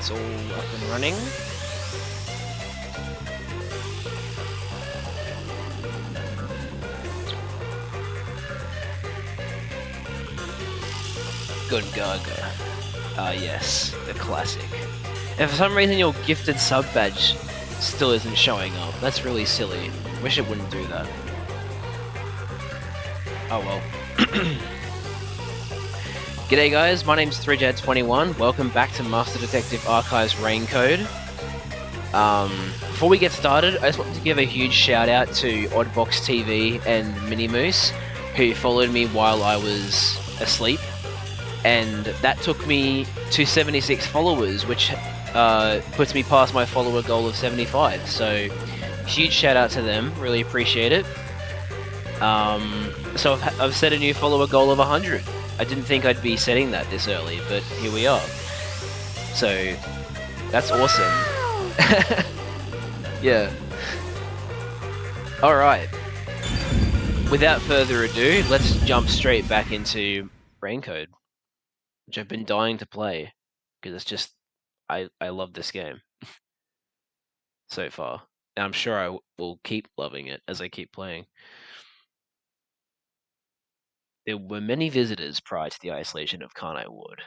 it's all up and running. Good Gaga. Ah yes, the classic. And for some reason your gifted sub badge still isn't showing up. That's really silly. Wish it wouldn't do that. Oh well. G'day guys, my name's 3Jad21. Welcome back to Master Detective Archives Raincode. Before we get started, I just want to give a huge shout out to Oddbox TV and Minimoose, who followed me while I was asleep. And that took me to 76 followers, which puts me past my follower goal of 75. So, huge shout out to them. Really appreciate it. So I've set a new follower goal of 100. I didn't think I'd be setting that this early, but here we are. So, that's awesome. Yeah. Alright. Without further ado, let's jump straight back into Raincode, which I've been dying to play, because it's just, I love this game so far. And I'm sure I will keep loving it as I keep playing. There were many visitors prior to the isolation of Carnite Ward.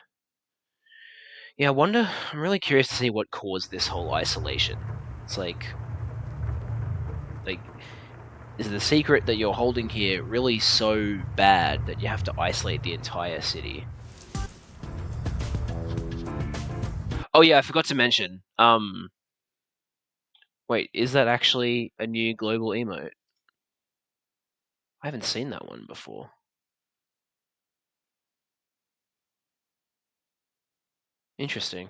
Yeah, I'm really curious to see what caused this whole isolation. It's like, is the secret that you're holding here really so bad that you have to isolate the entire city? Oh yeah, I forgot to mention, wait, is that actually a new global emote? I haven't seen that one before. Interesting.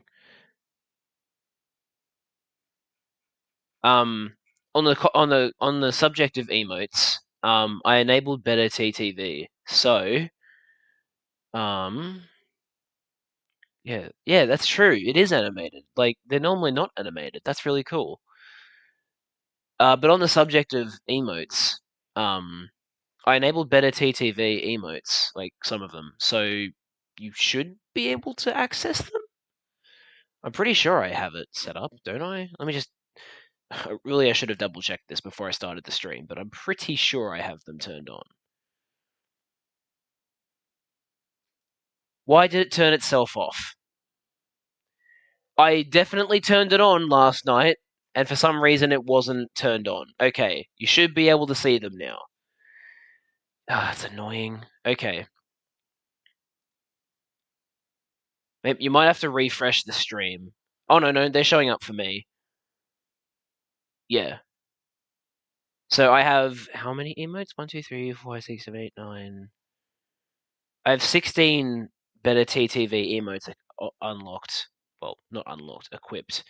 On the subject of emotes, I enabled better TTV. So, yeah, that's true. It is animated. Like, they're normally not animated. That's really cool. But on the subject of emotes, I enabled better TTV emotes, like some of them. So you should be able to access them. I'm pretty sure I have it set up, don't I? Let me just. Really, I should have double checked this before I started the stream, but I'm pretty sure I have them turned on. Why did it turn itself off? I definitely turned it on last night, and for some reason it wasn't turned on. Okay, you should be able to see them now. Ah, it's annoying. Okay. Maybe you might have to refresh the stream. Oh, no, they're showing up for me. Yeah. So I have how many emotes? 1, 2, 3, 4, 5, 6, 7, 8, 9. I have 16 better TTV emotes unlocked. Well, not unlocked, equipped.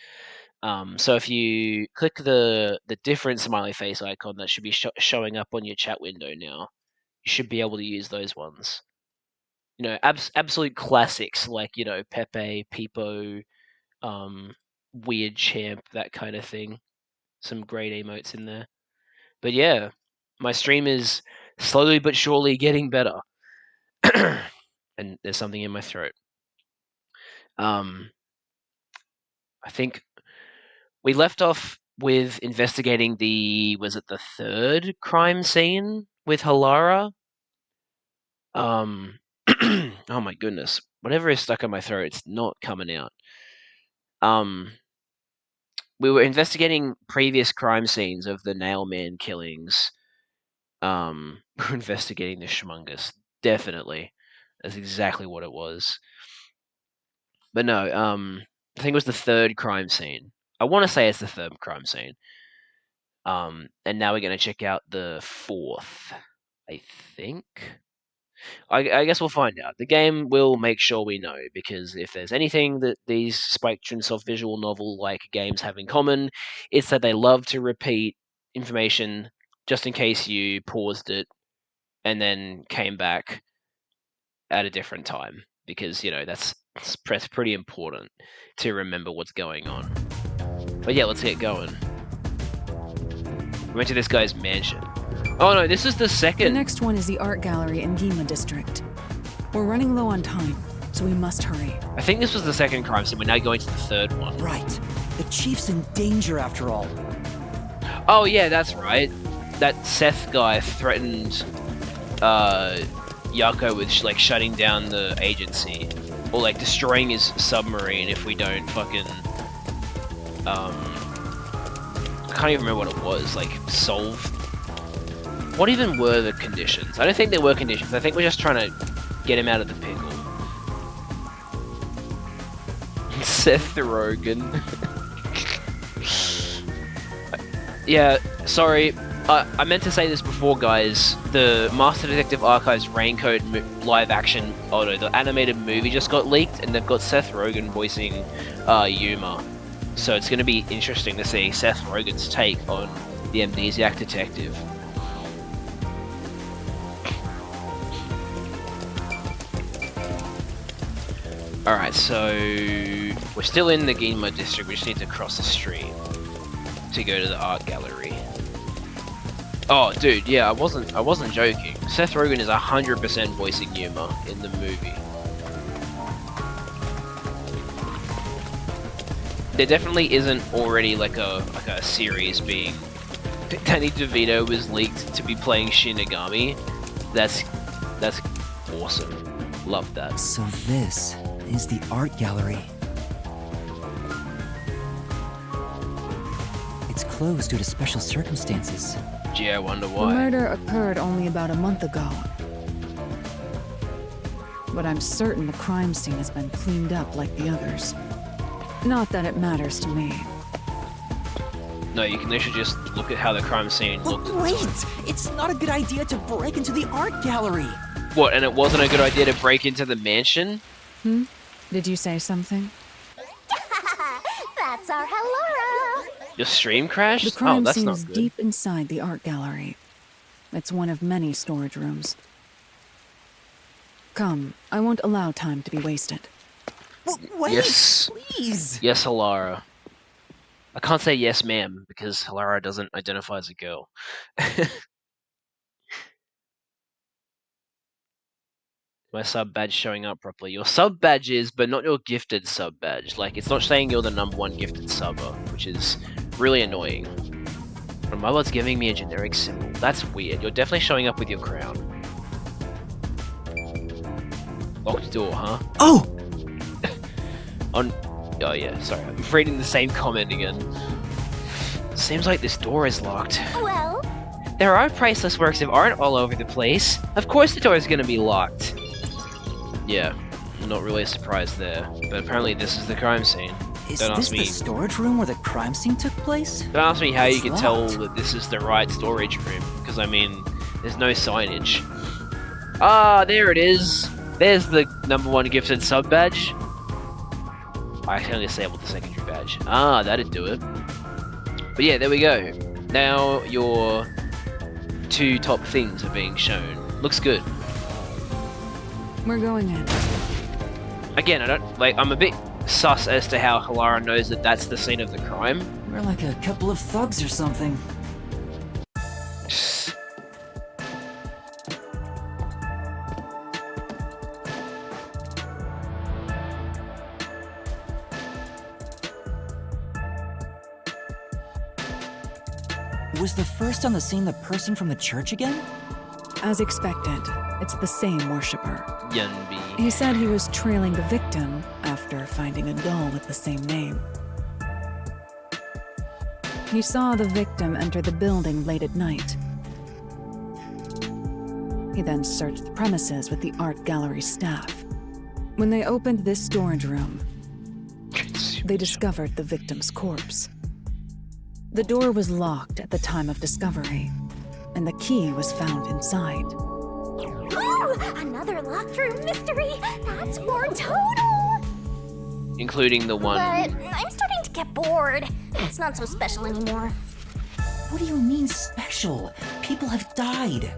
So if you click the different smiley face icon that should be showing up on your chat window now, you should be able to use those ones. You know, absolute classics like, you know, Pepe, Peepo, Weird Champ, that kind of thing. Some great emotes in there. But yeah, my stream is slowly but surely getting better. And there's something in my throat. I think we left off with investigating was it the third crime scene with Halara? Oh my goodness. Whatever is stuck in my throat, it's not coming out. We were investigating previous crime scenes of the Nailman killings. We're investigating the Schmungus. Definitely. That's exactly what it was. But no, I think it was the third crime scene. I want to say it's the third crime scene. And now we're going to check out the fourth, I think. I guess we'll find out. The game will make sure we know, because if there's anything that these Spike Chunsoft visual novel-like games have in common, it's that they love to repeat information just in case you paused it and then came back at a different time, because, you know, that's pretty important to remember what's going on. But yeah, let's get going. We went to this guy's mansion. Oh no, this is the second. The next one is the art gallery in Gima district. We're running low on time. so we must hurry. I think this was the second crime scene. We're now going to the third one. Right. The chief's in danger after all. Oh yeah, that's right. That Seth guy threatened Yako with like shutting down the agency, or like destroying his submarine if we don't fucking I can't even remember what it was. Like solve. What even were the conditions? I don't think there were conditions. I think we're just trying to get him out of the pickle. Seth Rogen. Yeah, sorry. I meant to say this before, guys. The Master Detective Archives Raincoat live action, oh no, the animated movie just got leaked, and they've got Seth Rogen voicing Yuma. So it's going to be interesting to see Seth Rogen's take on the Amnesiac Detective. Alright, so we're still in the Ginma district. We just need to cross the street to go to the art gallery. Oh, dude, yeah, I wasn't joking. Seth Rogen is 100% voicing Yuma in the movie. There definitely isn't already like a series being. Danny DeVito was leaked to be playing Shinigami. That's awesome. Love that. So this is the art gallery. It's closed due to special circumstances. Gee, I wonder The why. murder occurred only about a month ago. But I'm certain the crime scene has been cleaned up like the others. Not that it matters to me. No, you can literally just look at how the crime scene looked. But wait! It's not a good idea to break into the art gallery! What, and it wasn't a good idea to break into the mansion? Did you say something? That's our Halora. Your stream crashed? The crime that's scene not is good. deep inside the art gallery. It's one of many storage rooms. Come, I won't allow time to be wasted. Wait, Yes. please! Yes, Halara. I can't say yes, ma'am, because Halara doesn't identify as a girl. My sub badge showing up properly. Your sub badge is, but not your gifted sub badge. Like, it's not saying you're the #1 gifted subber, which is really annoying. But my bot's giving me a generic symbol. That's weird. You're definitely showing up with your crown. Locked door, huh? Oh! Oh yeah, sorry. I'm reading the same comment again. Seems like this door is locked. Well, There are priceless works of art all over the place. Of course the door is gonna be locked. Yeah, not really surprised there. But apparently this is the crime scene. Is Don't this ask the me. storage room where the crime scene took place? Don't ask me how you can It's tell locked. that this is the right storage room, because I mean, there's no signage. Ah, there it is. There's the #1 gifted sub badge. I accidentally disabled the secondary badge. Ah, that'd do it. But yeah, there we go. Now your 2 top things are being shown. Looks good. We're going in. Again, I'm a bit sus as to how Halara knows that that's the scene of the crime. We're like a couple of thugs or something. Was the first on the scene the person from the church again? As expected, it's the same worshipper. Yunbi. He said he was trailing the victim after finding a doll with the same name. He saw the victim enter the building late at night. He then searched the premises with the art gallery staff. When they opened this storage room, they discovered the victim's corpse. The door was locked at the time of discovery, and the key was found inside. ooh, another locked room mystery. That's more total. Including the one. But I'm starting to get bored. It's not so special anymore. What do you mean special? People have died.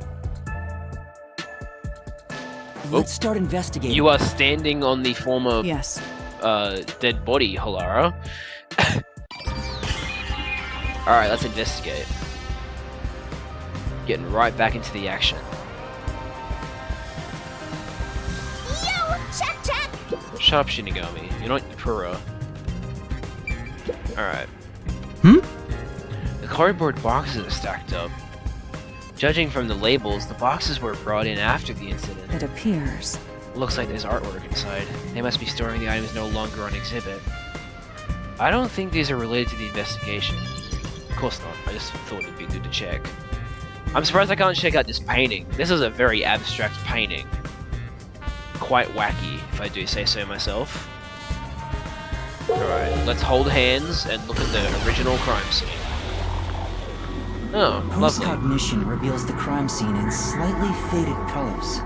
Let's start investigating. You are standing on the former Yes, dead body, Halara. Alright, let's investigate. Getting right back into the action. Yo, check, check. Shut up, Shinigami. You're not Pura. Alright. The cardboard boxes are stacked up. Judging from the labels, the boxes were brought in after the incident. It appears. Looks like there's artwork inside. They must be storing the items no longer on exhibit. I don't think these are related to the investigation. Of course not, I just thought it'd be good to check. I'm surprised I can't check out this painting. This is a very abstract painting. Quite wacky, if I do say so myself. Alright, let's hold hands and look at the original crime scene. Oh, lovely. Post-cognition reveals the crime scene in slightly faded colors.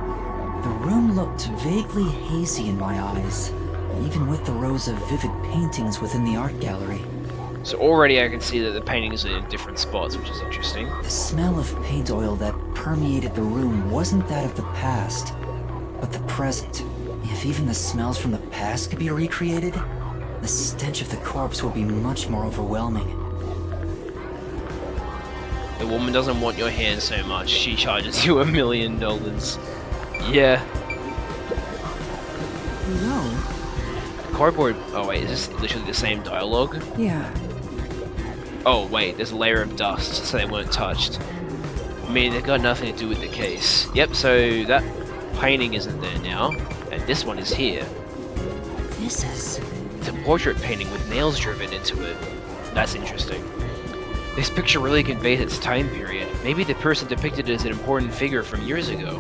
The room looked vaguely hazy in my eyes, even with the rows of vivid paintings within the art gallery. So already I can see that the paintings are in different spots, which is interesting. The smell of paint oil that permeated the room wasn't that of the past, but the present. If even the smells from the past could be recreated, the stench of the corpse would be much more overwhelming. The woman doesn't want your hand so much, she charges you $1 million. Yeah. No. Cardboard. Oh wait, is this literally the same dialogue? Yeah. Oh wait, there's a layer of dust, so they weren't touched. I mean, they've got nothing to do with the case. Yep, so that painting isn't there now, and this one is here. This is... It's a portrait painting with nails driven into it. That's interesting. This picture really conveys its time period. Maybe the person depicted as an important figure from years ago.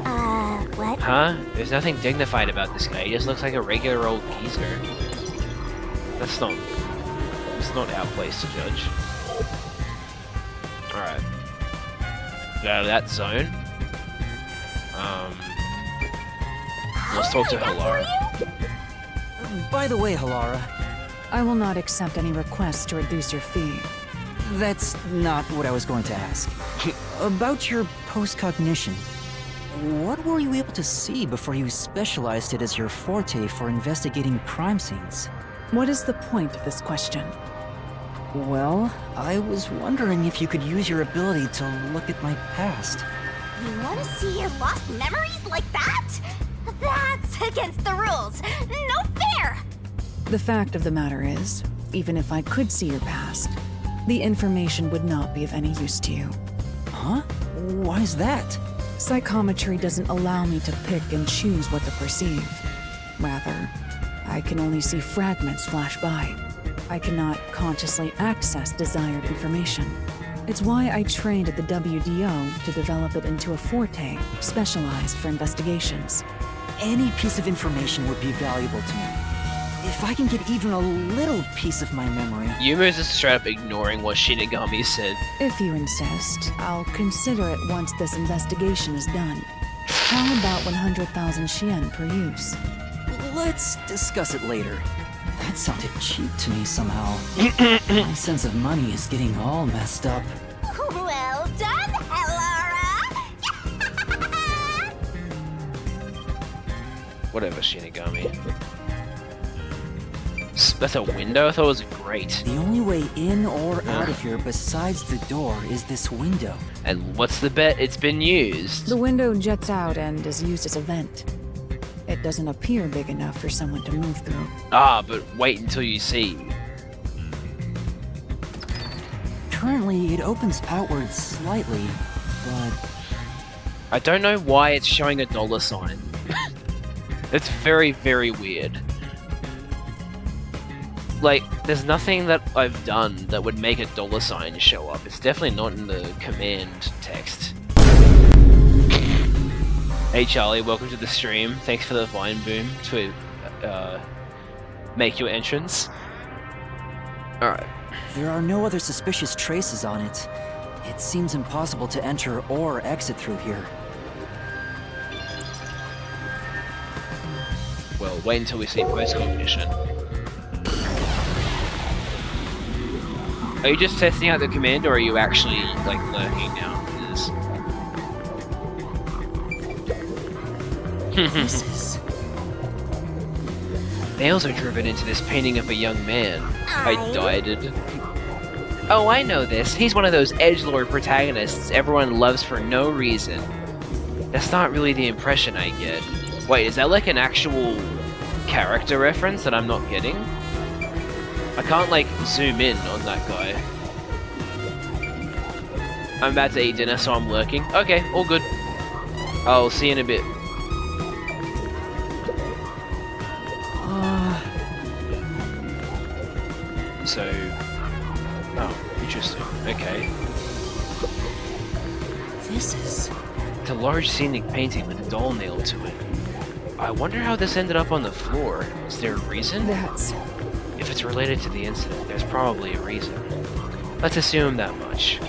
What? Huh? There's nothing dignified about this guy. He just looks like a regular old geezer. That's not... It's not our place to judge. Alright. Get out of that zone. Let's talk to Halara. By the way, Halara, I will not accept any requests to reduce your fee. that's not what I was going to ask. About your post-cognition, what were you able to see before you specialized it as your forte for investigating crime scenes? What is the point of this question? Well, I was wondering if you could use your ability to look at my past. You want to see your lost memories like that? That's against the rules. No fair! The fact of the matter is, even if I could see your past, the information would not be of any use to you. Huh? Why is that? Psychometry doesn't allow me to pick and choose what to perceive. Rather, I can only see fragments flash by. I cannot consciously access desired information. It's why I trained at the WDO to develop it into a forte specialized for investigations. Any piece of information would be valuable to me. If I can get even a little piece of my memory... Yumo's just straight up ignoring what Shinigami said. If you insist, I'll consider it once this investigation is done. How about 100,000 Shien per use? Let's discuss it later. That sounded cheap to me somehow. My sense of money is getting all messed up. Well done, Halara! Whatever, Shinigami. That's a window? I thought it was great. The only way in or out of here besides the door is this window. And what's the bet? It's been used. The window jets out and is used as a vent. It doesn't appear big enough for someone to move through. Ah, but wait until you see. Currently, it opens outwards slightly, but... I don't know why it's showing a dollar sign. It's very, very weird. Like, there's nothing that I've done that would make a dollar sign show up. It's definitely not in the command text. Hey Charlie, welcome to the stream. Thanks for the Vine Boom to make your entrance. Alright. There are no other suspicious traces on it. It seems impossible to enter or exit through here. Well, wait until we see post-cognition. Are you just testing out the command, or are you actually, like, lurking now? This is... Nails are driven into this painting of a young man. I dieted. Oh, I know this. He's one of those edgelord protagonists everyone loves for no reason. That's not really the impression I get. Wait, is that like an actual character reference that I'm not getting? I can't, like, zoom in on that guy. I'm about to eat dinner, so I'm lurking. Okay, all good. I'll see you in a bit. So... Oh, interesting. Okay. This is... It's a large scenic painting with a doll nailed to it. I wonder how this ended up on the floor. Is there a reason? That's... If it's related to the incident, there's probably a reason. Let's assume that much.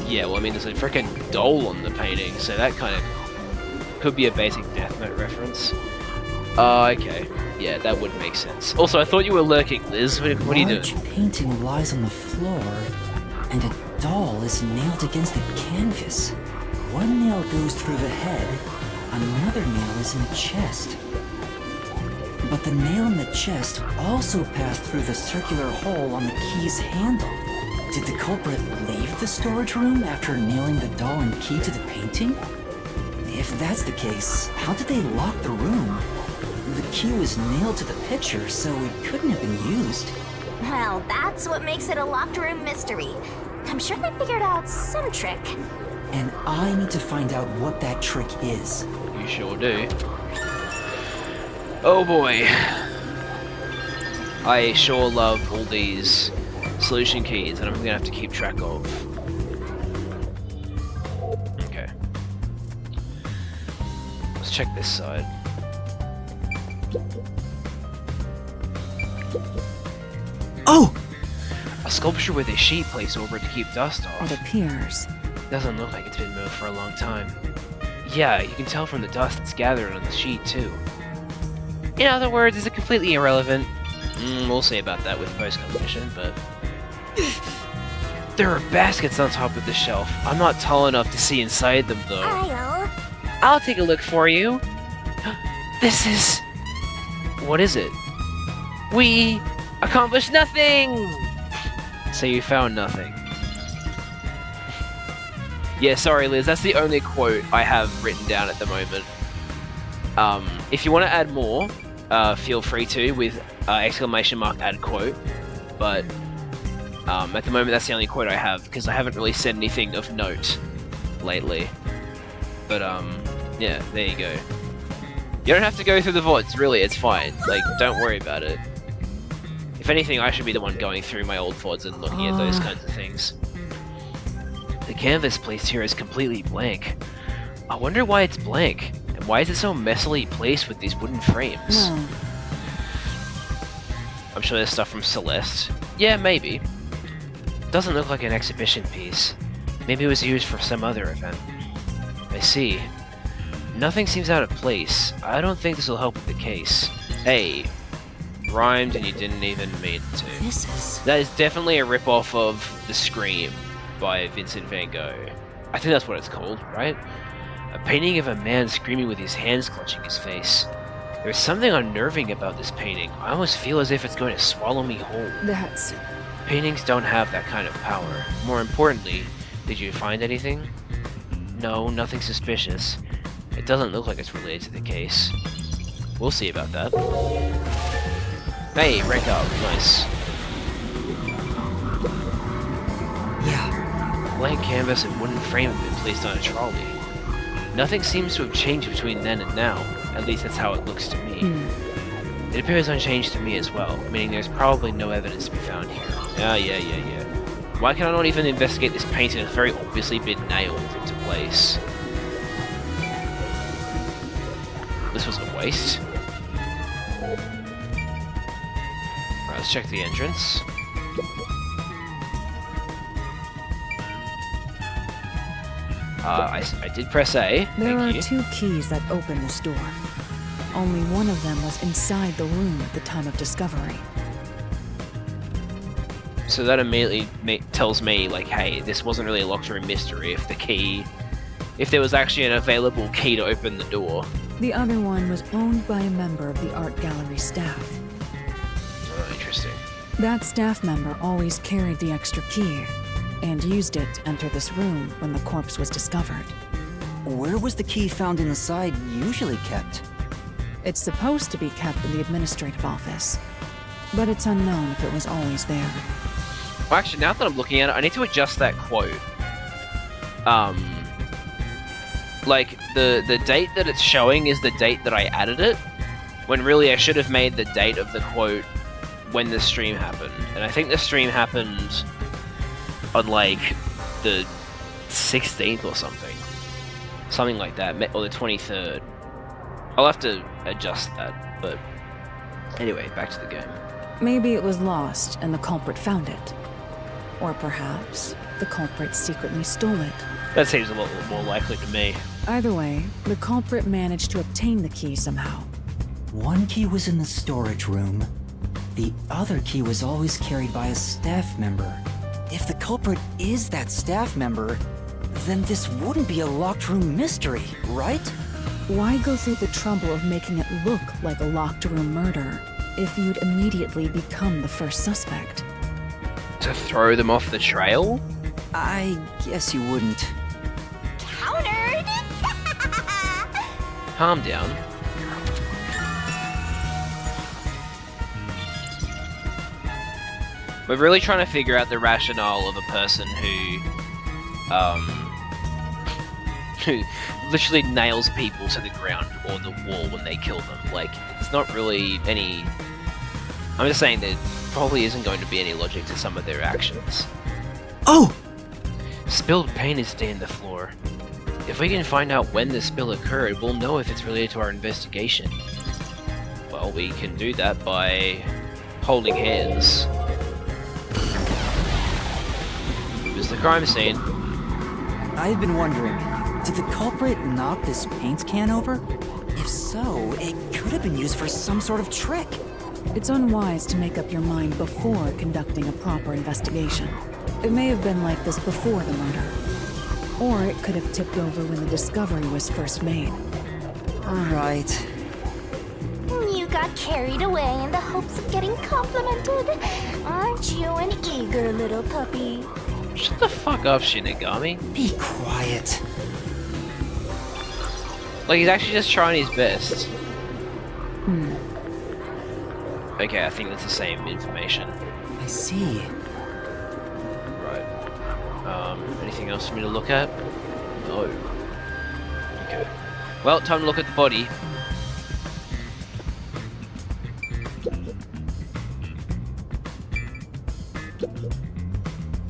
Yeah, well, I mean, there's a freaking doll on the painting, so that kind of could be a basic Death Note reference. Okay. Yeah, that would make sense. Also, I thought you were lurking, Liz. What are you doing? Large painting lies on the floor, and a doll is nailed against the canvas. One nail goes through the head, another nail is in the chest. But the nail in the chest also passed through the circular hole on the key's handle. Did the culprit leave the storage room after nailing the doll and key to the painting? If that's the case, how did they lock the room? The key was nailed to the picture, so it couldn't have been used. Well, that's what makes it a locked room mystery. I'm sure they figured out some trick. And I need to find out what that trick is. You sure do. Oh boy. I sure love all these solution keys that I'm gonna have to keep track of. Okay. Let's check this side. Oh! A sculpture with a sheet placed over it to keep dust off. It appears. Doesn't look like it's been moved for a long time. Yeah, you can tell from the dust that's gathered on the sheet too. In other words, is it completely irrelevant? We'll see about that with post-competition, but... There are baskets on top of the shelf. I'm not tall enough to see inside them, though. I'll take a look for you. This is... What is it? We accomplished nothing! So you found nothing. Yeah, sorry Liz, that's the only quote I have written down at the moment. If you want to add more, feel free to with exclamation mark add quote, but at the moment that's the only quote I have because I haven't really said anything of note lately. But yeah, there you go. You don't have to go through the VODs, really, it's fine. Like, don't worry about it. If anything, I should be the one going through my old VODs and looking at those kinds of things. The canvas placed here is completely blank. I wonder why it's blank, and why is it so messily placed with these wooden frames? No. I'm sure there's stuff from Celeste. Yeah, maybe. Doesn't look like an exhibition piece. Maybe it was used for some other event. I see. Nothing seems out of place. I don't think this will help with the case. Hey, rhymed and you didn't even mean to. This is... That is definitely a rip-off of The Scream by Vincent van Gogh. I think that's what it's called, right? A painting of a man screaming with his hands clutching his face. There's something unnerving about this painting. I almost feel as if it's going to swallow me whole. That's... Paintings don't have that kind of power. More importantly, did you find anything? No, nothing suspicious. It doesn't look like it's related to the case. We'll see about that. Hey, rank up. Nice. Yeah. Blank canvas and wooden frame have been placed on a trolley. Nothing seems to have changed between then and now. At least that's how it looks to me. It appears unchanged to me as well, meaning there's probably no evidence to be found here. Yeah. Why can I not even investigate this painting that's very obviously been nailed into place? This was a waste. Alright, let's check the entrance. I did press A. There are Thank you. 2 keys that open this door. Only one of them was inside the room at the time of discovery. So that immediately tells me, like, hey, this wasn't really a locked room mystery if there was actually an available key to open the door. The other one was owned by a member of the art gallery staff. Oh, interesting. That staff member always carried the extra key, and used it to enter this room when the corpse was discovered. Where was the key found inside usually kept? It's supposed to be kept in the administrative office, but it's unknown if it was always there. Well, actually, now that I'm looking at it, I need to adjust that quote. Like, the date that it's showing is the date that I added it, when really I should have made the date of the quote when the stream happened. And I think the stream happened on, like, the 16th or something. Something like that, or the 23rd. I'll have to adjust that, but anyway, back to the game. Maybe it was lost and the culprit found it. Or perhaps the culprit secretly stole it. That seems a lot more likely to me. Either way, the culprit managed to obtain the key somehow. One key was in the storage room. The other key was always carried by a staff member. If the culprit is that staff member, then this wouldn't be a locked room mystery, right? Why go through the trouble of making it look like a locked room murder if you'd immediately become the first suspect? To throw them off the trail? I guess you wouldn't. Countered! Calm down. We're really trying to figure out the rationale of a person who literally nails people to the ground or the wall when they kill them. Like, it's not really any... I'm just saying there probably isn't going to be any logic to some of their actions. Oh! Spilled paint is stained the floor. If we can find out when the spill occurred, we'll know if it's related to our investigation. Well, we can do that by holding hands. It was the crime scene. I've been wondering, did the culprit knock this paint can over? If so, it could have been used for some sort of trick. It's unwise to make up your mind before conducting a proper investigation. It may have been like this before the murder. Or it could have tipped over when the discovery was first made. Alright. You got carried away in the hopes of getting complimented. Aren't you an eager little puppy? Shut the fuck up, Shinigami. Be quiet. Like, he's actually just trying his best. Okay, I think that's the same information. I see. Right. Anything else for me to look at? No. Okay. Well, time to look at the body.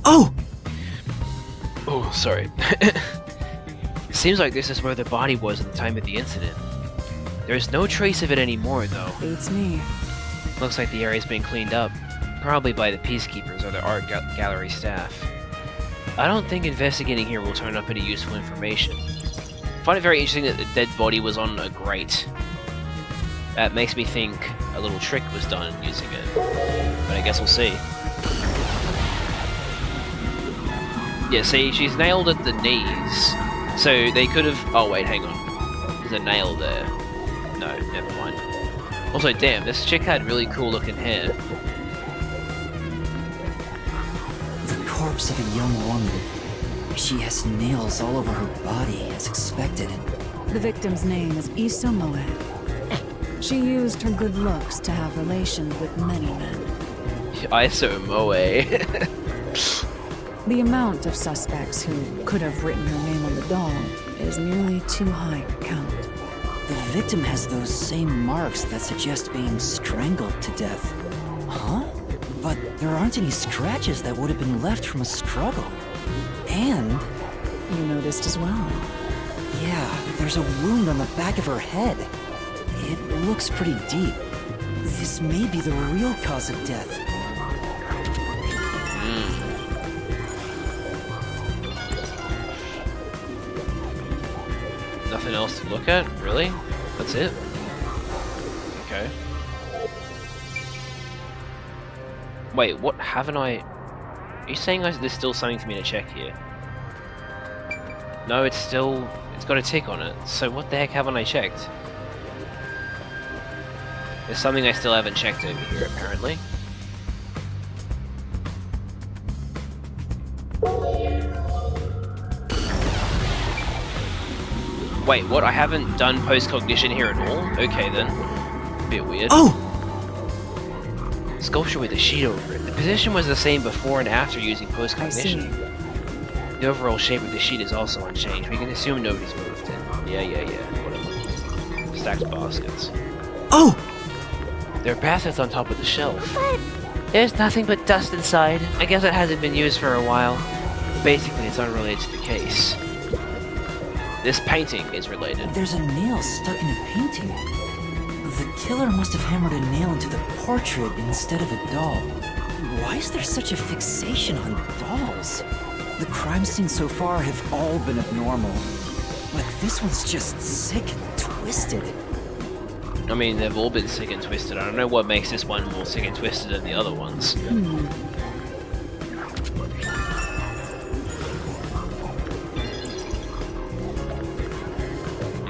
Oh! Oh, sorry. Seems like this is where the body was at the time of the incident. There's no trace of it anymore, though. Beats me. Looks like the area's been cleaned up, probably by the peacekeepers or the art gallery staff. I don't think investigating here will turn up any useful information. I find it very interesting that the dead body was on a grate. That makes me think a little trick was done using it, but I guess we'll see. Yeah, see, she's nailed at the knees, so they could have... Oh wait, hang on. There's a nail there. No, never mind. Also, damn, this chick had really cool looking hair. The corpse of a young woman. She has nails all over her body, as expected. The victim's name is Issa Moe. She used her good looks to have relations with many men. Iso Moe. The amount of suspects who could have written her name on the doll is nearly too high to count. The victim has those same marks that suggest being strangled to death. Huh? But there aren't any scratches that would have been left from a struggle. And... You noticed as well. Yeah, there's a wound on the back of her head. It looks pretty deep. This may be the real cause of death. Nothing else to look at? Really? That's it? Okay. Wait, what haven't I... Are you saying there's still something for me to check here? No, it's still... It's got a tick on it. So what the heck haven't I checked? There's something I still haven't checked over here, apparently. Wait, what? I haven't done post-cognition here at all? Okay then. Bit weird. Oh! Sculpture with a sheet over it. The position was the same before and after using I see. post-cognition. The overall shape of the sheet is also unchanged. We can assume nobody's moved it. Yeah. Whatever. Stacked baskets. Oh! There are baskets on top of the shelf. But There's nothing but dust inside. I guess it hasn't been used for a while. Basically, it's unrelated to the case. This painting is related. There's a nail stuck in a painting. The killer must have hammered a nail into the portrait instead of a doll. Why is there such a fixation on dolls? The crime scenes so far have all been abnormal. But this one's just sick and twisted. I mean, they've all been sick and twisted. I don't know what makes this one more sick and twisted than the other ones.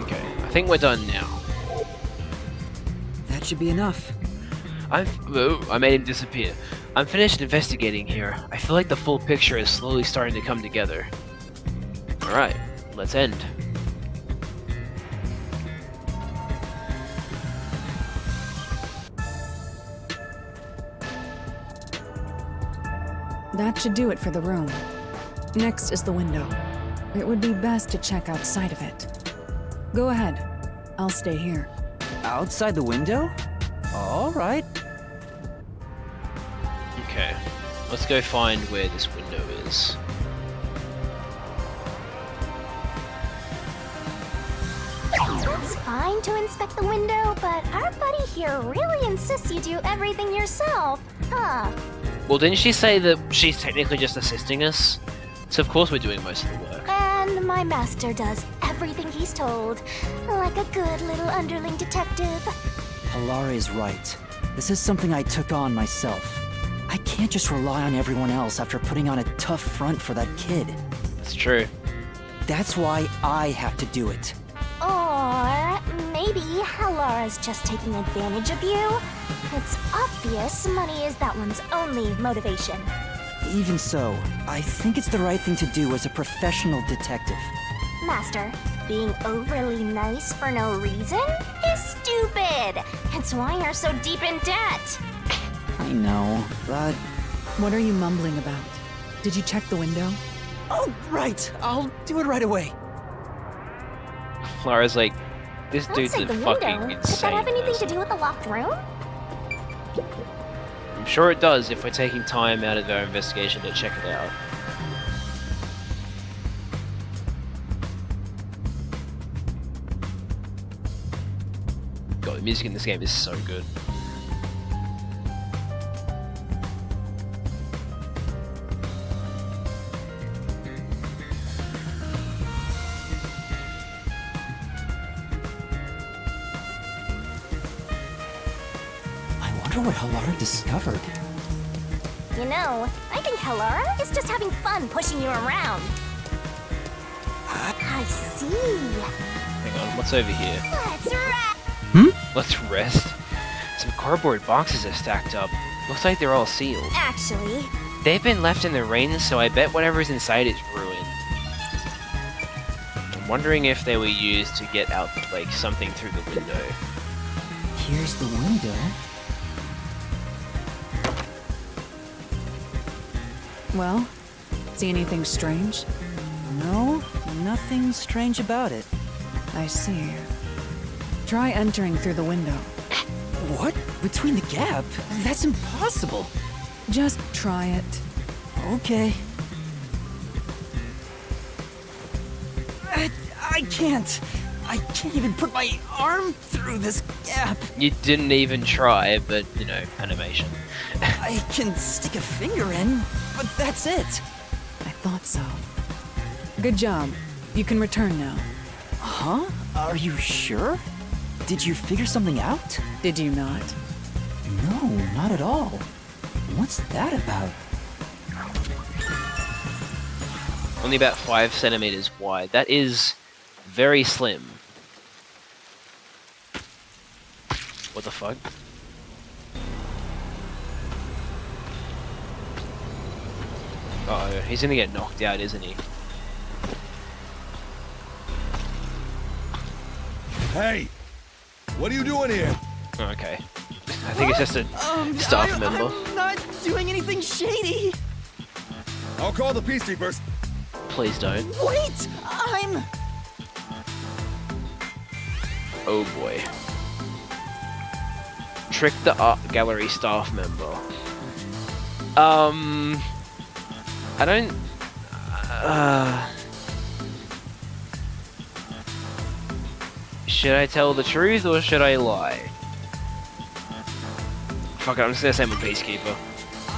Okay, I think we're done now. That should be enough. Oh, I made him disappear. I'm finished investigating here. I feel like the full picture is slowly starting to come together. Alright, let's end. That should do it for the room. Next is the window. It would be best to check outside of it. Go ahead. I'll stay here. Outside the window? All right. Okay, let's go find where this window is. it's fine to inspect the window, but our buddy here really insists you do everything yourself. Huh. Well, didn't she say that she's technically just assisting us? So of course we're doing most of the work. And my master does everything he's told, like a good little underling detective. Halara is right. This is something I took on myself. I can't just rely on everyone else after putting on a tough front for that kid. That's true. That's why I have to do it. Or maybe Halara's just taking advantage of you. It's obvious money is that one's only motivation. Even so, I think it's the right thing to do as a professional detective. Master, being overly nice for no reason is stupid. It's why you're so deep in debt. I know, but... What are you mumbling about? Did you check the window? Oh, right! I'll do it right away. Flara's like, this dude's a Outside the fucking window, insane could that have anything to person. do with the locked room? I'm sure it does if we're taking time out of our investigation to check it out. God, the music in this game is so good. I wonder what Halara discovered. You know, I think Halara is just having fun pushing you around. I see. Hang on, what's over here? Let's rest. Let's rest. Some cardboard boxes are stacked up. Looks like they're all sealed. Actually, They've been left in the rain, so I bet whatever's inside is ruined. I'm wondering if they were used to get out, like, something through the window. Here's the window. Well, see anything strange? No, nothing strange about it. I see. Try entering through the window. What? Between the gap? That's impossible. Just try it. Okay. I can't. I can't even put my arm through this gap. You didn't even try, but, you know, animation. I can stick a finger in, but that's it. I thought so. Good job. You can return now. Huh? Are you sure? Did you figure something out? Did you not? No, not at all. What's that about? Only about 5 centimeters wide. That is very slim. What the fuck? Uh-oh, he's gonna get knocked out, isn't he? Hey, what are you doing here? Okay. I think it's just a staff member. I'm not doing anything shady. I'll call the peacekeepers. Please don't. Wait, I'm... Oh boy. Trick the art gallery staff member. I don't... Should I tell the truth or should I lie? Fuck it, I'm just gonna say I'm a peacekeeper.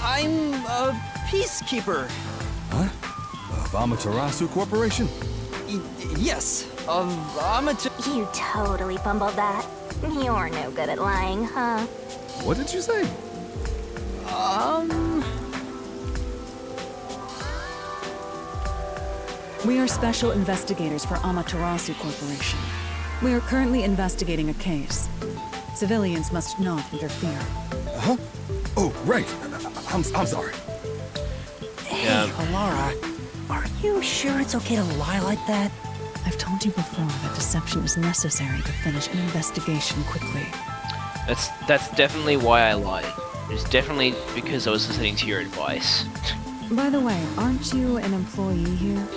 I'm a peacekeeper. What? Of Amaterasu Corporation? Yes, of amateur... You totally fumbled that. You're no good at lying, huh? What did you say? We are special investigators for Amaterasu Corporation. We are currently investigating a case. Civilians must not interfere. Huh? Oh, right. I'm sorry. Hey, Alara, are you sure it's okay to lie like that? I've told you before that deception is necessary to finish an investigation quickly. That's definitely why I lied. It's definitely because I was listening to your advice. By the way, aren't you an employee here?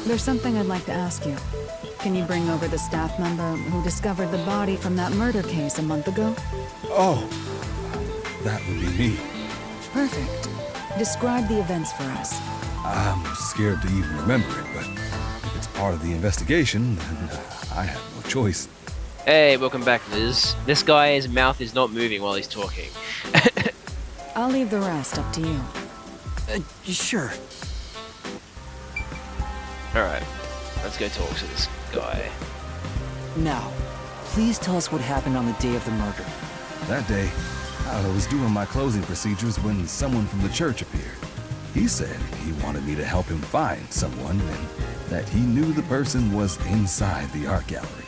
There's something I'd like to ask you. Can you bring over the staff member who discovered the body from that murder case a month ago? Oh, that would be me. Perfect. Describe the events for us. I'm scared to even remember it, but if it's part of the investigation, then I have no choice. Hey, welcome back, Liz. This guy's mouth is not moving while he's talking. I'll leave the rest up to you. Sure. Alright, let's go talk to this guy. Now, please tell us what happened on the day of the murder. That day, I was doing my closing procedures when someone from the church appeared. He said he wanted me to help him find someone and that he knew the person was inside the art gallery.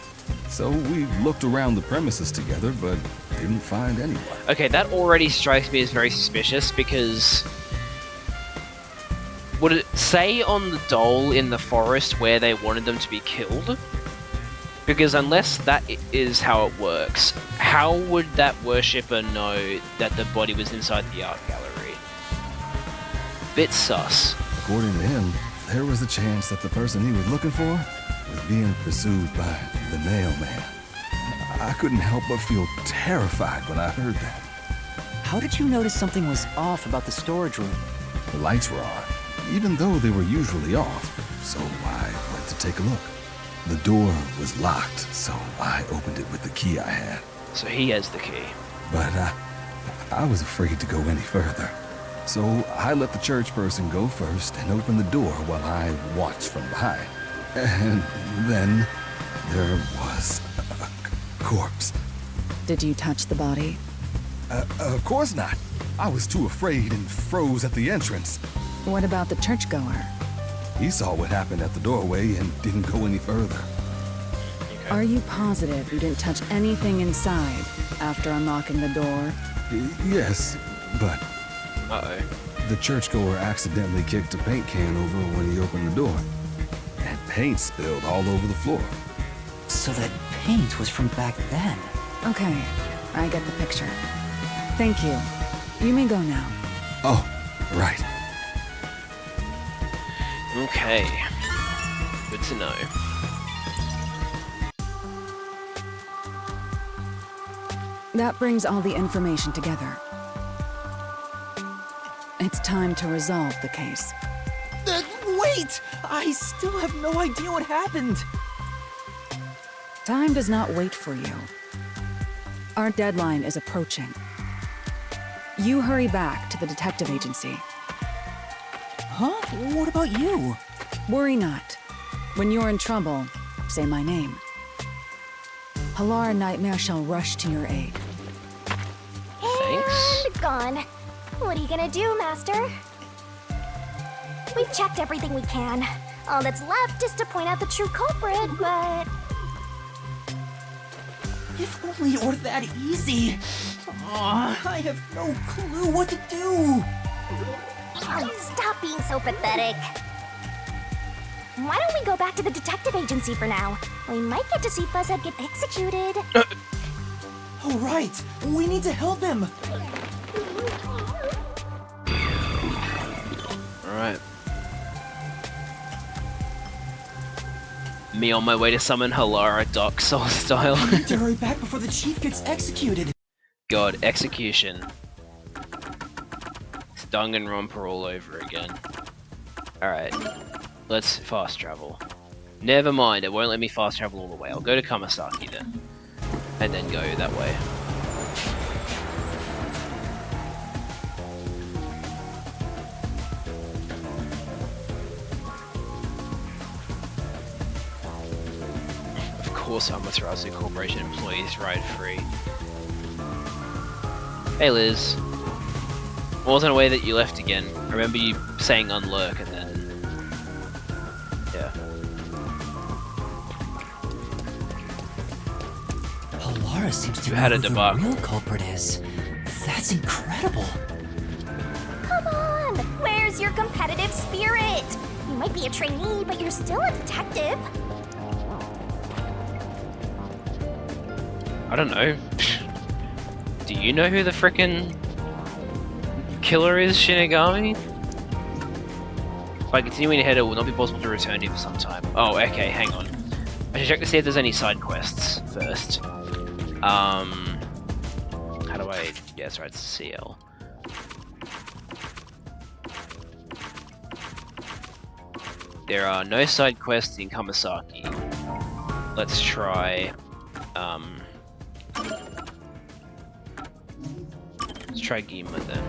So we looked around the premises together, but didn't find anyone. Okay, that already strikes me as very suspicious because... Would it say on the doll in the forest where they wanted them to be killed? Because unless that is how it works, how would that worshipper know that the body was inside the art gallery? Bit sus. According to him, there was a chance that the person he was looking for was being pursued by the nail man. I couldn't help but feel terrified when I heard that. How did you notice something was off about the storage room? The lights were on, even though they were usually off, so I went to take a look. The door was locked, so I opened it with the key I had. So he has the key. But I was afraid to go any further. So I let the church person go first and open the door while I watched from behind. And then there was a corpse. Did you touch the body? Of course not. I was too afraid and froze at the entrance. What about the churchgoer? He saw what happened at the doorway and didn't go any further. Are you positive you didn't touch anything inside after unlocking the door? Yes, but Uh-oh. the churchgoer accidentally kicked a paint can over when he opened the door. And paint spilled all over the floor. So that paint was from back then. Okay, I get the picture. Thank you. You may go now. Oh, right. Okay. Good to know. That brings all the information together. It's time to resolve the case. Wait! I still have no idea what happened. Time does not wait for you. Our deadline is approaching. You hurry back to the detective agency. Huh? What about you? Worry not. When you're in trouble, say my name. Halara Nightmare shall rush to your aid. Thanks. And gone. What are you gonna do, Master? We've checked everything we can. All that's left is to point out the true culprit, but... If only it were that easy. Aw, I have no clue what to do. Oh, stop being so pathetic. why don't we go back to the detective agency for now? We might get to see Fuzzhead get executed. Oh, right! We need to help him! Alright. Me on my way to summon Halara Dark Soul style. We need to hurry back before the chief gets executed! God, execution. It's Danganronpa all over again. Alright. Let's fast travel. Never mind, it won't let me fast travel all the way. I'll go to Kamasaki then. And then go that way. Of course Amaterasu Corporation employees ride free. Hey Liz. Wasn't aware that you left again. I remember you saying unlurk and then... yeah. Halara seems to You know had a who the debacle. real culprit is. That's incredible. Come on! Where's your competitive spirit? You might be a trainee, but you're still a detective. I don't know. Do you know who the frickin' killer is, Shinigami? By continuing ahead, it will not be possible to return here for some time. Oh, okay, hang on. I should check to see if there's any side quests first. How do I... yeah, that's right, it's CL. There are no side quests in Kamasaki. Let's try... let's try Gima then.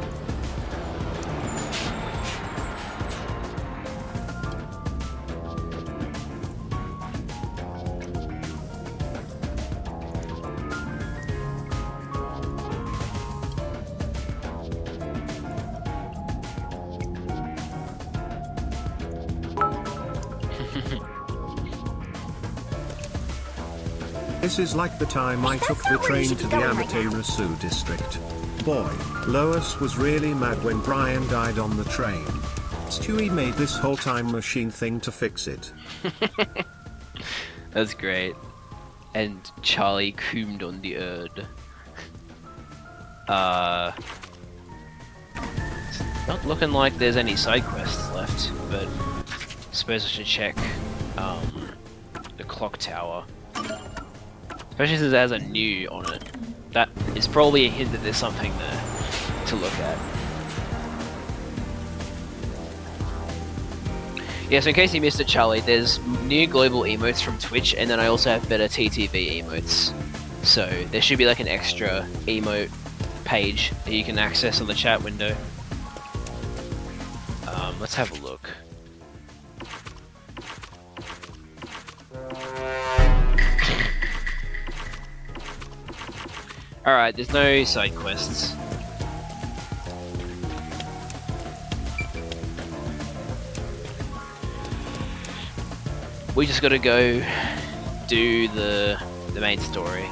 This is like the time I took the train to the Amaterasu district. Boy, Lois was really mad when Brian died on the train. Stewie made this whole time machine thing to fix it. That's great. And Charlie coomed on the Erd. It's not looking like there's any side quests left, but I suppose I should check the clock tower. Especially since it has a new on it. That is probably a hint that there's something there to look at. Yeah, so in case you missed it, Charlie, there's new global emotes from Twitch, and then I also have better TTV emotes. So there should be like an extra emote page that you can access on the chat window. Let's have a look. Alright, there's no side quests. We just gotta go do the main story.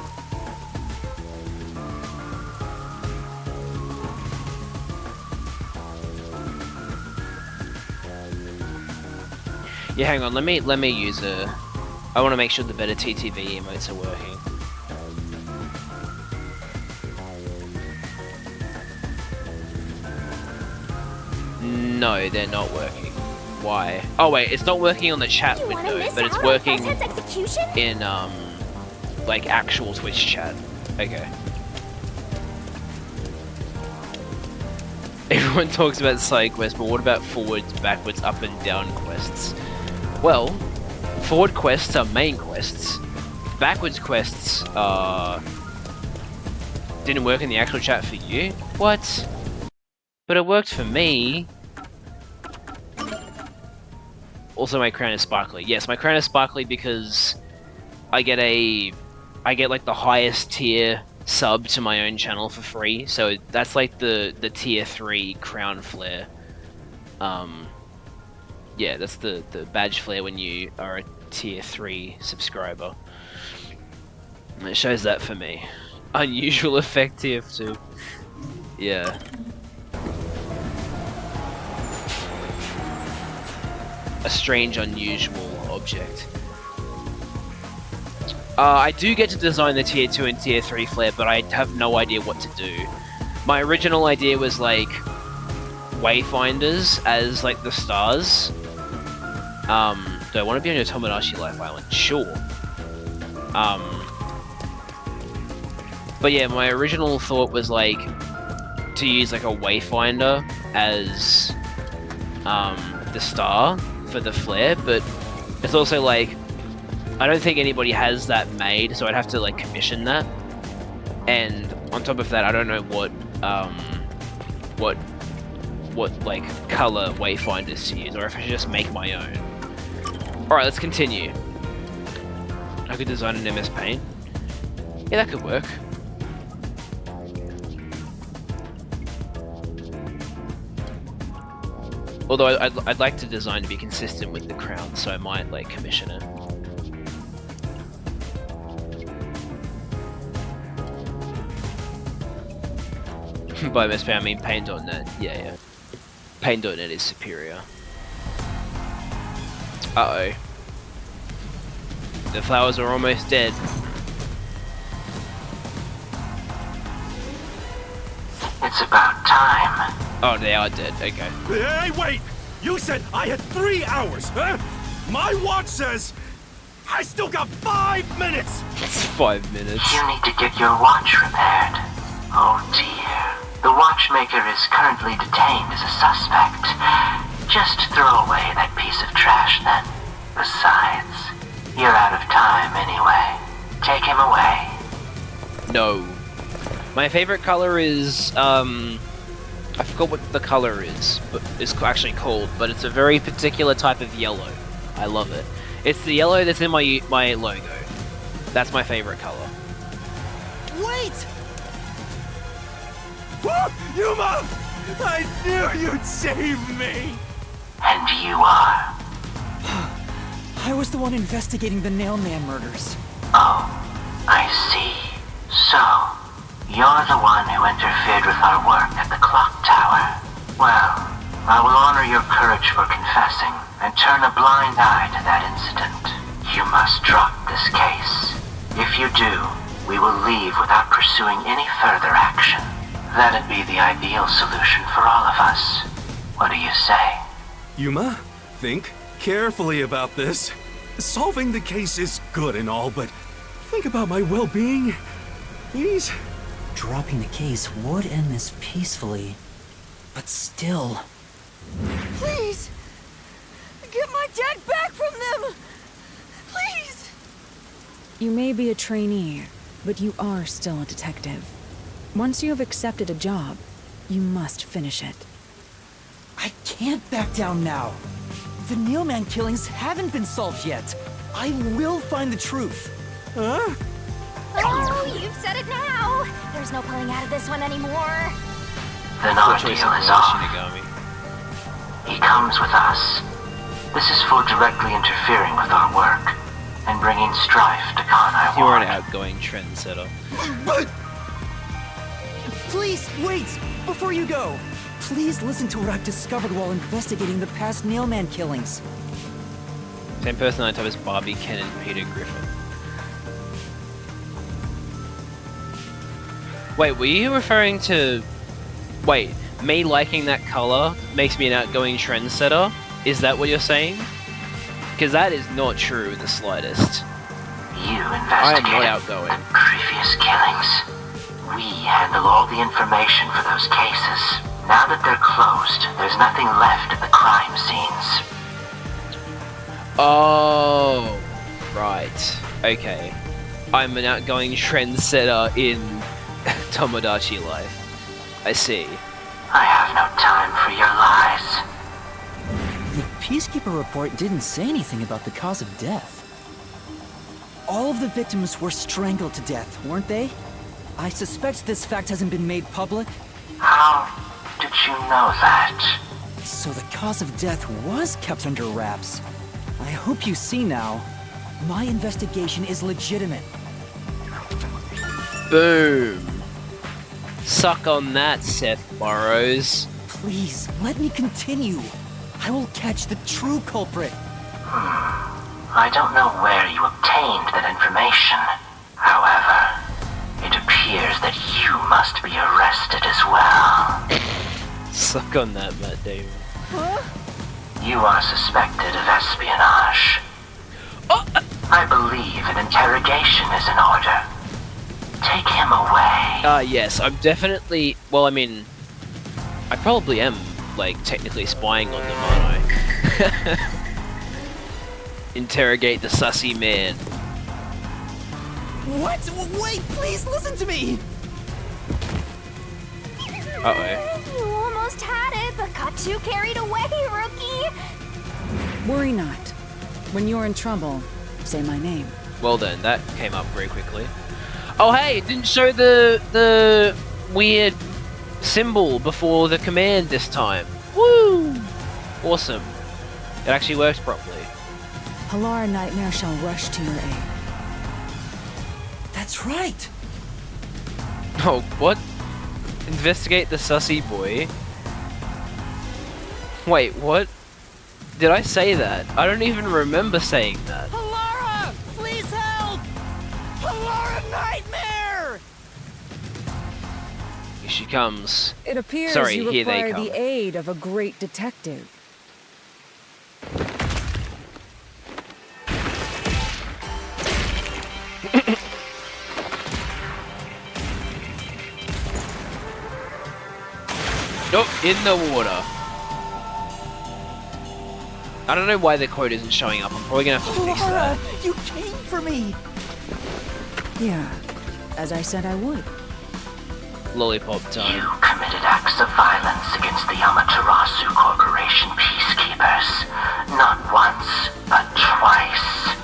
Yeah, hang on, let me use a... I want to make sure the better TTV emotes are working. No, they're not working. Why? Oh wait, it's not working on the chat window, but it's working in like actual Twitch chat. Okay. Everyone talks about side quests, but what about forwards, backwards, up and down quests? Well, forward quests are main quests. Backwards quests didn't work in the actual chat for you? What? But it worked for me. Also, my crown is sparkly. Yes, my crown is sparkly because I get like the highest tier sub to my own channel for free. So that's like the tier 3 crown flare. Yeah, that's the badge flare when you are a tier 3 subscriber. And it shows that for me. Unusual effect tier 2. Yeah. a strange, unusual object. I do get to design the tier 2 and tier 3 flare, but I have no idea what to do. My original idea was like wayfinders as like the stars. Do I want to be on your Tomodachi Life Island? Sure. But yeah, my original thought was like to use like a wayfinder as the star for the flare, but it's also like I don't think anybody has that made, so I'd have to like commission that. And on top of that, I don't know what like color wayfinders to use, or if I should just make my own. All right, let's continue. I could design an MS Paint. Yeah, that could work. Although I'd like to design to be consistent with the crown, so I might like commission it. By MS Paint, I mean Paint.net. Yeah. Paint.net is superior. Uh-oh. The flowers are almost dead. It's about time. Oh, they are dead. Okay. Hey, wait! You said I had 3 hours, huh? My watch says I still got 5 minutes! 5 minutes. You need to get your watch repaired. Oh dear. The watchmaker is currently detained as a suspect. Just throw away that piece of trash then. Besides, you're out of time anyway. Take him away. No. My favorite color is, I forgot what the color is, but it's actually called, but it's a very particular type of yellow. I love it. It's the yellow that's in my logo. That's my favorite color. Wait! Yuma! I knew you'd save me! And you are? I was the one investigating the Nailman murders. Oh, I see. So, you're the one who interfered with our work at the clock tower. Well, I will honor your courage for confessing and turn a blind eye to that incident. You must drop this case. If you do, we will leave without pursuing any further action. That'd be the ideal solution for all of us. What do you say? Yuma, think carefully about this. Solving the case is good and all, but think about my well-being. Please? Dropping the case would end this peacefully, but still... Please! Get my dad back from them! Please! You may be a trainee, but you are still a detective. Once you have accepted a job, you must finish it. I can't back down now. The Nailman killings haven't been solved yet. I will find the truth. Huh? Oh, you've said it now. There's no pulling out of this one anymore. Then Poor our deal choice of is words, off. Shinigami. He comes with us. This is for directly interfering with our work and bringing strife to Kanai You're an Ward. outgoing trendsetter. But Please, wait! Before you go, please listen to what I've discovered while investigating the past Nailman killings. Same personality type as Barbie, Ken, and Peter Griffin. Wait, were you referring to... Wait, me liking that color makes me an outgoing trendsetter? Is that what you're saying? Because that is not true in the slightest. You I am not investigated outgoing. the previous killings. We handle all the information for those cases. Now that they're closed, there's nothing left at the crime scenes. Oh, right. Okay. I'm an outgoing trendsetter in Tomodachi Life. I see. I have no time for your lies. The Peacekeeper report didn't say anything about the cause of death. All of the victims were strangled to death, weren't they? I suspect this fact hasn't been made public. How did you know that? So the cause of death was kept under wraps. I hope you see now. My investigation is legitimate. Boom. Suck on that, Seth Burrows. Please, let me continue. I will catch the true culprit. I don't know where you obtained that information. However, it appears that you must be arrested as well. Suck on that, Matt Damon. You are suspected of espionage. I believe an interrogation is in order. Take him away. Yes, I'm definitely... Well, I mean... I probably am, like, technically spying on them, aren't I? Interrogate the sussy man. What? Wait, please listen to me! Uh-oh. You almost had it, but got too carried away, rookie. Worry not. When you're in trouble, say my name. Well then, that came up very quickly. Oh hey, it didn't show the weird symbol before the command this time. Woo! Awesome. It actually works properly. Halara Nightmare shall rush to your aid. That's right! Oh, what? Investigate the sussy boy. Wait, what? Did I say that? I don't even remember saying that. Halara! Please help! Halara Nightmare! Here she comes. It appears Sorry, you here they require come. the aid of a great detective. Nope, in the water. I don't know why the quote isn't showing up. I'm probably gonna have to fix that. Halara, you came for me! Yeah, as I said I would. Lollipop You time. committed acts of violence against the Amaterasu Corporation peacekeepers. Not once, but twice.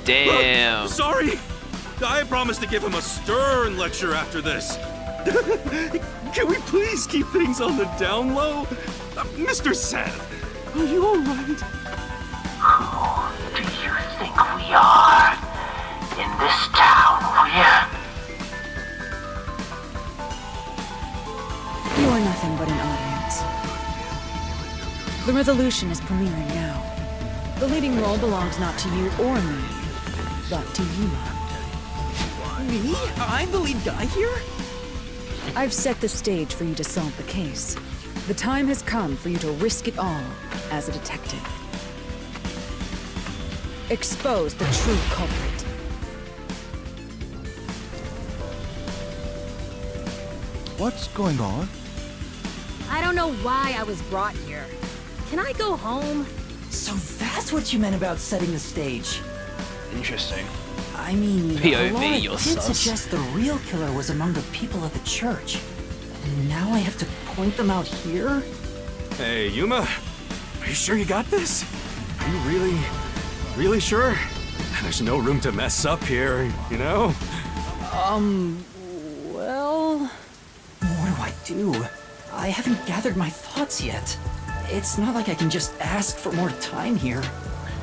Damn. Sorry! I promised to give him a stern lecture after this. Can we please keep things on the down low? Mr. Seth, are you alright? Who do you think we are? In this town, You are nothing but an audience. The resolution is premiering now. The leading role belongs not to you or me, but to Yuma. Me? I'm the lead guy here? I've set the stage for you to solve the case. The time has come for you to risk it all as a detective. Expose the true culprit. What's going on? I don't know why I was brought here. Can I go home? So that's what you meant about setting the stage. Interesting. I mean, POV, Halara you're did sus. suggest the real killer was among the people at the church. And now I have to point them out here? Hey, Yuma, are you sure you got this? Are you really sure? There's no room to mess up here, you know? Well... What do? I haven't gathered my thoughts yet. It's not like I can just ask for more time here.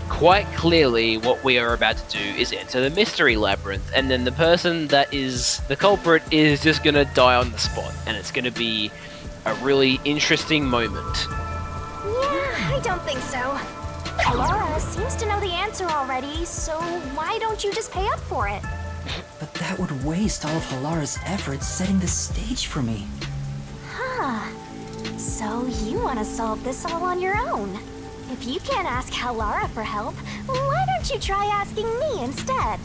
Quite clearly, what we are about to do is enter the mystery labyrinth, and then the person that is the culprit is just gonna die on the spot, and it's gonna be a really interesting moment. Yeah, I don't think so. Laura seems to know the answer already, so why don't you just pay up for it? But that would waste all of Halara's efforts setting the stage for me. Huh. So you want to solve this all on your own? If you can't ask Halara for help, why don't you try asking me instead?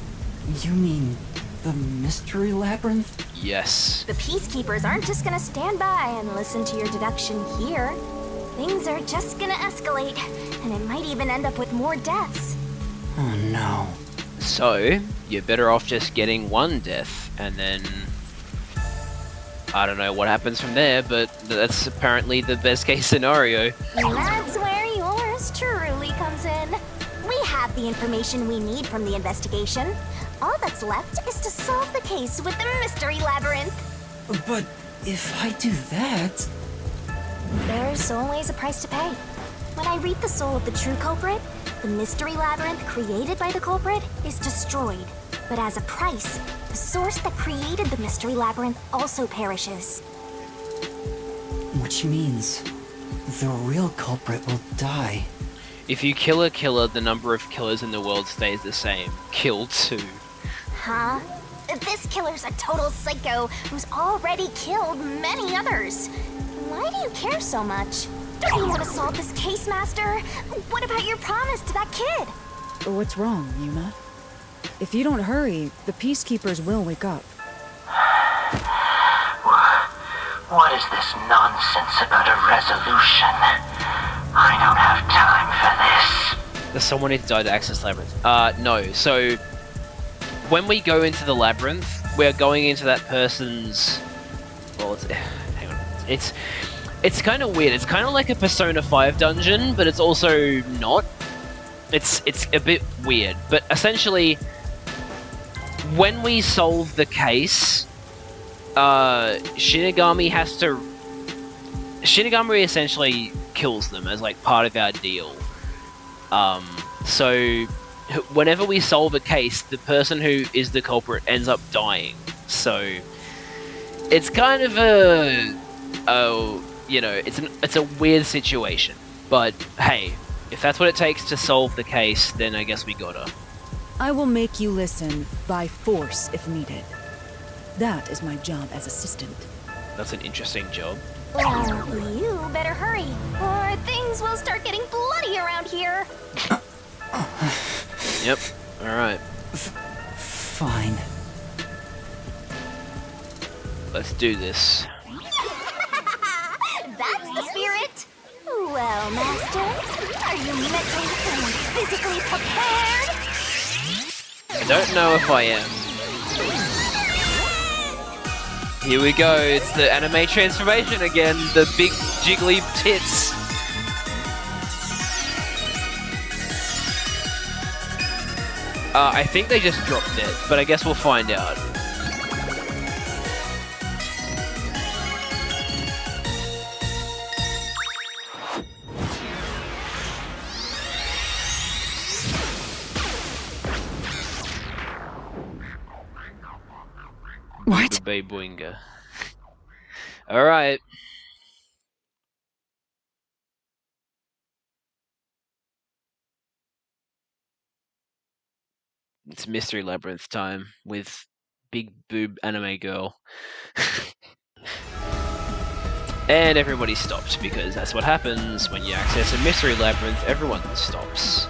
You mean the mystery labyrinth? Yes. The peacekeepers aren't just gonna stand by and listen to your deduction here. Things are just gonna escalate, and it might even end up with more deaths. Oh no. So, you're better off just getting one death, and then... I don't know what happens from there, but that's apparently the best case scenario. That's where yours truly comes in. We have the information we need from the investigation. All that's left is to solve the case with the mystery labyrinth. But if I do that... There's always a price to pay. When I read the soul of the true culprit, the mystery labyrinth created by the culprit is destroyed. But as a price, the source that created the mystery labyrinth also perishes. Which means... the real culprit will die. If you kill a killer, the number of killers in the world stays the same. Kill 2. Huh? This killer's a total psycho who's already killed many others. Why do you care so much? Don't you want to solve this case, Master? What about your promise to that kid? What's wrong, Yuna? If you don't hurry, the Peacekeepers will wake up. What is this nonsense about a resolution? I don't have time for this. Does someone need to die to access Labyrinth? No. So, when we go into the Labyrinth, we're going into that person's... Well, hang on. It's kind of weird. It's kind of like a Persona 5 dungeon, but it's also not. It's a bit weird. But essentially, when we solve the case, Shinigami essentially kills them as like part of our deal. So whenever we solve a case, the person who is the culprit ends up dying. So it's kind of it's a weird situation. But hey, if that's what it takes to solve the case, then I guess we gotta. I will make you listen by force if needed. That is my job as assistant. That's an interesting job. Well, you better hurry, or things will start getting bloody around here. Yep. Alright. Fine. Let's do this. That's the spirit. Well, Master, are you mentally and physically prepared? I don't know if I am. Here we go, it's the anime transformation again, the big jiggly tits. I think they just dropped it, but I guess we'll find out. What? Boinga. Alright. It's Mystery Labyrinth time with big boob anime girl. And everybody stopped, because that's what happens when you access a Mystery Labyrinth, everyone stops.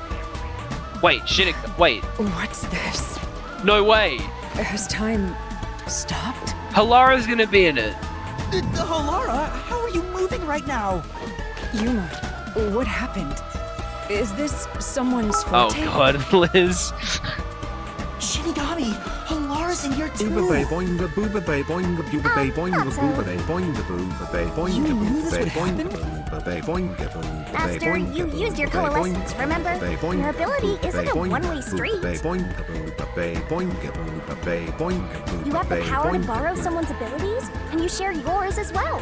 Wait, shit, wait. What's this? No way! Has time stopped? Halara's gonna be in it. Halara, how are you moving right now? Yuma, what happened? Is this someone's Oh forte? god, Liz. Shinigami, Halara's in here too. Booba bay boinga booba bay boinga booba bay boinga booba bay boinga booba bay boinga You knew this booba would bay happen? boinga bay boinga booba bay Master, boinga you used your booba bay coalescence, boinga remember? booba bay Your ability boinga isn't a booba one-way bay street. boinga booba bay boinga booba bay boinga booba You have the bay power to boinga borrow booba. someone's abilities, and you share yours as well.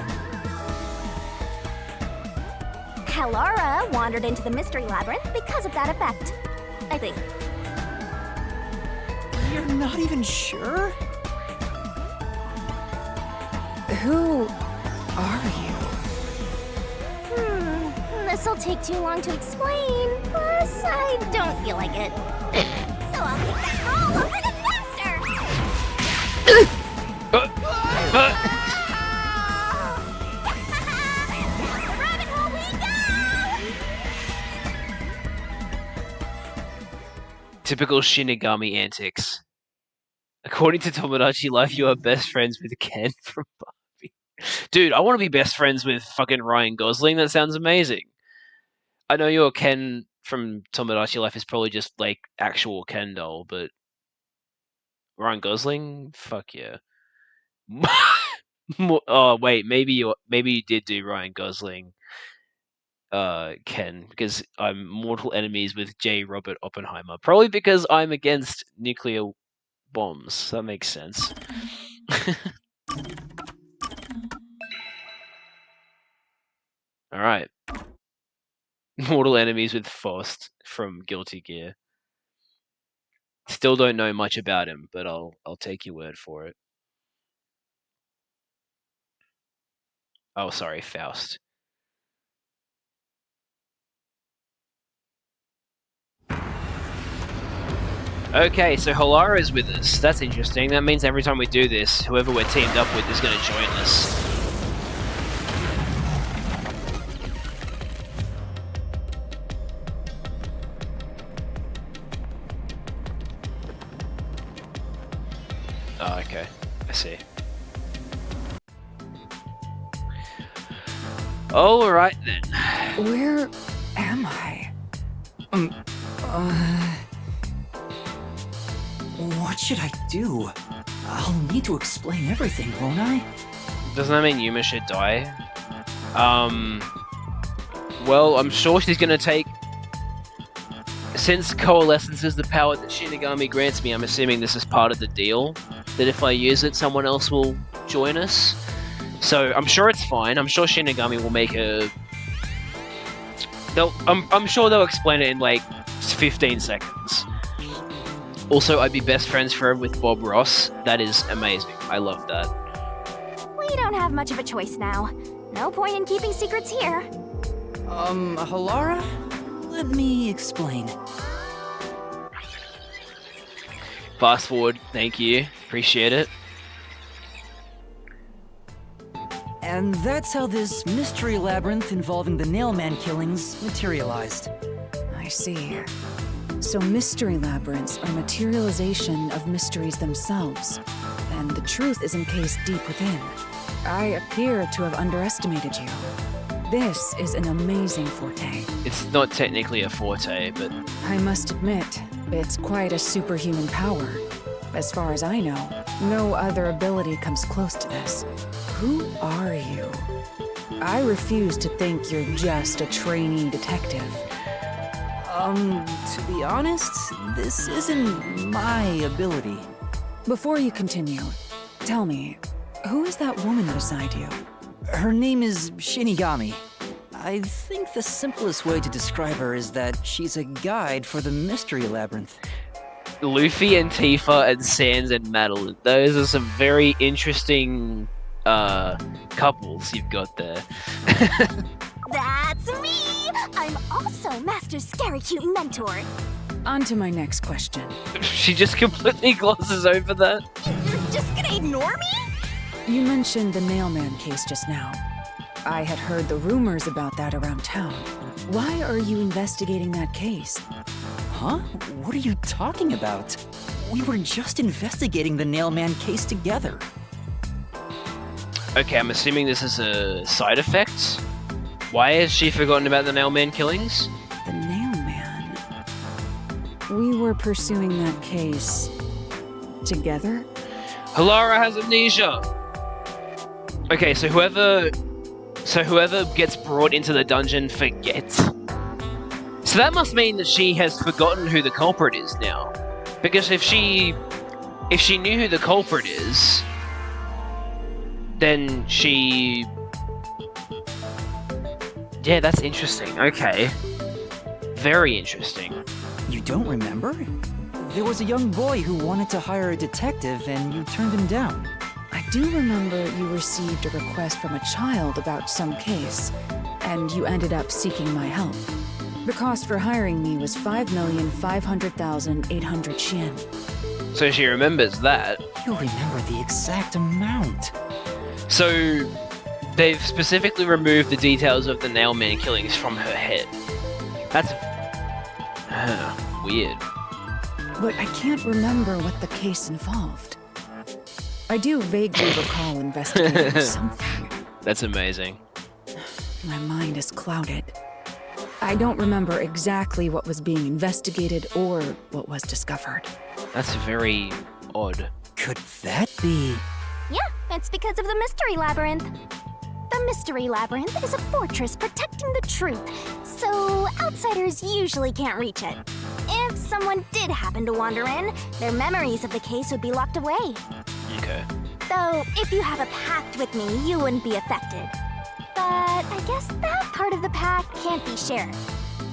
Halara wandered into the Mystery Labyrinth because of that effect. I think. You're not even sure? Who are you? This'll take too long to explain, plus I don't feel like it. So I'll take that role over the Master! Rabbit hole we go! Typical Shinigami antics. According to Tomodachi Life, you are best friends with Ken from Barbie. Dude, I want to be best friends with fucking Ryan Gosling. That sounds amazing. I know your Ken from Tomodachi Life is probably just like actual Ken doll, but Ryan Gosling, fuck yeah. Oh wait, maybe you did do Ryan Gosling, Ken, because I'm mortal enemies with J. Robert Oppenheimer. Probably because I'm against nuclear bombs. That makes sense. All right. Mortal enemies with Faust from Guilty Gear. Still don't know much about him, but I'll take your word for it. Oh, sorry, Faust. Okay, so Halara is with us. That's interesting. That means every time we do this, whoever we're teamed up with is going to join us. Oh, okay. I see. Alright then. Where am I? What should I do? I'll need to explain everything, won't I? Doesn't that mean Yuma should die? Well, I'm sure she's gonna take... Since Coalescence is the power that Shinigami grants me, I'm assuming this is part of the deal. That if I use it, someone else will join us. So, I'm sure it's fine. I'm sure Shinigami will make a... I'm sure they'll explain it in, like, 15 seconds. Also, I'd be best friends forever with Bob Ross. That is amazing. I love that. We don't have much of a choice now. No point in keeping secrets here. Halara? Let me explain. Fast forward. Thank you. Appreciate it. And that's how this mystery labyrinth involving the Nailman killings materialized. I see. So mystery labyrinths are materialization of mysteries themselves, and the truth is encased deep within. I appear to have underestimated you. This is an amazing forte. It's not technically a forte, but... I must admit, it's quite a superhuman power. As far as I know, no other ability comes close to this. Who are you? I refuse to think you're just a trainee detective. To be honest, this isn't my ability. Before you continue, tell me, who is that woman beside you? Her name is Shinigami. I think the simplest way to describe her is that she's a guide for the mystery labyrinth. Luffy and Tifa and Sans and Madeline. Those are some very interesting couples you've got there. That's me! I'm also Master Scary Cute Mentor. On to my next question. She just completely glosses over that. You're just gonna ignore me? You mentioned the Nailman case just now. I had heard the rumors about that around town. Why are you investigating that case? Huh? What are you talking about? We were just investigating the Nailman case together. Okay, I'm assuming this is a side effect. Why has she forgotten about the Nailman killings? The Nailman? We were pursuing that case... together? Halara has amnesia! Okay, so whoever gets brought into the dungeon forgets. So that must mean that she has forgotten who the culprit is now. Because if she knew who the culprit is, then she... Yeah, that's interesting. Okay. Very interesting. You don't remember? There was a young boy who wanted to hire a detective and you turned him down. I do remember you received a request from a child about some case, and you ended up seeking my help. The cost for hiring me was 5,500,800 yen. So she remembers that. You remember the exact amount. So they've specifically removed the details of the Nailman killings from her head. That's... weird. But I can't remember what the case involved. I do vaguely recall investigating something. That's amazing. My mind is clouded. I don't remember exactly what was being investigated or what was discovered. That's very odd. Could that be... Yeah, it's because of the Mystery Labyrinth. The Mystery Labyrinth is a fortress protecting the truth, so outsiders usually can't reach it. If someone did happen to wander in, their memories of the case would be locked away. Okay. Though, if you have a pact with me, you wouldn't be affected. But I guess that part of the pact can't be shared.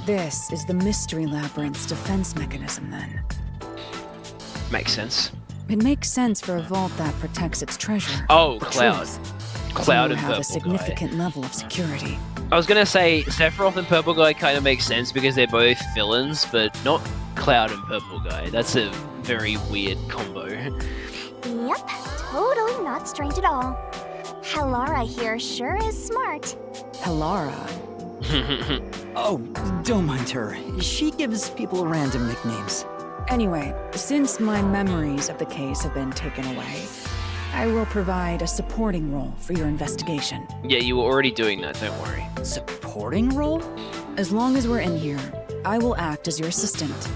This is the Mystery Labyrinth's defense mechanism, then. Makes sense. It makes sense for a vault that protects its treasure. Oh, the Cloud. truth. Cloud to and have Purple a significant level of security. I was gonna say Sephiroth and Purple Guy kind of makes sense because they're both villains, but not Cloud and Purple Guy. That's a very weird combo. Yep, totally not strange at all. Halara here sure is smart. Halara. Oh, don't mind her. She gives people random nicknames. Anyway, since my memories of the case have been taken away, I will provide a supporting role for your investigation. Yeah, you were already doing that, don't worry. Supporting role? As long as we're in here, I will act as your assistant.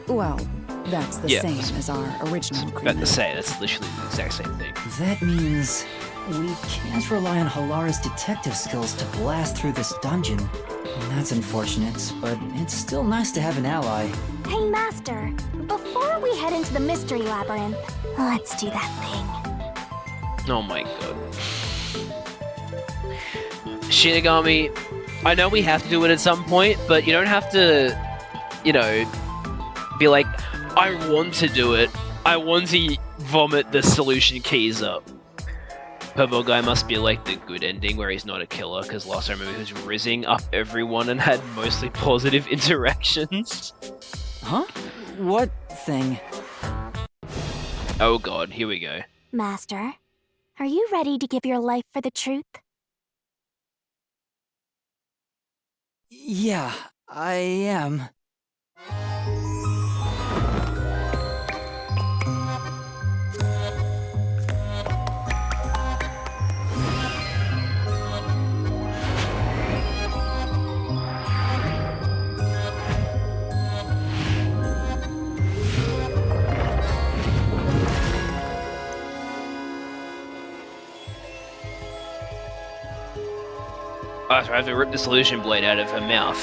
Well, that's the same as our original About to agreement. say, that's literally the exact same thing. That means we can't rely on Halara's detective skills to blast through this dungeon. That's unfortunate, but it's still nice to have an ally. Hey, Master, before we head into the mystery labyrinth, let's do that thing. Oh my god. Shinigami, I know we have to do it at some point, but you don't have to, you know, be like, I want to do it. I want to vomit the solution keys up. Purple Guy must be like the good ending where he's not a killer, because last time I remember he was rizzing up everyone and had mostly positive interactions. Huh? What thing? Oh god, here we go. Master, are you ready to give your life for the truth? Yeah, I am. Oh, so I have to rip the solution blade out of her mouth.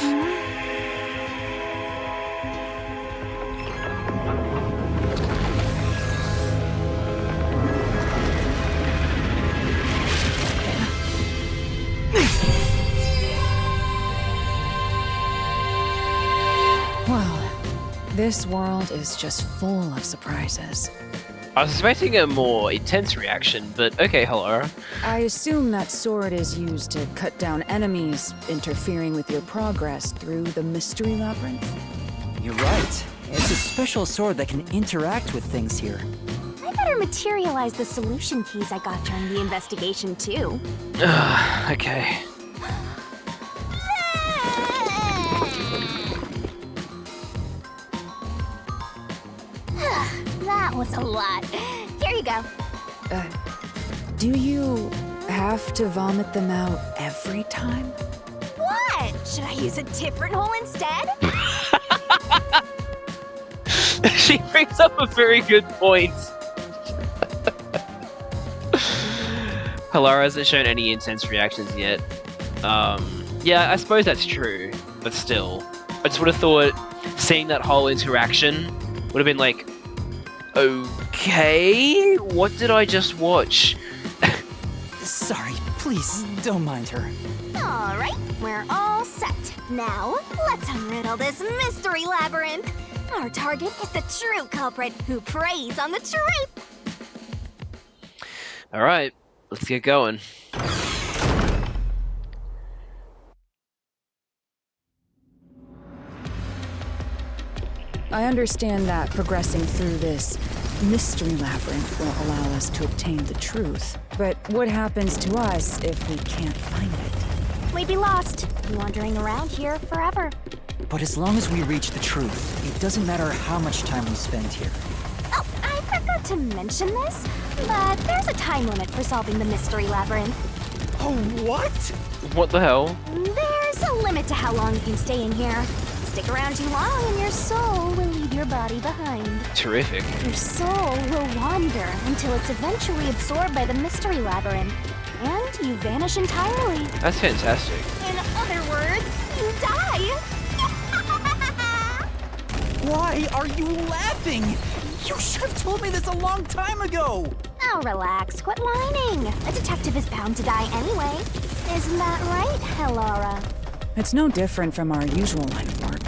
Well, this world is just full of surprises. I was expecting a more intense reaction, but okay, Halara. I assume that sword is used to cut down enemies, interfering with your progress through the mystery labyrinth. You're right. It's a special sword that can interact with things here. I better materialize the solution keys I got during the investigation, too. Okay. That was a lot. Here you go. Do you have to vomit them out every time? What? Should I use a different hole instead? She brings up a very good point. Halara hasn't shown any intense reactions yet. Yeah, I suppose that's true, but still. I just would have thought seeing that whole interaction would have been like, okay, what did I just watch? Sorry, please don't mind her. All right, we're all set. Now, let's unriddle this mystery labyrinth. Our target is the true culprit who preys on the truth. All right, let's get going. I understand that progressing through this mystery labyrinth will allow us to obtain the truth. But what happens to us if we can't find it? We'd be lost, wandering around here forever. But as long as we reach the truth, it doesn't matter how much time we spend here. Oh, I forgot to mention this, but there's a time limit for solving the mystery labyrinth. Oh, what? What the hell? There's a limit to how long you can stay in here. Stick around too long and your soul will leave your body behind. Terrific. Your soul will wander until it's eventually absorbed by the mystery labyrinth. And you vanish entirely. That's fantastic. In other words, you die. Why are you laughing? You should have told me this a long time ago! Now relax, quit whining. A detective is bound to die anyway. Isn't that right, Halara? It's no different from our usual line of work.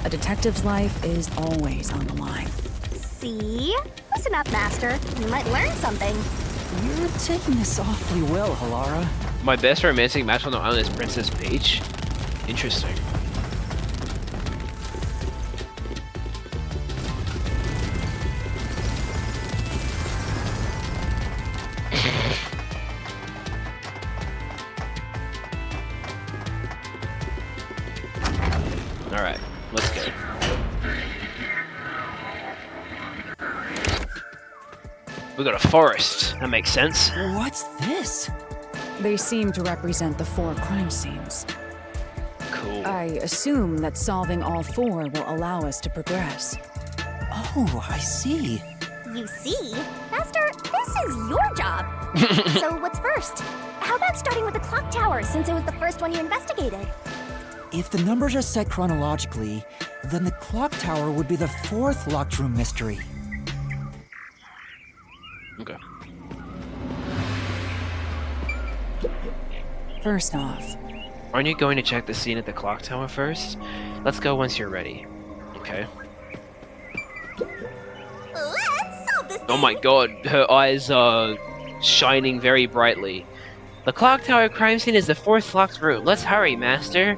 A detective's life is always on the line. See? Listen up, Master. You might learn something. You're taking this awfully well, Halara. My best romantic match on the island is Princess Peach. Interesting. Alright, let's go. We got a forest. That makes sense. What's this? They seem to represent the 4 crime scenes. Cool. I assume that solving all 4 will allow us to progress. Oh, I see. You see? Master, this is your job. So what's first? How about starting with the clock tower, since it was the first one you investigated? If the numbers are set chronologically, then the clock tower would be the 4th locked room mystery. Okay. First off, Aren't you going to check the scene at the clock tower first? Let's go once you're ready. Okay. Let's solve this Oh my god, her eyes are shining very brightly. The clock tower crime scene is the 4th locked room. Let's hurry, master.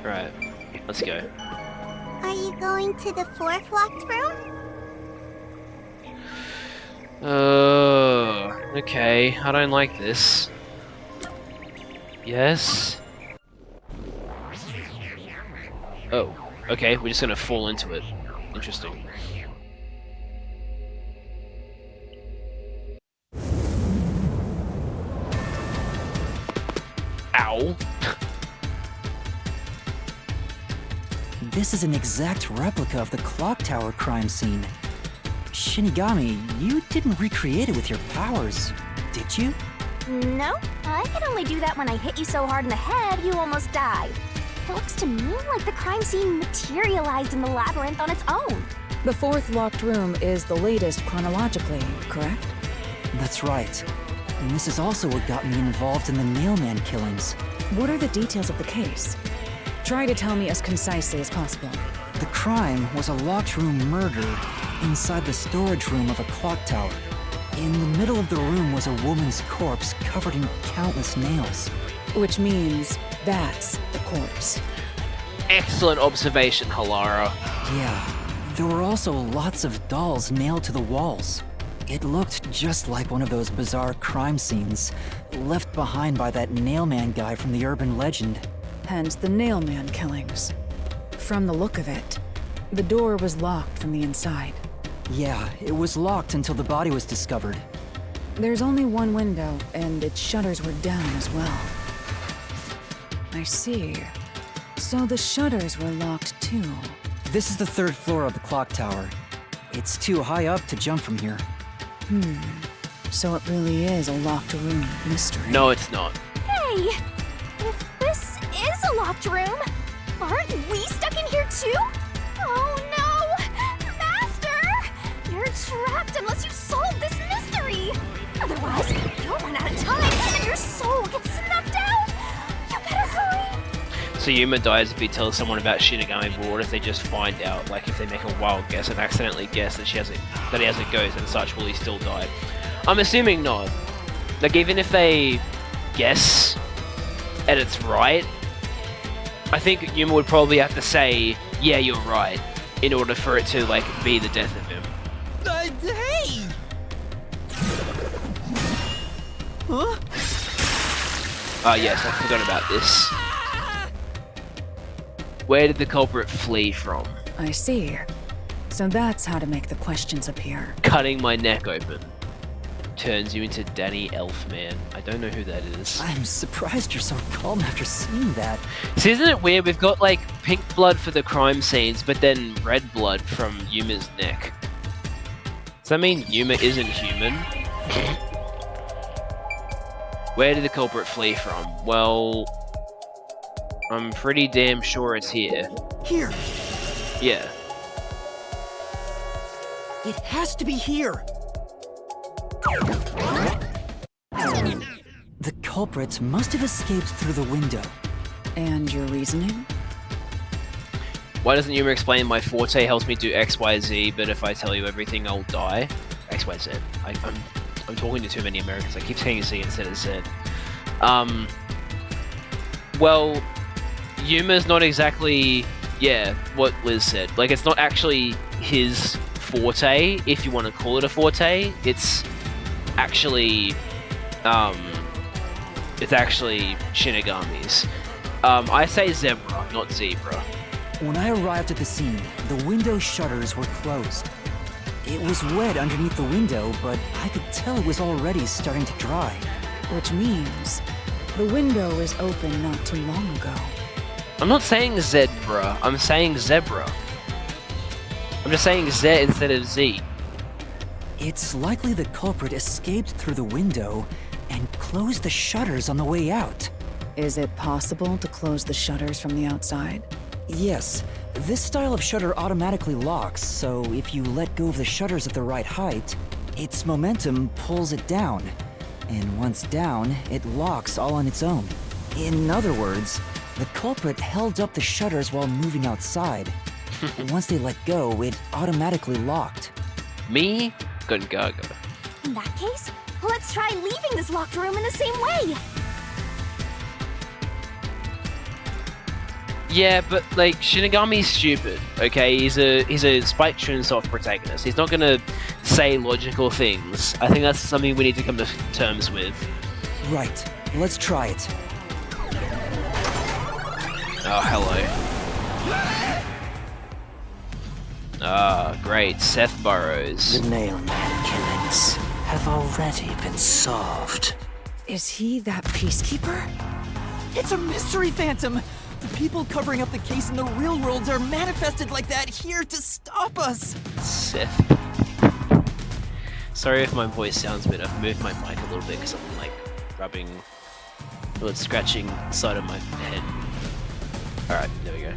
Right, let's go. Are you going to the 4th locked room? Okay, I don't like this. Yes? Oh, okay, we're just gonna fall into it. Interesting. Ow. This is an exact replica of the clock tower crime scene. Shinigami, you didn't recreate it with your powers, did you? No, I can only do that when I hit you so hard in the head you almost died. It looks to me like the crime scene materialized in the labyrinth on its own. the 4th locked room is the latest chronologically, correct? That's right. And this is also what got me involved in the Nailman killings. What are the details of the case? Try to tell me as concisely as possible. The crime was a locked room murder inside the storage room of a clock tower. In the middle of the room was a woman's corpse covered in countless nails. Which means that's the corpse. Excellent observation, Halara. Yeah, there were also lots of dolls nailed to the walls. It looked just like one of those bizarre crime scenes left behind by that Nailman guy from the urban legend. Hence the Nailman killings. From the look of it, the door was locked from the inside. Yeah, it was locked until the body was discovered. There's only one window, and its shutters were down as well. I see. So the shutters were locked too. This is the 3rd floor of the clock tower. It's too high up to jump from here. So it really is a locked room mystery. No, it's not. Hey! If this is a locked room, aren't we stuck in here too? Oh no! Master! You're trapped unless you solve this mystery! Otherwise, you'll run out of time and your soul gets snuffed out! You better hurry! So Yuma dies if he tells someone about Shinigami, but what if they just find out, like if they make a wild guess and accidentally guess that he has a ghost and such, will he still die? I'm assuming not. Like even if they guess and it's right, I think Yuma would probably have to say, yeah, you're right, in order for it to like be the death of him. Hey! Huh? Ah yes, I forgot about this. Where did the culprit flee from? I see. So that's how to make the questions appear. Cutting my neck open. Turns you into Danny Elfman. I don't know who that is. I'm surprised you're so calm after seeing that. So isn't it weird? We've got like pink blood for the crime scenes, but then red blood from Yuma's neck. Does that mean Yuma isn't human? Where did the culprit flee from? Well, I'm pretty damn sure it's here. Here! Yeah. It has to be here! The culprit must have escaped through the window. And your reasoning? Why doesn't Yuma explain my forte helps me do XYZ, but if I tell you everything, I'll die? XYZ. I'm talking to too many Americans. I keep saying Z instead of Z. Well, Yuma's not exactly, yeah, what Liz said. Like, it's not actually his forte, if you want to call it a forte. It's actually Shinigami's. I say zebra, not zebra. When I arrived at the scene, the window shutters were closed. It was wet underneath the window, but I could tell it was already starting to dry. Which means the window was open not too long ago. I'm not saying zebra, I'm saying zebra. I'm just saying Z instead of Z. It's likely the culprit escaped through the window and closed the shutters on the way out. Is it possible to close the shutters from the outside? Yes, this style of shutter automatically locks, so if you let go of the shutters at the right height, its momentum pulls it down. And once down, it locks all on its own. In other words, the culprit held up the shutters while moving outside. Once they let go, it automatically locked. Me? Gungaga. In that case, let's try leaving this locked room in the same way. Yeah, but like Shinigami's stupid. Okay, he's a Spike Chunsoft protagonist. He's not gonna say logical things. I think that's something we need to come to terms with. Right. Let's try it. Oh, hello. Ah, great. Seth Burrows. The mailman killings have already been solved. Is he that peacekeeper? It's a mystery phantom! The people covering up the case in the real world are manifested like that here to stop us! Seth. Sorry if my voice sounds weird. I've moved my mic a little bit because I'm like rubbing, well, it's scratching the side of my head. Alright, there we go.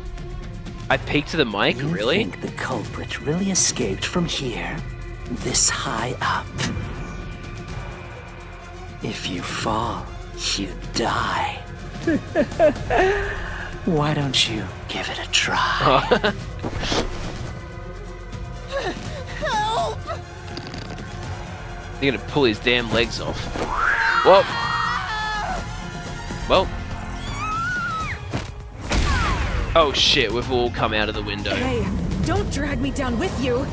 I peeked to the mic, You really? think the culprit really escaped from here? This high up? If you fall, you die. Why don't you give it a try? Help! You're gonna pull his damn legs off. Whoa! Well. Oh shit, we've all come out of the window. Hey, don't drag me down with you!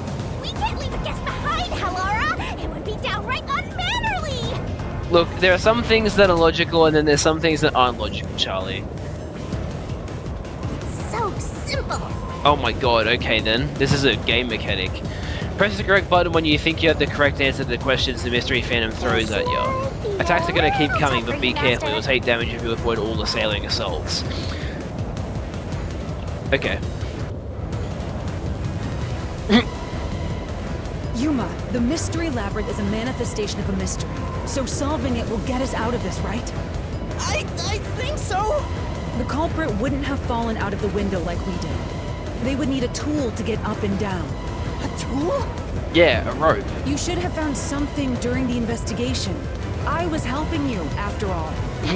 We can't leave a guest behind, Halara! It would be downright unmannerly! Look, there are some things that are logical and then there's some things that aren't logical, Charlie. So simple! Oh my god, okay then. This is a game mechanic. Press the correct button when you think you have the correct answer to the questions the mystery phantom throws at you. Attacks are gonna keep coming, but be careful, you'll take damage if you avoid all assailing assaults. Okay. Yuma, the mystery labyrinth is a manifestation of a mystery. So solving it will get us out of this, right? I think so! The culprit wouldn't have fallen out of the window like we did. They would need a tool to get up and down. A tool? Yeah, a rope. You should have found something during the investigation. I was helping you, after all.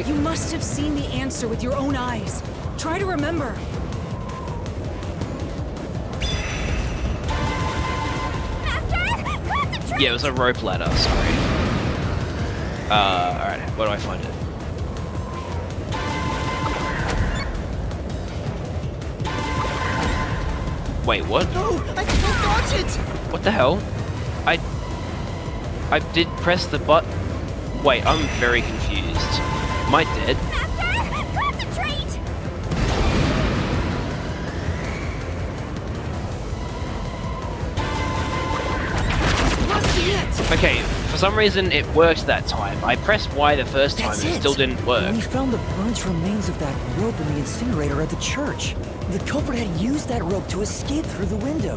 You must have seen the answer with your own eyes. Try to remember. Yeah, it was a rope ladder, sorry. Alright, where do I find it? Wait, what? No, I can't dodge it! What the hell? I did press the button. Wait, I'm very confused. Am I dead? Master, concentrate! Okay, for some reason it worked that time. I pressed Y the first time and it still didn't work. We found the burnt remains of that rope in the incinerator at the church. The culprit had used that rope to escape through the window.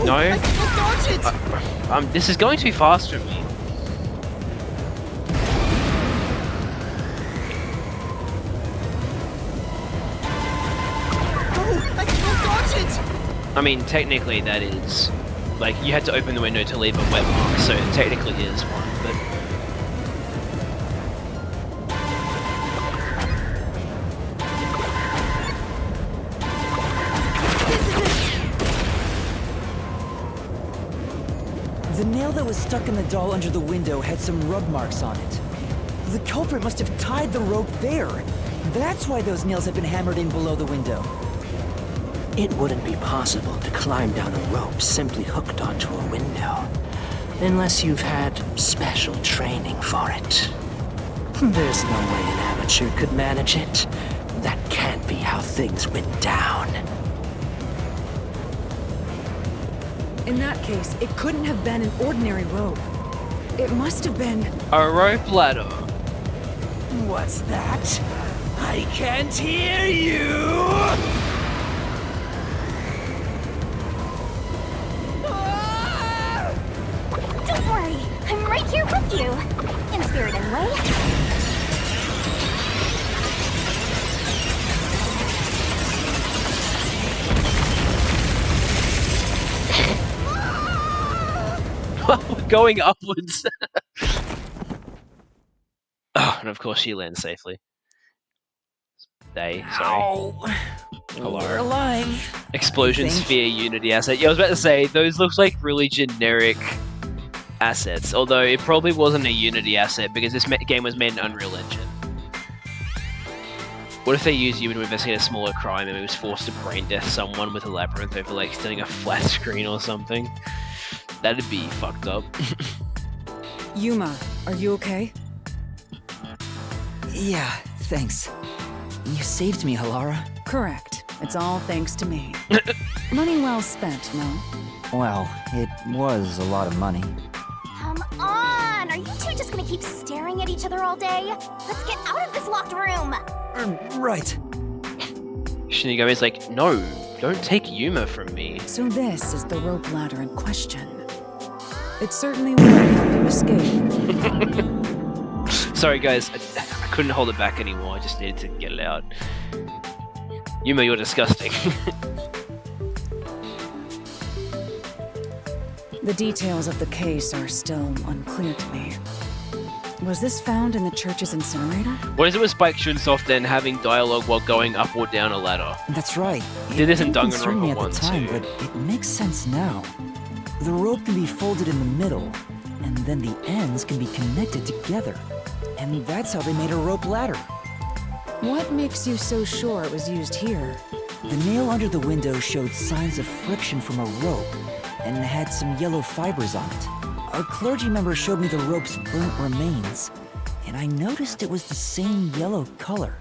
No? I can't dodge it! This is going too fast for me. I can't dodge it! I mean, technically that is... Like, you had to open the window to leave a web mark, so it technically is one, but... that was stuck in the doll under the window had some rub marks on it. The culprit must have tied the rope there. That's why those nails have been hammered in below the window. It wouldn't be possible to climb down a rope simply hooked onto a window, unless you've had special training for it. There's no way an amateur could manage it. That can't be how things went down. In that case, it couldn't have been an ordinary rope. It must have been... A rope ladder. What's that? I can't hear you! Don't worry, I'm right here with you. In spirit anyway. We're going upwards. Oh, and of course she lands safely. Sorry. Hello. We're alive. Explosion sphere unity asset. Yeah, I was about to say, those look like really generic assets, although it probably wasn't a Unity asset because this game was made in Unreal Engine. What if they used you to investigate a smaller crime and it was forced to brain death someone with a labyrinth over like stealing a flat screen or something? That'd be fucked up. Yuma, are you okay? Yeah, thanks. You saved me, Halara. Correct. It's all thanks to me. Money well spent, no? Well, it was a lot of money. Come on! Are you two just gonna keep staring at each other all day? Let's get out of this locked room! Right. Shinigami's like, no, don't take Yuma from me. So this is the rope ladder in question. It certainly will help you escape. Sorry guys, I couldn't hold it back anymore, I just needed to get it out. Yuma, you're disgusting. The details of the case are still unclear to me. Was this found in the church's incinerator? What is it with Spike Chunsoft then having dialogue while going up or down a ladder? That's right. Did this in didn't concern me Danganronpa at 1 the time, too. but it makes sense now. The rope can be folded in the middle, and then the ends can be connected together. And that's how they made a rope ladder. What makes you so sure it was used here? The nail under the window showed signs of friction from a rope, and had some yellow fibers on it. A clergy member showed me the rope's burnt remains, and I noticed it was the same yellow color.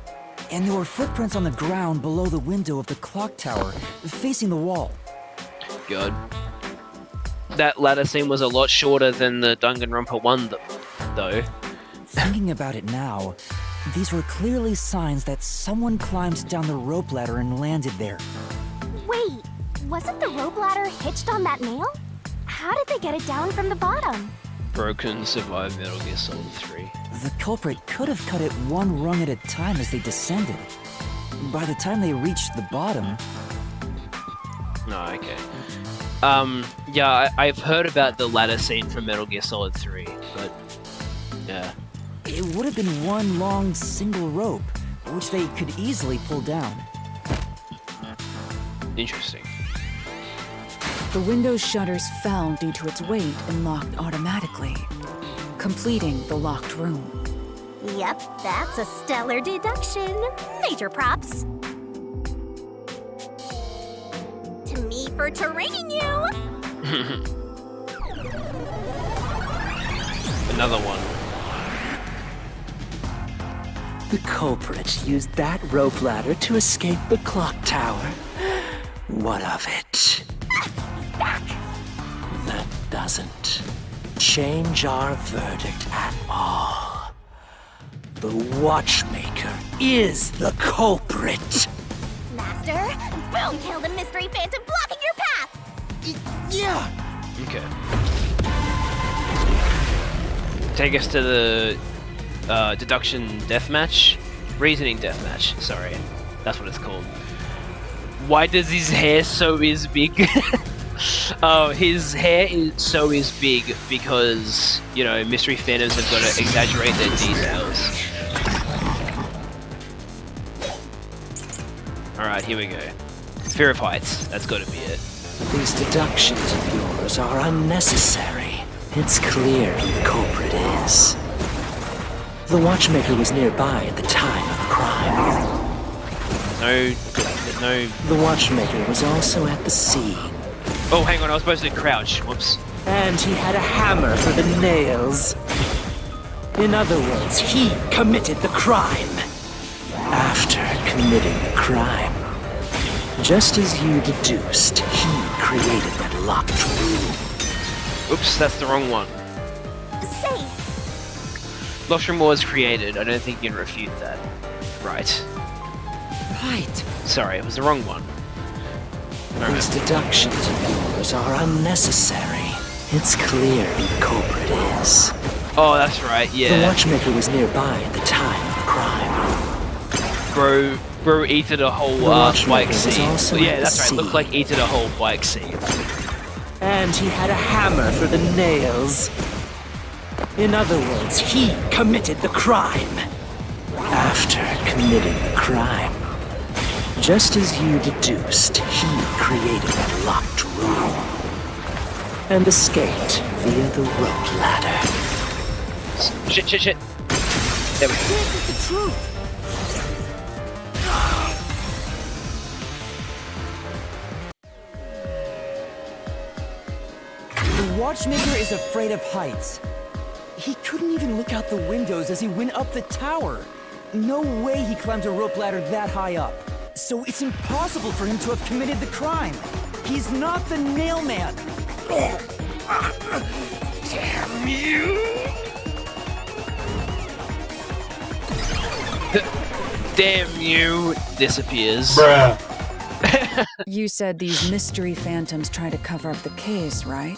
And there were footprints on the ground below the window of the clock tower, facing the wall. God. That ladder scene was a lot shorter than the Danganronpa 1 though. Thinking about it now, these were clearly signs that someone climbed down the rope ladder and landed there. Wait, wasn't the rope ladder hitched on that nail? How did they get it down from the bottom? Broken survived Metal Gear Solid 3. The culprit could have cut it one rung at a time as they descended. By the time they reached the bottom... No, okay. Yeah, I've heard about the ladder scene from Metal Gear Solid 3, but... yeah. It would have been one long single rope, which they could easily pull down. Interesting. The window's shutters fell due to its weight and locked automatically, completing the locked room. Yep, that's a stellar deduction. Major props. To me for training you! Another one. The culprit used that rope ladder to escape the clock tower. What of it? Back! That doesn't change our verdict at all. The watchmaker is the culprit. Master, boom! Kill the mystery phantom blocking your path! Yeah! Okay. Take us to the deduction deathmatch? Reasoning deathmatch, sorry. That's what it's called. Why does his hair so is big? Oh, his hair is big because, you know, mystery phantoms have got to exaggerate their details. Alright, here we go. Fear of heights, that's got to be it. These deductions of yours are unnecessary. It's clear who the culprit is. The watchmaker was nearby at the time of the crime. No. The watchmaker was also at the scene. Oh, hang on, I was supposed to crouch. Whoops. And he had a hammer for the nails. In other words, he committed the crime. After committing the crime, just as you deduced, he created that locked room. Oops, that's the wrong one. Say, Lost room was created. I don't think you can refute that. Right. Right. Sorry, it was the wrong one. These deductions of yours are unnecessary. It's clear who the culprit is. Oh, that's right, The yeah. watchmaker was nearby at the time of the crime. Bro eated a whole watchmaker bike was seat. also Yeah, at the that's right. Looked scene. like eated a whole bike seat. And he had a hammer for the nails. In other words, he committed the crime. After committing the crime, just as you deduced, he created that locked room and escaped via the rope ladder. Shit. There we go. This is the truth. The watchmaker is afraid of heights. He couldn't even look out the windows as he went up the tower. No way he climbed a rope ladder that high up. So it's impossible for him to have committed the crime. He's not the nail man. Damn you! Damn you! Disappears. You said these mystery phantoms try to cover up the case, right?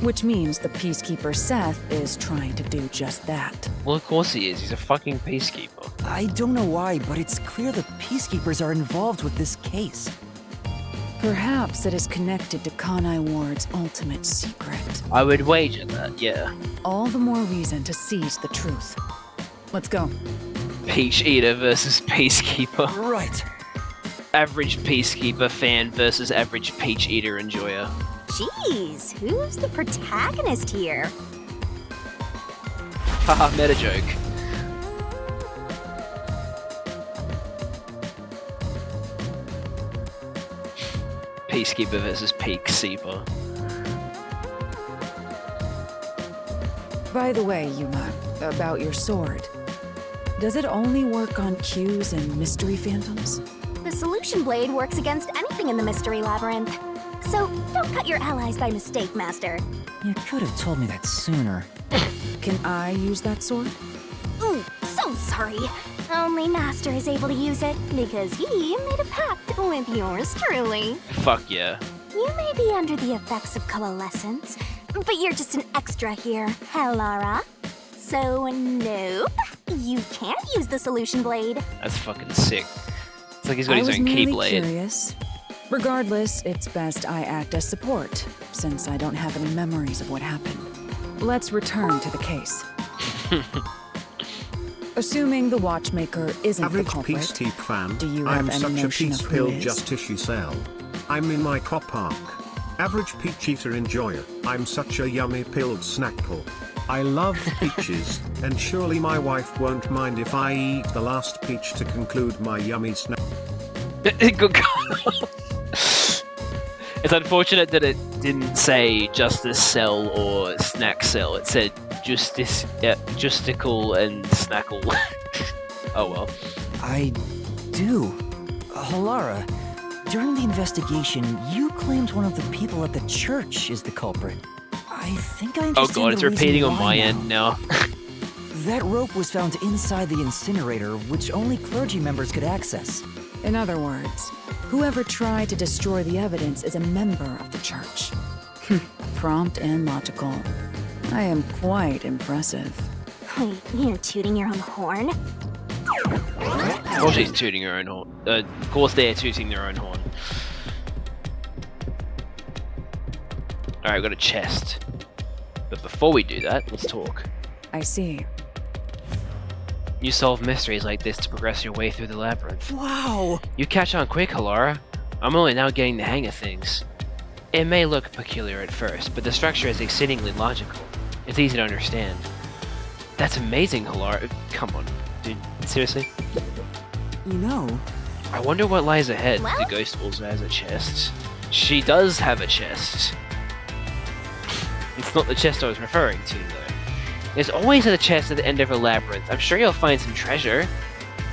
Which means the Peacekeeper Seth is trying to do just that. Well, of course he is. He's a fucking peacekeeper. I don't know why, but it's clear the peacekeepers are involved with this case. Perhaps it is connected to Kanai Ward's ultimate secret. I would wager that, yeah. All the more reason to seize the truth. Let's go. Peach Eater versus Peacekeeper. Right. Average Peacekeeper fan versus average Peach Eater enjoyer. jeez, who's the protagonist here? Haha, meta joke. Peacekeeper versus Peacekeeper. By the way, Yuma, about your sword. Does it only work on cues and mystery phantoms? The solution blade works against anything in the mystery labyrinth. So don't cut your allies by mistake, Master. You could have told me that sooner. Can I use that sword? Ooh, so sorry. Only Master is able to use it because he made a pact with yours truly. Fuck yeah. You may be under the effects of coalescence, but you're just an extra here, Hellara. So nope, you can't use the solution blade. That's fucking sick. It's like he's got his own merely keyblade. Curious. Regardless, it's best I act as support, since I don't have any memories of what happened. Let's return to the case. Assuming the watchmaker isn't Average the culprit, Peace Teep fan. do you I'm have any such a notion peace of who pill is? justice cell. I'm in my car park. Average peach eater enjoyer. I'm such a yummy pilled snack pull. I love peaches, and surely my wife won't mind if I eat the last peach to conclude my yummy snack. Good call. It's unfortunate that it didn't say Justice Cell or Snack Cell. It said Justicle and Snackle. Oh well. I do. Halara, during the investigation, you claimed one of the people at the church is the culprit. I think I Oh understand god, it's the reason repeating on why my now. end now. That rope was found inside the incinerator, which only clergy members could access. In other words, whoever tried to destroy the evidence is a member of the church. Prompt and logical. I am quite impressive. Wait, you're tooting your own horn? Of course she's tooting her own horn. Of course they're tooting their own horn. Alright, I've got a chest. But before we do that, let's talk. I see. You solve mysteries like this to progress your way through the labyrinth. Wow! You catch on quick, Halara. I'm only now getting the hang of things. It may look peculiar at first, but the structure is exceedingly logical. It's easy to understand. That's amazing, Hilara. Come on, dude. Seriously? You know, I wonder what lies ahead. Well? The ghost also has a chest. She does have a chest. It's not the chest I was referring to, though. There's always a chest at the end of a labyrinth. I'm sure you'll find some treasure.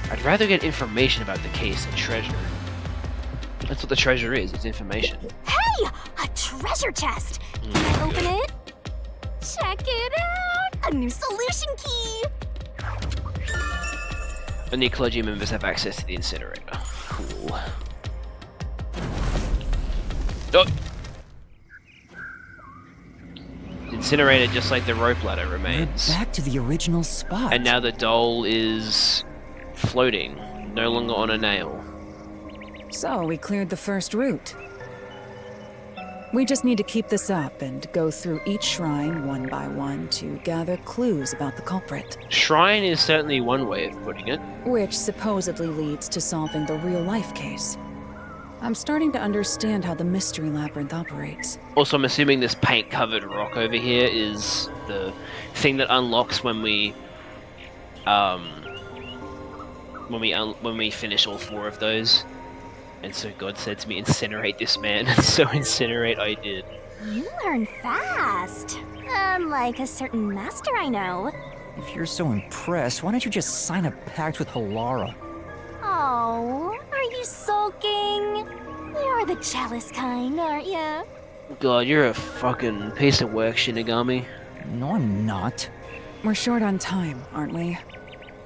I'd rather get information about the case than treasure. That's what the treasure is, it's information. Hey! A treasure chest! Can I open it? Check it out! A new solution key! Only clergy members have access to the incinerator. Cool. Oh! The incinerator, just like the rope ladder, remains. We're back to the original spot. And now the doll is floating, no longer on a nail. so we cleared the first route. We just need to keep this up and go through each shrine one by one to gather clues about the culprit. Shrine is certainly one way of putting it. Which supposedly leads to solving the real-life case. I'm starting to understand how the mystery labyrinth operates. Also, I'm assuming this paint-covered rock over here is the thing that unlocks when we finish all 4 of those. And so God said to me, incinerate this man, and so incinerate I did. You learn fast. Unlike a certain master I know. If you're so impressed, why don't you just sign a pact with Hilara? Oh, are you sulking? You're the jealous kind, aren't ya? God, you're a fucking piece of work, Shinigami. No, I'm not. We're short on time, aren't we?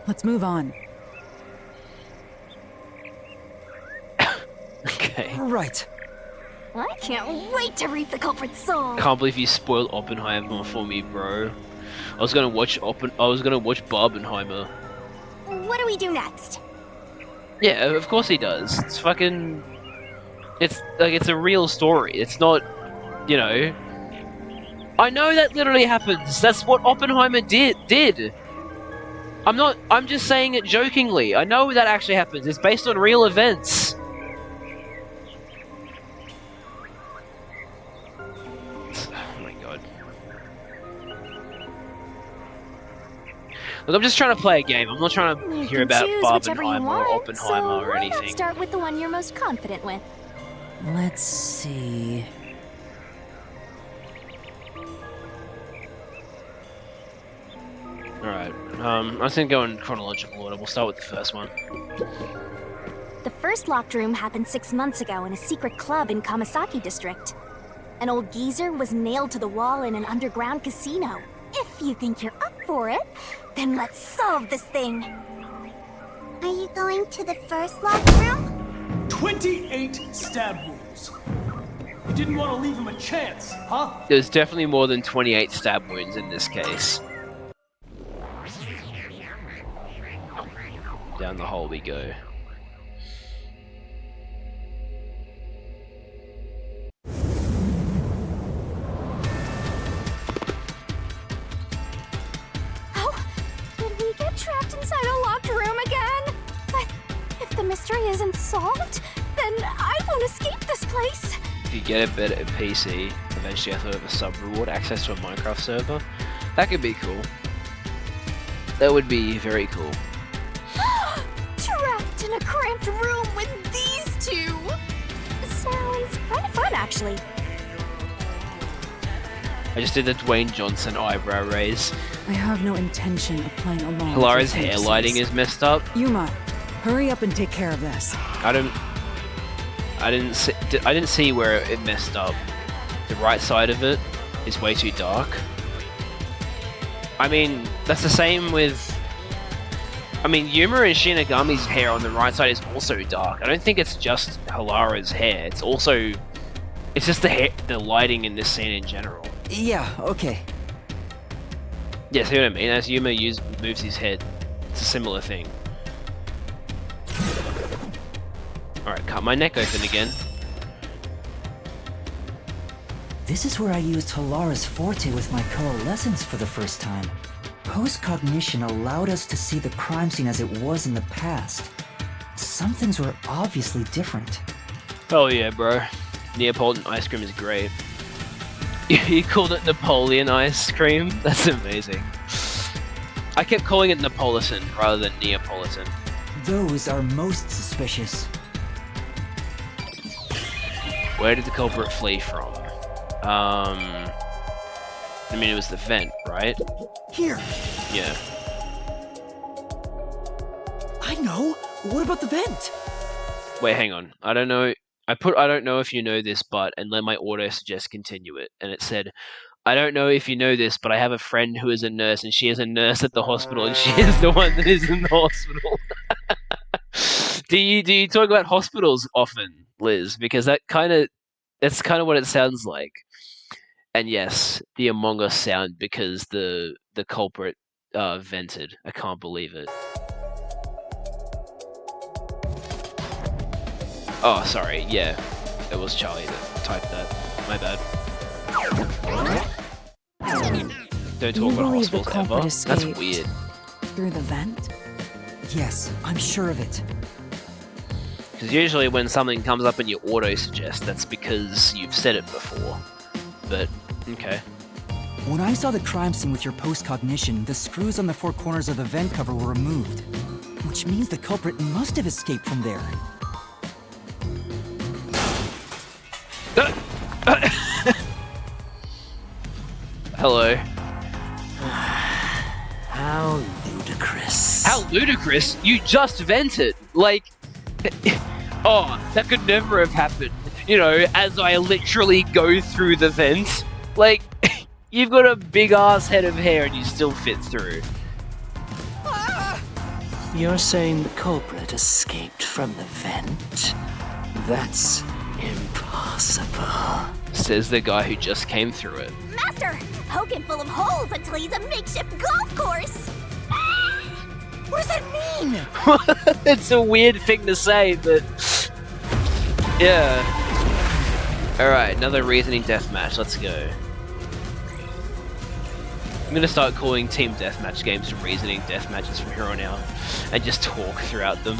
Let's move on. Okay. Right. I can't wait to reap the culprit's soul. Can't believe you spoiled Oppenheimer for me, bro. I was gonna watch Barbenheimer. What do we do next? Yeah, of course he does. It's fucking... It's like, it's a real story. It's not, you know... I know that literally happens. That's what Oppenheimer did. I'm just saying it jokingly. I know that actually happens. It's based on real events. Oh my god. Look, I'm just trying to play a game. I'm not trying to hear about Barbenheimer or Oppenheimer or anything. Let's start with the one you're most confident with. Let's see. Alright, I'm just gonna go in chronological order. We'll start with the first one. The first locked room happened 6 months ago in a secret club in Kamasaki district. An old geezer was nailed to the wall in an underground casino. If you think you're up for it, then let's solve this thing. Are you going to the first locked room? 28 stab wounds. You didn't want to leave him a chance, huh? There's definitely more than 28 stab wounds in this case. Down the hole we go. Oh, did we get trapped inside a locked room again? But if the mystery isn't solved, then I won't escape this place. If you get a better PC, eventually I thought of a sub-reward, access to a Minecraft server. That could be cool. That would be very cool. Trapped in a cramped room with these two. Sounds kind of fun, actually. I just did the Dwayne Johnson eyebrow raise. I have no intention of playing along. Hilara's hair lighting is messed up. Yuma, hurry up and take care of this. I didn't see where it messed up. The right side of it is way too dark. I mean, that's the same with... I mean, Yuma and Shinigami's hair on the right side is also dark. I don't think it's just Hilara's hair. It's also... It's just the lighting in this scene in general. Yeah, okay. Yeah, see what I mean? As Yuma moves his head, it's a similar thing. Alright, cut my neck open again. This is where I used Hilara's forte with my coalescence for the first time. Post-cognition allowed us to see the crime scene as it was in the past. Some things were obviously different. Oh yeah, bro. Neapolitan ice cream is great. You called it Napoleon ice cream? That's amazing. I kept calling it Neapolitan rather than Neapolitan. Those are most suspicious. Where did the culprit flee from? I mean, it was the vent, right? Here. Yeah. I know. What about the vent? Wait, hang on. I don't know. I don't know if you know this, but, and let my auto suggest continue it. And it said, I don't know if you know this, but I have a friend who is a nurse, and she is a nurse at the hospital, and she is the one that is in the hospital. Do you talk about hospitals often, Liz? Because that's kind of what it sounds like. And yes, the Among Us sound because the culprit vented. I can't believe it. Oh, sorry. Yeah, it was Charlie that typed that. My bad. Don't talk about hospitals ever. That's weird. Through the vent? Yes, I'm sure of it. Because usually when something comes up in your auto-suggest, that's because you've said it before. But, okay. When I saw the crime scene with your post-cognition, the screws on the four corners of the vent cover were removed. Which means the culprit must have escaped from there. Hello. How ludicrous. How ludicrous? You just vented! Like... Oh, that could never have happened. You know, as I literally go through the vent. Like, you've got a big ass head of hair and you still fit through. You're saying the culprit escaped from the vent? That's impossible. Says the guy who just came through it. Master, poking full of holes until he's a makeshift golf course. What does that mean? It's a weird thing to say, but... Yeah. Alright, another reasoning deathmatch. Let's go. I'm gonna start calling team deathmatch games reasoning deathmatches from here on out. And just talk throughout them.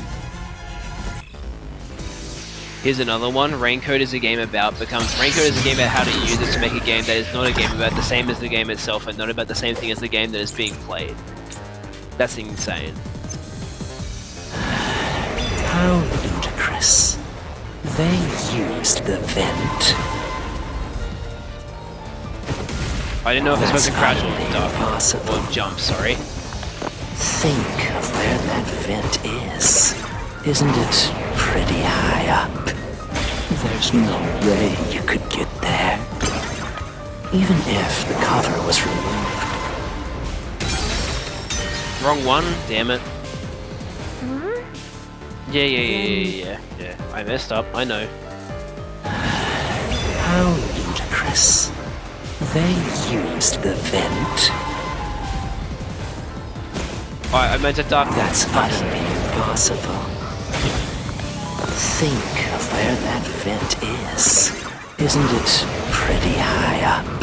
Here's another one. Raincoat is a game about Raincoat is a game about how to use it to make a game that is not a game about the same as the game itself and not about the same thing as the game that is being played. That's insane. How ludicrous. They used the vent. I didn't know if I was supposed to crouch or duck. Or jump, sorry. Think of where that vent is. Isn't it pretty high up? There's no way you could get there. Even if the cover was removed. Wrong one, damn it. Yeah. I messed up, I know. How ludicrous. They used the vent. I meant to duck. That's utterly impossible. Think of where that vent is. Isn't it pretty high up?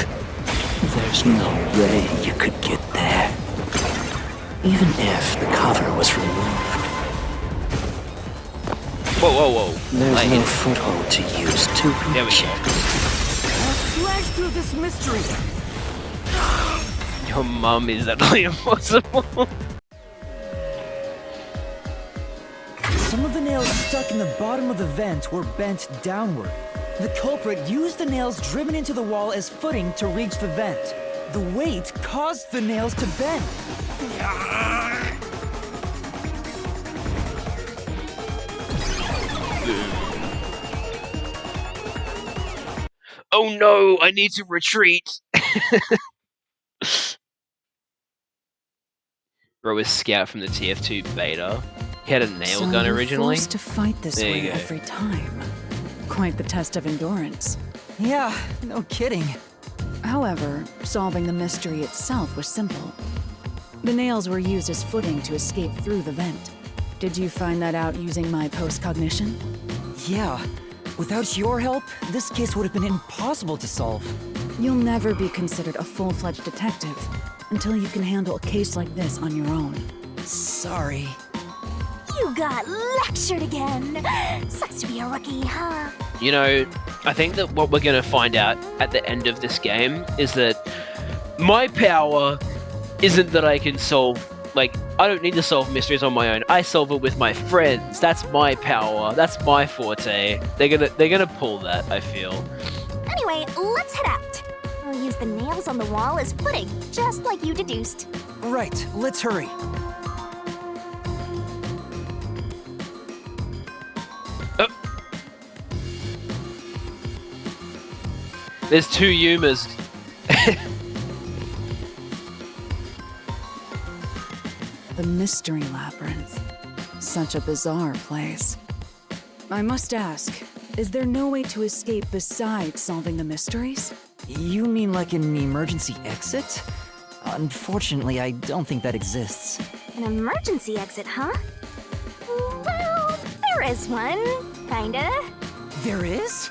There's no way you could get there. Even if the cover was removed. Whoa. There's no foothold to use to reach There we go. I'll slash through this mystery. Your mum is utterly impossible. Some of the nails stuck in the bottom of the vent were bent downward. The culprit used the nails driven into the wall as footing to reach the vent. The weight caused the nails to bend. Oh no, I need to retreat. Bro was scout from the TF2 beta. He had a nail gun originally. Forced to fight this There you way go. every time. Quite the test of endurance. Yeah, no kidding. However, solving the mystery itself was simple. The nails were used as footing to escape through the vent. Did you find that out using my post-cognition? Yeah. Without your help, this case would have been impossible to solve. You'll never be considered a full-fledged detective until you can handle a case like this on your own. Sorry. You got lectured again. Sucks to be a rookie, huh? You know, I think that what we're going to find out at the end of this game is that my power isn't that I can solve, like, I don't need to solve mysteries on my own. I solve it with my friends. That's my power. That's my forte. They're gonna pull that, I feel. Anyway, let's head out. We'll use the nails on the wall as footing, just like you deduced. Right, let's hurry. There's 2 Yumas. The Mystery Labyrinth. Such a bizarre place. I must ask, is there no way to escape besides solving the mysteries? You mean like an emergency exit? Unfortunately, I don't think that exists. An emergency exit, huh? Well, there is one, kinda. There is?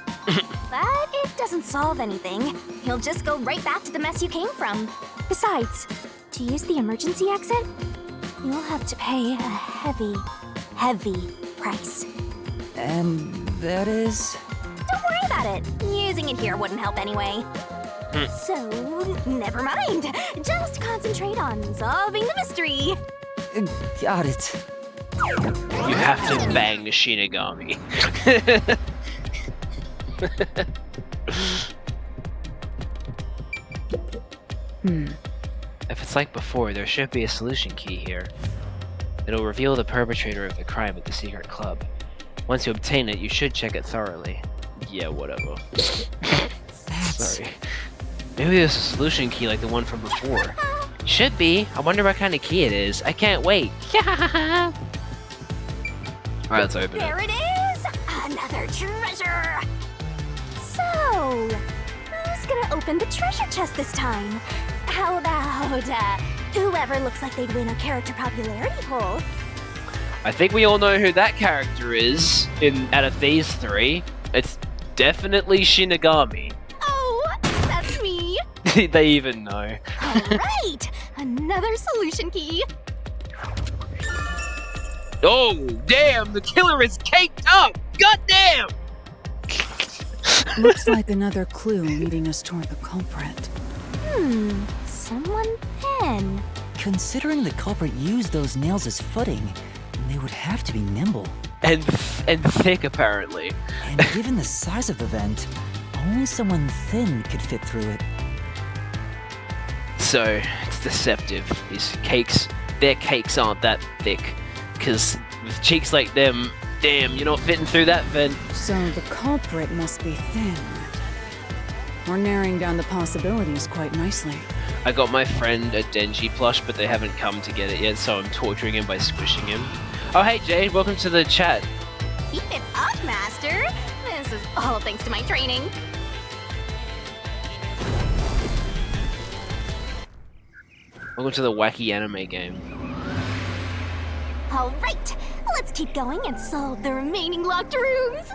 But it doesn't solve anything. You'll just go right back to the mess you came from. Besides, to use the emergency exit, you'll have to pay a heavy, heavy price. And that is? Don't worry about it. Using it here wouldn't help anyway. So, never mind. Just concentrate on solving the mystery. Got it. You have to bang Shinigami. If it's like before, there should be a solution key here. It'll reveal the perpetrator of the crime at the secret club. Once you obtain it, you should check it thoroughly. Yeah, whatever. Sorry. Maybe there's a solution key like the one from before. Should be. I wonder what kind of key it is. I can't wait. Alright, let's open There it is! Another treasure! So, who's gonna open the treasure chest this time? How about, whoever looks like they'd win a character popularity poll? I think we all know who that character is out of these 3. It's definitely Shinigami. Oh, that's me! They even know. Alright! Another solution key! Oh, damn! The killer is caked up! Goddamn! Looks like another clue leading us toward the culprit. Someone pen. Considering the culprit used those nails as footing, they would have to be nimble. And thick, apparently. And given the size of the vent, only someone thin could fit through it. So, it's deceptive. These cakes, their cakes aren't that thick. Because with cheeks like them, damn, you're not fitting through that vent. So the culprit must be thin. We're narrowing down the possibilities quite nicely. I got my friend a Denji plush, but they haven't come to get it yet, so I'm torturing him by squishing him. Oh, hey Jade, welcome to the chat. Keep it up, Master! This is all thanks to my training. Welcome to the wacky anime game. Alright, let's keep going and solve the remaining locked rooms!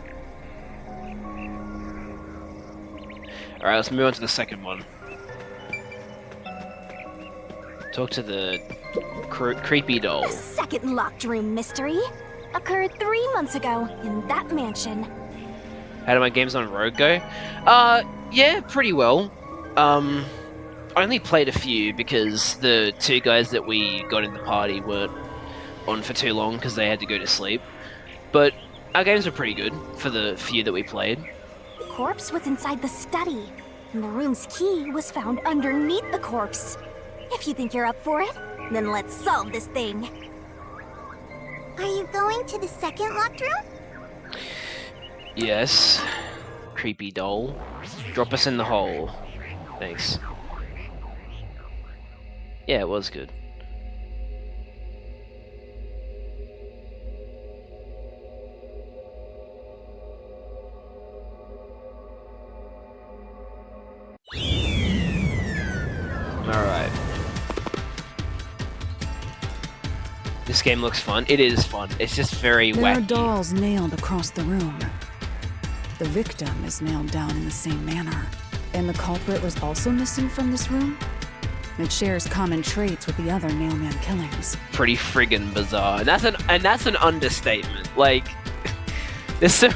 Alright, let's move on to the second one. Talk to the creepy doll. The second locked room mystery occurred 3 months ago in that mansion. How do my games on Rogue go? Yeah, pretty well. I only played a few because the 2 guys that we got in the party weren't on for too long because they had to go to sleep. But our games were pretty good for the few that we played. The corpse was inside the study, and the room's key was found underneath the corpse. If you think you're up for it, then let's solve this thing. Are you going to the second locked room? Yes. Creepy doll. Drop us in the hole. Thanks. Yeah, it was good. Alright. This game looks fun. It is fun. It's just very There wacky. are dolls nailed across the room. The victim is nailed down in the same manner. And the culprit was also missing from this room? It shares common traits with the other nailman killings. Pretty friggin' bizarre. And that's an understatement. Like there's some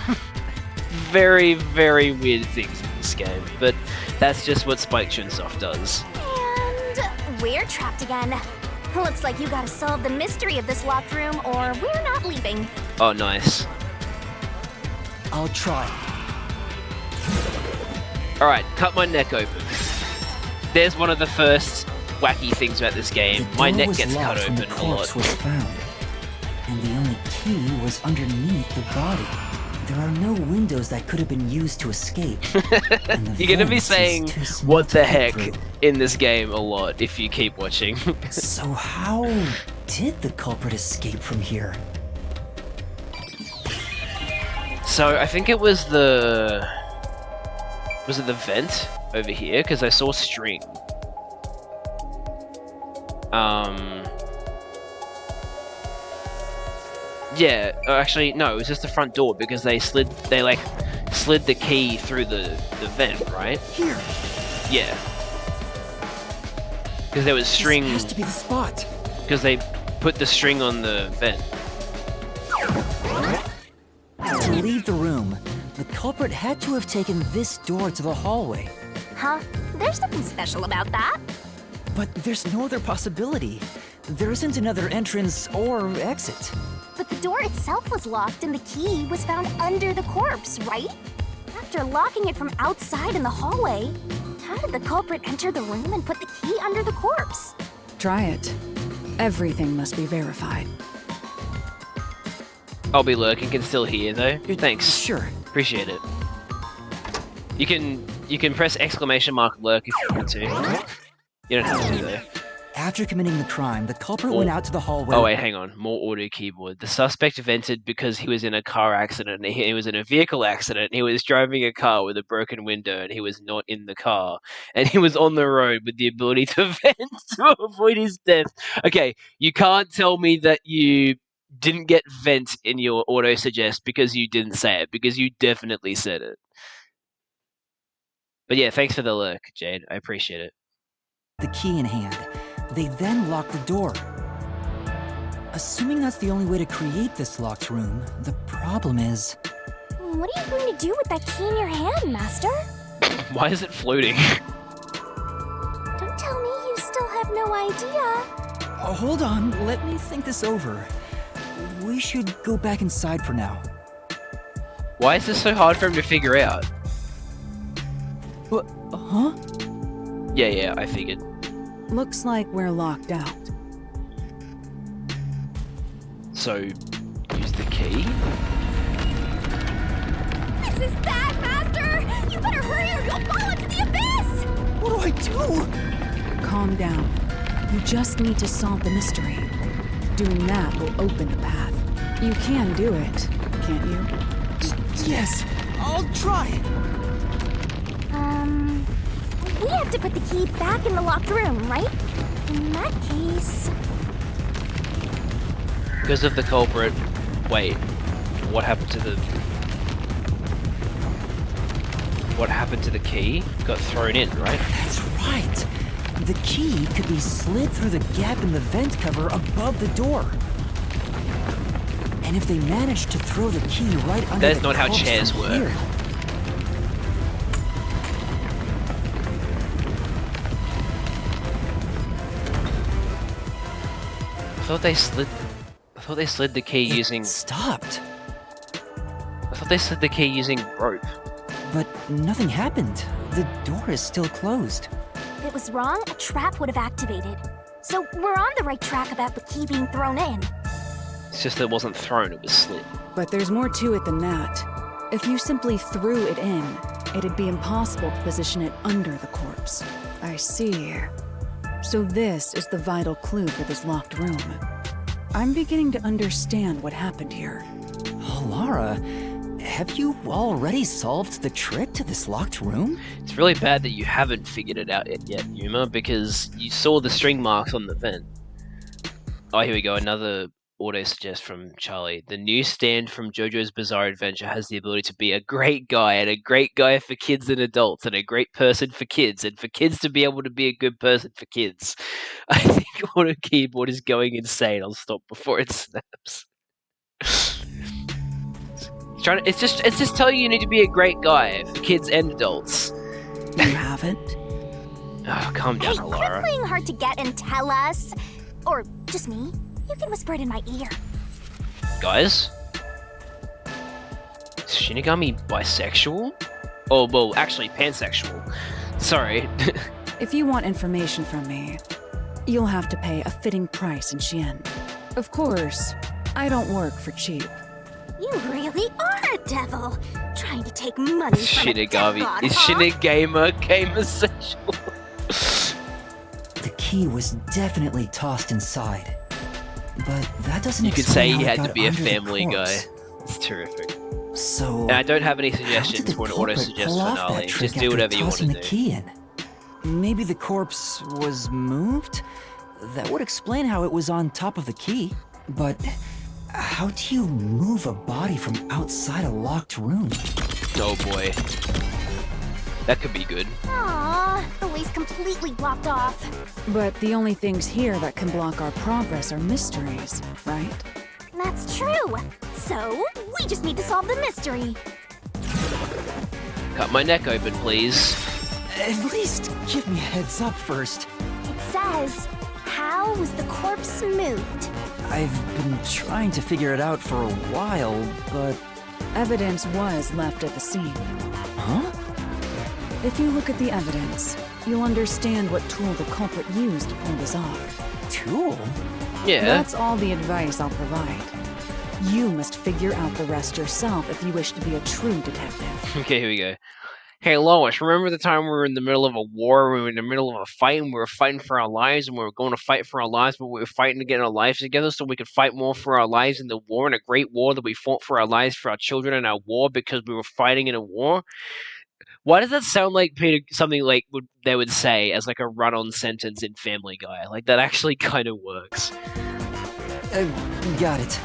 very, very weird things in this game, but that's just what Spike Chunsoft does. And we're trapped again. Looks like you gotta solve the mystery of this locked room, or we're not leaving. Oh, nice. I'll try. Alright, cut my neck open. There's one of the first wacky things about this game. My neck gets cut open the a corpse lot. was found, and the only key was underneath the body. There are no windows that could have been used to escape. And the You're gonna be vent is saying, too small what to the fit heck, through. in this game a lot if you keep watching. So how did the culprit escape from here? So I think it was the... Was it the vent over here? Because I saw string. Yeah, actually, no, it was just the front door because they slid the key through the vent, right? Here. Yeah. Because there was string. This has to be the spot. Because they put the string on the vent. To leave the room, the culprit had to have taken this door to the hallway. Huh? There's nothing special about that. But there's no other possibility. There isn't another entrance or exit. But the door itself was locked and the key was found under the corpse, right? After locking it from outside in the hallway, how did the culprit enter the room and put the key under the corpse? Try it. Everything must be verified. I'll be lurking, can still hear though. Thanks. Sure. Appreciate it. You can press exclamation mark lurk if you want to. You don't have to though. After committing the crime, the culprit went out to the hallway. Oh wait, hang on. More audio keyboard. The suspect vented because he was in a car accident. He was in a vehicle accident. He was driving a car with a broken window, and he was not in the car. And he was on the road with the ability to vent to avoid his death. Okay, you can't tell me that you didn't get vent in your auto suggest because you didn't say it, because you definitely said it. But yeah, thanks for the lurk, Jade. I appreciate it. The key in hand. They then locked the door. Assuming that's the only way to create this locked room, the problem is... What are you going to do with that key in your hand, Master? Why is it floating? Don't tell me you still have no idea. Oh, hold on, let me think this over. We should go back inside for now. Why is this so hard for him to figure out? What? Huh? Yeah, I figured. Looks like we're locked out. So, use the key? This is bad, Master! You better hurry or you'll fall into the abyss! What do I do? Calm down. You just need to solve the mystery. Doing that will open the path. You can do it, can't you? Yes, I'll try. We have to put the key back in the locked room, right? In that case... Because of the culprit. Wait, what happened to the... What happened to the key? Got thrown in, right? That's right. The key could be slid through the gap in the vent cover above the door. And if they managed to throw the key right under That's the not how corpse chairs from work. here, I thought they slid the key using... stopped. I thought they slid the key using rope. But nothing happened. The door is still closed. If it was wrong, a trap would have activated. So we're on the right track about the key being thrown in. It's just that it wasn't thrown, it was slid. But there's more to it than that. If you simply threw it in, it'd be impossible to position it under the corpse. I see. So this is the vital clue for this locked room. I'm beginning to understand what happened here. Oh, Lara, have you already solved the trick to this locked room? It's really bad that you haven't figured it out yet, Yuma, because you saw the string marks on the vent. Oh, here we go, another auto-suggest from Charlie. The new stand from JoJo's Bizarre Adventure has the ability to be a great guy, and a great guy for kids and adults, and a great person for kids, and for kids to be able to be a good person for kids. I think auto keyboard is going insane. I'll stop before it snaps. It's just telling you need to be a great guy for kids and adults. You haven't? Oh, calm down, Hey, Alara. quit playing hard to get and tell us. Or just me. You can whisper it in my ear. Guys? Is Shinigami bisexual? Oh, well, actually pansexual. Sorry. If you want information from me, you'll have to pay a fitting price in Xian. Of course, I don't work for cheap. You really are a devil, trying to take money from a death Shinigami. god, Is huh? Shinigama gamersexual? The key was definitely tossed inside. But that doesn't You could explain say how he it had to got be a under the family guy. corpse. It's terrific. So, And I don't have any how did suggestions the for an culprit auto-suggest pull off that finale. trick Just do after whatever you want to tossing do. the key in? Maybe the corpse was moved? That would explain how it was on top of the key. But how do you move a body from outside a locked room? Oh boy. That could be good. Aww, the way's completely blocked off. But the only things here that can block our progress are mysteries, right? That's true. So, we just need to solve the mystery. Cut my neck open, please. At least give me a heads up first. It says, how was the corpse moved? I've been trying to figure it out for a while, but... Evidence was left at the scene. Huh? If you look at the evidence, you'll understand what tool the culprit used to pull this off. Tool? Yeah. That's all the advice I'll provide. You must figure out the rest yourself if you wish to be a true detective. Okay, here we go. Hey Lois, remember the time we were in the middle of a war, we were in the middle of a fight, and we were fighting for our lives, and we were going to fight for our lives, but we were fighting to get our lives together so we could fight more for our lives in the war, in a great war that we fought for our lives, for our children in our war, because we were fighting in a war? Why does that sound like something like they would say as like a run-on sentence in Family Guy? Like, that actually kind of works. Got it.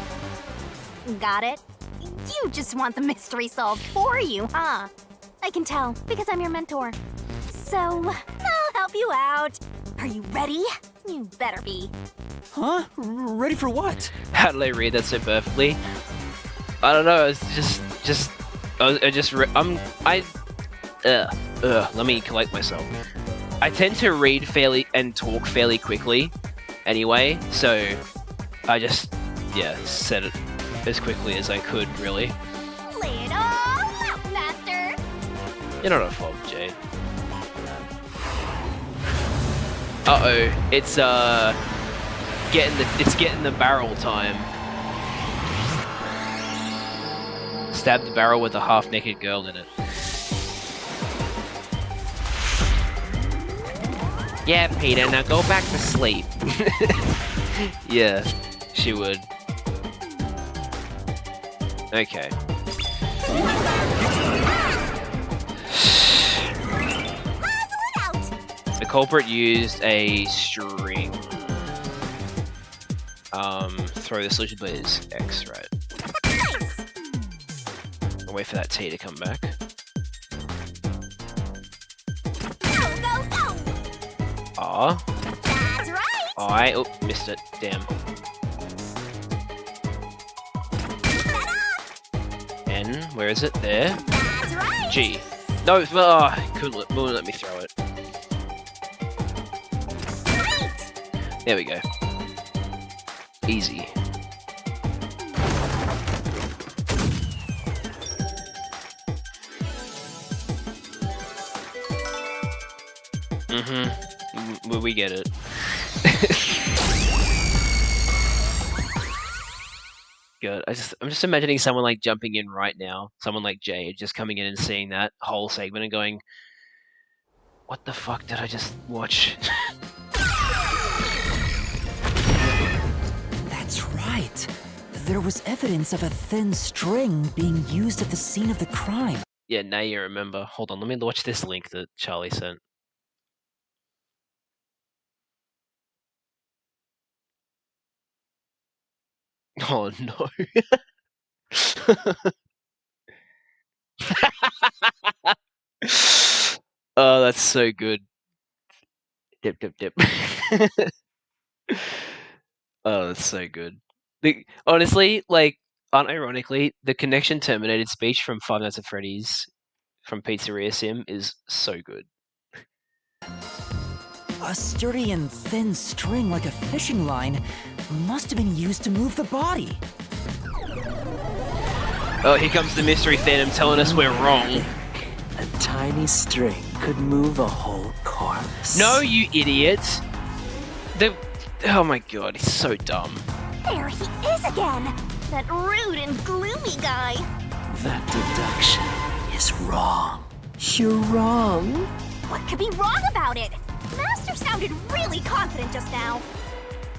Got it? You just want the mystery solved for you, huh? I can tell, because I'm your mentor. So, I'll help you out. Are you ready? You better be. Huh? Ready for what? How did I read that so perfectly? I don't know. It's let me collect myself. I tend to read fairly and talk fairly quickly, anyway. So I just said it as quickly as I could, really. Lay it all out, Master. You're not a fob, Jade. Uh-oh, it's getting the barrel time. Stab the barrel with a half-naked girl in it. Yeah, Peter, now go back to sleep. Yeah, she would. Okay. The culprit used a string. Throw the solution, but it's X, right? I'll wait for that T to come back. Ah. That's right. I missed it. Damn. N, where is it? There. That's right. G. No, wouldn't let me throw it. There we go. Easy. We get it. Good. I'm just imagining someone like jumping in right now. Someone like Jade just coming in and seeing that whole segment and going, "What the fuck did I just watch?" That's right. There was evidence of a thin string being used at the scene of the crime. Yeah, now you remember. Hold on, let me watch this link that Charlie sent. Oh no. Oh, that's so good. Dip, dip, dip. Oh, that's so good. Honestly, like, unironically, the connection terminated speech from Five Nights at Freddy's from Pizzeria Sim is so good. A sturdy and thin string like a fishing line must have been used to move the body. Oh, here comes the mystery phantom telling us we're wrong. A tiny string could move a whole corpse. No, you idiot! Oh my god, he's so dumb. There he is again! That rude and gloomy guy! That deduction is wrong. You're wrong. What could be wrong about it? Master sounded really confident just now.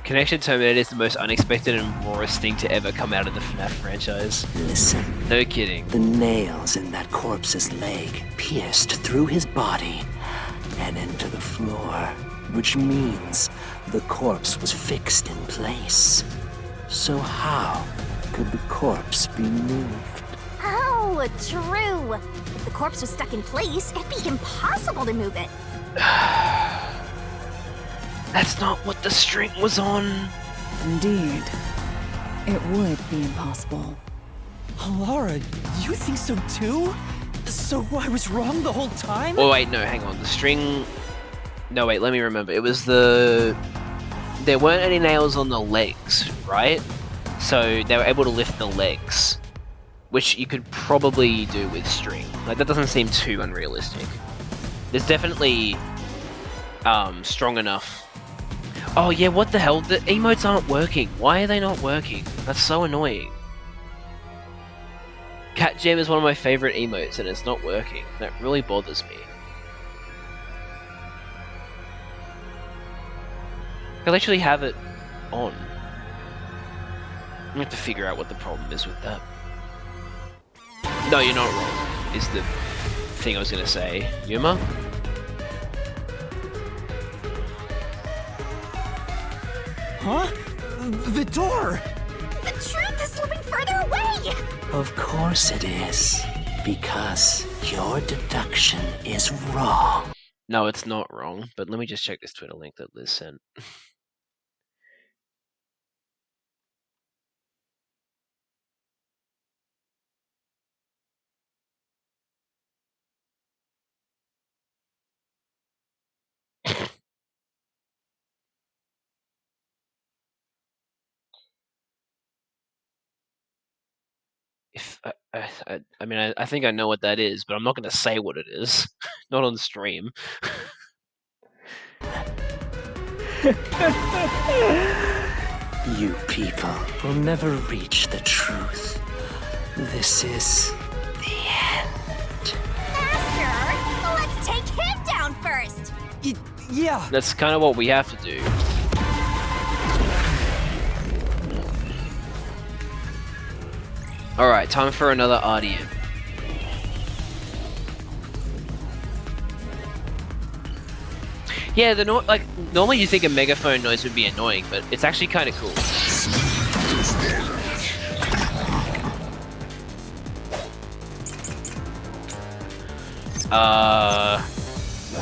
Connection terminated is the most unexpected and rawest thing to ever come out of the FNAF franchise. Listen. No kidding. The nails in that corpse's leg pierced through his body and into the floor, which means the corpse was fixed in place. So how could the corpse be moved? Oh, true. If the corpse was stuck in place, it'd be impossible to move it. That's not what the string was on. Indeed. It would be impossible. Laura, you think so too? So I was wrong the whole time? Oh wait, no, hang on. The string... No, wait, let me remember. It was the... There weren't any nails on the legs, right? So they were able to lift the legs, which you could probably do with string. Like, that doesn't seem too unrealistic. There's definitely strong enough. Oh yeah, what the hell? The emotes aren't working. Why are they not working? That's so annoying. Cat Jam is one of my favorite emotes and it's not working. That really bothers me. I literally have it on. I have to figure out what the problem is with that. No, you're not wrong, is the thing I was gonna say. Yuma? Huh? The door! The truth is slipping further away! Of course it is. Because your deduction is wrong. No, it's not wrong, but let me just check this Twitter link that Liz sent. If I mean, I think I know what that is, but I'm not going to say what it is. Not on stream. You people will never reach the truth. This is the end. Master, let's take him down first! Yeah! That's kind of what we have to do. Alright, time for another RDM. Yeah, like normally you think a megaphone noise would be annoying, but it's actually kind of cool.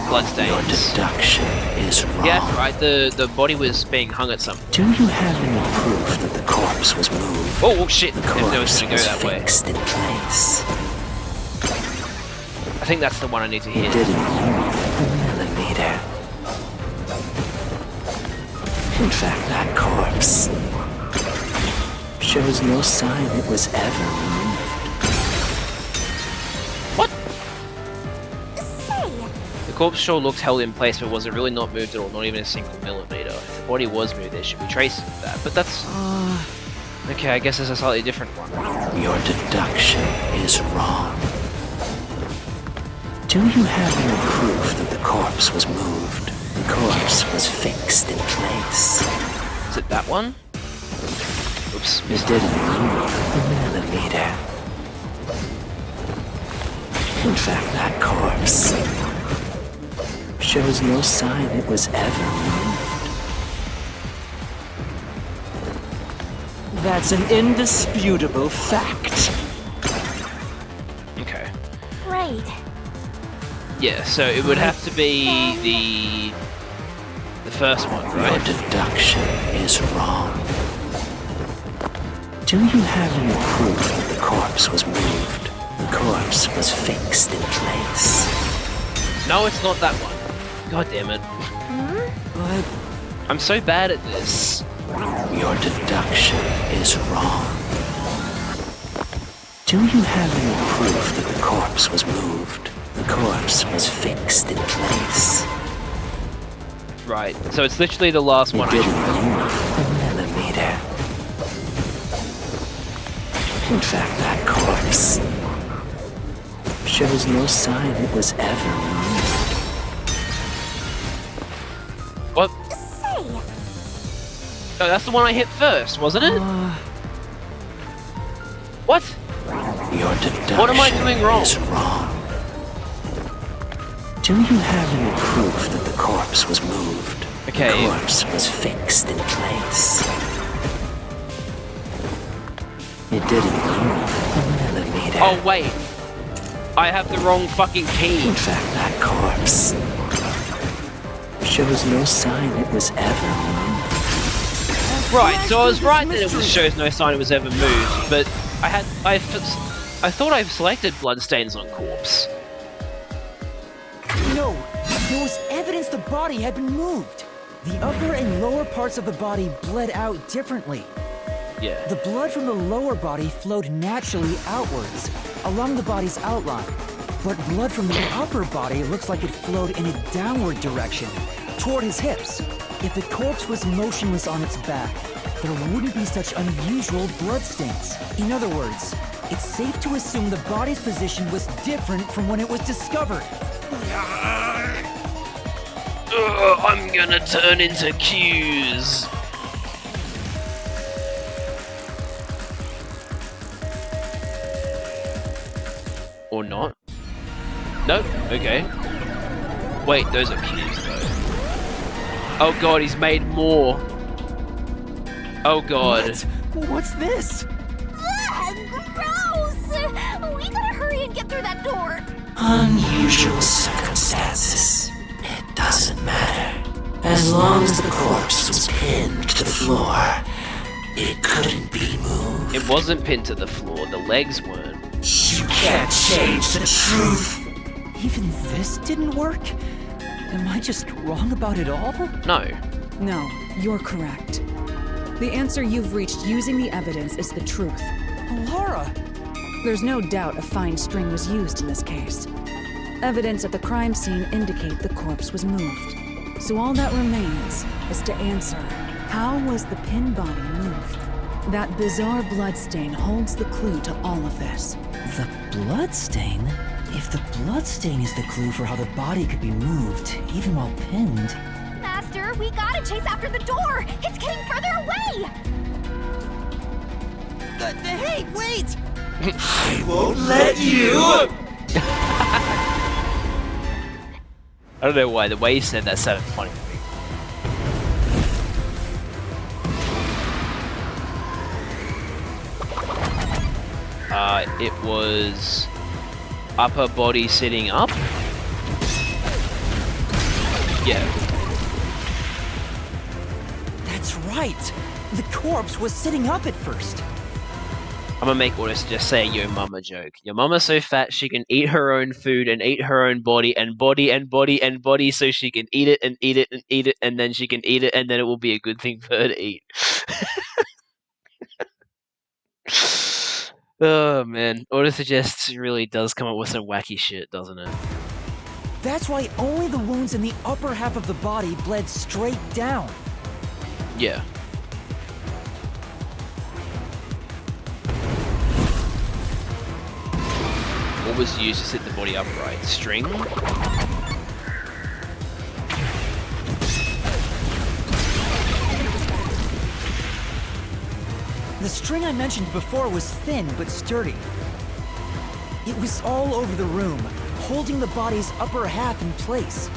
Bloodstains. Your deduction is wrong. Yeah, that's right. The body was being hung at something. Do you have any proof that the corpse was moved? Oh shit! The I didn't know it was corpse gonna go was that way. fixed in place. I think that's the one I need to It hit. didn't move a millimeter. In fact, that corpse shows no sign it was ever moved. What? Say, The corpse sure looked held in place, but was it really not moved at all? Not even a single millimeter. If the body was moved, there should be traces of that. But that's okay. I guess it's a slightly different one. Your deduction is wrong. Do you have any proof that the corpse was moved? The corpse was fixed in place. Is it that one? Oops. It didn't move a millimeter. In fact, that corpse shows no sign it was ever moved. That's an indisputable fact. Okay. right. Yeah, so it would have to be the first one, right? Your deduction is wrong. Do you have any proof that the corpse was moved? The corpse was fixed in place. No, it's not that one. God damn it. But I'm so bad at this. your deduction is wrong. Do you have any proof that the corpse was moved? The corpse was fixed in place. Right, so it's literally the last one I didn't should move a millimeter. In fact, that corpse shows no sign it was ever moved. What? Say, No, that's the one I hit first, wasn't it? What? Your deduction What am I doing wrong? is wrong. Do you have any proof that the corpse was moved? Okay. The corpse was fixed in place. It didn't move a millimeter. Oh, wait. I have the wrong fucking key. In fact, that corpse shows no sign it was ever moved. Right, so I was right that it shows no sign it was ever moved, but I thought I selected bloodstains on corpse. No, there was evidence the body had been moved. The upper and lower parts of the body bled out differently. Yeah. The blood from the lower body flowed naturally outwards, along the body's outline. But blood from the upper body looks like it flowed in a downward direction, toward his hips. If the corpse was motionless on its back, there wouldn't be such unusual bloodstains. In other words, it's safe to assume the body's position was different from when it was discovered. I'm gonna turn into Q's. Or not? Nope, okay. Wait, those are Q's though. Oh god, he's made more. Oh god. What's this? gross! We gotta hurry and get through that door. Unusual circumstances. It doesn't matter. As long as the corpse was pinned to the floor, it couldn't be moved. It wasn't pinned to the floor, the legs weren't. You can't change the truth. Even this didn't work? Am I just wrong about it all? No. No, you're correct. The answer you've reached using the evidence is the truth. Laura! There's no doubt a fine string was used in this case. Evidence at the crime scene indicate the corpse was moved. So all that remains is to answer, how was the pinned body moved? That bizarre bloodstain holds the clue to all of this. The bloodstain? If the bloodstain is the clue for how the body could be moved, even while pinned... Master, we gotta chase after the door! It's getting further away! Hey, wait! I won't let you! I don't know why, the way he said that sounded funny to me. It was upper body sitting up. Yeah. That's right! The corpse was sitting up at first. I'm gonna make Orders just say yo mama joke. Your mama's so fat she can eat her own food and eat her own body and body and body and body so she can eat it and eat it and eat it and then she can eat it and then it will be a good thing for her to eat. Oh man, Order Suggests really does come up with some wacky shit, doesn't it? That's why only the wounds in the upper half of the body bled straight down. Yeah. What was used to sit the body upright? String? The string I mentioned before was thin but sturdy. It was all over the room, holding the body's upper half in place.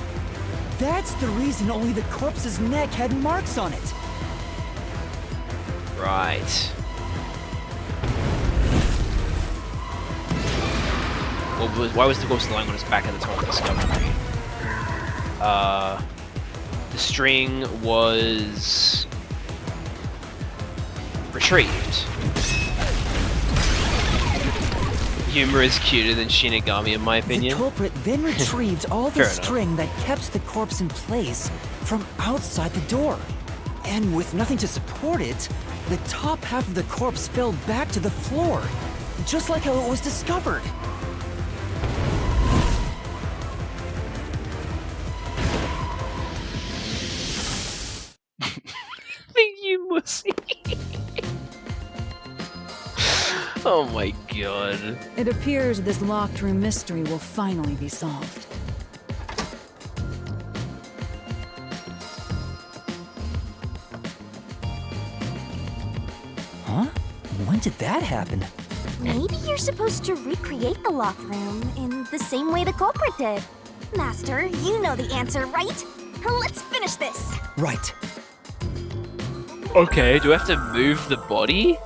That's the reason only the corpse's neck had marks on it. Right. Why was the corpse lying on its back at the time of discovery? The string was retrieved. Yuma is cuter than Shinigami, in my opinion. The culprit then retrieved all the Fair enough. string that kept the corpse in place from outside the door. And with nothing to support it, the top half of the corpse fell back to the floor, just like how it was discovered. The Yuma scene. Oh my god. It appears this locked room mystery will finally be solved. Huh? When did that happen? Maybe you're supposed to recreate the locked room in the same way the culprit did. Master, you know the answer, right? Let's finish this. Right. Okay, do I have to move the body?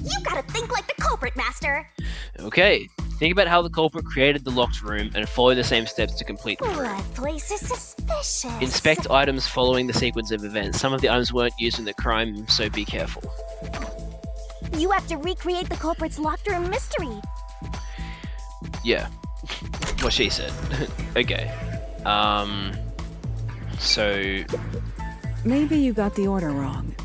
You gotta think like the culprit, Master. Okay, think about how the culprit created the locked room and follow the same steps to complete the room. What place is suspicious? Inspect items following the sequence of events. Some of the items weren't used in the crime, so be careful. You have to recreate the culprit's locked room mystery. Yeah, what she said. Okay. So... Maybe you got the order wrong.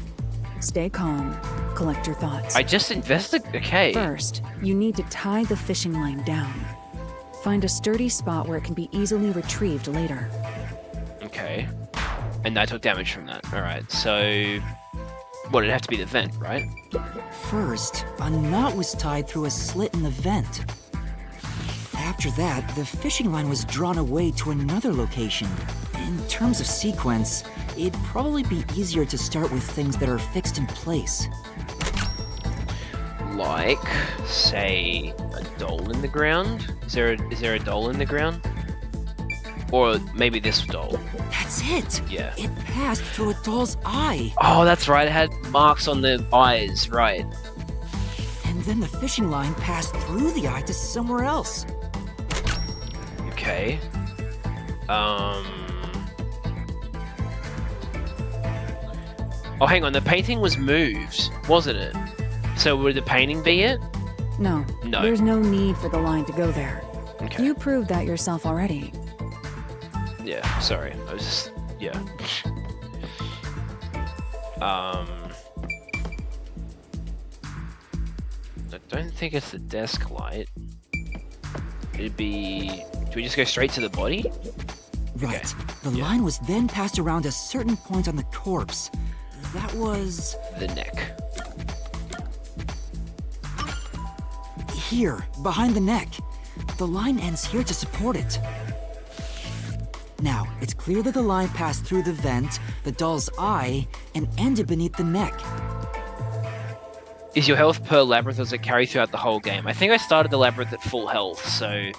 Stay calm. Collect your thoughts. I just okay. First, you need to tie the fishing line down. Find a sturdy spot where it can be easily retrieved later. Okay. And I took damage from that. Alright, so... What, it'd have to be the vent, right? First, a knot was tied through a slit in the vent. After that, the fishing line was drawn away to another location. In terms of sequence, it'd probably be easier to start with things that are fixed in place. Like, say, a doll in the ground? Is there a doll in the ground? Or maybe this doll. That's it! Yeah. It passed through a doll's eye! Oh, that's right, it had marks on the eyes, right. And then the fishing line passed through the eye to somewhere else. Okay. Oh, hang on, the painting was moved, wasn't it? So would the painting be it? No. No. There's no need for the line to go there. Okay. You proved that yourself already. Yeah, sorry. I was just... yeah. I don't think it's the desk light. It'd be... Do we just go straight to the body? Right. Okay. The line was then passed around a certain point on the corpse. That was... The neck. Here, behind the neck. The line ends here to support it. Now, it's clear that the line passed through the vent, the doll's eye, and ended beneath the neck. Is your health per labyrinth or does it carry throughout the whole game? I think I started the labyrinth at full health, so...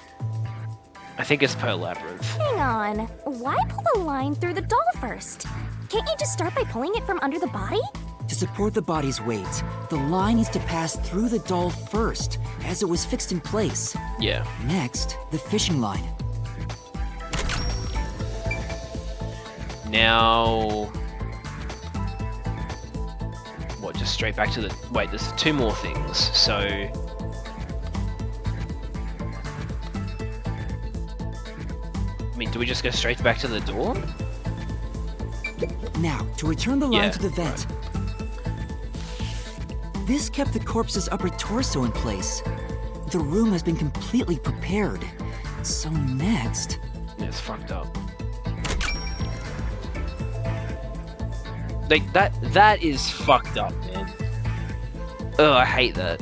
I think it's per labyrinth. Hang on. Why pull the line through the doll first? Can't you just start by pulling it from under the body? To support the body's weight, the line needs to pass through the doll first, as it was fixed in place. Yeah. Next, the fishing line. Now... What, just straight back to the... Wait, there's two more things, so... I mean, do we just go straight back to the door? Now, to return the line Yeah, to the vent. This kept the corpse's upper torso in place. The room has been completely prepared. So next... Yeah, it's fucked up. Like, that is fucked up, man. Ugh, I hate that.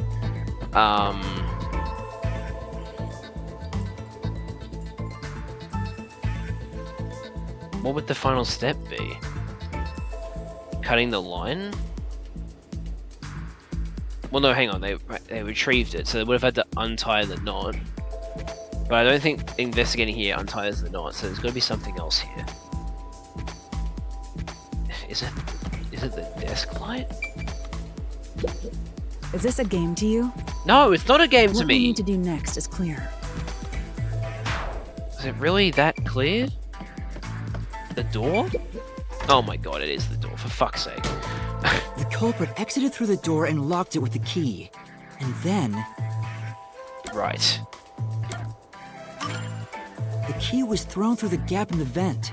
What would the final step be? Cutting the line? Well, no, hang on. They retrieved it, so they would have had to untie the knot. But I don't think investigating here unties the knot, so there's got to be something else here. Is it the desk light? Is this a game to you? No, it's not a game to What we me. need to do next is clear. Is it really that clear? The door? Oh my god, it is the door, for fuck's sake. The culprit exited through the door and locked it with the key. And then, Right. the key was thrown through the gap in the vent.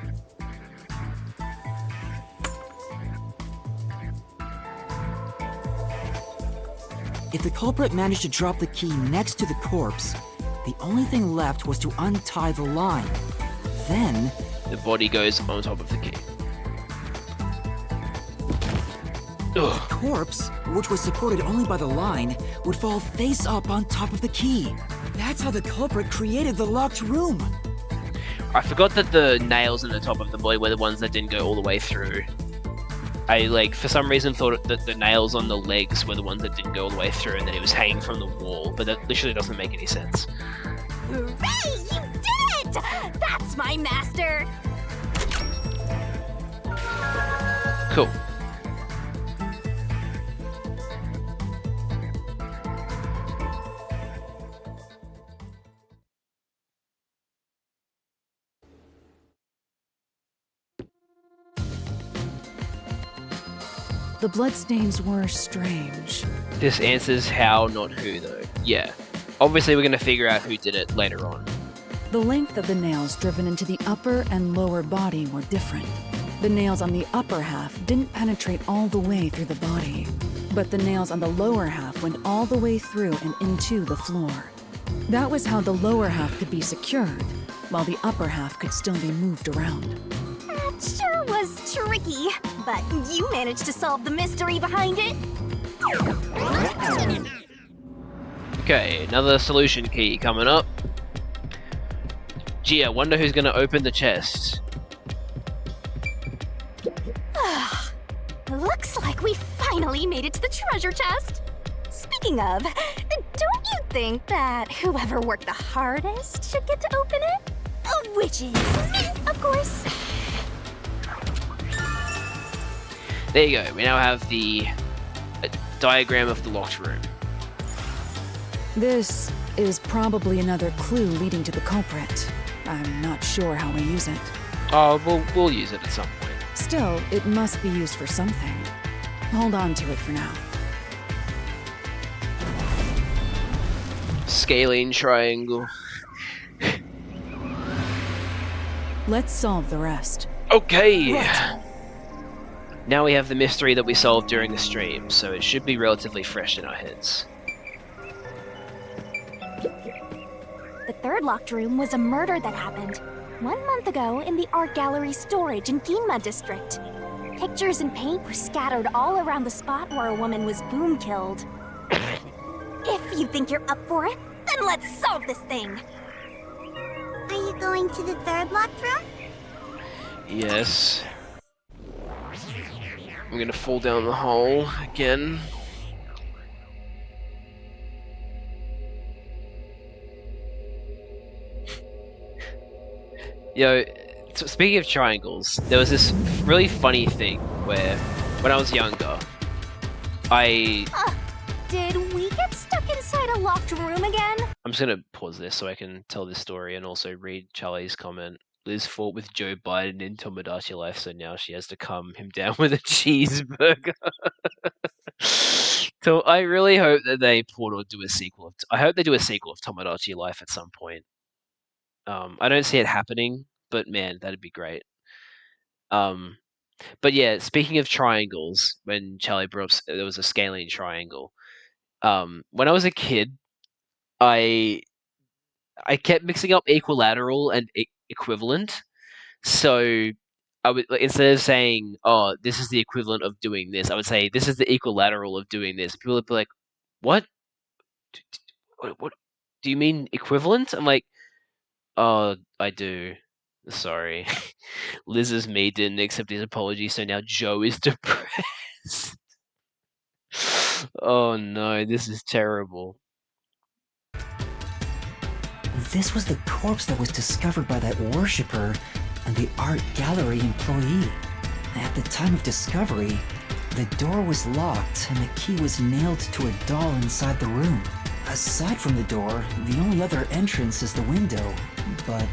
If the culprit managed to drop the key next to the corpse, the only thing left was to untie the line. Then, The body goes on top of the key. the corpse, which was supported only by the line, would fall face up on top of the key. That's how the culprit created the locked room. I forgot that the nails in the top of the body were the ones that didn't go all the way through. I, like, for some reason thought that the nails on the legs were the ones that didn't go all the way through and that it was hanging from the wall, but that literally doesn't make any sense. Hooray! You did it! That's my master! Cool. The bloodstains were strange. This answers how, not who, though. Yeah. Obviously, we're going to figure out who did it later on. The length of the nails driven into the upper and lower body were different. The nails on the upper half didn't penetrate all the way through the body, but the nails on the lower half went all the way through and into the floor. That was how the lower half could be secured, while the upper half could still be moved around. That sure was tricky, but you managed to solve the mystery behind it. Okay, another solution key coming up. Gee, I wonder who's going to open the chest. Looks like we finally made it to the treasure chest. Speaking of, don't you think that whoever worked the hardest should get to open it? Which is me, of course. There you go, we now have the diagram of the locked room. This is probably another clue leading to the culprit. I'm not sure how we use it. Oh, we'll use it at some point. Still, it must be used for something. Hold on to it for now. Scalene triangle. Let's solve the rest. Okay! Right. Now we have the mystery that we solved during the stream, so it should be relatively fresh in our heads. The third locked room was a murder that happened 1 month ago in the art gallery storage in Ginma district. Pictures and paint were scattered all around the spot where a woman was boom killed. If you think you're up for it, then let's solve this thing. Are you going to the third locked room? Yes. I'm gonna fall down the hole again. Yo, speaking of triangles, there was this really funny thing where, when I was younger, Did we get stuck inside a locked room again? I'm just gonna pause this so I can tell this story and also read Charlie's comment. Liz fought with Joe Biden in Tomodachi Life, so now she has to calm him down with a cheeseburger. So I really hope that they port or do a sequel. I hope they do a sequel of Tomodachi Life at some point. I don't see it happening, but man, that'd be great. But yeah, speaking of triangles, when Charlie brought up there was a scalene triangle. When I was a kid, I kept mixing up equilateral and equivalent. So I would, like, instead of saying, "Oh, this is the equivalent of doing this," I would say, "This is the equilateral of doing this." People would be like, "What? What do you mean equivalent?" I'm like, "Oh, I do. Sorry." Liz's me didn't accept his apology, so now Joe is depressed. Oh no, this is terrible. This was the corpse that was discovered by that worshipper and the art gallery employee. At the time of discovery, the door was locked and the key was nailed to a doll inside the room. Aside from the door, the only other entrance is the window, but...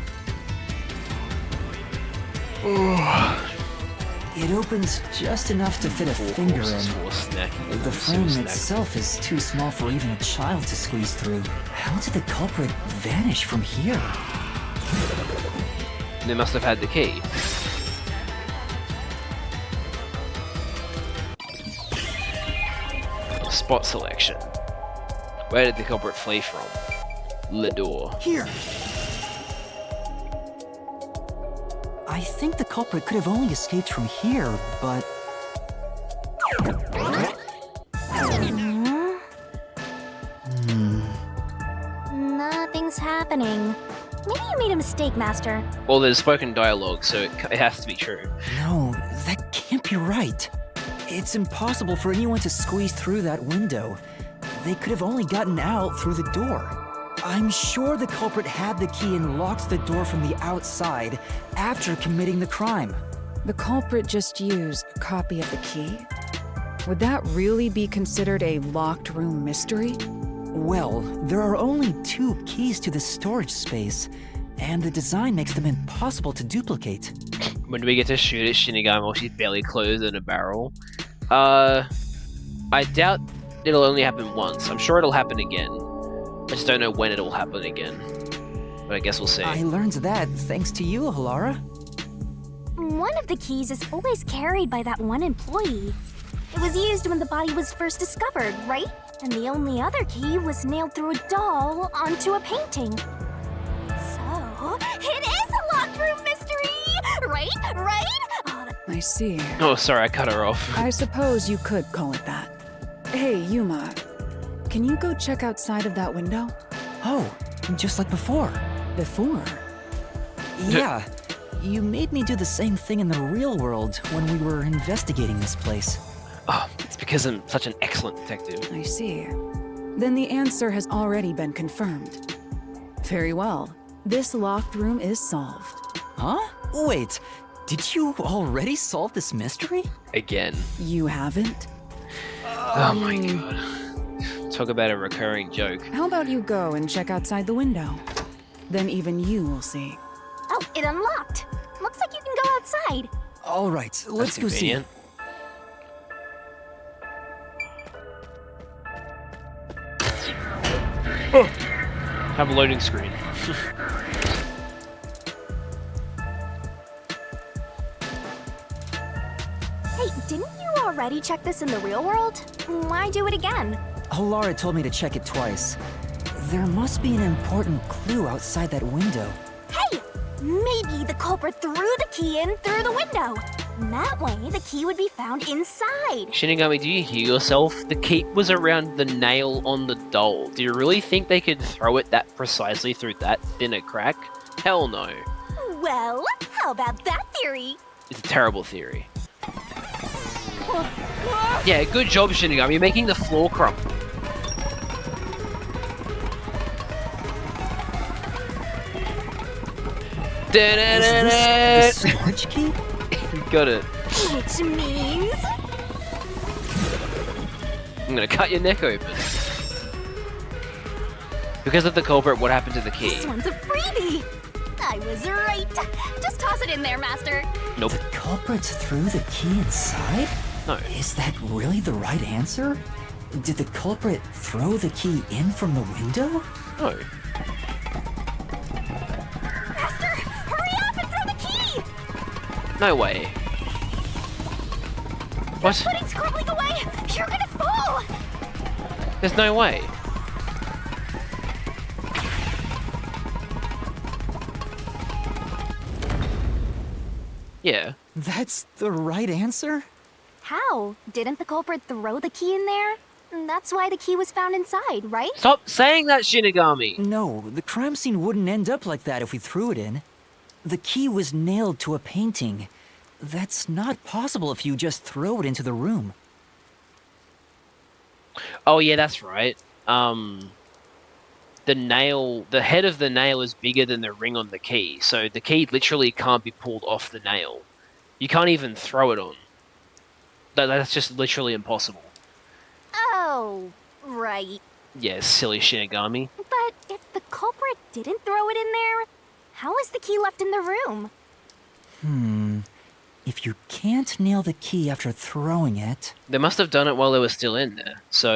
It opens just enough to fit a finger in. The frame itself is too small for even a child to squeeze through. How did the culprit vanish from here? They must have had the key. Spot selection. Where did the culprit flee from? The door. Here. I think the culprit could have only escaped from here, but... Nothing's happening. Maybe you made a mistake, Master. Well, there's spoken dialogue, so it has to be true. No, that can't be right. It's impossible for anyone to squeeze through that window. They could have only gotten out through the door. I'm sure the culprit had the key and locked the door from the outside after committing the crime. The culprit just used a copy of the key? Would that really be considered a locked room mystery? Well, there are only 2 keys to this storage space, and the design makes them impossible to duplicate. When do we get to shoot at Shinigami while she's barely clothed in a barrel? I doubt it'll only happen once. I'm sure it'll happen again. I just don't know when it'll happen again. But I guess we'll see. I learned that thanks to you, Halara. One of the keys is always carried by that one employee. It was used when the body was first discovered, right? And the only other key was nailed through a doll onto a painting. So, it is a locked room mystery! Right? Oh, I see. Oh, sorry, I cut her off. I suppose you could call it that. Hey, Yuma. Can you go check outside of that window? Oh, just like before. Before? Yeah. You made me do the same thing in the real world when we were investigating this place. Oh, it's because I'm such an excellent detective. I see. Then the answer has already been confirmed. Very well. This locked room is solved. Huh? Wait, did you already solve this mystery? Again. You haven't? Oh my god. Talk about a recurring joke. How about you go and check outside the window? Then even you will see. Oh, it unlocked. Looks like you can go outside. All right, let's go see. Oh, have a loading screen. Hey, didn't you already check this in the real world? Why do it again? Halara told me to check it twice. There must be an important clue outside that window. Hey! Maybe the culprit threw the key in through the window. That way, the key would be found inside. Shinigami, do you hear yourself? The key was around the nail on the doll. Do you really think they could throw it that precisely through that thin a crack? Hell no. Well, how about that theory? It's a terrible theory. Yeah, good job, Shinigami. You're making the floor crumble. Is this the switch key? Got it. Which means... I'm gonna cut your neck open. Because of the culprit, what happened to the key? This one's a freebie! I was right. Just toss it in there, Master. Nope. The culprit threw the key inside? No. Is that really the right answer? Did the culprit throw the key in from the window? No. Master, hurry up and throw the key! No way. What? The pudding's crumbling away! You're gonna fall! There's no way. Yeah. That's the right answer? How? Didn't the culprit throw the key in there? That's why the key was found inside, right? Stop saying that, Shinigami! No, the crime scene wouldn't end up like that if we threw it in. The key was nailed to a painting. That's not possible if you just throw it into the room. Oh yeah, that's right. The head of the nail is bigger than the ring on the key, so the key literally can't be pulled off the nail. You can't even throw it on. That's just literally impossible. Oh, right. Yeah, silly Shinigami. But if the culprit didn't throw it in there, how is the key left in the room? if you can't nail the key after throwing it... They must have done it while they were still in there, so...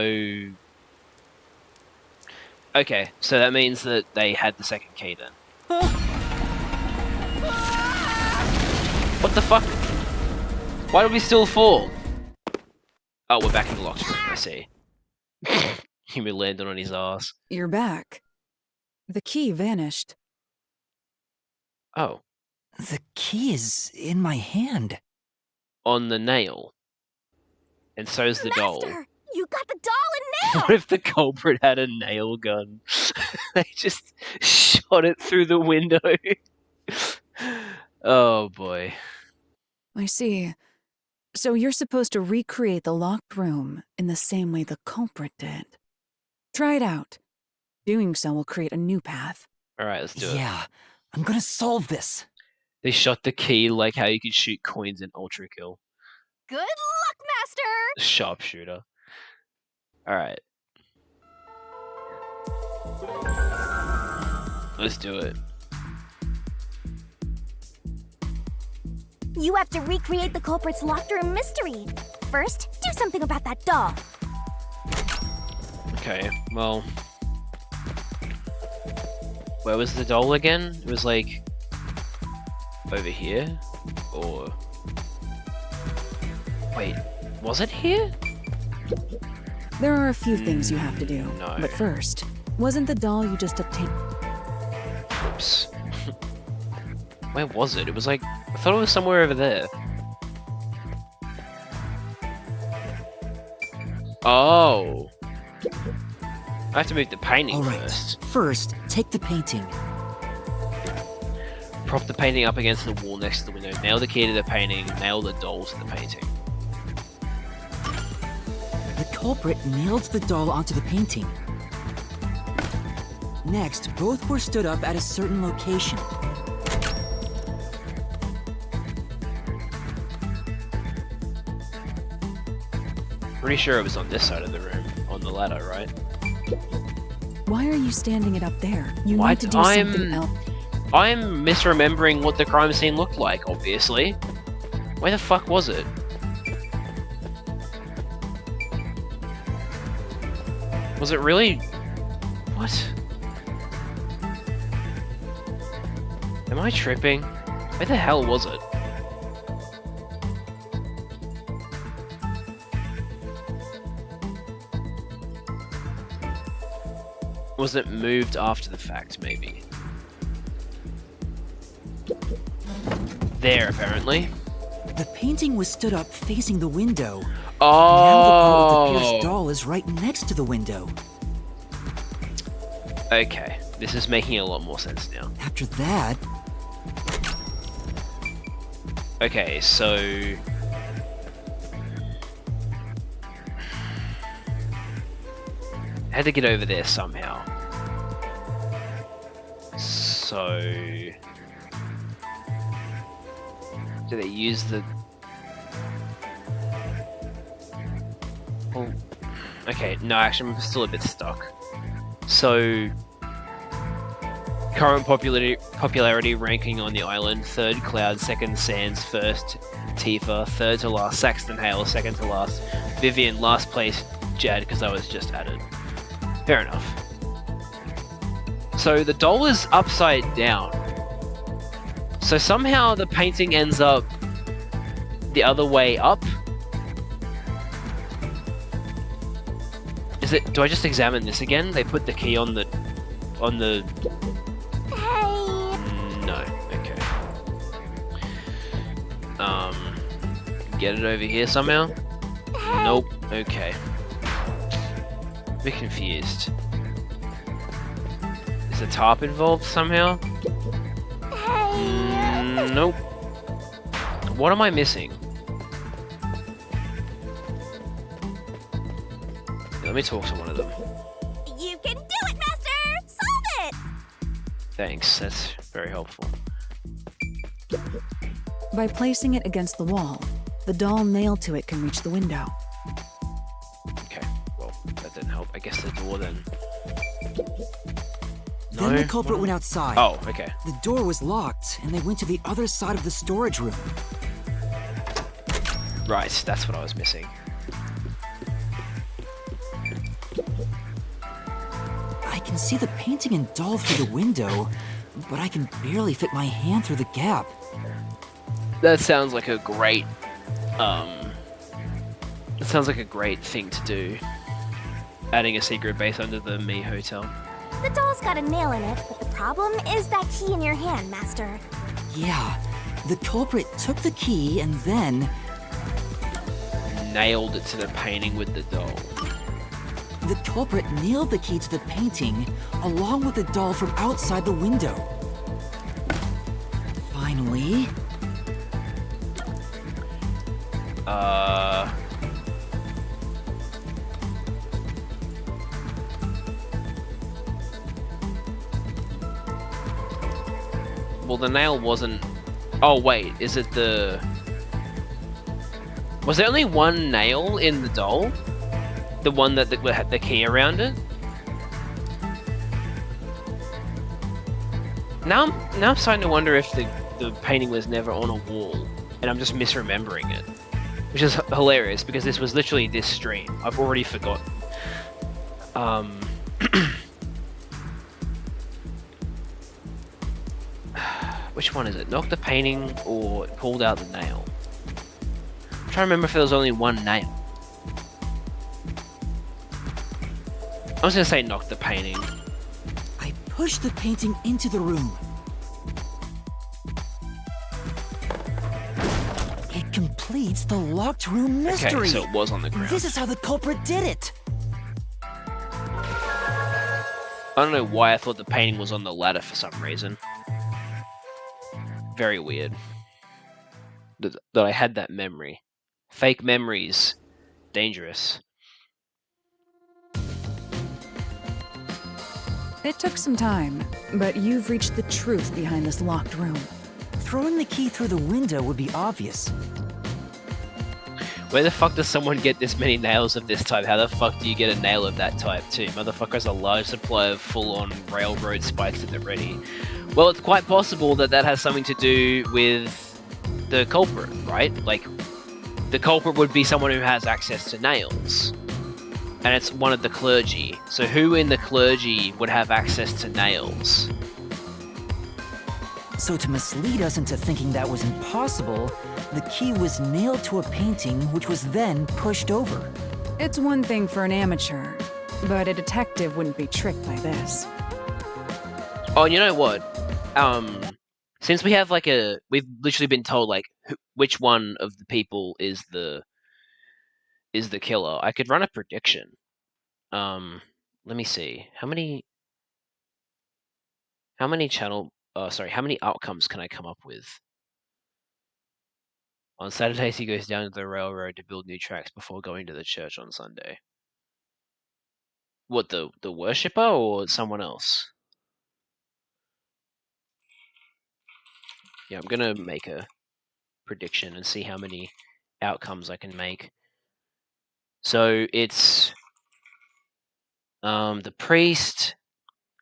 Okay, so that means that they had the second key then. What the fuck? Why did we still fall? Oh, we're back in the locked room, I see. He landed on his ass. You're back. The key vanished. Oh. The key is in my hand. On the nail. And so's the doll. You got the doll and nail! What if the culprit had a nail gun? They just shot it through the window. Oh boy. I see. So you're supposed to recreate the locked room in the same way the culprit did. Try it out. Doing so will create a new path. Alright, let's do it. Yeah, I'm gonna solve this. They shot the key like how you could shoot coins in Ultra Kill. Good luck, Master! Sharpshooter. Alright. Let's do it. You have to recreate the culprit's locked room mystery. First, do something about that doll. Okay, well... Where was the doll again? It was like... over here? Or... Wait, was it here? There are a few things you have to do. No. But first, wasn't the doll you just obtained... Oops. Where was it? It was like... I thought it was somewhere over there. Oh. I have to move the painting first. First, take the painting. Prop the painting up against the wall next to the window. Nail the key to the painting. Nail the doll to the painting. The culprit nailed the doll onto the painting. Next, both were stood up at a certain location. Pretty sure it was on this side of the room, on the ladder, right? Why are you standing it up there? You What? need to do something else. I'm misremembering what the crime scene looked like, obviously. Where the fuck was it? Was it really... What? Am I tripping? Where the hell was it? Was it moved after the fact, maybe? There, apparently. The painting was stood up facing the window. Oh! Now the part with the pierced doll is right next to the window. Okay, this is making a lot more sense now. After that... Okay, so... I had to get over there somehow. So... Do they use the... Oh... Okay, no, actually I'm still a bit stuck. So... Current popularity ranking on the island: 3rd Cloud, 2nd Sands, 1st Tifa, 3rd to last Saxton Hale, 2nd to last Vivian, last place Jad, because I was just added. Fair enough. So the doll is upside down. So somehow the painting ends up the other way up. Is it? Do I just examine this again? They put the key on the... No, okay. Get it over here somehow? Nope, okay. A bit confused. Is the tarp involved somehow? Nope. What am I missing? Let me talk to one of them. You can do it, Master! Solve it! Thanks, that's very helpful. By placing it against the wall, the doll nailed to it can reach the window. Okay, well, that didn't help. I guess the door then... Then the culprit went outside. Oh, okay. The door was locked, and they went to the other side of the storage room. Right, that's what I was missing. I can see the painting and doll through the window, but I can barely fit my hand through the gap. That sounds like a great, it sounds like a great thing to do. Adding a secret base under the Me Hotel. The doll's got a nail in it, but the problem is that key in your hand, Master. Yeah, the culprit took the key and then... nailed it to the painting with the doll. The culprit nailed the key to the painting, along with the doll from outside the window. Finally... Well, the nail wasn't... Oh, wait, is it the... Was there only one nail in the doll? The one that had the key around it? Now I'm starting to wonder if the painting was never on a wall, and I'm just misremembering it. Which is hilarious, because this was literally this stream. I've already forgotten. Which one is it? Knocked the painting or pulled out the nail? I'm trying to remember if there was only one nail. I was gonna say knocked the painting. I pushed the painting into the room. It completes the locked room mystery. Okay, so it was on the ground. This is how the culprit did it. I don't know why I thought the painting was on the ladder for some reason. Very weird. That I had that memory. Fake memories. Dangerous. It took some time, but you've reached the truth behind this locked room. Throwing the key through the window would be obvious. Where the fuck does someone get this many nails of this type? How the fuck do you get a nail of that type too? Motherfucker has a large supply of full-on railroad spikes at the ready. Well, it's quite possible that that has something to do with the culprit, right? Like, the culprit would be someone who has access to nails. And it's one of the clergy. So who in the clergy would have access to nails? So to mislead us into thinking that was impossible, the key was nailed to a painting which was then pushed over. It's one thing for an amateur, but a detective wouldn't be tricked by this. Oh, you know what? Since we have like we've literally been told like which one of the people is the killer. I could run a prediction. Let me see. How many outcomes can I come up with? On Saturdays, he goes down to the railroad to build new tracks before going to the church on Sunday. What, the worshipper or someone else? Yeah, I'm gonna make a prediction and see how many outcomes I can make. So it's the priest,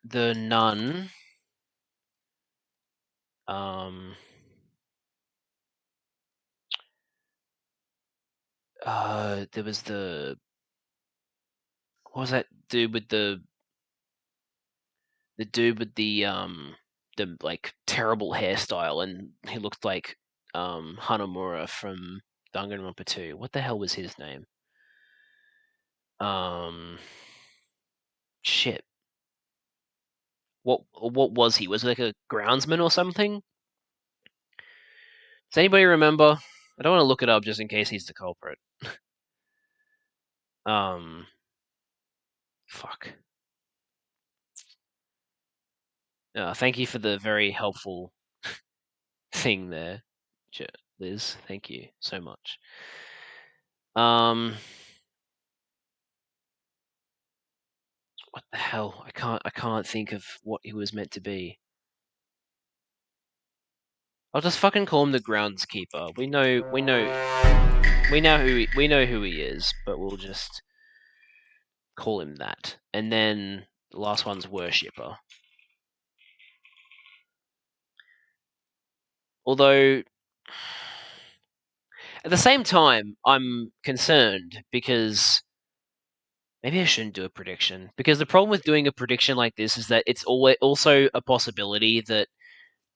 the nun, there was what was that dude with the dude with the like terrible hairstyle, and he looked like Hanamura from Danganronpa 2. What the hell was his name? Shit. What was he? Was he like a groundsman or something? Does anybody remember? I don't want to look it up just in case he's the culprit. Fuck. Thank you for the very helpful thing there, Liz. Thank you so much. What the hell? I can't think of what he was meant to be. I'll just fucking call him the groundskeeper. We know who he is, but we'll just call him that. And then the last one's worshipper. Although At the same time, I'm concerned because maybe I shouldn't do a prediction. Because the problem with doing a prediction like this is that it's always also a possibility that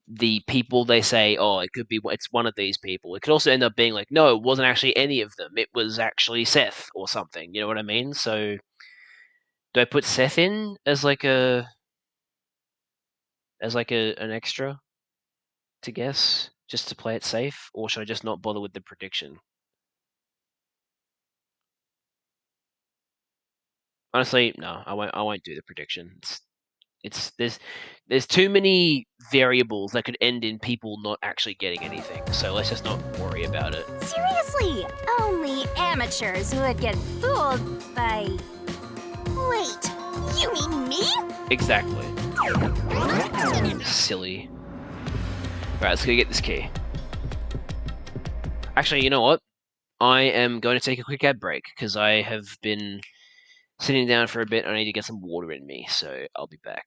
the people they say, oh, it's one of these people. It could also end up being like, no, it wasn't actually any of them. It was actually Seth or something. You know what I mean? So, do I put Seth in as like an extra to guess, just to play it safe, or should I just not bother with the prediction? Honestly, no, I won't. I won't do the prediction. It's there's too many variables that could end in people not actually getting anything. So let's just not worry about it. Seriously, only amateurs would get fooled by... Wait, you mean me? Exactly. Silly. Right, let's go get this key. Actually, you know what? I am going to take a quick ad break because I have been sitting down for a bit. I need to get some water in me, so I'll be back.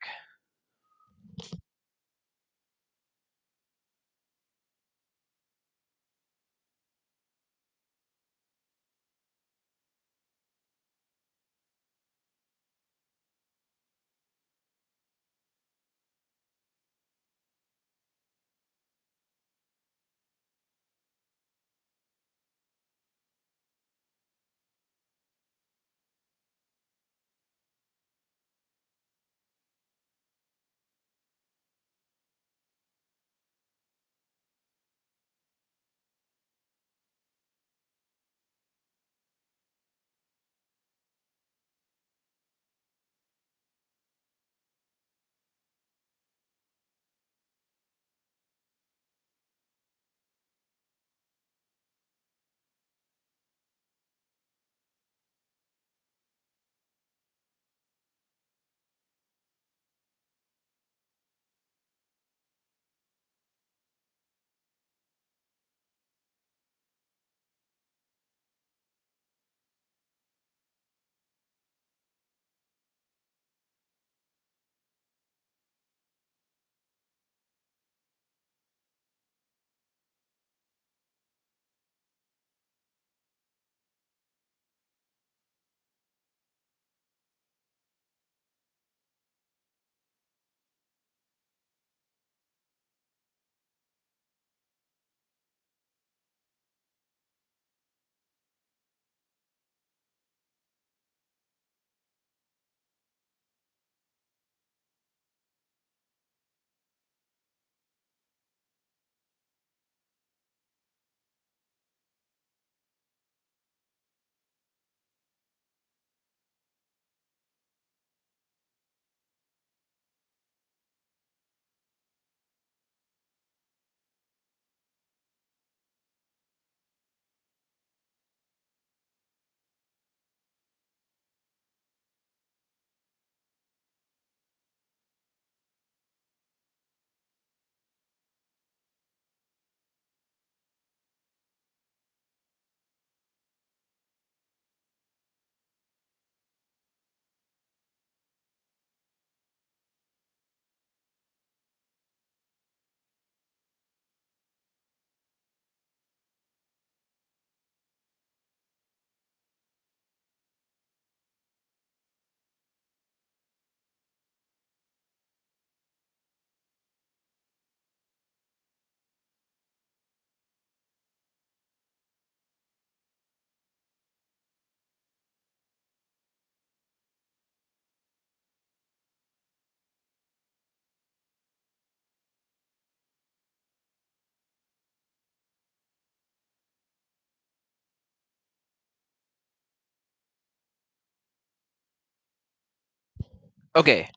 Okay,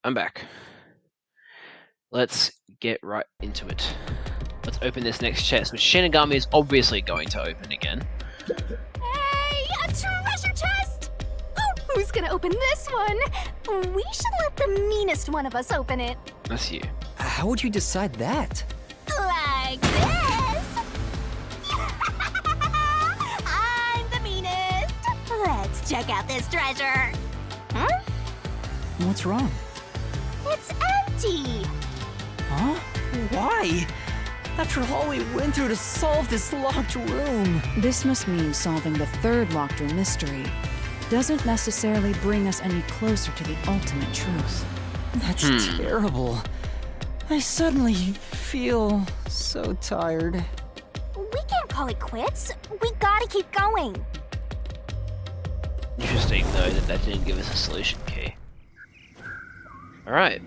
I'm back. Let's get right into it. Let's open this next chest, which Shinigami is obviously going to open again. Hey, a treasure chest! Oh, who's gonna open this one? We should let the meanest one of us open it. That's you. How would you decide that? Like this! I'm the meanest! Let's check out this treasure! Huh? What's wrong? It's empty! Huh? Why? After all we went through to solve this locked room. This must mean solving the third locked room mystery doesn't necessarily bring us any closer to the ultimate truth. That's terrible. I suddenly feel so tired. We can't call it quits. We gotta keep going. Interesting, though, that didn't give us a solution key. Alright.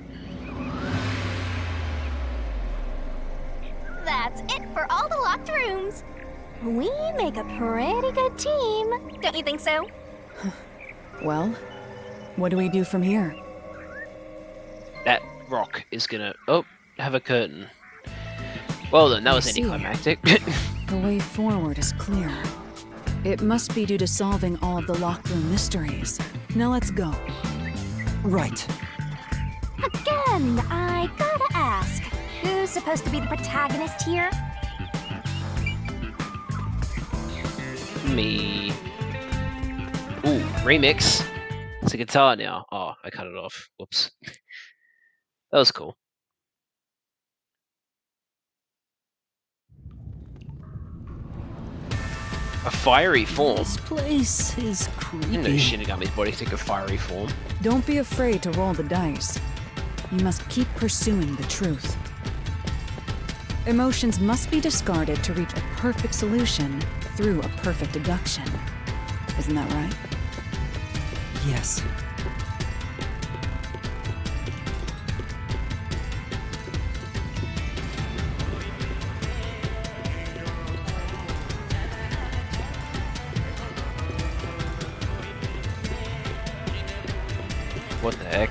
That's it for all the locked rooms. We make a pretty good team, don't you think so? Well, what do we do from here? That rock is gonna... Oh, have a curtain. Well then, that was anticlimactic. The way forward is clear. It must be due to solving all of the locked room mysteries. Now let's go. Right. Again, I gotta ask, who's supposed to be the protagonist here? Me. Ooh, remix. It's a guitar now. Oh, I cut it off. Whoops. That was cool. A fiery form. This place is creepy. You know Shinigami's body take a fiery form. Don't be afraid to roll the dice. You must keep pursuing the truth. Emotions must be discarded to reach a perfect solution through a perfect deduction. Isn't that right? Yes. What the heck?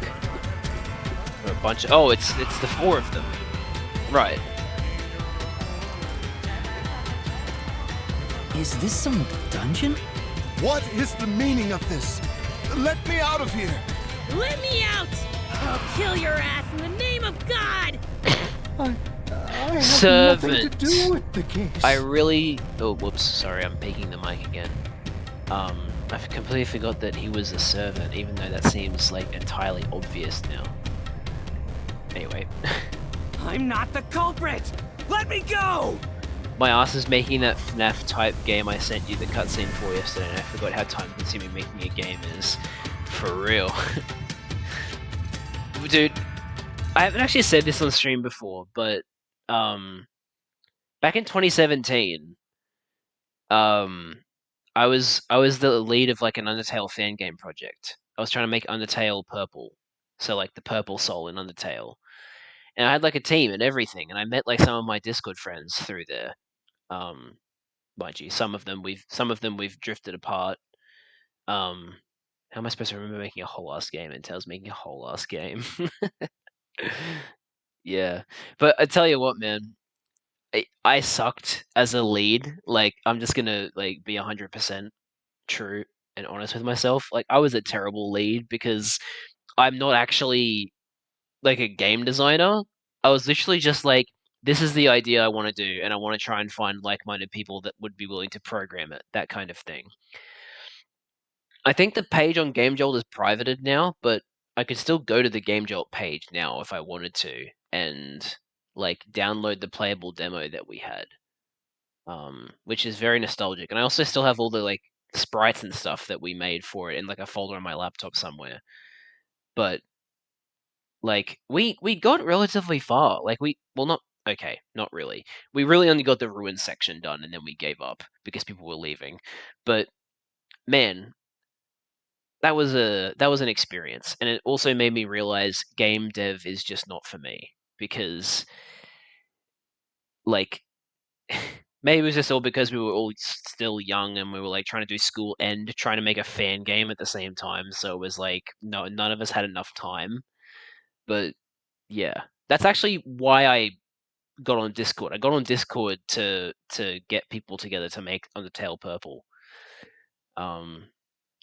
A bunch of... Oh, it's the four of them. Right. Is this some dungeon? What is the meaning of this? Let me out of here! Let me out! I'll kill your ass in the name of God! I have Servant. nothing to do with the case. I really... Oh, whoops. Sorry, I'm peeking the mic again. I completely forgot that he was a servant, even though that seems, like, entirely obvious now. Anyway. I'm not the culprit! Let me go! My ass is making that FNAF type game I sent you the cutscene for yesterday, and I forgot how time-consuming making a game is. For real. Dude, I haven't actually said this on stream before, but, back in 2017, I was the lead of like an Undertale fan game project. I was trying to make Undertale purple, so like the purple soul in Undertale, and I had like a team and everything. And I met like some of my Discord friends through there. Mind you, some of them we've drifted apart. How am I supposed to remember making a whole ass game and Tails making a whole ass game? Yeah, but I tell you what, man. I sucked as a lead. Like, I'm just gonna like be 100% true and honest with myself. Like, I was a terrible lead because I'm not actually like a game designer. I was literally just like, this is the idea I want to do, and I want to try and find like-minded people that would be willing to program it, that kind of thing. I think the page on GameJolt is privated now, but I could still go to the GameJolt page now if I wanted to, and like download the playable demo that we had, which is very nostalgic. And I also still have all the like sprites and stuff that we made for it in like a folder on my laptop somewhere. But like we got relatively far. Like not really. We really only got the ruins section done, and then we gave up because people were leaving. But man, that was an experience, and it also made me realize game dev is just not for me, because like maybe it was just all because we were all still young and we were like trying to do school and trying to make a fan game at the same time, so it was like none of us had enough time. But yeah, that's actually why I got on Discord. I got on Discord to get people together to make Undertale purple.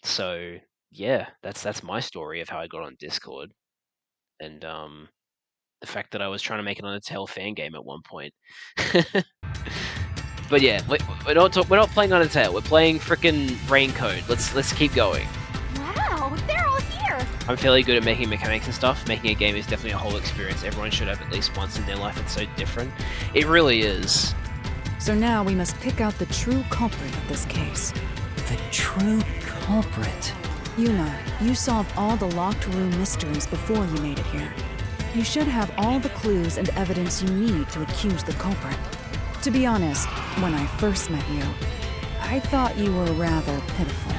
So yeah, that's my story of how I got on Discord, and the fact that I was trying to make an Undertale fan game at one point. But yeah, we're not playing Undertale. We're playing frickin' Rain Code. Let's keep going. Wow, they're all here. I'm fairly good at making mechanics and stuff. Making a game is definitely a whole experience. Everyone should have at least once in their life. It's so different. It really is. So now we must pick out the true culprit of this case. The true culprit? Yuna, you solved all the locked room mysteries before you made it here. You should have all the clues and evidence you need to accuse the culprit. To be honest, when I first met you, I thought you were rather pitiful.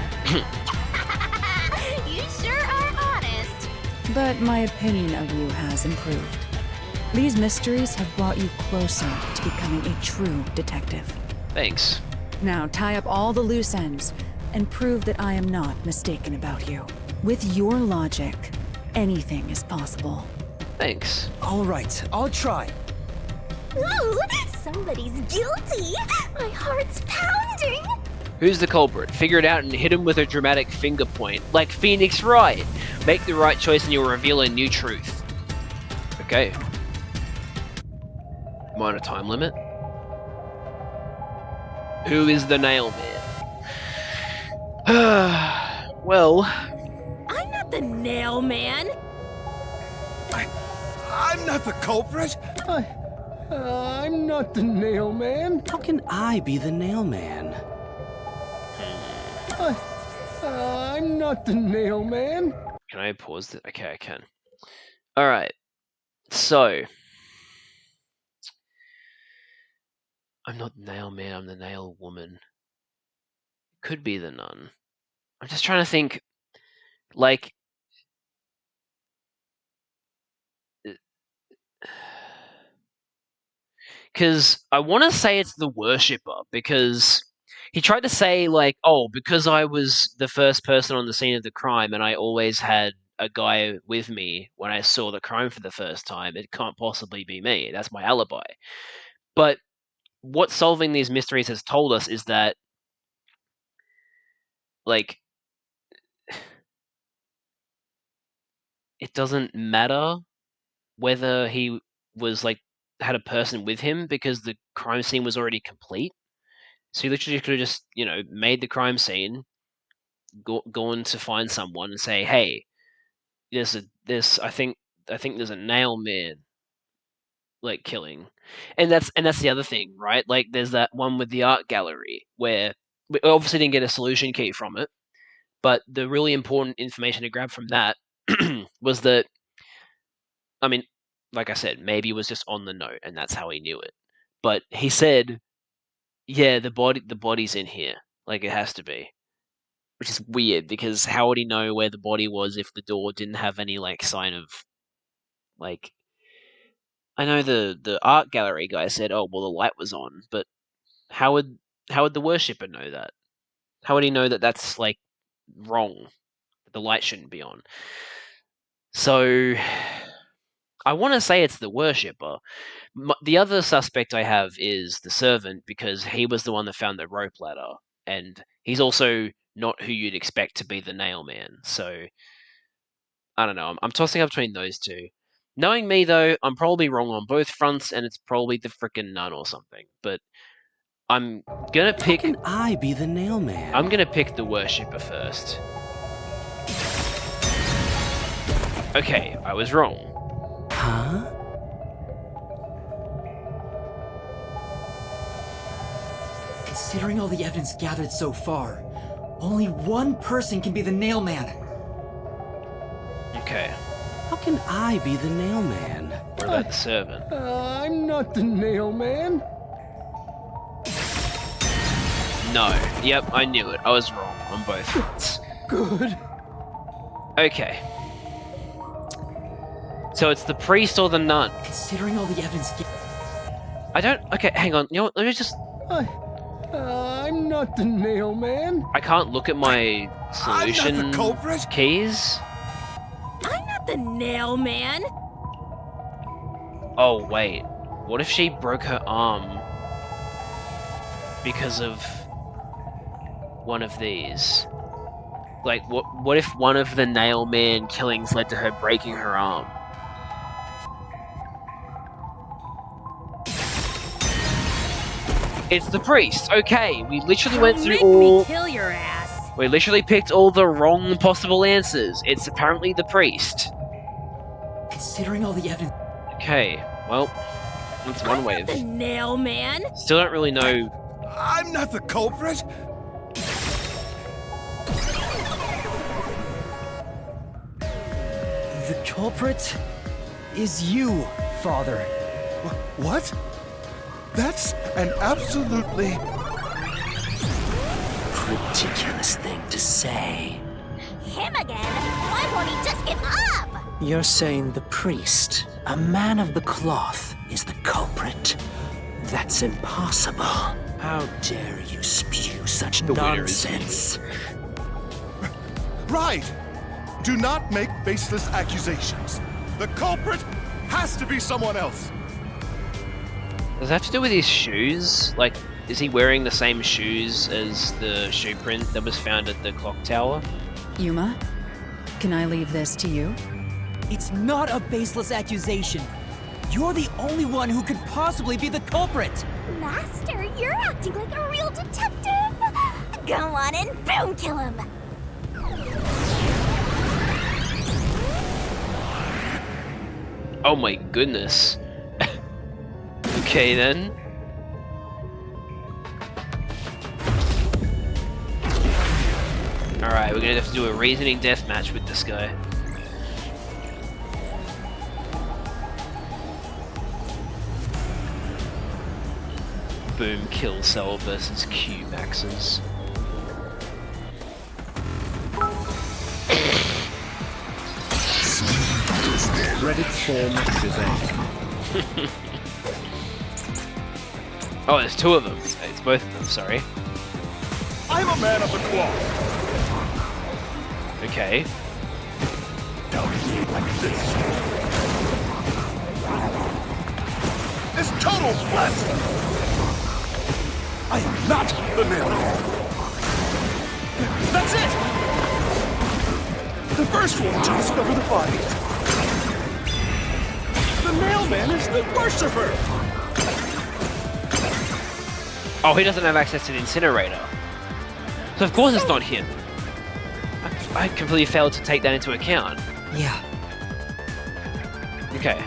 You sure are honest. But my opinion of you has improved. These mysteries have brought you closer to becoming a true detective. Thanks. Now tie up all the loose ends and prove that I am not mistaken about you. With your logic, anything is possible. Thanks. All right, I'll try. Ooh, somebody's guilty. My heart's pounding. Who's the culprit? Figure it out and hit him with a dramatic finger point, like Phoenix Wright. Make the right choice and you'll reveal a new truth. Okay. Minor time limit. Who is the nail man? Well... I'm not the nail man. I'm not the culprit. I'm not the nail man. How can I be the nail man? I'm not the nail man. Can I pause this? Okay, I can. Alright. So... I'm not the nail man, I'm the nail woman. Could be the nun. I'm just trying to think, like... Because I want to say it's the worshipper, because he tried to say, like, oh, because I was the first person on the scene of the crime and I always had a guy with me when I saw the crime for the first time, it can't possibly be me. That's my alibi. But what solving these mysteries has told us is that, like, it doesn't matter whether he was, like, had a person with him because the crime scene was already complete. So he literally could have just, you know, made the crime scene, gone to find someone and say, hey, I think there's a nail man, like, killing. And that's the other thing, right? Like, there's that one with the art gallery where we obviously didn't get a solution key from it, but the really important information to grab from that was that, I mean, like I said, maybe it was just on the note and that's how he knew it. But he said, yeah, the body's in here. Like, it has to be. Which is weird, because how would he know where the body was if the door didn't have any, like, sign of, like... I know the art gallery guy said, oh, well, the light was on, but how would the worshipper know that? How would he know that that's, like, wrong? That the light shouldn't be on? So... I want to say it's the worshipper. The other suspect I have is the servant, because he was the one that found the rope ladder, and he's also not who you'd expect to be the nail man. So I don't know. I'm tossing up between those two. Knowing me, though, I'm probably wrong on both fronts, and it's probably the frickin' nun or something. But I'm gonna pick. How can I be the nail man? I'm gonna pick the worshipper first. Okay, I was wrong. Huh? Considering all the evidence gathered so far, only one person can be the nail man. Okay. How can I be the nail man? What about the servant? I'm not the nail man. No. Yep, I knew it. I was wrong on both fronts. Good. Okay. So it's the priest or the nun? Considering all the evidence... I don't... Okay, hang on. You know what? Let me just... I'm not the nail man. I can't look at my solution I'm not the culprit. keys. I'm not the nail man. Oh, wait. What if she broke her arm because of one of these? Like, what if one of the nail man killings led to her breaking her arm? It's the priest. Okay, we literally went through Make all... me kill your ass. We literally picked all the wrong possible answers. It's apparently the priest. Considering all the evidence... Okay, well, that's one way of... The nail man? Still don't really know... I'm not the culprit! The culprit is you, Father. What? That's an absolutely... ridiculous thing to say. Him again? Why won't he just give up? You're saying the priest, a man of the cloth, is the culprit? That's impossible. How dare you spew such nonsense? Right! Do not make baseless accusations. The culprit has to be someone else. Does that have to do with his shoes? Like, is he wearing the same shoes as the shoe print that was found at the clock tower? Yuma, can I leave this to you? It's not a baseless accusation. You're the only one who could possibly be the culprit. Master, you're acting like a real detective. Go on and boom kill him. Oh my goodness. Okay then. Alright, we're gonna have to do a reasoning deathmatch with this guy. Boom kill cell versus Q maxes. Reddit 4 matches 8. Oh, there's two of them. It's both of them, sorry. I'm a man of the cloth. Okay. Like this. It's total blasphemy. I am not the mailman. That's it! The first one to discover the body. The mailman is the worshiper! Oh, he doesn't have access to the incinerator. So of course it's not him. I completely failed to take that into account. Yeah. Okay.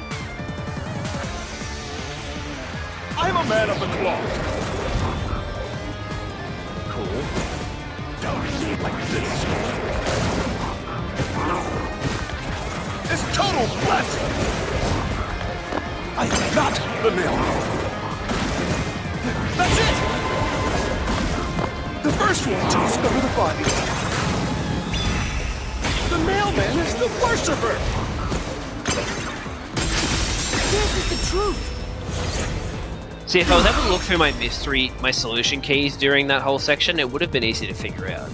I'm a man of the cloth. Cool. Like this. It's total blasphemy! I am not the mailman. That's it! The first one to discover the body. The mailman is the worshiper! This is the truth. See, if I was able to look through my solution keys during that whole section, it would have been easy to figure out.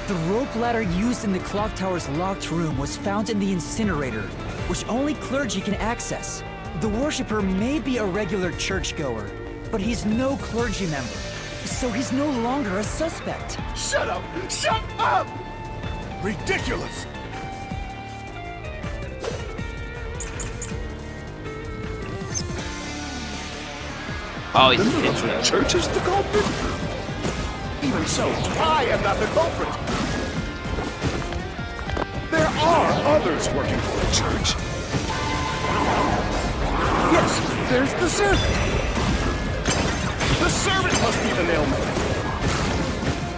The rope ladder used in the clock tower's locked room was found in the incinerator, which only clergy can access. The worshipper may be a regular churchgoer, but he's no clergy member, so he's no longer a suspect. Shut up! Shut up! Ridiculous! Oh, he's the church is the culprit? Even so, I am not the culprit! There are others working for the church. Yes, there's the servant. The servant must be the nailman.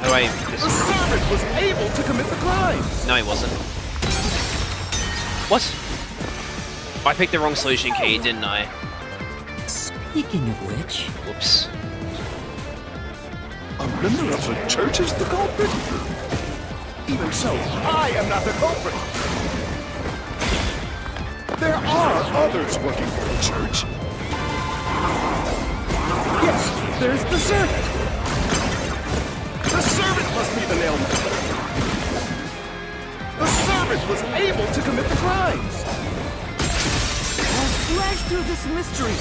How do I... The servant was able to commit the crimes. No, he wasn't. What? I picked the wrong solution key, didn't I? Speaking of which... Whoops. A member of the church is the culprit? Even so, I am not the culprit. There are others working for the church. Yes, there's the servant. The servant must be the nailman. The servant was able to commit the crimes. I'll slash through this mystery.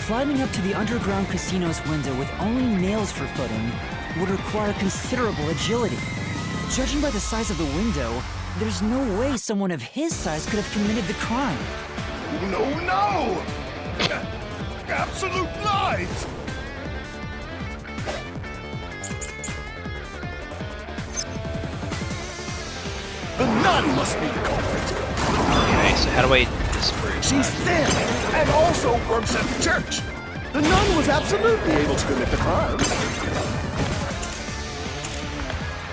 Climbing up to the underground casino's window with only nails for footing would require considerable agility. Judging by the size of the window, there's no way someone of his size could have committed the crime. No! Absolute lies! The nun must be the culprit. Okay, so how do I disprove She's thin and also works at the church. The nun was absolutely able to commit the crimes.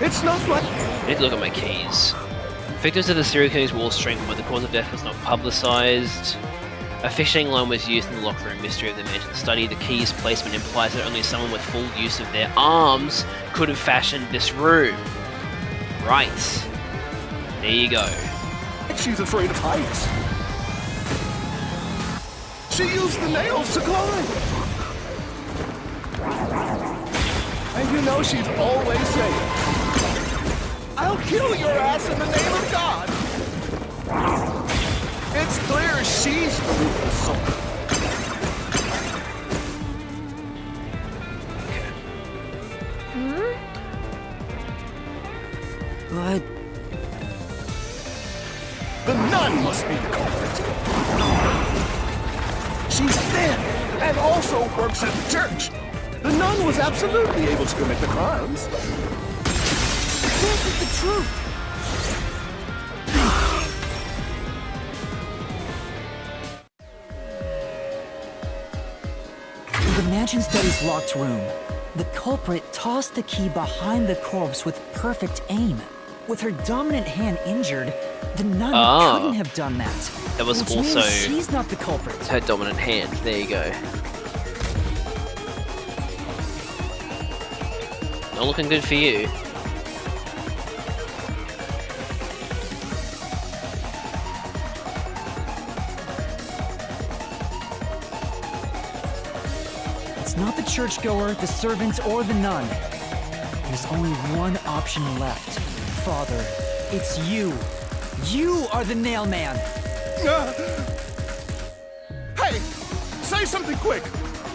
It's not like... I need to look at my keys. Victims of the serial killing were all strengthened, but the cause of death was not publicized. A fishing line was used in the locker room mystery of the mansion study. The key's placement implies that only someone with full use of their arms could have fashioned this room. Right. There you go. She's afraid of heights. She used the nails to climb. And you know she's always saying, I'll kill your ass in the name of God. It's clear she's the ruthless soul. But... The nun must be the culprit. She's thin and also works at the church. The nun was absolutely able to commit the crimes. This is the truth! In the mansion study's locked room, the culprit tossed the key behind the corpse with perfect aim. With her dominant hand injured, the nun couldn't have done that. That was which also means she's not the culprit. her dominant hand. There you go. Not looking good for you. It's not the churchgoer, the servant, or the nun. There's only one option left. Father, it's you. You are the nail man. Hey, say something quick.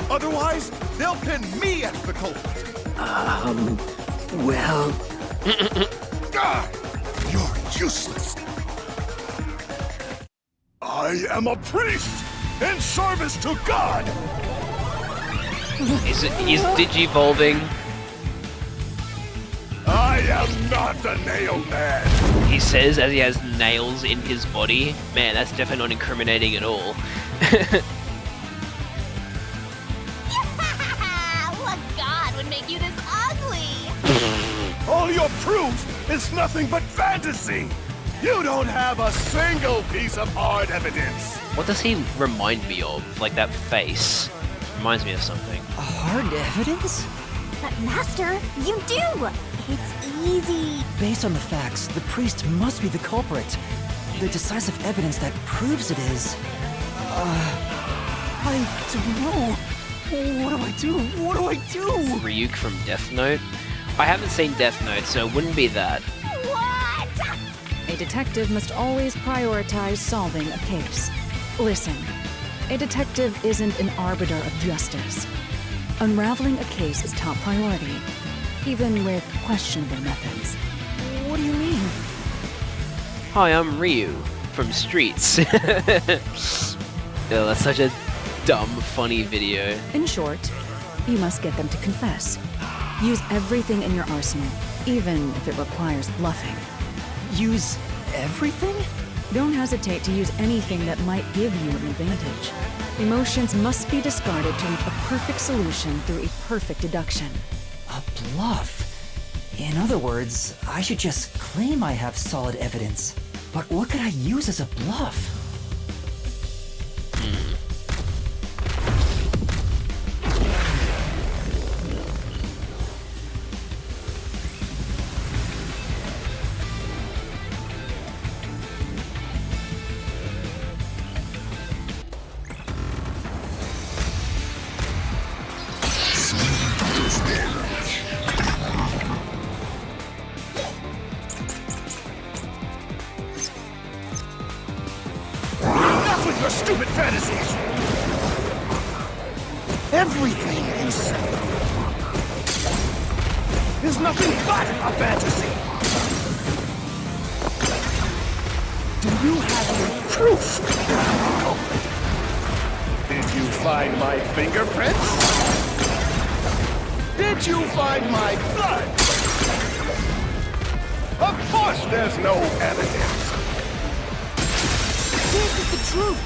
Otherwise, they'll pin me as the culprit. Well... You're useless. I am a priest in service to God. Is digivolving? I am not the nail man. He says as he has nails in his body. Man, that's definitely not incriminating at all. What god would make you this ugly? All your proof is nothing but fantasy. You don't have a single piece of hard evidence. What does he remind me of? Like that face. Reminds me of something. Hard evidence? But Master, you do! It's easy. Based on the facts, the priest must be the culprit. The decisive evidence that proves it is... I don't know. What do I do? What do I do? Ryuk from Death Note? I haven't seen Death Note, so it wouldn't be that. What? A detective must always prioritize solving a case. Listen, a detective isn't an arbiter of justice. Unraveling a case is top priority, even with questionable methods. What do you mean? Hi, I'm Ryu from Streets. Oh, that's such a dumb, funny video. In short, you must get them to confess. Use everything in your arsenal, even if it requires bluffing. Use everything? Don't hesitate to use anything that might give you an advantage. Emotions must be discarded to reach a perfect solution through a perfect deduction. A bluff? In other words, I should just claim I have solid evidence. But what could I use as a bluff? Enough with your stupid fantasies. Everything you say is nothing but a fantasy. Do you have any proof? Did you find my fingerprints? Did you find my blood? Of course there's no evidence. This is the truth.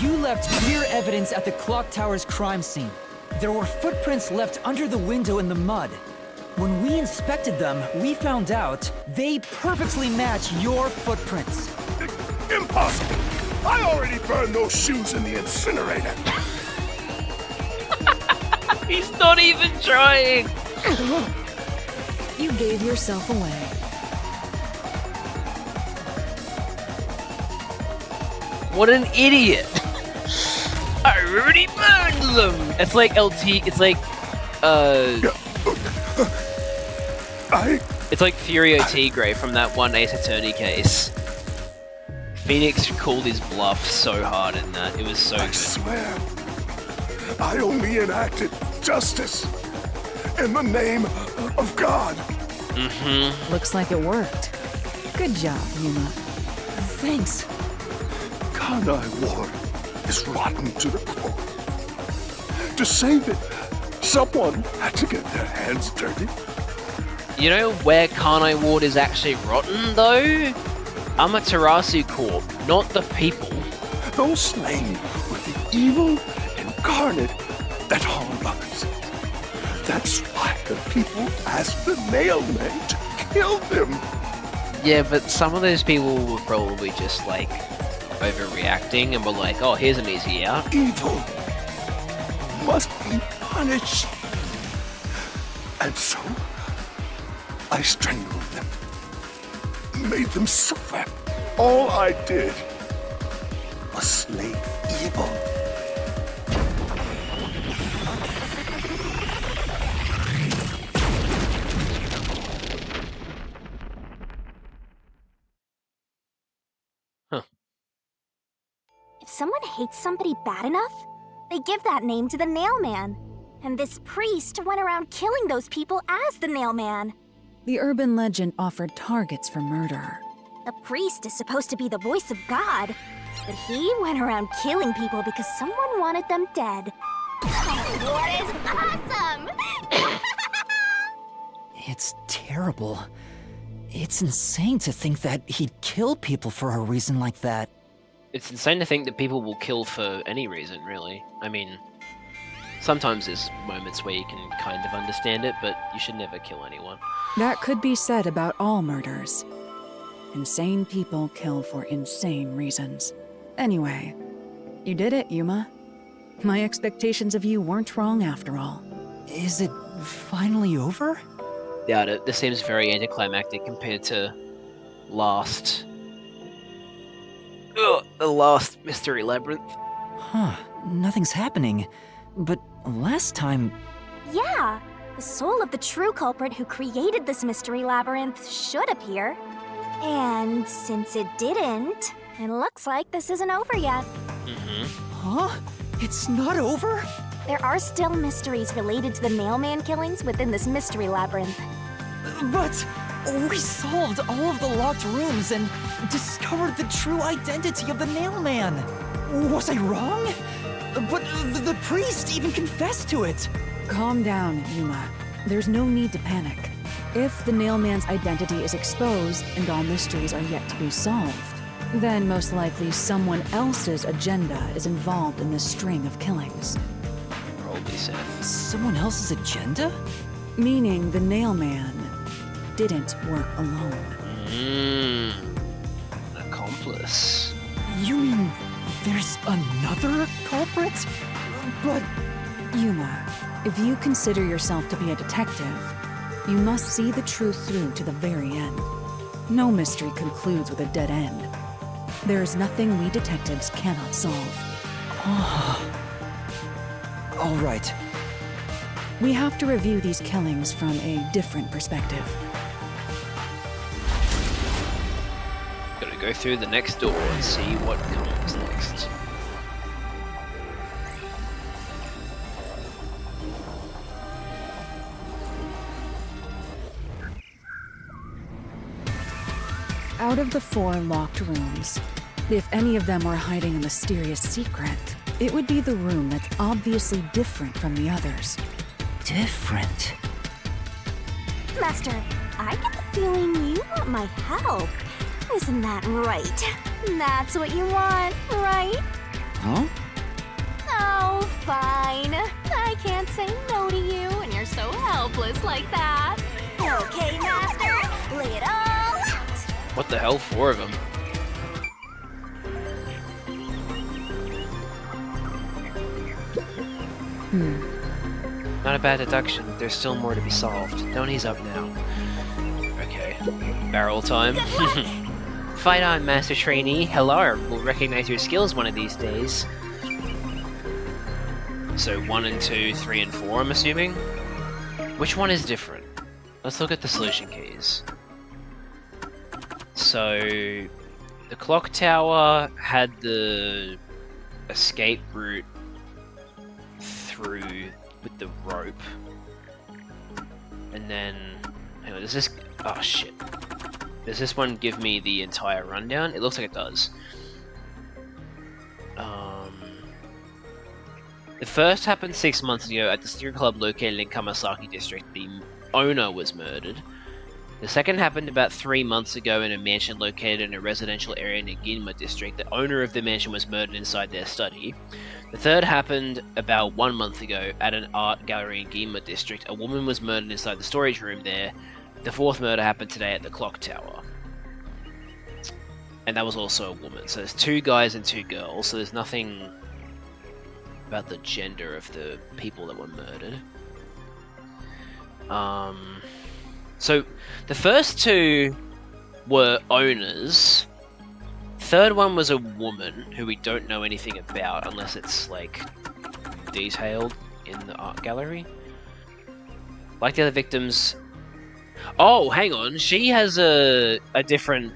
You left clear evidence at the clock tower's crime scene. There were footprints left under the window in the mud. When we inspected them, we found out they perfectly match your footprints. Impossible! I already burned those shoes in the incinerator. He's not even trying. You gave yourself away. What an idiot! I already burned them. It's like LT. It's like It's like Furio Tigre from that one Ace Attorney case. Phoenix called his bluff so hard in that. It was so good. I swear, I only enacted justice in the name of God. Mm-hmm. Looks like it worked. Good job, Yuma. Thanks. Karnai Ward is rotten to the core. To save it, someone had to get their hands dirty. You know where Karnai Ward is actually rotten, though? Amaterasu Corp, not the people. Those slain were the evil incarnate that harmed others. That's why the people asked the nailmen to kill them. Yeah, but some of those people were probably just like overreacting and were like, oh, here's an easy out. Evil must be punished. And so, I strangled them. Made them suffer. All I did was slay evil. If someone hates somebody bad enough, they give that name to the Nailman. And this priest went around killing those people as the Nailman. The urban legend offered targets for murder. A priest is supposed to be the voice of God, but he went around killing people because someone wanted them dead. What is awesome! It's terrible. It's insane to think that he'd kill people for a reason like that. It's insane to think that people will kill for any reason, really. I mean, sometimes there's moments where you can kind of understand it, but you should never kill anyone. That could be said about all murders. Insane people kill for insane reasons. Anyway, you did it, Yuma. My expectations of you weren't wrong after all. Is it finally over? Doubt it. This seems very anticlimactic compared to the last Mystery Labyrinth. Huh, nothing's happening. But last time... Yeah, the soul of the true culprit who created this mystery labyrinth should appear. And since it didn't, it looks like this isn't over yet. Huh? It's not over? There are still mysteries related to the Nailman killings within this mystery labyrinth. But we solved all of the locked rooms and discovered the true identity of the Nailman. Was I wrong? But the priest even confessed to it. Calm down, Yuma. There's no need to panic. If the Nailman's identity is exposed and all mysteries are yet to be solved, then most likely someone else's agenda is involved in this string of killings. Probably Seth. Someone else's agenda? Meaning the Nailman didn't work alone. An accomplice. You mean there's another culprit? But... Yuma, if you consider yourself to be a detective, you must see the truth through to the very end. No mystery concludes with a dead end. There is nothing we detectives cannot solve. All right. We have to review these killings from a different perspective. Gotta go through the next door and see what comes next. Out of the 4 locked rooms, if any of them were hiding a mysterious secret, it would be the room that's obviously different from the others. Different? Master, I get the feeling you want my help. Isn't that right? That's what you want, right? Huh? Oh, fine. I can't say no to you when you're so helpless like that. Okay, Master, lay it all out. What the hell, 4 of them? Not a bad deduction. There's still more to be solved. Don't ease up now. Okay. Barrel time. Fight on, Master Trainee. Hello. We'll recognize your skills one of these days. So 1 and 2, 3 and 4, I'm assuming? Which one is different? Let's look at the solution keys. So the clock tower had the escape route through with the rope. And then, hang on, does this, oh shit. Does this one give me the entire rundown? It looks like it does. The first happened 6 months ago at the Steer Club located in Kamasaki District. The owner was murdered. The second happened about 3 months ago in a mansion located in a residential area in Ginma District. The owner of the mansion was murdered inside their study. The third happened about 1 month ago at an art gallery in Ginma District. A woman was murdered inside the storage room there. The fourth murder happened today at the clock tower. And that was also a woman. So there's 2 guys and 2 girls. So there's nothing about the gender of the people that were murdered. So the first 2 were owners. Third one was a woman who we don't know anything about unless it's like detailed in the art gallery. Like the other victims. Oh, hang on. She has a different.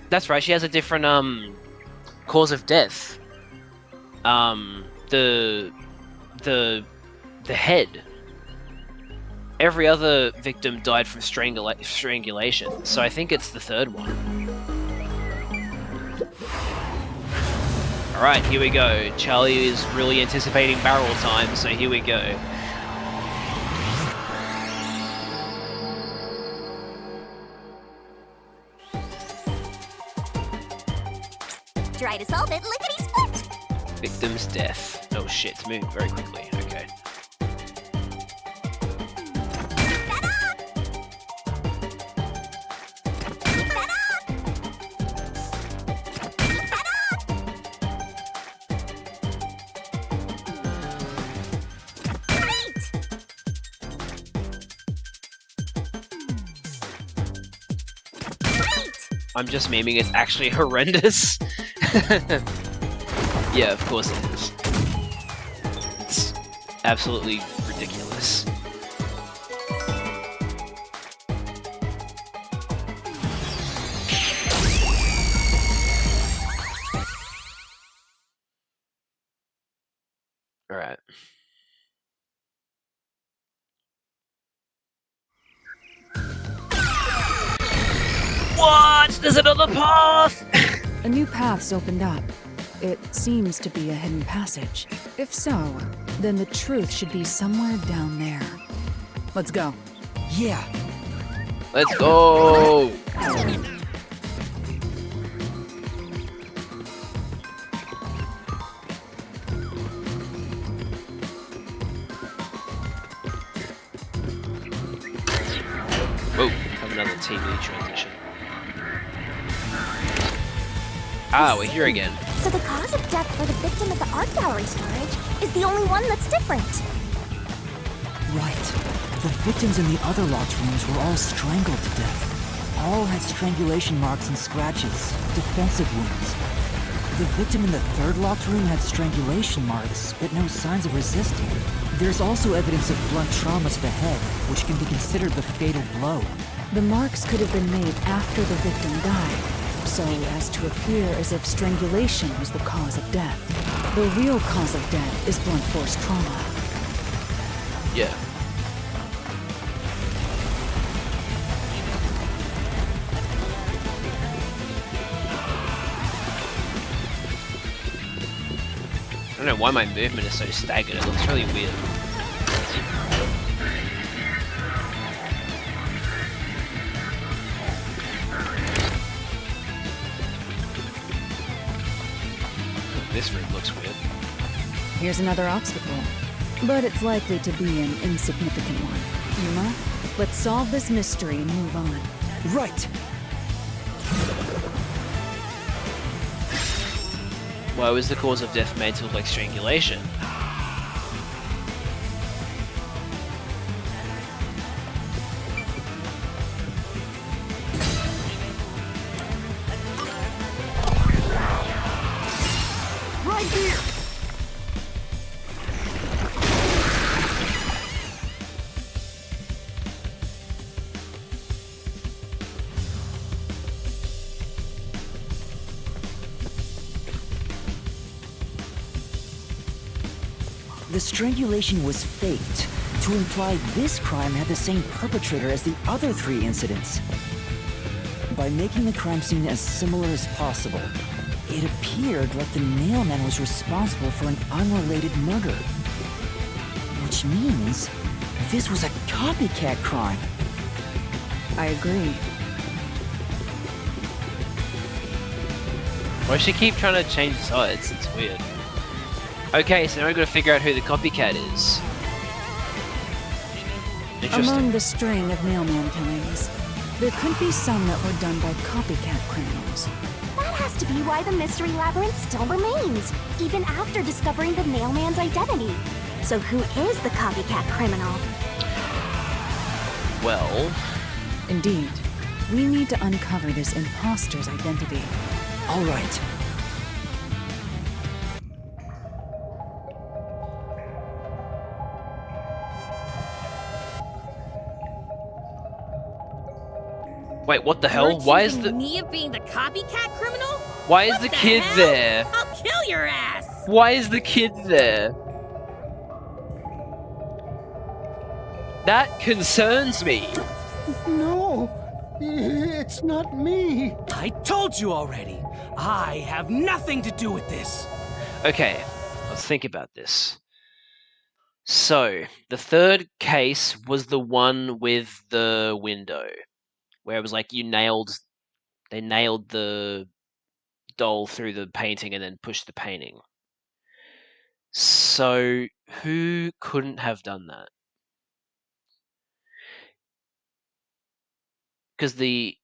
That's right. She has a different cause of death. The head. Every other victim died from strangulation, so I think it's the third one. Alright, here we go. Charlie is really anticipating barrel time, so here we go. Try to solve it, lickety-split! Victim's death. Oh shit, it's moved very quickly. Okay. I'm just memeing, it's actually horrendous. Yeah, of course it is. It's absolutely ridiculous. Alright. What? There's another path! A new path's opened up. It seems to be a hidden passage. If so, then the truth should be somewhere down there. Let's go. Yeah. Let's go! Whoa, have another TV transition. Ah, we're here again. So the cause of death for the victim at the art gallery storage is the only one that's different. Right. The victims in the other locked rooms were all strangled to death. All had strangulation marks and scratches, defensive wounds. The victim in the third locked room had strangulation marks, but no signs of resisting. There's also evidence of blunt trauma to the head, which can be considered the fatal blow. The marks could have been made after the victim died, so as to appear as if strangulation was the cause of death. The real cause of death is blunt force trauma. Yeah. don't know why my movement is so staggered. It looks really weird. This room looks weird. Here's another obstacle, but it's likely to be an insignificant one. Yuma, let's solve this mystery and move on. Right. Why was the cause of death made to look like strangulation? Right here! The strangulation was faked to imply this crime had the same perpetrator as the other 3 incidents. By making the crime scene as similar as possible, it appeared like the nailman was responsible for an unrelated murder. Which means this was a copycat crime. I agree. Why does she keep trying to change sides? It's weird. Okay, so now we've got to figure out who the copycat is. Interesting. Among the string of mailman killings, there could be some that were done by copycat criminals. That has to be why the mystery labyrinth still remains, even after discovering the mailman's identity. So who is the copycat criminal? Well... Indeed. We need to uncover this imposter's identity. All right. Wait, what the hell? Why is the... me of being the copycat criminal? Why is the kid there? I'll kill your ass! Why is the kid there? That concerns me. No, it's not me. I told you already. I have nothing to do with this. Okay, let's think about this. So, the third case was the one with the window. Where it was like they nailed the doll through the painting and then pushed the painting. So, who couldn't have done that? Because it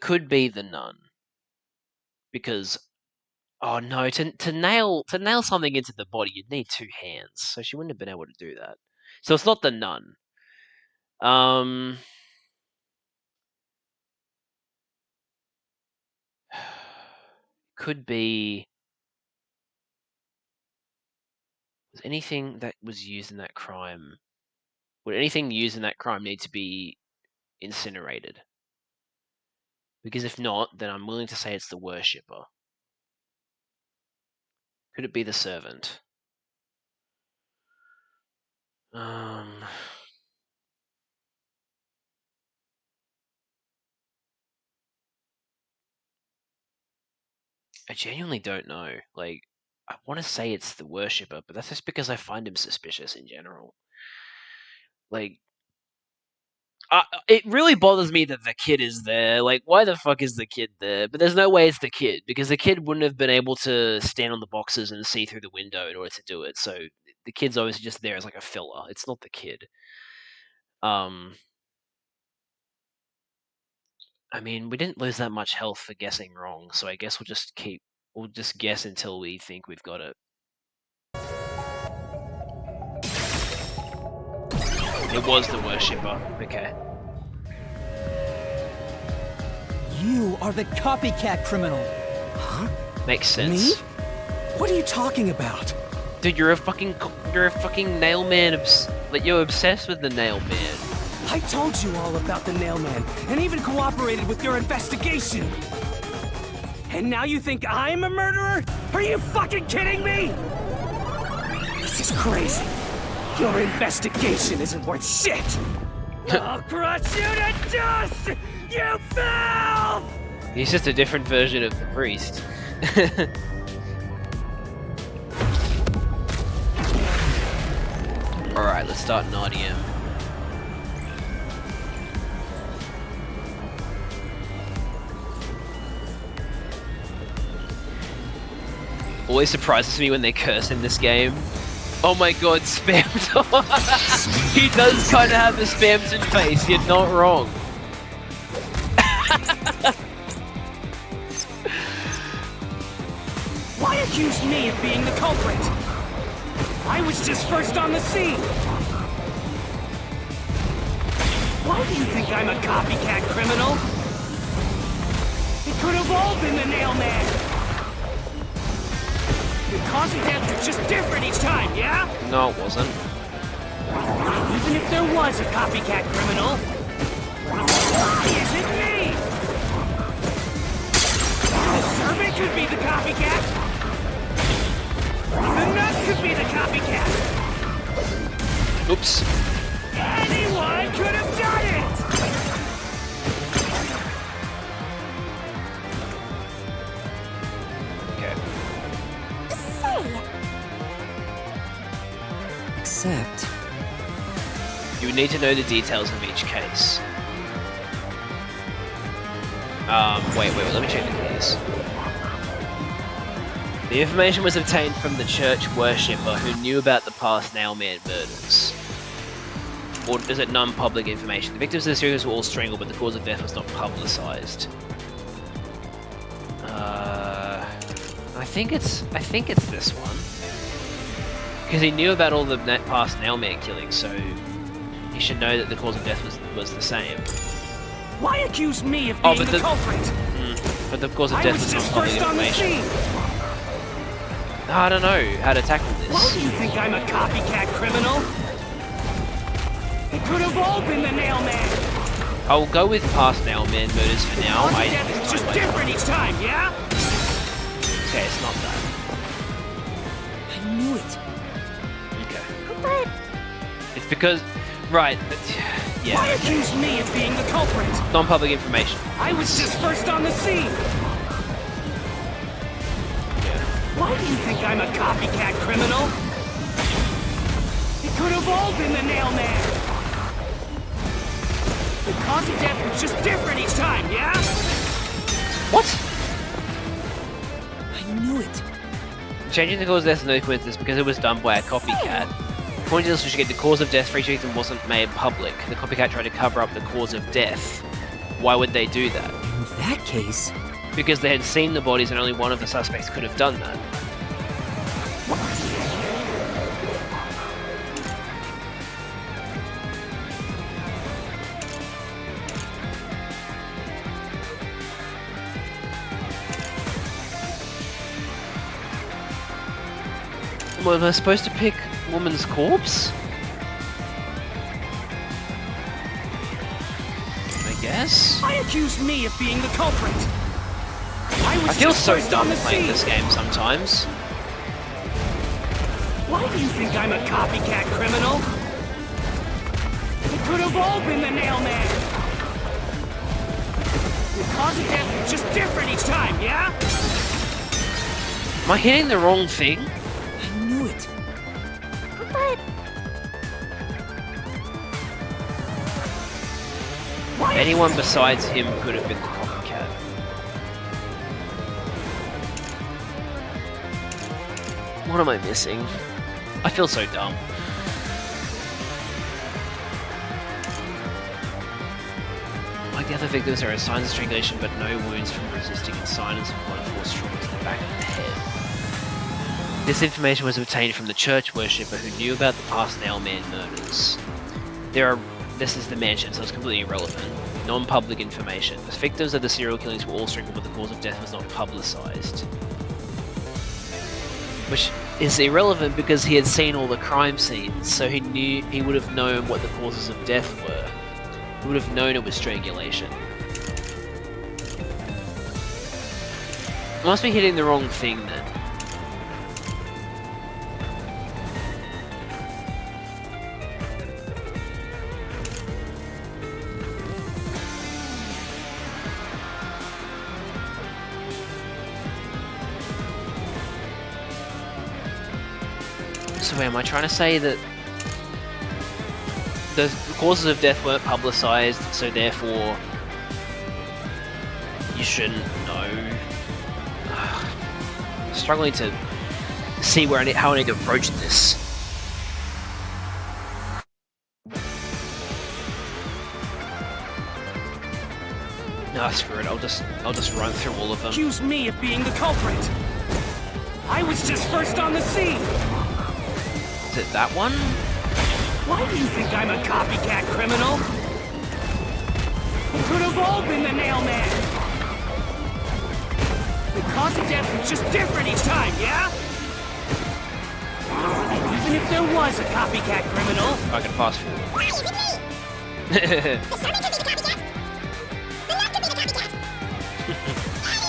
could be the nun. Because, oh no, to nail something into the body, you'd need 2 hands. So she wouldn't have been able to do that. So it's not the nun. Could be... Was anything that was used in that crime... Would anything used in that crime need to be incinerated? Because if not, then I'm willing to say it's the worshipper. Could it be the servant? I genuinely don't know. Like, I want to say it's the worshipper, but that's just because I find him suspicious in general. Like, it really bothers me that the kid is there. Like, why the fuck is the kid there? But there's no way it's the kid, because the kid wouldn't have been able to stand on the boxes and see through the window in order to do it. So the kid's obviously just there as like a filler. It's not the kid. I mean, we didn't lose that much health for guessing wrong, so I guess we'll just guess until we think we've got it. It was the worshipper. Okay. You are the copycat criminal. Huh? Makes sense. Me? What are you talking about? Dude, you're a fucking nail man. Like, you're obsessed with the nail man. I told you all about the nailman, and even cooperated with your investigation. And now you think I'm a murderer? Are you fucking kidding me? This is crazy. Your investigation isn't worth shit. I'll crush you to dust, you filth! He's just a different version of the priest. Alright, let's start an RDM. Always surprises me when they curse in this game. Oh my god, Spamton! He does kind of have the Spamton face, you're not wrong. Why accuse me of being the culprit? I was just first on the scene. Why do you think I'm a copycat criminal? It could have all been the Nail Man. The cause of death was just different each time, yeah? No, it wasn't. Even if there was a copycat criminal, why is it me? The servant could be the copycat. The nut could be the copycat. Oops. Anyone could have done it. Okay. Except... You would need to know the details of each case. Wait, let me check the keys. The information was obtained from the church worshipper who knew about the past Nailman murders. Or is it non-public information? The victims of the series were all strangled, but the cause of death was not publicized. I think it's this one. Because he knew about all the past Nailman killings, so he should know that the cause of death was the same. Why accuse me of being the culprit? But the cause of death was not public information. I don't know how to tackle this. Why do you think I'm a copycat criminal? It could have all been the Nail Man. I'll go with past Nailman murders for now. The death is just different each time, yeah? Okay, it's not that. I knew it. Okay. But It's because, right? Yeah. Why accuse me of being the culprit? Non-public information. I was just first on the scene. Why do you think I'm a copycat criminal? It could have all been the Nail Man. The cause of death was just different each time, yeah? What? I knew it. Changing the cause of death is no coincidence because it was done by a copycat. According to this investigation, the cause of death for each victim wasn't made public. The copycat tried to cover up the cause of death. Why would they do that? In that case... Because they had seen the bodies and only one of the suspects could have done that. Well, am I supposed to pick woman's corpse? I guess? Why accuse me of being the culprit? I feel so dumb playing this game sometimes. Why do you think I'm a copycat criminal? It could have all been the Nail Man. The cause of death is just different each time, yeah? Am I hitting the wrong thing? I knew it. But anyone besides him could have been the copycat. What am I missing? I feel so dumb. Like the other victims, there are signs of strangulation, but no wounds from resisting and signs of blood force trauma to the back of the head. This information was obtained from the church worshipper who knew about the past Nailman murders. This is the mansion, so it's completely irrelevant. Non-public information. The victims of the serial killings were all strangled, but the cause of death was not publicized. Which is irrelevant because he had seen all the crime scenes, so he would have known what the causes of death were. He would have known it was strangulation. I must be hitting the wrong thing then. So wait, am I trying to say that the causes of death weren't publicized, so therefore you shouldn't know. Struggling to see how I need to approach this. No, screw it. I'll just run through all of them. Accuse me of being the culprit. I was just first on the scene. Is it that one? Why do you think I'm a copycat criminal? It could have all been the nail man. The cause of death was just different each time, yeah? And even if there was a copycat criminal, I can fast forward.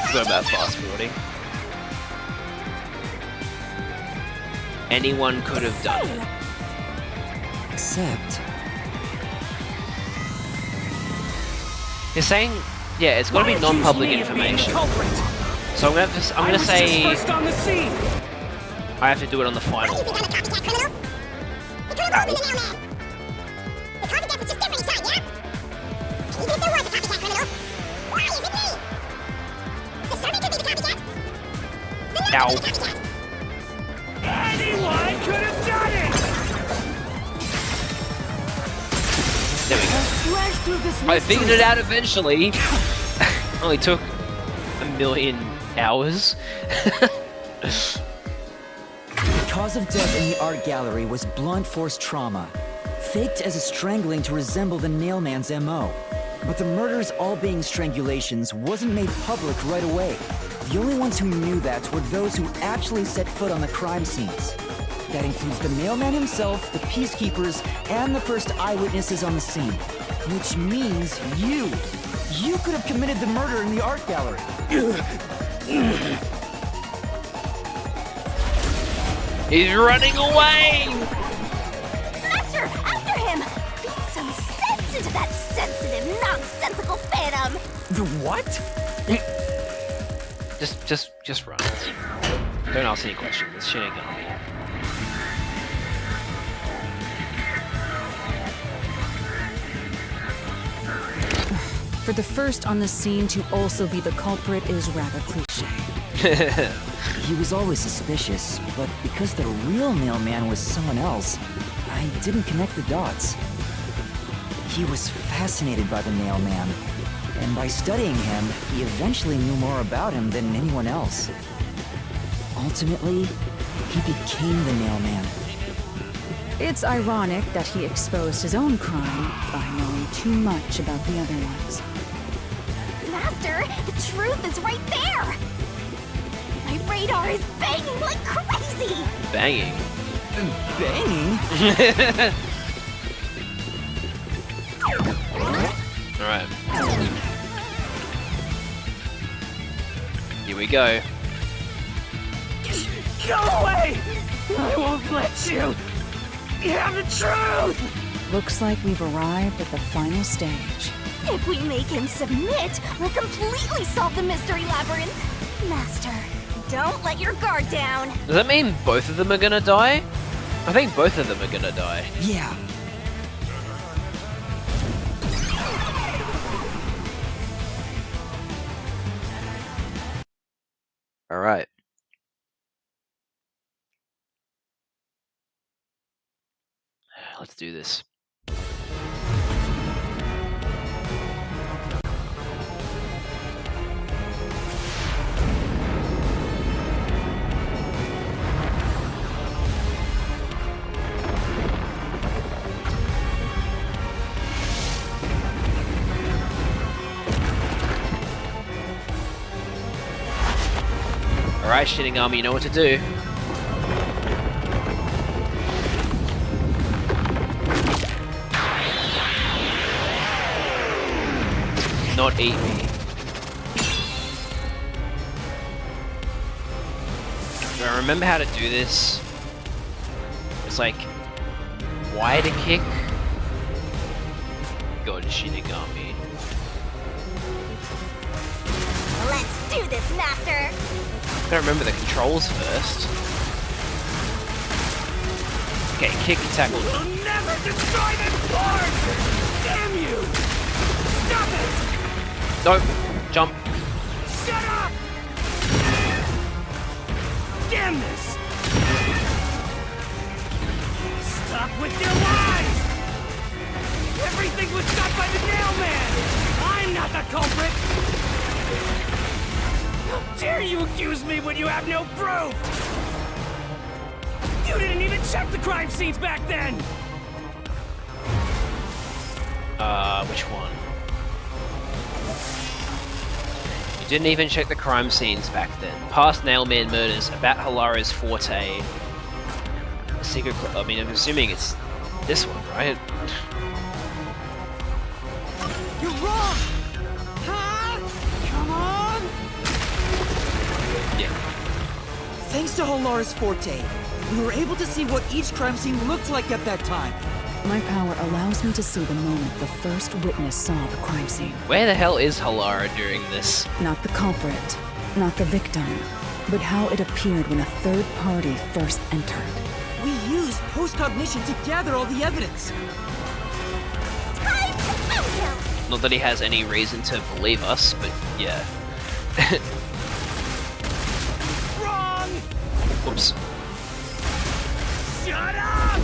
Forgot about fast forwarding. Anyone could have done it. Except... You're saying, yeah, it's got to be non-public information. So I'm gonna say first on the scene. I have to do it on the final one. Ow. Anyone could have done it. There we go. I figured it out eventually. Only took a million hours. The cause of death in the art gallery was blunt force trauma, faked as a strangling to resemble the nailman's MO. But the murders all being strangulations wasn't made public right away. The only ones who knew that were those who actually set foot on the crime scenes. That includes the mailman himself, the peacekeepers, and the first eyewitnesses on the scene. Which means you! You could have committed the murder in the art gallery. He's running away! Master, after him! Beat some sense into that sensitive, nonsensical phantom! The what? Just run. Don't ask any questions. This shit ain't gonna be. For the first on the scene to also be the culprit is rather cliche. He was always suspicious, but because the real mailman was someone else, I didn't connect the dots. He was fascinated by the mailman, and by studying him, he eventually knew more about him than anyone else. Ultimately, he became the mailman. It's ironic that he exposed his own crime by knowing too much about the other ones. Master, the truth is right there! My radar is banging like crazy! Banging? Banging? Alright. Here we go. Go away! I won't let you! You have the truth! Looks like we've arrived at the final stage. If we make him submit, we'll completely solve the mystery labyrinth. Master, don't let your guard down. Does that mean both of them are gonna die? I think both of them are gonna die. Yeah. Alright. Let's do this. Alright, shitting army, you know what to do. Not eat me. I remember how to do this. It's like Y to kick. God, Shinigami. Let's do this, Master! Gotta remember the controls first. Okay, kick, tackle. You'll never destroy this board! Damn you! Stop it! No, jump. Shut up! Damn this! Stop with your lies! Everything was done by the Nailman! I'm not the culprit! How dare you accuse me when you have no proof? You didn't even check the crime scenes back then! Which one? You didn't even check the crime scenes back then. Past Nailman murders, about Halara's forte. Secret. I mean, I'm assuming it's this one, right? You're wrong! Huh? Come on! Yeah. Thanks to Halara's forte, we were able to see what each crime scene looked like at that time. My power allows me to see the moment the first witness saw the crime scene. Where the hell is Halara during this? Not the culprit, not the victim, but how it appeared when a third party first entered. We used post-cognition to gather all the evidence. Not that he has any reason to believe us, but yeah. Wrong! Whoops. Shut up!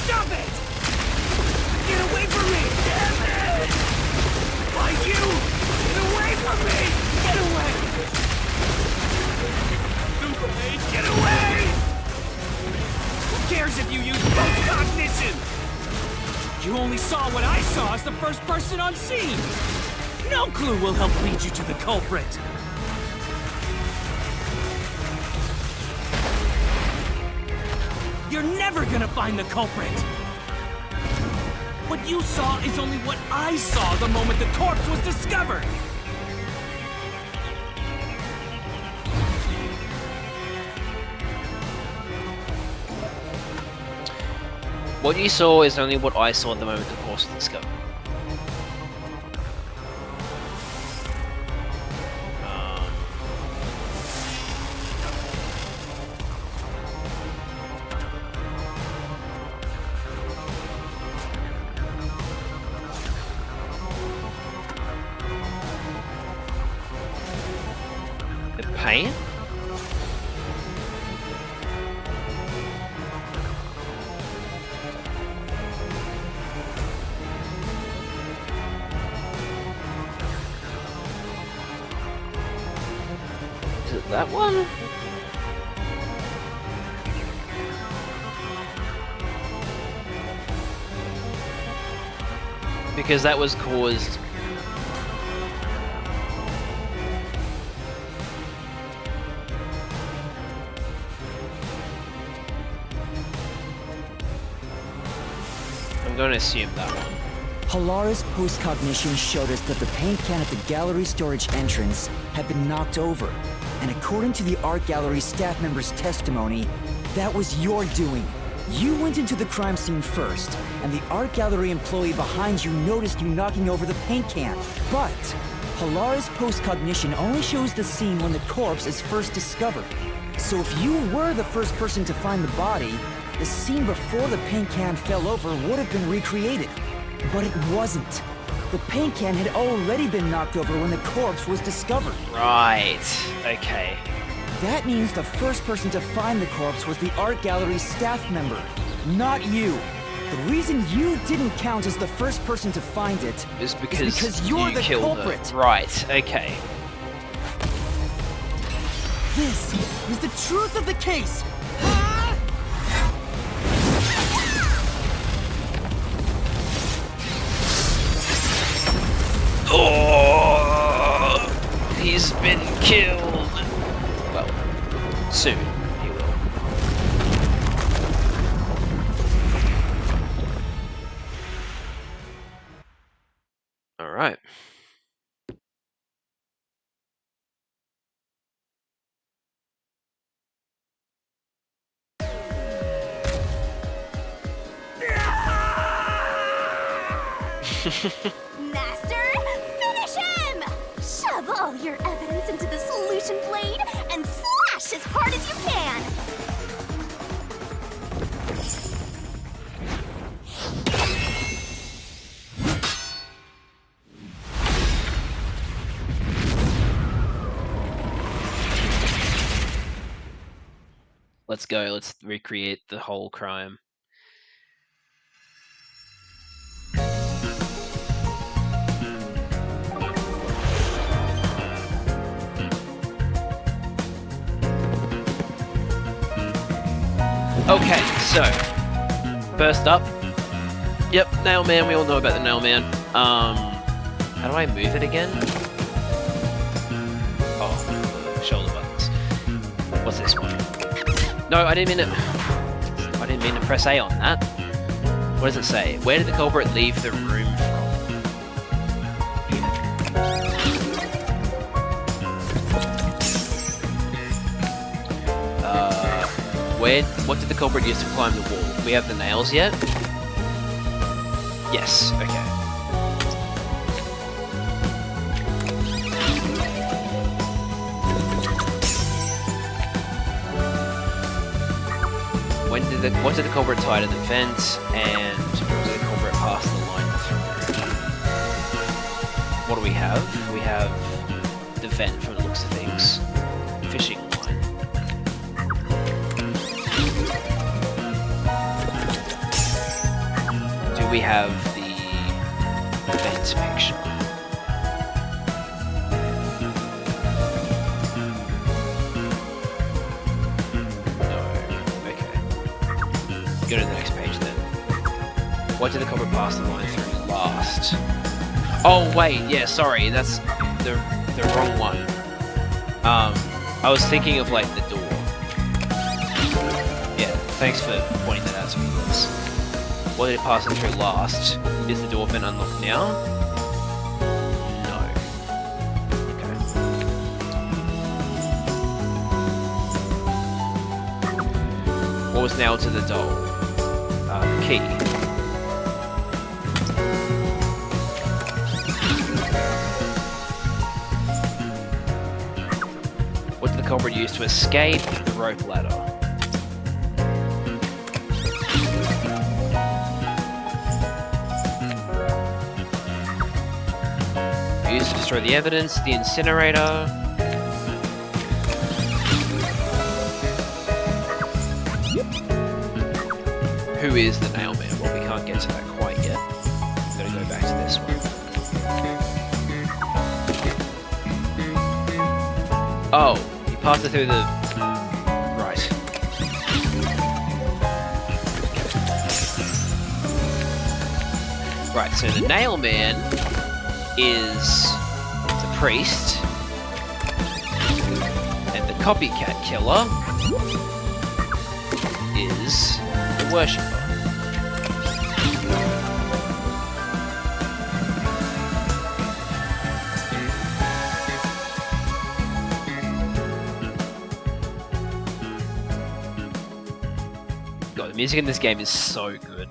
Stop it! Get away from me! Damn it! Why you? Get away from me! Get away! Get away! Who cares if you use post-cognition? You only saw what I saw as the first person on scene! No clue will help lead you to the culprit! You're never gonna find the culprit! What you saw is only what I saw the moment the corpse was discovered! What you saw is only what I saw at the moment the corpse was discovered. The pain? Is it that one? Because that was caused... I'm going to assume that one. Halara's post-cognition showed us that the paint can at the gallery storage entrance had been knocked over. And according to the art gallery staff member's testimony, that was your doing. You went into the crime scene first, and the art gallery employee behind you noticed you knocking over the paint can. But Halara's post-cognition only shows the scene when the corpse is first discovered. So if you were the first person to find the body, the scene before the paint can fell over would have been recreated. But it wasn't. The paint can had already been knocked over when the corpse was discovered. Right, okay. That means the first person to find the corpse was the art gallery staff member, not you. The reason you didn't count as the first person to find it is because you're you the killed culprit. her. Right, okay. This is the truth of the case. Oh, he's been killed. Well, soon he will. All right. Master, finish him! Shove all your evidence into the solution blade and slash as hard as you can! Let's go. Let's recreate the whole crime. Okay, so first up, yep, nail man. We all know about the nail man. How do I move it again? Oh, shoulder buttons. What's this one? No, I didn't mean to. I didn't mean to press A on that. What does it say? Where did the culprit leave the room from? What did the culprit use to climb the wall? Do we have the nails yet? Yes, okay. What did the culprit tie to the vent, and when did the culprit pass the line through? What do we have? We have the vent from the looks of things. Fishing line. Do we have the vent picture? Go to the next page then. What did the culprit pass the line through last? Oh wait, yeah, sorry, that's the wrong one. I was thinking of like the door. Yeah, thanks for pointing that out to me. What did it pass it through last? Is the door been unlocked now? No. Okay. What was nailed to the doll? The key. What did the culprit use to escape? The rope ladder. Used to destroy the evidence, the incinerator. Who is the nail man? Well, we can't get to that quite yet. I'm gonna go back to this one. Oh, he passed it through the... Right. Right, so the nail man is the priest, and the copycat killer is the worshipper. God, the music in this game is so good.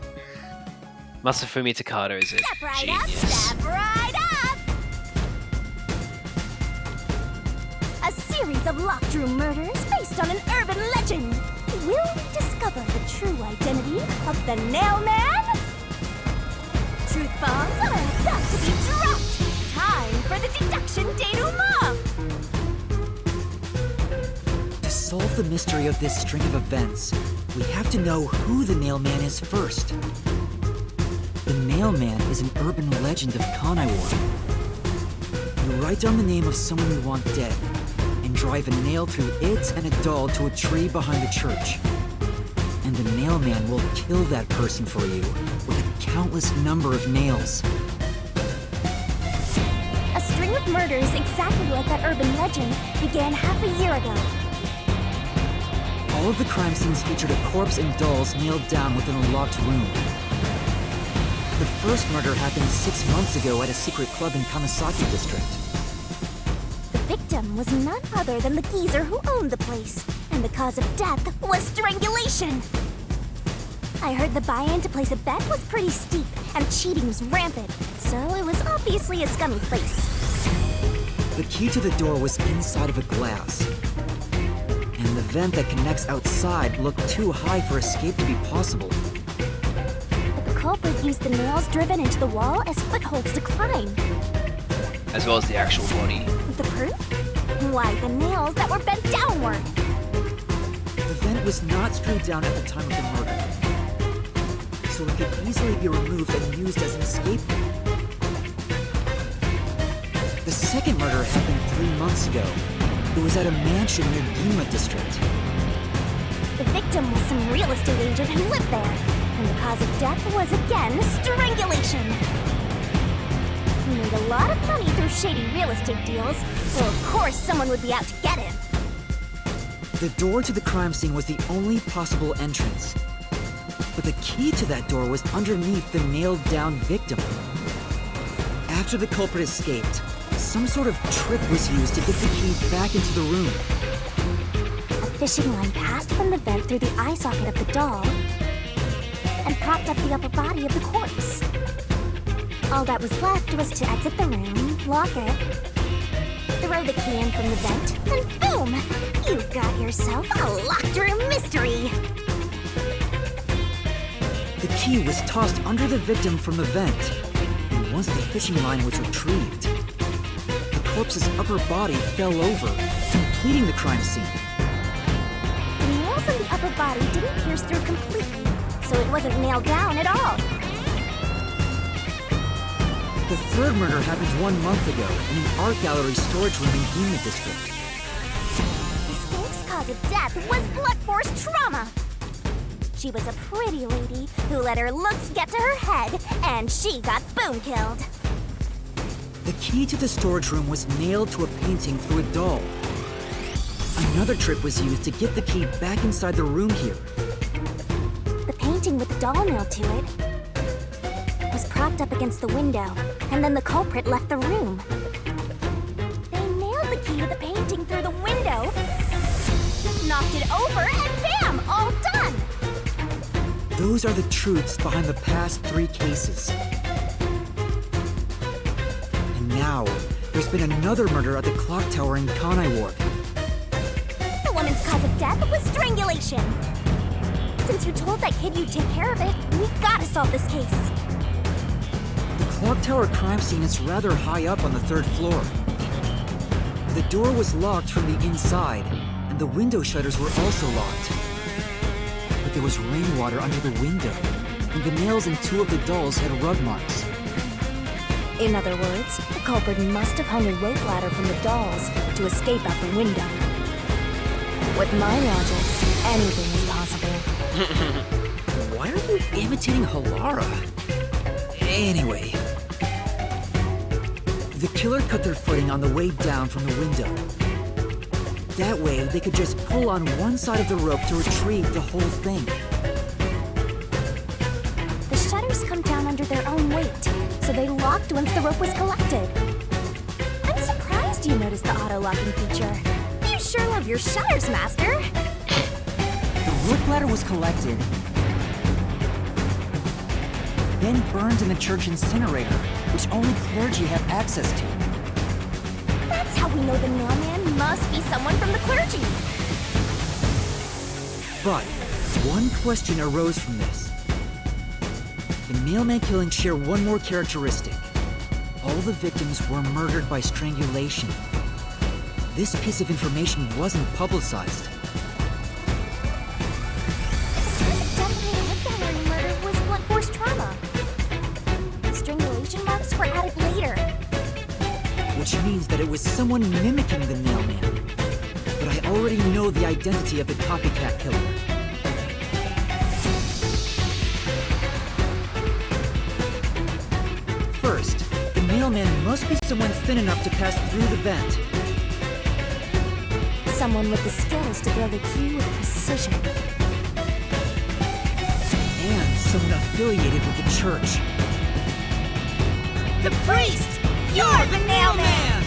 Masafumi Takado is a genius. Step right up! A series of locked room murders based on an urban legend. Will we discover the true identity of the nail man? Truth bombs are about to be dropped. Time for the deduction denouement. To solve the mystery of this string of events, we have to know who the nail man is first. The nail man is an urban legend of Kanaiwar. You write down the name of someone you want dead, and drive a nail through it and a doll to a tree behind the church. And the nail man will kill that person for you with a countless number of nails. A string of murders exactly like that urban legend began half a year ago. All of the crime scenes featured a corpse and dolls nailed down within a locked room. The first murder happened 6 months ago at a secret club in Kamasaki district. The victim was none other than the geezer who owned the place, and the cause of death was strangulation. I heard the buy-in to place a bet was pretty steep, and cheating was rampant, so it was obviously a scummy place. The key to the door was inside of a glass, and the vent that connects outside looked too high for escape to be possible. The culprit used the nails driven into the wall as footholds to climb. As well as the actual body. The proof? Why, the nails that were bent downward. The vent was not screwed down at the time of the murder, so it could easily be removed and used as an escape route. The second murder happened 3 months ago. It was at a mansion near Gima District. The victim was some real estate agent who lived there, and the cause of death was again strangulation. He made a lot of money through shady real estate deals, so of course someone would be out to get him. The door to the crime scene was the only possible entrance. But the key to that door was underneath the nailed-down victim. After the culprit escaped, some sort of trick was used to get the key back into the room. A fishing line passed from the vent through the eye socket of the doll and propped up the upper body of the corpse. All that was left was to exit the room, lock it, throw the key in from the vent, and boom! You got yourself a locked room mystery! The key was tossed under the victim from the vent, and once the fishing line was retrieved, the corpse's upper body fell over, completing the crime scene. The nails in the upper body didn't pierce through completely, so it wasn't nailed down at all. The third murder happened 1 month ago in an art gallery storage room in Gima District. The skunk's cause of death was blunt force trauma. She was a pretty lady who let her looks get to her head, and she got boom killed. The key to the storage room was nailed to a painting through a doll. Another trick was used to get the key back inside the room here. The painting with the doll nailed to it was propped up against the window, and then the culprit left the room. They nailed the key to the painting through the window, knocked it over, and bam! All done! Those are the truths behind the past 3 cases. And now, there's been another murder at the clock tower in Kanai Ward. The woman's cause of death was strangulation. Since you told that kid you'd take care of it, we gotta solve this case. The clock tower crime scene is rather high up on the 3rd floor. The door was locked from the inside, and the window shutters were also locked. But there was rainwater under the window, and the nails in 2 of the dolls had rug marks. In other words, the culprit must have hung a rope ladder from the dolls to escape out the window. With my logic, anything is possible. Why are you imitating Halara? Anyway. The killer cut their footing on the way down from the window. That way, they could just pull on one side of the rope to retrieve the whole thing. The shutters come down under their own weight, so they locked once the rope was collected. I'm surprised you noticed the auto-locking feature. You sure love your shutters, Master. The rope ladder was collected, then burned in the church incinerator, which only clergy have access to. That's how we know the mailman must be someone from the clergy. But one question arose from this. The mailman killings share one more characteristic. All the victims were murdered by strangulation. This piece of information wasn't publicized. Definitely murder was blunt force trauma. The strangulation marks were added later. Which means that it was someone mimicking the mailman. But I already know the identity of the copycat killer. First, the mailman must be someone thin enough to pass through the vent. Someone with the skills to throw the key with precision. And someone affiliated with the church. The priest! You're the mailman!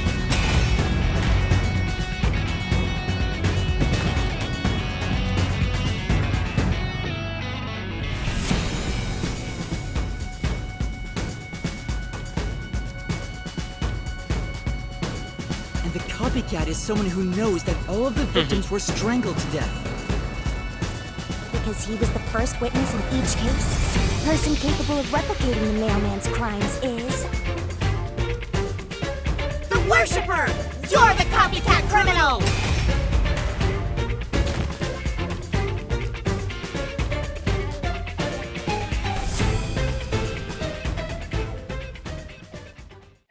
And the copycat is someone who knows that all of the victims were strangled to death. Because he was the first witness in each case, the person capable of replicating the mailman's crimes is... The worshipper! You're the copycat criminal!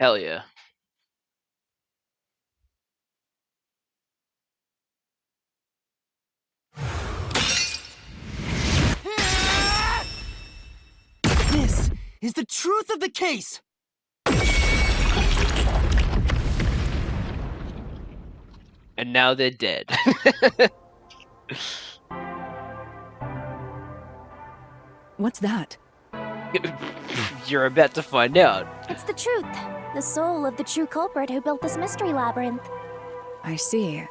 Hell yeah. This is the truth of the case! And now they're dead. What's that? You're about to find out. It's the truth. The soul of the true culprit who built this mystery labyrinth. I see.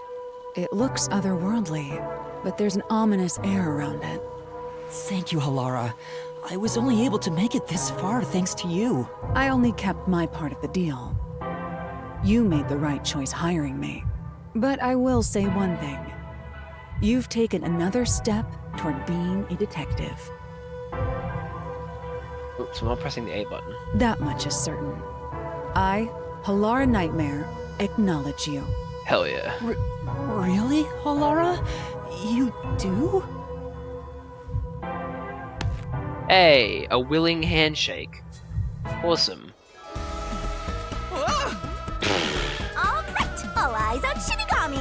It looks otherworldly, but there's an ominous air around it. Thank you, Halara. I was only able to make it this far thanks to you. I only kept my part of the deal. You made the right choice hiring me. But I will say one thing. You've taken another step toward being a detective. Oops, I'm not pressing the A button. That much is certain. I, Halara Nightmare, acknowledge you. Hell yeah. Really, Halara? You do? Hey, a willing handshake. Awesome. Alright, all eyes on Shinigami.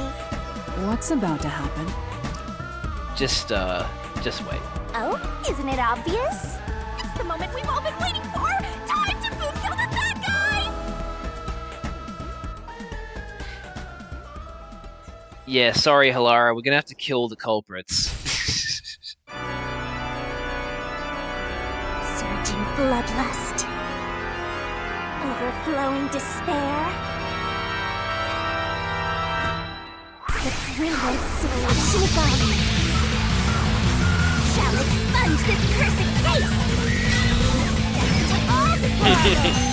What's about to happen? Just wait. Oh, isn't it obvious? It's the moment we've all been waiting for! Time to boom kill the bad guy! Yeah, sorry, Halara, we're gonna have to kill the culprits. Surging bloodlust. Overflowing despair. The brilliant soul of Shinigami shall expunge this cursed case! To all the players!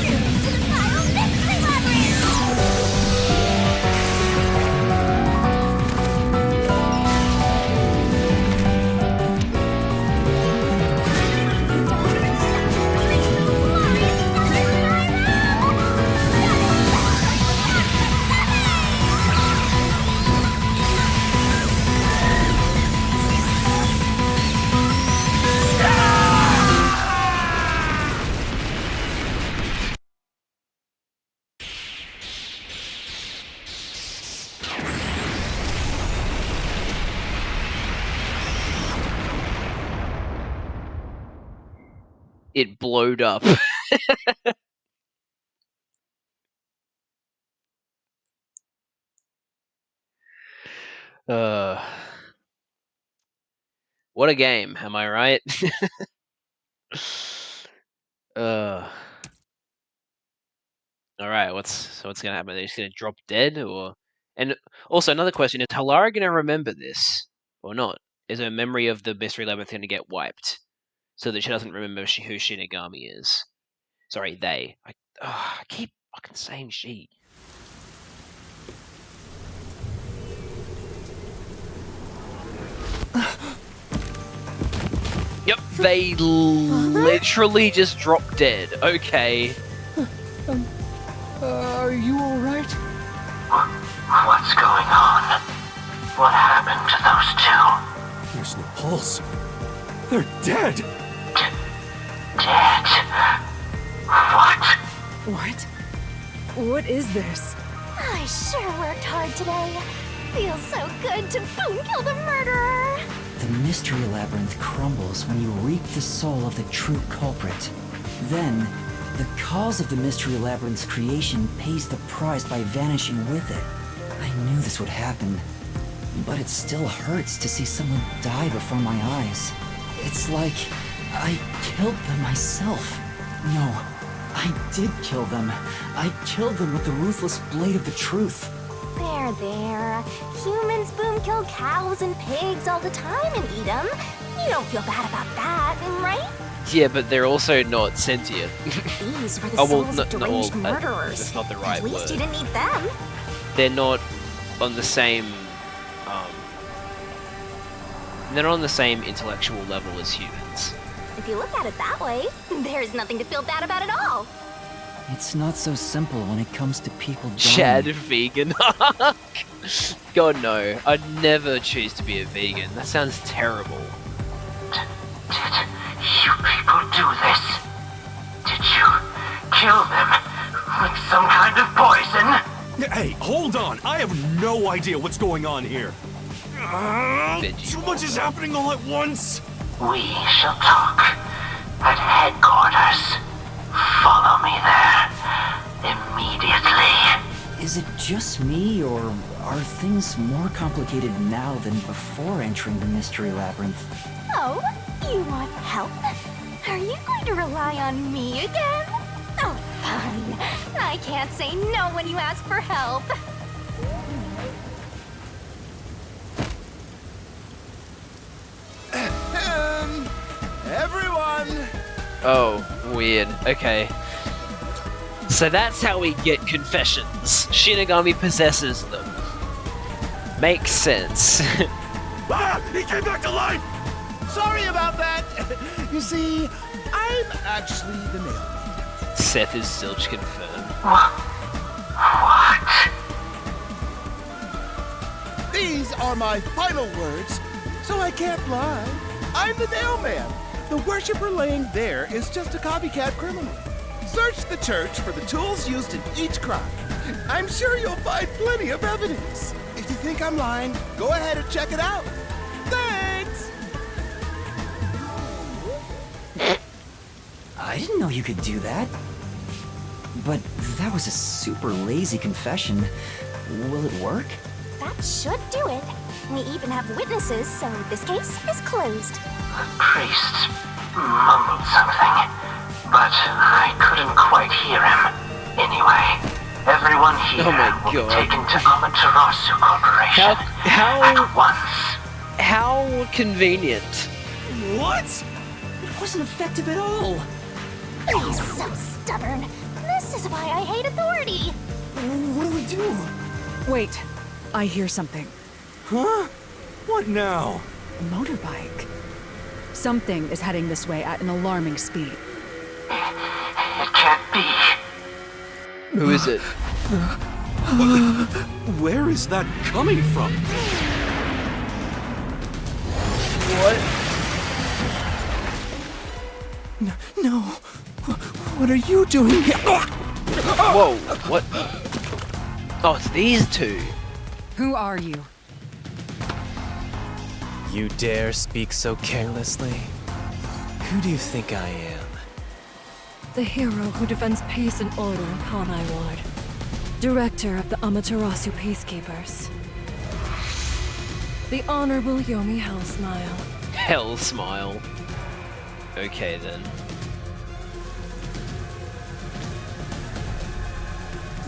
To the final mystery labyrinth! It blowed up. What a game, am I right? Alright, what's gonna happen? They're just gonna drop dead, or? And also another question: is Halara gonna remember this or not? Is her memory of the mystery labyrinth gonna get wiped so that she doesn't remember who Shinigami is? Sorry, they. I keep fucking saying she. Yep, they literally just dropped dead. Okay. Are you alright? What's going on? What happened to those two? There's no pulse. They're dead! Dead? What? What? What is this? I sure worked hard today. Feels so good to boom kill the murderer. The mystery labyrinth crumbles when you reap the soul of the true culprit. Then, the cause of the mystery labyrinth's creation pays the price by vanishing with it. I knew this would happen, but it still hurts to see someone die before my eyes. It's like I killed them myself. No, I did kill them. I killed them with the ruthless blade of the truth. There. Humans boom kill cows and pigs all the time and eat them. You don't feel bad about that, right? Yeah, but they're also not sentient. These were the souls of deranged murderers. That's not the right At least word. you didn't eat them. They're not on the same. They're not on the same intellectual level as humans. If you look at it that way, there's nothing to feel bad about at all. It's not so simple when it comes to people dying. Chad vegan. God no, I'd never choose to be a vegan. That sounds terrible. Did you people do this? Did you kill them With some kind of poison? Hey, hold on! I have no idea what's going on here. Too much is happening all at once! We shall talk at headquarters. Follow me there immediately. Is it just me, or are things more complicated now than before entering the Mystery Labyrinth? Oh, you want help? Are you going to rely on me again? Oh, fine. I can't say no when you ask for help. Everyone! Oh, weird. Okay. So that's how we get confessions. Shinigami possesses them. Makes sense. Ah! He came back to life! Sorry about that. You see, I'm actually the nail. Seth is zilch confirmed. What? These are my final words, so I can't lie. I'm the nail man. The worshiper laying there is just a copycat criminal. Search the church for the tools used in each crime. I'm sure you'll find plenty of evidence. If you think I'm lying, go ahead and check it out. Thanks! I didn't know you could do that. But that was a super lazy confession. Will it work? That should do it. We even have witnesses, so this case is closed. The priest mumbled something, but I couldn't quite hear him. Anyway, everyone here will be taken to Amaterasu Corporation at once. How convenient. What? It wasn't effective at all. He's so stubborn. This is why I hate authority. What do we do? Wait, I hear something. Huh? What now? A motorbike. Something is heading this way at an alarming speed. It can't be. Who is it? Where is that coming from? What? No. What are you doing here? Whoa, what? Oh, it's these two. Who are you? You dare speak so carelessly? Who do you think I am? The hero who defends peace and order in Kanai Ward. Director of the Amaterasu Peacekeepers. The Honorable Yomi Hellsmile. Hell smile. Okay then.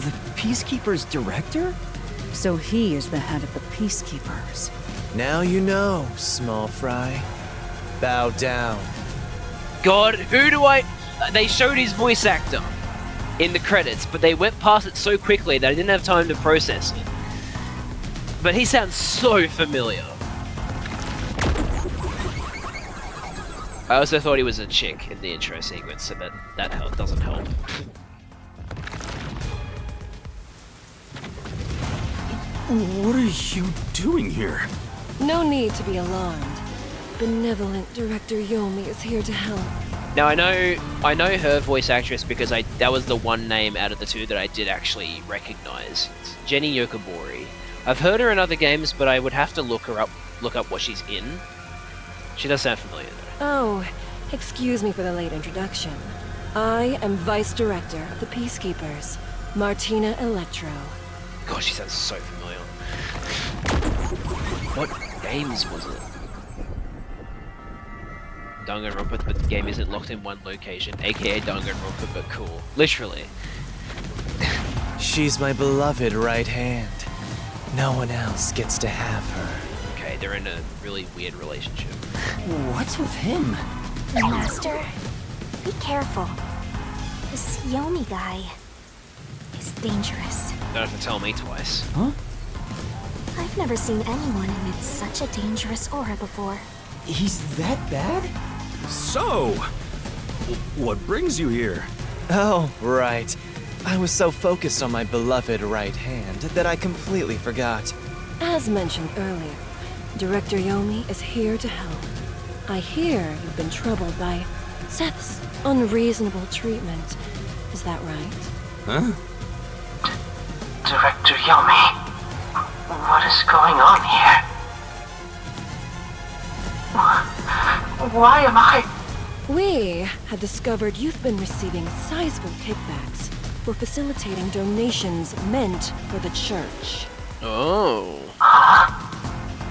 The Peacekeeper's director? So he is the head of the Peacekeepers. Now you know, small fry. Bow down. God, who do I... They showed his voice actor in the credits, but they went past it so quickly that I didn't have time to process it. But he sounds so familiar. I also thought he was a chick in the intro sequence, so that doesn't help. What are you doing here? No need to be alarmed. Benevolent Director Yomi is here to help. Now I know her voice actress because that was the one name out of the two that I did actually recognize. It's Jenny Yokobori. I've heard her in other games, but I would have to look up what she's in. She does sound familiar though. Oh, excuse me for the late introduction. I am Vice Director of the Peacekeepers, Martina Electro. God, she sounds so familiar. What games was it? Danganronpa, but the game isn't locked in one location, aka Danganronpa, but cool. Literally. She's my beloved right hand. No one else gets to have her. Okay, they're in a really weird relationship. What's with him? Master, be careful. This Yomi guy is dangerous. Don't have to tell me twice. Huh? I've never seen anyone emit such a dangerous aura before. He's that bad? So, what brings you here? Oh, right. I was so focused on my beloved right hand that I completely forgot. As mentioned earlier, Director Yomi is here to help. I hear you've been troubled by Seth's unreasonable treatment. Is that right? Huh? Director Yomi, what is going on here? Why am I... We have discovered you've been receiving sizable kickbacks for facilitating donations meant for the church. Oh.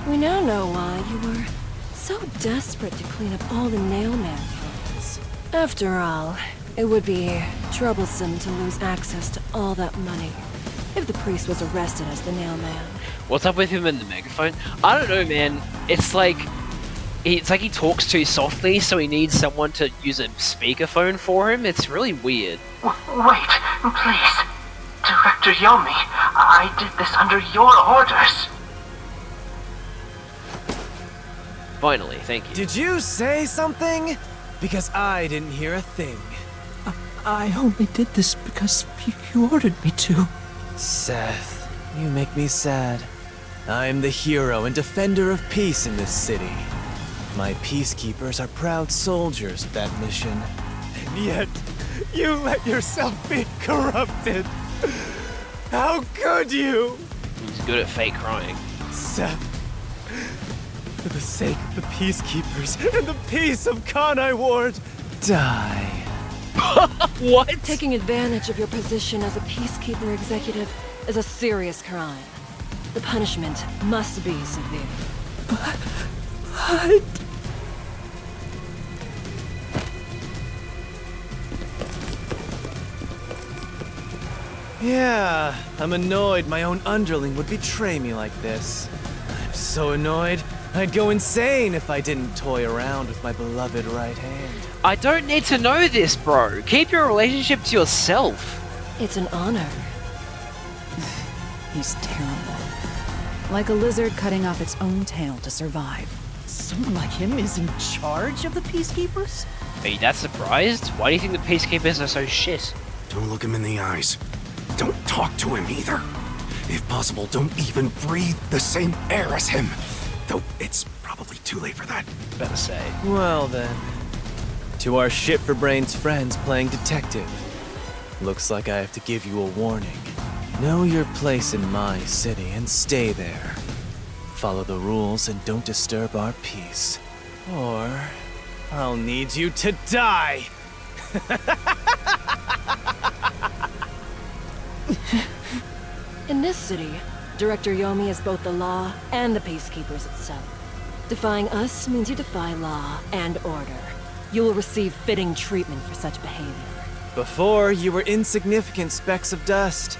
We now know why you were so desperate to clean up all the Nailman crimes. After all, it would be troublesome to lose access to all that money if the priest was arrested as the Nailman. What's up with him and the megaphone? I don't know, man. It's like he talks too softly, so he needs someone to use a speakerphone for him. It's really weird. Wait, please. Director Yomi, I did this under your orders. Finally, thank you. Did you say something? Because I didn't hear a thing. I only did this because you ordered me to. Seth, you make me sad. I'm the hero and defender of peace in this city. My peacekeepers are proud soldiers of that mission. And yet, you let yourself be corrupted. How could you? He's good at fake crying. Seth, for the sake of the peacekeepers and the peace of Kanai Ward, die. What? Taking advantage of your position as a peacekeeper executive is a serious crime. The punishment must be severe. But... Yeah, I'm annoyed my own underling would betray me like this. I'm so annoyed, I'd go insane if I didn't toy around with my beloved right hand. I don't need to know this, bro. Keep your relationship to yourself. It's an honor. He's terrible. Like a lizard cutting off its own tail to survive. Someone like him is in charge of the Peacekeepers? Are you that surprised? Why do you think the Peacekeepers are so shit? Don't look him in the eyes. Don't talk to him either. If possible, don't even breathe the same air as him. Though it's probably too late for that. Better say. Well then, to our shit-for-brains friends playing detective. Looks like I have to give you a warning. Know your place in my city and stay there. Follow the rules and don't disturb our peace. Or I'll need you to die! In this city, Director Yomi is both the law and the peacekeepers itself. Defying us means you defy law and order. You will receive fitting treatment for such behavior. Before, you were insignificant specks of dust.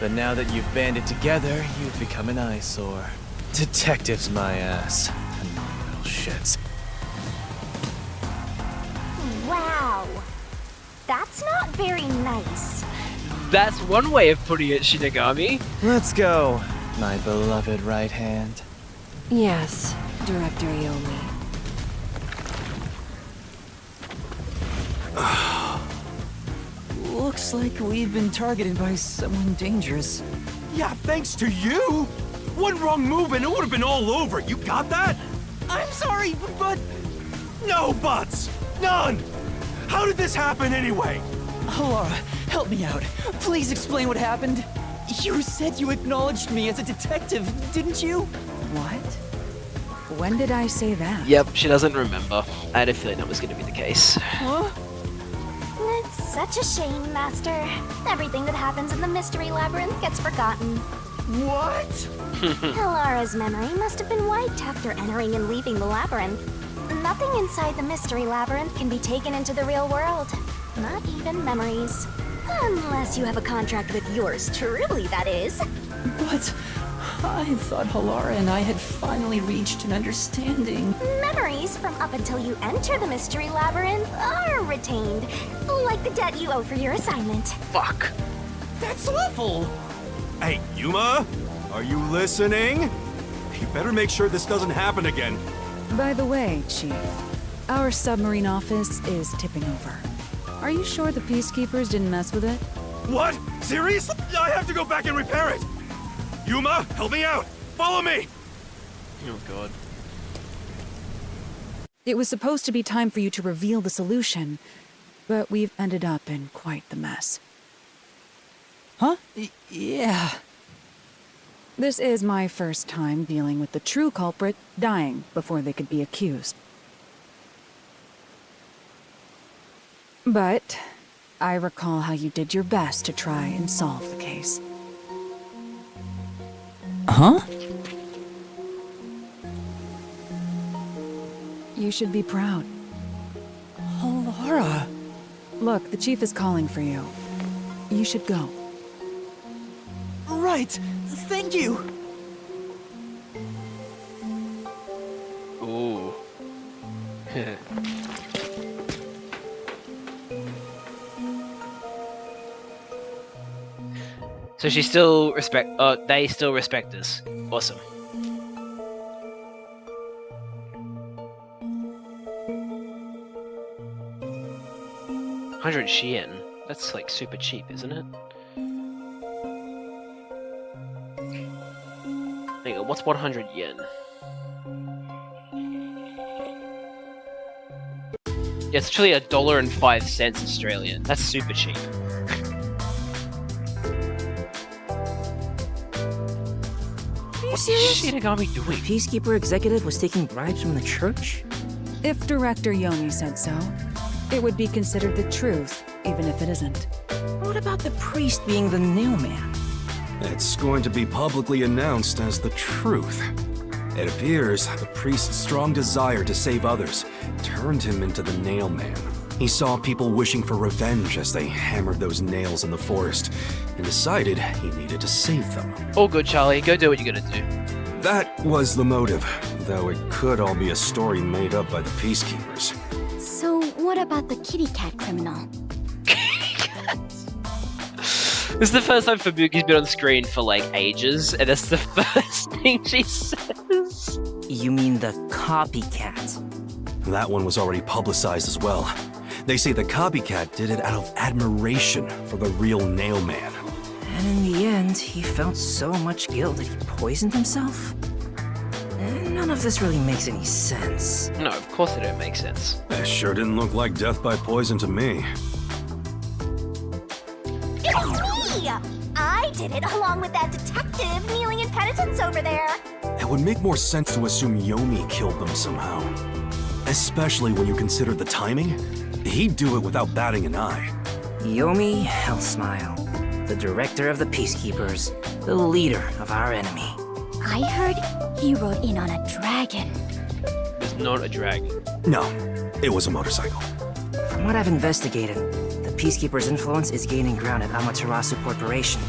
But now that you've banded together, you've become an eyesore. Detectives, my ass. Annoying little shits. Wow. That's not very nice. That's one way of putting it, Shinigami. Let's go, my beloved right hand. Yes, Director Yomi. Looks like we've been targeted by someone dangerous. Yeah, thanks to you! One wrong move and it would have been all over. You got that? I'm sorry, but... No buts! None! How did this happen anyway? Laura, help me out. Please explain what happened. You said you acknowledged me as a detective, didn't you? What? When did I say that? Yep, she doesn't remember. I had a feeling that was going to be the case. Huh? It's such a shame, Master. Everything that happens in the Mystery Labyrinth gets forgotten. What? Hilara's memory must have been wiped after entering and leaving the labyrinth. Nothing inside the Mystery Labyrinth can be taken into the real world. Not even memories. Unless you have a contract with yours truly, that is. But I thought Hilara and I had finally reached an understanding. Memories from up until you enter the Mystery Labyrinth are retained, like the debt you owe for your assignment. Fuck. That's awful! Hey, Yuma? Are you listening? You better make sure this doesn't happen again. By the way, Chief, our submarine office is tipping over. Are you sure the Peacekeepers didn't mess with it? What? Seriously? I have to go back and repair it! Yuma, help me out! Follow me! Oh god. It was supposed to be time for you to reveal the solution, but we've ended up in quite the mess. Huh? Yeah. This is my first time dealing with the true culprit dying before they could be accused. But I recall how you did your best to try and solve the case. Huh? You should be proud. Oh, Laura. Look, the chief is calling for you. You should go. Right. Thank you. Ooh. So she still they still respect us. Awesome. $100 yen. That's like super cheap, isn't it? Hang on, what's 100 yen? Yeah, it's actually $1.05 Australian. That's super cheap. What serious? Shit, got me doing? Peacekeeper executive was taking bribes from the church? If Director Yomi said so, it would be considered the truth, even if it isn't. What about the priest being the nail man? It's going to be publicly announced as the truth. It appears the priest's strong desire to save others turned him into the nail man. He saw people wishing for revenge as they hammered those nails in the forest, and decided he needed to save them. All good, Charlie. Go do what you gotta do. That was the motive, though it could all be a story made up by the peacekeepers. So, what about the kitty cat criminal? This is the first time Fubuki's been on screen for like ages, and that's the first thing she says. You mean the copycat? That one was already publicized as well. They say the copycat did it out of admiration for the real nail man. And in the end, he felt so much guilt that he poisoned himself? None of this really makes any sense. No, of course it don't make sense. It sure didn't look like death by poison to me. It's me! I did it along with that detective kneeling in penitence over there. It would make more sense to assume Yomi killed them somehow. Especially when you consider the timing. He'd do it without batting an eye. Yomi Hellsmile, the director of the Peacekeepers, the leader of our enemy. I heard he rode in on a dragon. It's not a dragon. No, it was a motorcycle. From what I've investigated, the Peacekeepers' influence is gaining ground at Amaterasu Corporation.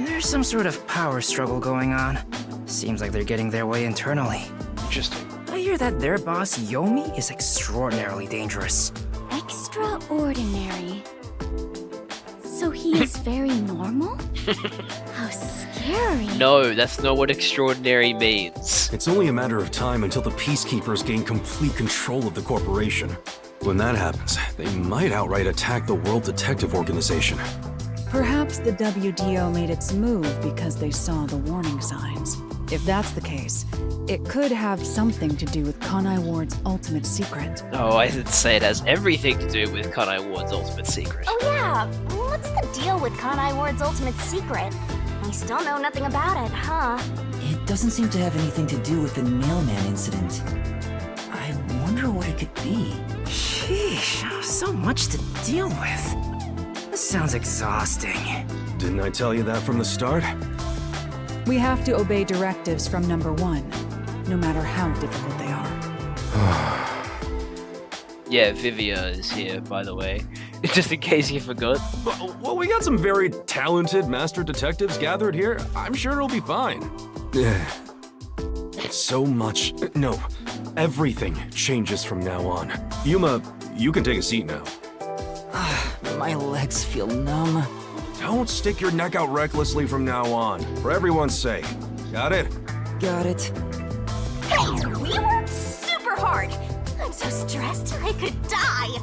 There's some sort of power struggle going on. Seems like they're getting their way internally. Interesting. I hear that their boss, Yomi, is extraordinarily dangerous. Extraordinary. So he is very normal? How scary. No, that's not what extraordinary means. It's only a matter of time until the Peacekeepers gain complete control of the corporation. When that happens, they might outright attack the World Detective Organization. Perhaps the WDO made its move because they saw the warning signs. If that's the case, it could have something to do with Kanai Ward's ultimate secret. Oh, I didn't say it has everything to do with Kanai Ward's ultimate secret. Oh yeah, what's the deal with Kanai Ward's ultimate secret? I still know nothing about it, huh? It doesn't seem to have anything to do with the mailman incident. I wonder what it could be. Sheesh, so much to deal with. This sounds exhausting. Didn't I tell you that from the start? We have to obey directives from number 1, no matter how difficult they are. Yeah, Vivia is here, by the way. Just in case you forgot. Well, we got some very talented master detectives gathered here. I'm sure it'll be fine. So much. No, everything changes from now on. Yuma, you can take a seat now. My legs feel numb. Don't stick your neck out recklessly from now on, for everyone's sake. Got it? Got it. Hey, we worked super hard. I'm so stressed I could die.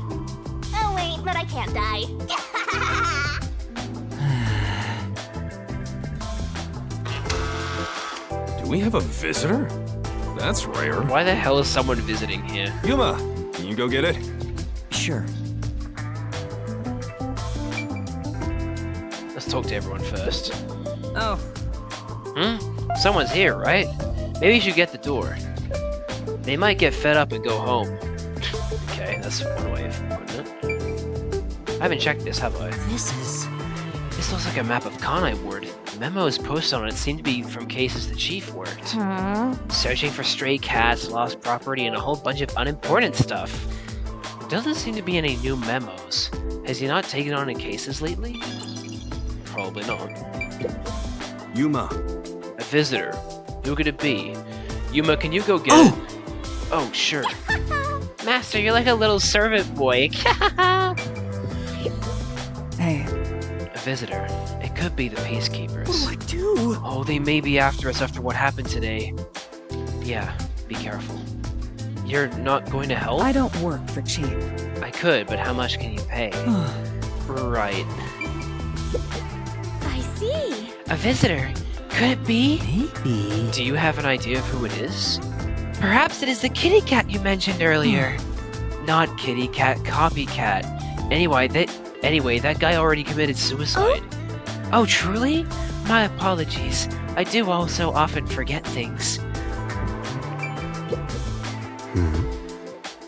Oh wait, but I can't die. Do we have a visitor? That's rare. Why the hell is someone visiting here? Yuma, can you go get it? Sure. Let's talk to everyone first. Oh. Someone's here, right? Maybe you should get the door. They might get fed up and go home. Okay, that's one way of putting it. I haven't checked this, have I? This looks like a map of Kanai Ward. The memos posted on it seem to be from cases the chief worked. Searching for stray cats, lost property, and a whole bunch of unimportant stuff. Doesn't seem to be any new memos. Has he not taken on any cases lately? Probably not. Yuma. A visitor. Who could it be? Yuma, can you go get it? Oh, sure. Master, you're like a little servant boy. Hey. A visitor. It could be the peacekeepers. What do I do? Oh, they may be after us after what happened today. Yeah, be careful. You're not going to help? I don't work for cheap. I could, but how much can you pay? Right. I see. A visitor? Could it be? Maybe. Do you have an idea of who it is? Perhaps it is the kitty cat you mentioned earlier. Not kitty cat, copycat. Anyway, that guy already committed suicide. Oh, truly? My apologies. I do also often forget things.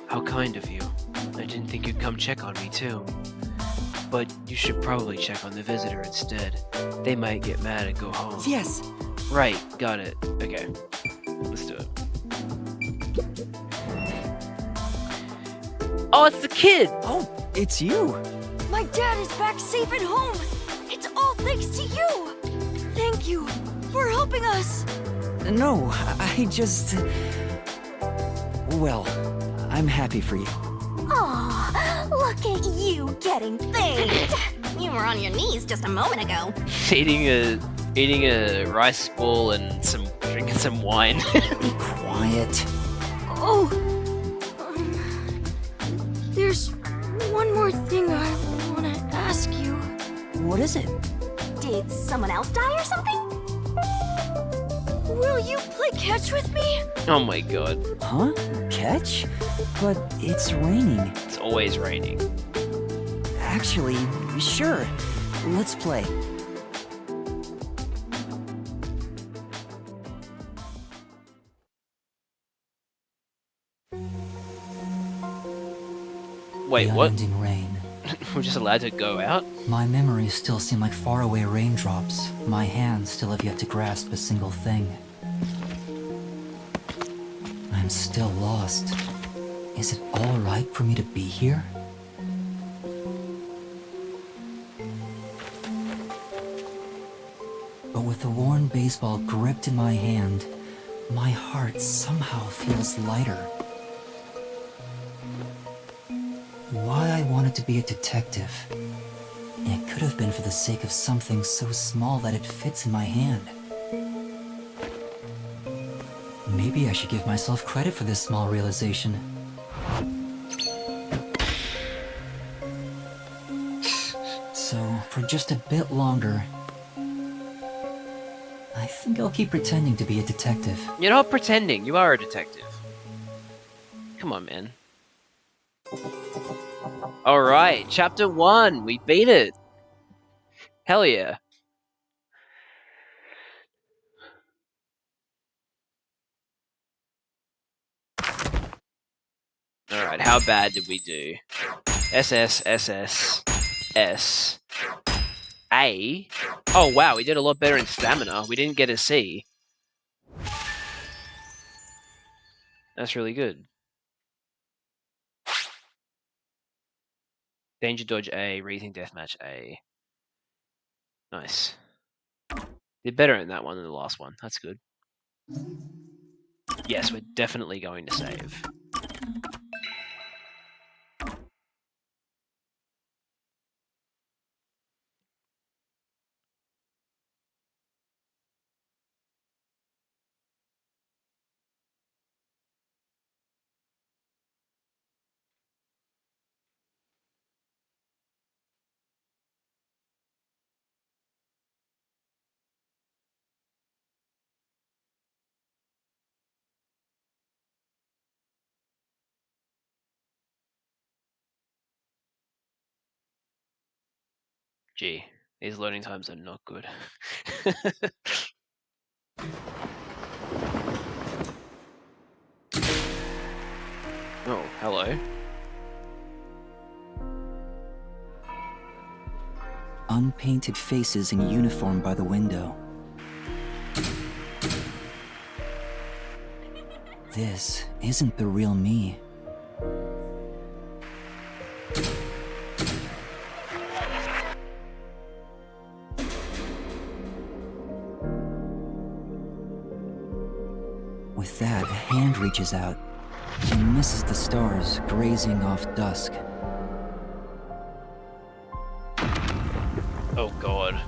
How kind of you. I didn't think you'd come check on me too. But you should probably check on the visitor instead. They might get mad and go home. Yes. Right, got it. Okay, let's do it. Oh, it's the kid! Oh, it's you. My dad is back safe at home. It's all thanks to you. Thank you for helping us. No, I just... Well, I'm happy for you. Aw, look at you getting thanked. You were on your knees just a moment ago. Eating a rice bowl and drinking some wine. Be quiet. Oh, there's one more thing I want to ask you. What is it? Did someone else die or something? Will you play catch with me? Oh my god. Huh? Catch? But it's raining. It's always raining. Actually, sure. Let's play. Wait, The what? unending rain. We're just allowed to go out? My memories still seem like faraway raindrops. My hands still have yet to grasp a single thing. I'm still lost. Is it all right for me to be here? But with the worn baseball gripped in my hand, my heart somehow feels lighter. Why I wanted to be a detective. It could have been for the sake of something so small that it fits in my hand. Maybe I should give myself credit for this small realization. So, for just a bit longer, I think I'll keep pretending to be a detective. You're not pretending, you are a detective. Come on, man. Alright, chapter 1, we beat it! Hell yeah. Alright, how bad did we do? SS, SS, S. A? Oh wow, we did a lot better in stamina. We didn't get a C. That's really good. Danger dodge A, rethink deathmatch A. Nice. Did better in that one than the last one. That's good. Yes, we're definitely going to save. G. These loading times are not good. Oh, hello. Unpainted faces in uniform by the window. This isn't the real me. With that, a hand reaches out and misses the stars grazing off dusk. Oh god.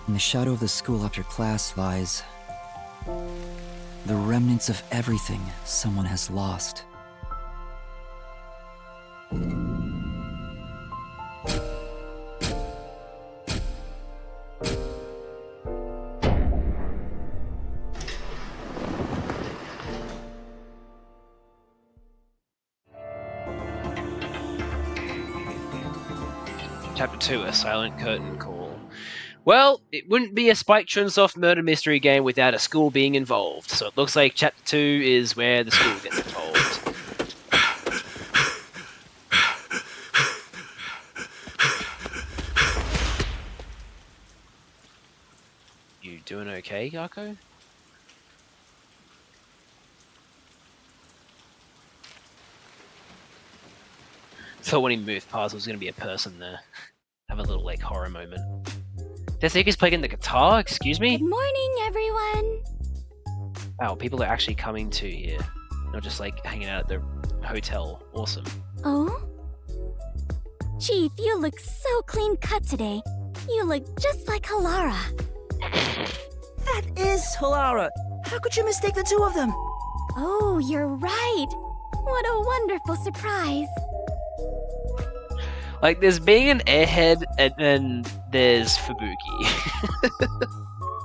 In the shadow of the school after class lies the remnants of everything someone has lost. Chapter 2, A Silent Curtain Call. Well, it wouldn't be a Spike Chunsoft murder mystery game without a school being involved, so it looks like Chapter 2 is where the school gets involved. You doing okay, Yako? Thought when he moved past, there was going to be a person there. Have a little, like, horror moment. Desika's playing the guitar? Excuse me? Good morning, everyone. Wow, people are actually coming to here. Not just, like, hanging out at the hotel. Awesome. Oh? Chief, you look so clean cut today. You look just like Halara. That is Halara. How could you mistake the two of them? Oh, you're right. What a wonderful surprise. Like, there's being an airhead, and then there's Fubuki.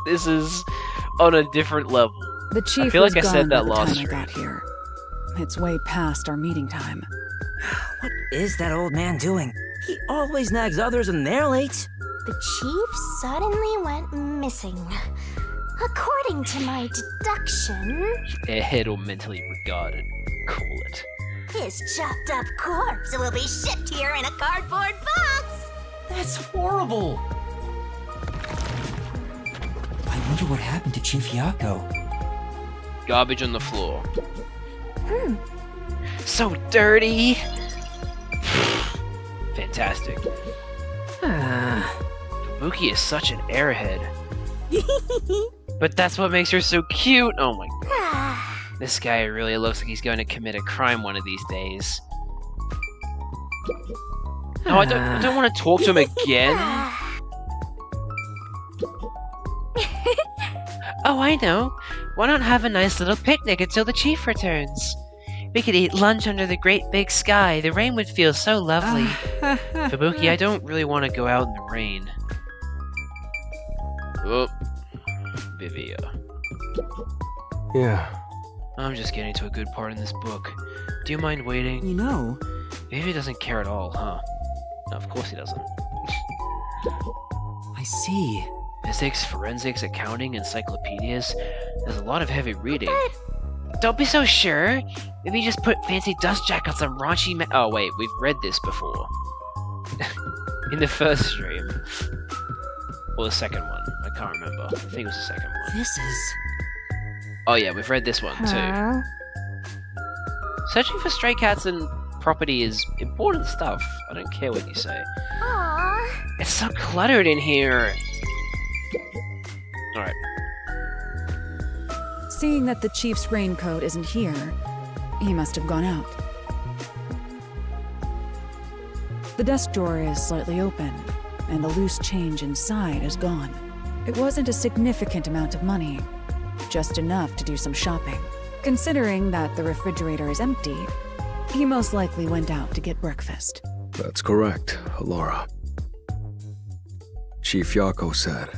This is on a different level. The chief I feel was like I gone said by that the last time I stream. got here. It's way past our meeting time. What is that old man doing? He always nags others when they're late. The chief suddenly went missing. According to my deduction, Airhead or mentally regarded. Call it. his chopped up corpse will be shipped here in a cardboard box. That's horrible! I wonder what happened to Chief Yako. Garbage on the floor. So dirty! Fantastic. Fubuki is such an airhead. But that's what makes her so cute! Oh my god. This guy really looks like he's going to commit a crime one of these days. No, I don't want to talk to him again. Oh, I know. Why not have a nice little picnic until the chief returns? We could eat lunch under the great big sky. The rain would feel so lovely. Fubuki, I don't really want to go out in the rain. Oh, Vivia. Yeah. I'm just getting to a good part in this book. Do you mind waiting? You know, Vivia doesn't care at all, huh? No, of course he doesn't. I see. Physics, forensics, accounting, encyclopedias. There's a lot of heavy reading. Don't be so sure. Maybe just put fancy dust jackets on raunchy oh wait, we've read this before. In the first stream. Or the second one. I can't remember. I think it was the second one. This is... Oh yeah, we've read this one too. Searching for stray cats and property is important stuff. I don't care what you say. Aww. It's so cluttered in here. Alright. Seeing that the chief's raincoat isn't here, he must have gone out. The desk drawer is slightly open, and the loose change inside is gone. It wasn't a significant amount of money, just enough to do some shopping. Considering that the refrigerator is empty, he most likely went out to get breakfast. That's correct, Laura. Chief Yako said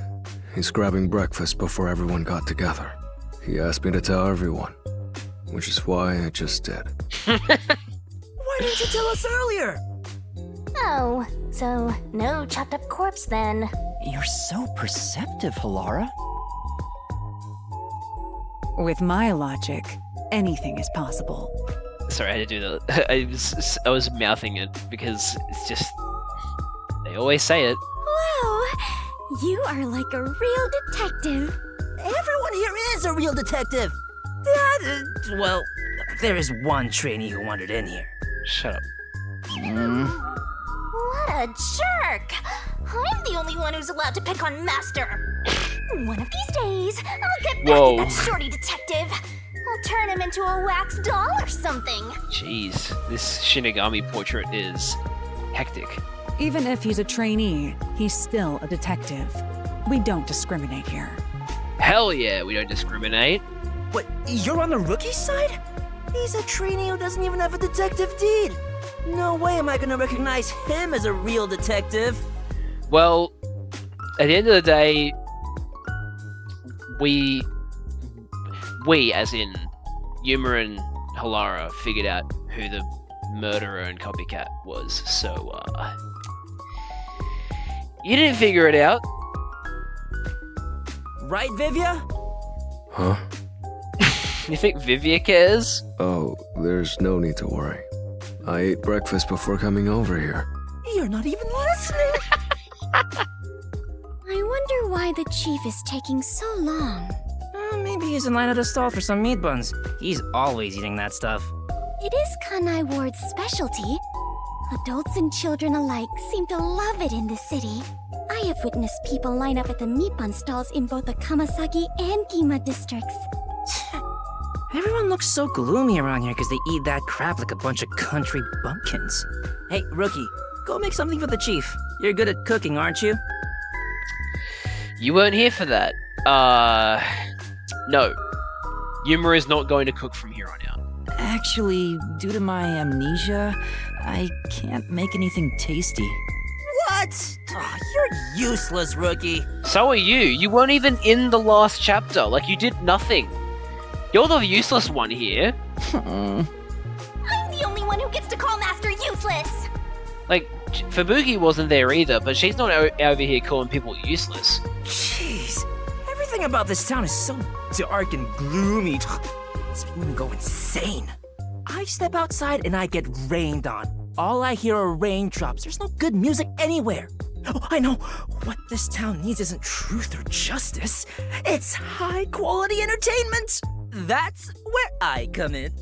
he's grabbing breakfast before everyone got together. He asked me to tell everyone, which is why I just did. Why didn't you tell us earlier? Oh, So, no chopped up corpse then. You're so perceptive, Halara. With my logic, anything is possible. Sorry, I had to do that. I was mouthing it because it's just... They always say it. Wow, you are like a real detective. Everyone here is a real detective. Well, there is one trainee who wandered in here. Shut up. What a jerk! I'm the only one who's allowed to pick on Master. One of these days, I'll get back at that shorty detective. I'll turn him into a wax doll or something. Jeez, this Shinigami portrait is hectic. Even if he's a trainee, he's still a detective. We don't discriminate here. Hell yeah, we don't discriminate. What, you're on the rookie side? He's a trainee who doesn't even have a detective deed. No way am I gonna recognize him as a real detective. Well, at the end of the day, we as in Yuma and Halara, figured out who the murderer and copycat was, so, you didn't figure it out. Right, Vivia? Huh? You think Vivia cares? Oh, there's no need to worry. I ate breakfast before coming over here. You're not even listening. I wonder why the chief is taking so long. Maybe he's in line at a stall for some meat buns. He's always eating that stuff. It is Kanai Ward's specialty. Adults and children alike seem to love it in the city. I have witnessed people line up at the meat bun stalls in both the Kamasaki and Gima districts. Everyone looks so gloomy around here because they eat that crap like a bunch of country bumpkins. Hey, rookie, go make something for the chief. You're good at cooking, aren't you? You weren't here for that. No. Yuma is not going to cook from here on out. Actually, due to my amnesia, I can't make anything tasty. What? Oh, you're useless, rookie. So are you. You weren't even in the last chapter. Like, you did nothing. You're the useless one here. I'm the only one who gets to call Master useless. Like, Fubuki wasn't there either, but she's not over here calling people useless. Jeez. Everything about this town is so dark and gloomy. It's making me go insane. I step outside and I get rained on. All I hear are raindrops. There's no good music anywhere. Oh, I know. What this town needs isn't truth or justice. It's high-quality entertainment. That's where I come in.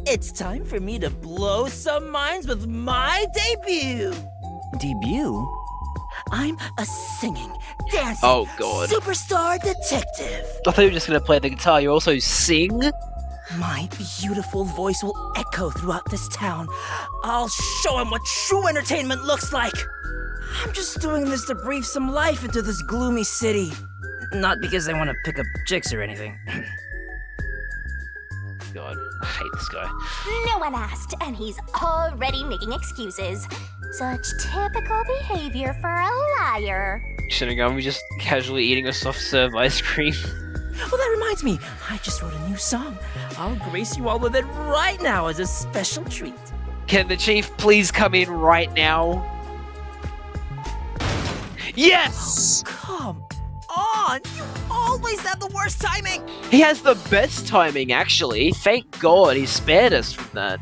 It's time for me to blow some minds with my debut. Debut? I'm a singing, dancing, superstar detective. I thought you were just going to play the guitar. You also sing? My beautiful voice will echo throughout this town. I'll show him what true entertainment looks like. I'm just doing this to breathe some life into this gloomy city. Not because I want to pick up chicks or anything. God, I hate this guy. No one asked, and he's already making excuses. Such typical behavior for a liar. Shinigami just casually eating a soft serve ice cream. Well, that reminds me. I just wrote a new song. I'll grace you all with it right now as a special treat. Can the chief please come in right now? Yes! Come on! You always have the worst timing! He has the best timing, actually. Thank God he spared us from that.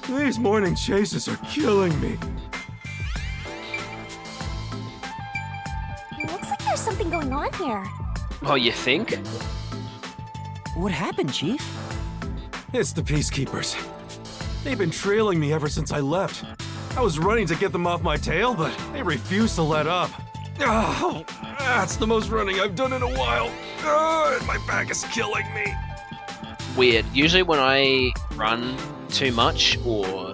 These morning chases are killing me. Looks like there's something going on here. Oh, you think? What happened, Chief? It's the Peacekeepers. They've been trailing me ever since I left. I was running to get them off my tail, but they refused to let up. Oh, that's the most running I've done in a while. And my back is killing me. Weird. Usually when I run too much or,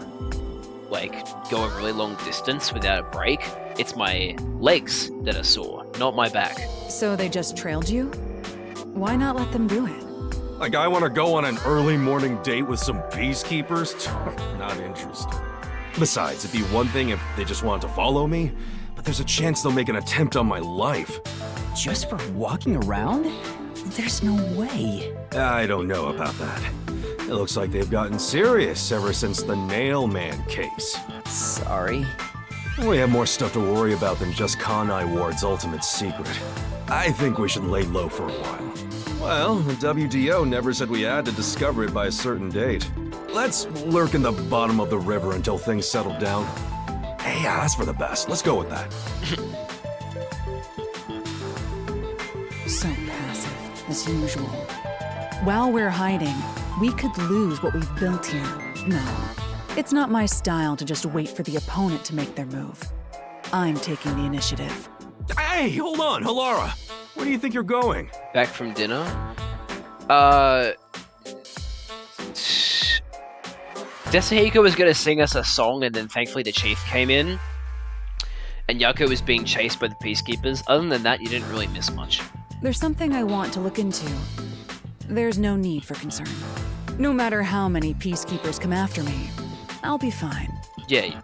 like, go a really long distance without a break, it's my legs that are sore, not my back. So they just trailed you? Why not let them do it? Like, I want to go on an early morning date with some peacekeepers? Not interested. Besides, it'd be one thing if they just wanted to follow me, but there's a chance they'll make an attempt on my life. Just for walking around? There's no way. I don't know about that. It looks like they've gotten serious ever since the Nail Man case. Sorry. We have more stuff to worry about than just Kanai Ward's ultimate secret. I think we should lay low for a while. Well, the WDO never said we had to discover it by a certain date. Let's lurk in the bottom of the river until things settle down. Hey, yeah, that's for the best. Let's go with that. So passive, as usual. While we're hiding, we could lose what we've built here. No, it's not my style to just wait for the opponent to make their move. I'm taking the initiative. Hey, hold on, Halara. Where do you think you're going? Back from dinner? Desahiko was gonna sing us a song, and then thankfully the chief came in, and Yako was being chased by the peacekeepers. Other than that, you didn't really miss much. There's something I want to look into. There's no need for concern. No matter how many peacekeepers come after me, I'll be fine. Yeah,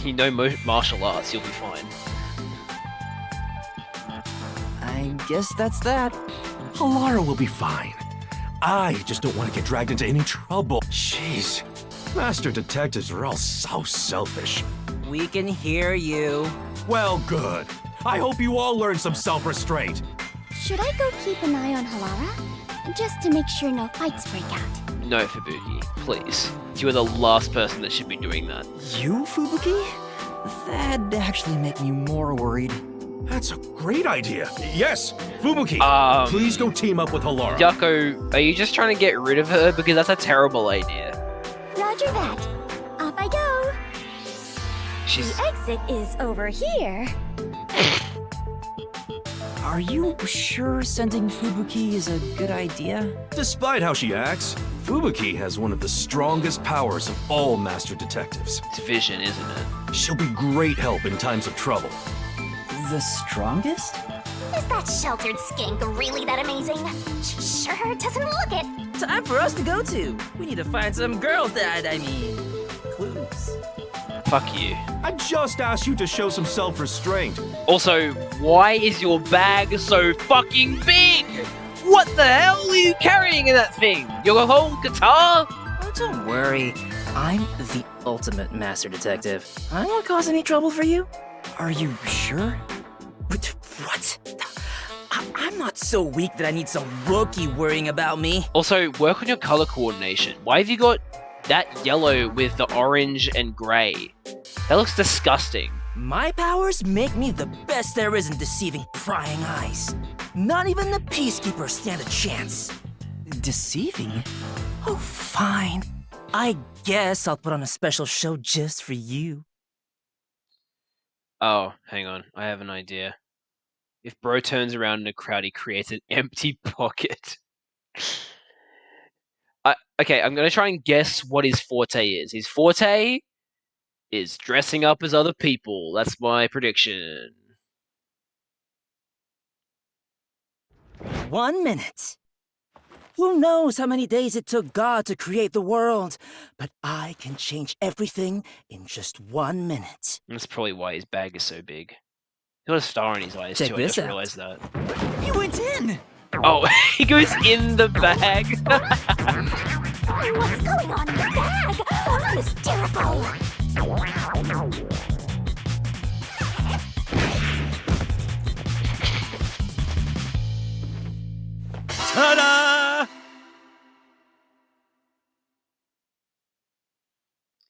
you know martial arts, you'll be fine. I guess that's that. Halara will be fine. I just don't want to get dragged into any trouble. Jeez. Master detectives are all so selfish. We can hear you. Well, good. I hope you all learn some self-restraint. Should I go keep an eye on Halara? Just to make sure no fights break out. No, Fubuki, please. You are the last person that should be doing that. You, Fubuki? That'd actually make me more worried. That's a great idea. Yes, Fubuki, please go team up with Halara. Yako, are you just trying to get rid of her? Because that's a terrible idea. Roger that. Off I go. She's... The exit is over here. Are you sure sending Fubuki is a good idea? Despite how she acts, Fubuki has one of the strongest powers of all master detectives. It's vision, isn't it? She'll be great help in times of trouble. The strongest? Is that sheltered skink really that amazing? She sure doesn't look it. Time for us to go to. We need to find some girls that, clues. Fuck you. I just asked you to show some self-restraint. Also, why is your bag so fucking big? What the hell are you carrying in that thing? Your whole guitar? Oh, don't worry. I'm the ultimate master detective. I won't cause any trouble for you. Are you sure? What? I'm not so weak that I need some rookie worrying about me. Also, work on your color coordination. Why have you got that yellow with the orange and gray? That looks disgusting. My powers make me the best there is in deceiving prying eyes. Not even the peacekeepers stand a chance. Deceiving? Oh, fine. I guess I'll put on a special show just for you. Oh, hang on. I have an idea. If Bro turns around in a crowd, he creates an empty pocket. Okay, I'm going to try and guess what his forte is. His forte is dressing up as other people. That's my prediction. 1 minute. Who knows how many days it took God to create the world, but I can change everything in just 1 minute. That's probably why his bag is so big. He's got a star in his eyes Check too, I this just out. realized that. He went in! Oh, he goes in the bag! What's going on in the bag? I'm hysterical. Ta-da!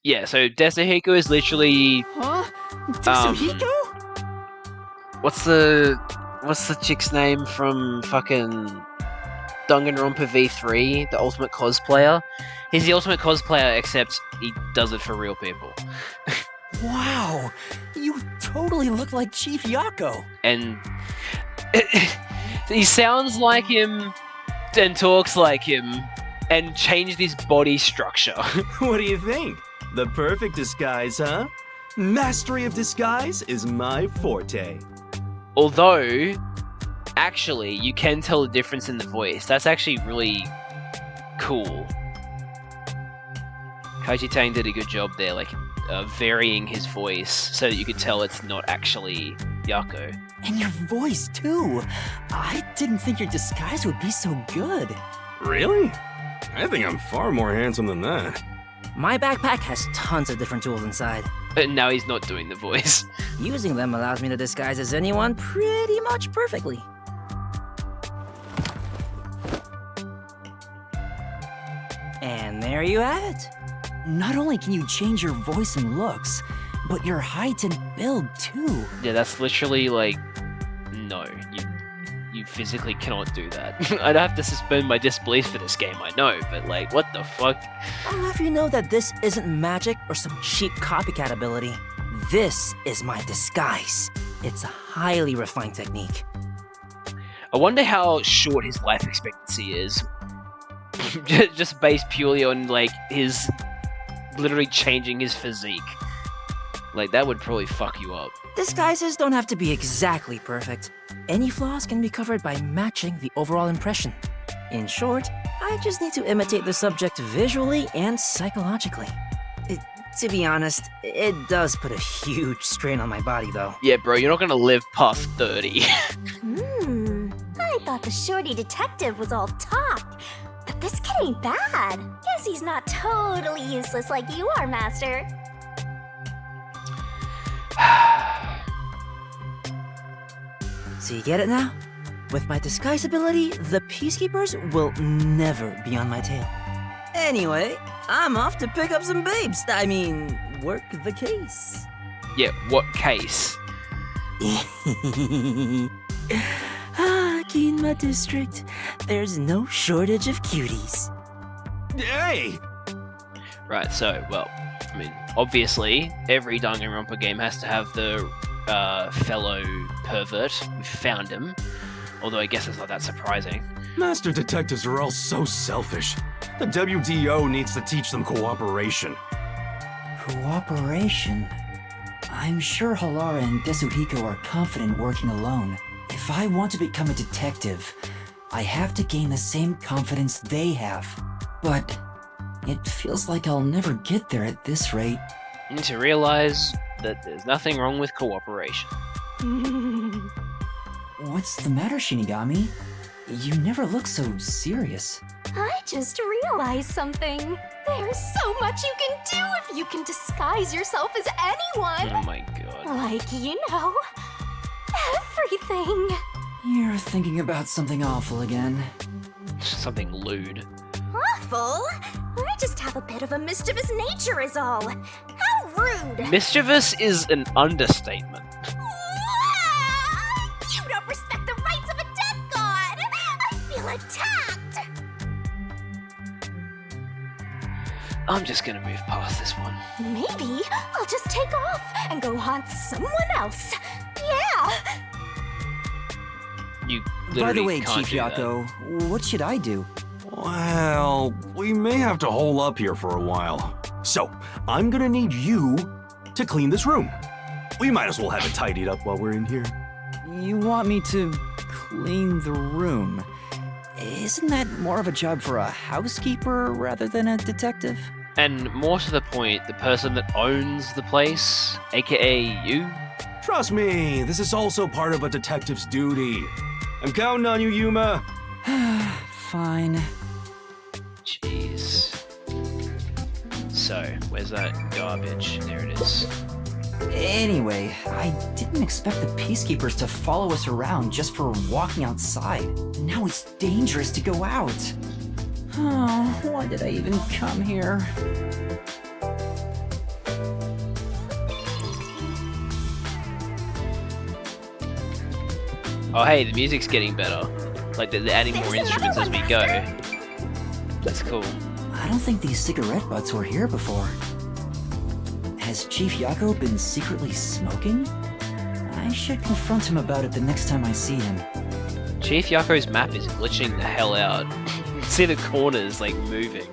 Yeah, so Desahiko is literally... Huh? Desahiko? What's the chick's name from fucking Danganronpa V3, the ultimate cosplayer? He's the ultimate cosplayer, except he does it for real people. Wow, you totally look like Chief Yako. And he sounds like him and talks like him and changed his body structure. What do you think? The perfect disguise, huh? Mastery of disguise is my forte. Although, actually, you can tell the difference in the voice. That's actually really cool. Kaiji Tang did a good job there, like, varying his voice so that you could tell it's not actually Yako. And your voice, too. I didn't think your disguise would be so good. Really? I think I'm far more handsome than that. My backpack has tons of different tools inside. But now he's not doing the voice. Using them allows me to disguise as anyone pretty much perfectly. And there you have it. Not only can you change your voice and looks, but your height and build too. Yeah, that's literally like, no, you physically cannot do that. I'd have to suspend my disbelief for this game, I know, but like, what the fuck? I'll have you know that this isn't magic or some cheap copycat ability. This is my disguise. It's a highly refined technique. I wonder how short his life expectancy is. Just based purely on like his literally changing his physique. Like that would probably fuck you up. Disguises don't have to be exactly perfect. Any flaws can be covered by matching the overall impression. In short, I just need to imitate the subject visually and psychologically. To be honest, it does put a huge strain on my body though. Yeah, bro, you're not gonna live past 30. I thought the shorty detective was all talk. But this kid ain't bad. Guess he's not totally useless like you are, Master. So you get it now? With my disguise ability, the Peacekeepers will never be on my tail. Anyway, I'm off to pick up some babes. I mean, work the case. Yeah, what case? In my district, there's no shortage of cuties. Hey! Right, so, well, I mean, obviously, every Danganronpa game has to have the fellow pervert. We found him. Although I guess it's not that surprising. Master detectives are all so selfish. The WDO needs to teach them cooperation. Cooperation? I'm sure Halara and Desuhiko are confident working alone. If I want to become a detective, I have to gain the same confidence they have. But it feels like I'll never get there at this rate. You need to realize that there's nothing wrong with cooperation. What's the matter, Shinigami? You never look so serious. I just realized something. There's so much you can do if you can disguise yourself as anyone. Oh my god. Like, you know, everything. You're thinking about something awful again. Something lewd. Awful? I just have a bit of a mischievous nature is all. How rude! Mischievous is an understatement. You don't respect the rights of a death god! I feel attacked! I'm just gonna move past this one. Maybe I'll just take off and go haunt someone else. Yeah! You literally By the way, can't Chief do that. Yako, what should I do? Well, we may have to hole up here for a while. So, I'm gonna need you to clean this room. We might as well have it tidied up while we're in here. You want me to clean the room? Isn't that more of a job for a housekeeper rather than a detective? And more to the point, the person that owns the place, aka you? Trust me, this is also part of a detective's duty. I'm counting on you, Yuma. Fine. Jeez. So, where's that garbage? There it is. Anyway, I didn't expect the Peacekeepers to follow us around just for walking outside. Now it's dangerous to go out. Oh, why did I even come here? Oh hey, the music's getting better. Like they're adding more instruments as we go. That's cool. I don't think these cigarette butts were here before. Has Chief Yako been secretly smoking? I should confront him about it the next time I see him. Chief Yako's map is glitching the hell out. See the corners like moving.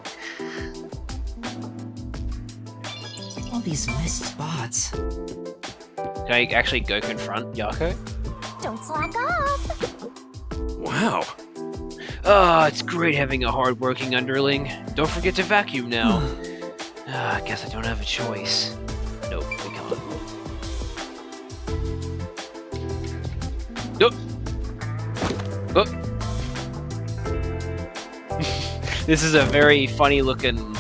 All these missed spots. Can I actually go confront Yako? Don't slack off. Wow. Oh, it's great having a hard-working underling. Don't forget to vacuum now. I guess I don't have a choice. Nope, we can't. Nope. Oh. This is a very funny looking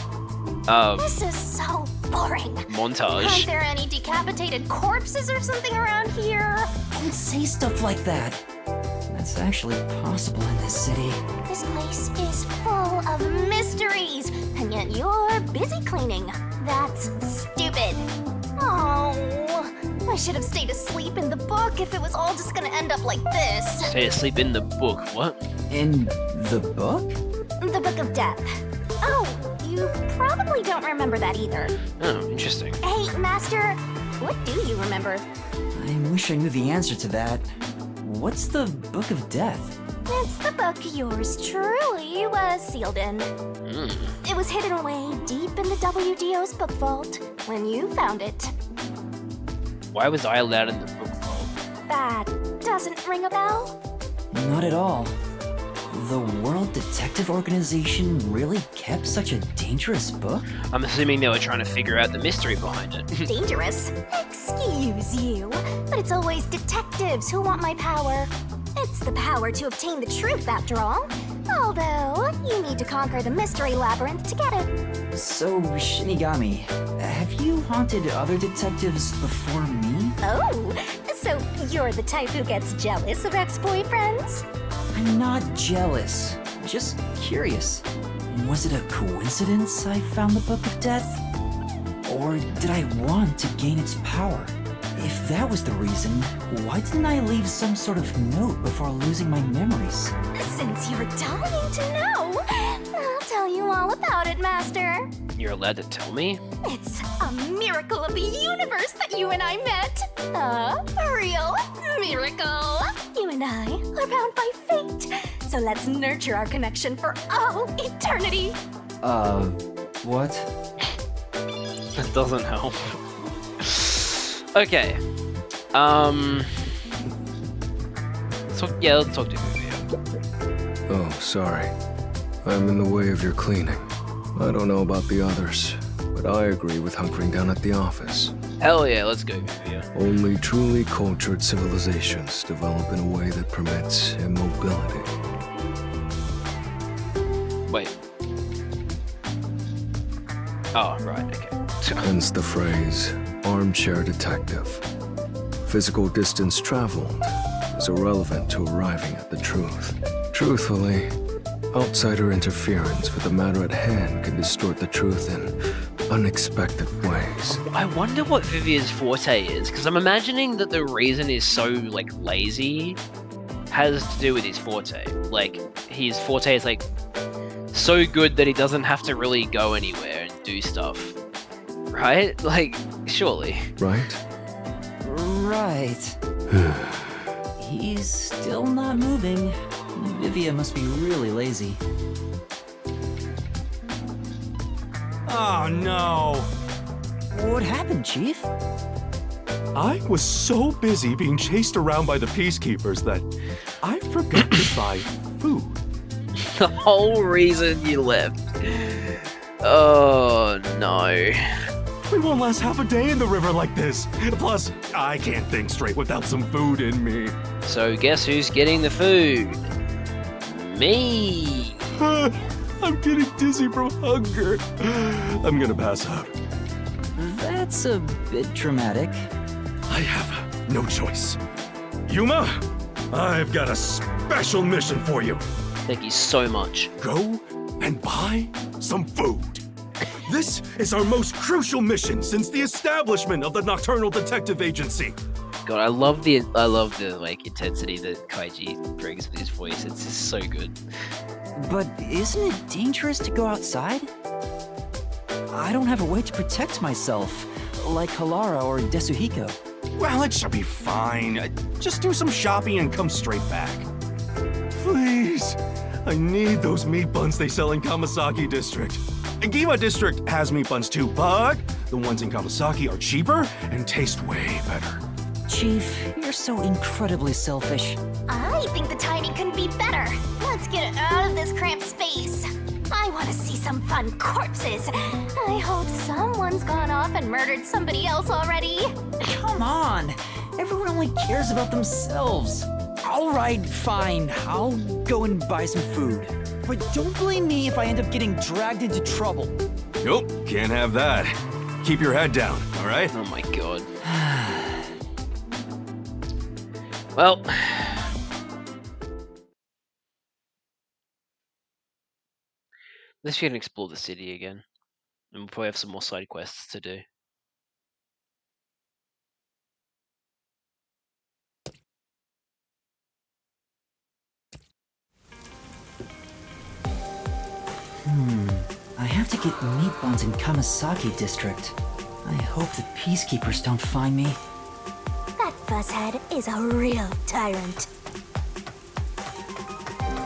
This is so boring. montage. Aren't there any decapitated corpses or something around here? Don't say stuff like that. That's actually possible in this city. This place is full of mysteries, and yet you're busy cleaning. That's stupid. Oh, I should have stayed asleep in the book if it was all just gonna end up like this. Stay asleep in the book. What? In the book? The Book of Death. Oh, you probably don't remember that either. Oh, interesting. Hey, Master, what do you remember? I wish I knew the answer to that. What's the Book of Death? It's the book yours truly was sealed in. It was hidden away deep in the WDO's book vault when you found it. Why was I allowed in the book vault? That doesn't ring a bell? Not at all. The World Detective Organization really kept such a dangerous book? I'm assuming they were trying to figure out the mystery behind it. Dangerous? Excuse you, but it's always detectives who want my power. It's the power to obtain the truth, after all. Although, you need to conquer the mystery labyrinth to get it. So, Shinigami, have you haunted other detectives before me? Oh, so you're the type who gets jealous of ex-boyfriends? I'm not jealous, just curious. Was it a coincidence I found the Book of Death? Or did I want to gain its power? If that was the reason, why didn't I leave some sort of note before losing my memories? Since you're dying to know, I'll tell you all about it, Master. You're allowed to tell me? It's a miracle of the universe that you and I met. A real miracle. You and I are bound by fate. So let's nurture our connection for all eternity. What? That doesn't help. Okay. Let's talk to Vivia. Oh, sorry. I'm in the way of your cleaning. I don't know about the others, but I agree with hunkering down at the office. Hell yeah, let's go, Vivia. Only truly cultured civilizations develop in a way that permits immobility. Wait. Oh, right, okay. Hence the phrase, armchair detective. Physical distance traveled is irrelevant to arriving at the truth. Truthfully, outsider interference with the matter at hand can distort the truth in unexpected ways. I wonder what Vivia's forte is, because I'm imagining that the reason he's so, lazy has to do with his forte. His forte is, so good that he doesn't have to really go anywhere and do stuff. Right? Surely. Right? Right. He's still not moving. Vivia must be really lazy. Oh no! What happened, Chief? I was so busy being chased around by the peacekeepers that I forgot to buy food. The whole reason you left. Oh no. We won't last half a day in the river like this. Plus, I can't think straight without some food in me. So guess who's getting the food? Me. I'm getting dizzy from hunger. I'm gonna pass out. That's a bit dramatic. I have no choice. Yuma, I've got a special mission for you. Thank you so much. Go and buy some food. This is our most crucial mission since the establishment of the Nocturnal Detective Agency. God, I love the intensity that Kaiji brings with his voice. It's just so good. But isn't it dangerous to go outside? I don't have a way to protect myself, like Halara or Desuhiko. Well, it should be fine. Just do some shopping and come straight back. Please, I need those meat buns they sell in Kamasaki District. Gima District has meat buns too, but the ones in Kamasaki are cheaper and taste way better. Chief, you're so incredibly selfish. I think the timing couldn't be better. Let's get out of this cramped space. I want to see some fun corpses. I hope someone's gone off and murdered somebody else already. Come on! Everyone only cares about themselves. All right, fine. I'll go and buy some food. But don't blame me if I end up getting dragged into trouble. Nope, can't have that. Keep your head down, alright? Oh my god. Well... Let's go and explore the city again. And we'll probably have some more side quests to do. I have to get meat buns in Kamasaki district. I hope the peacekeepers don't find me. That fusshead is a real tyrant.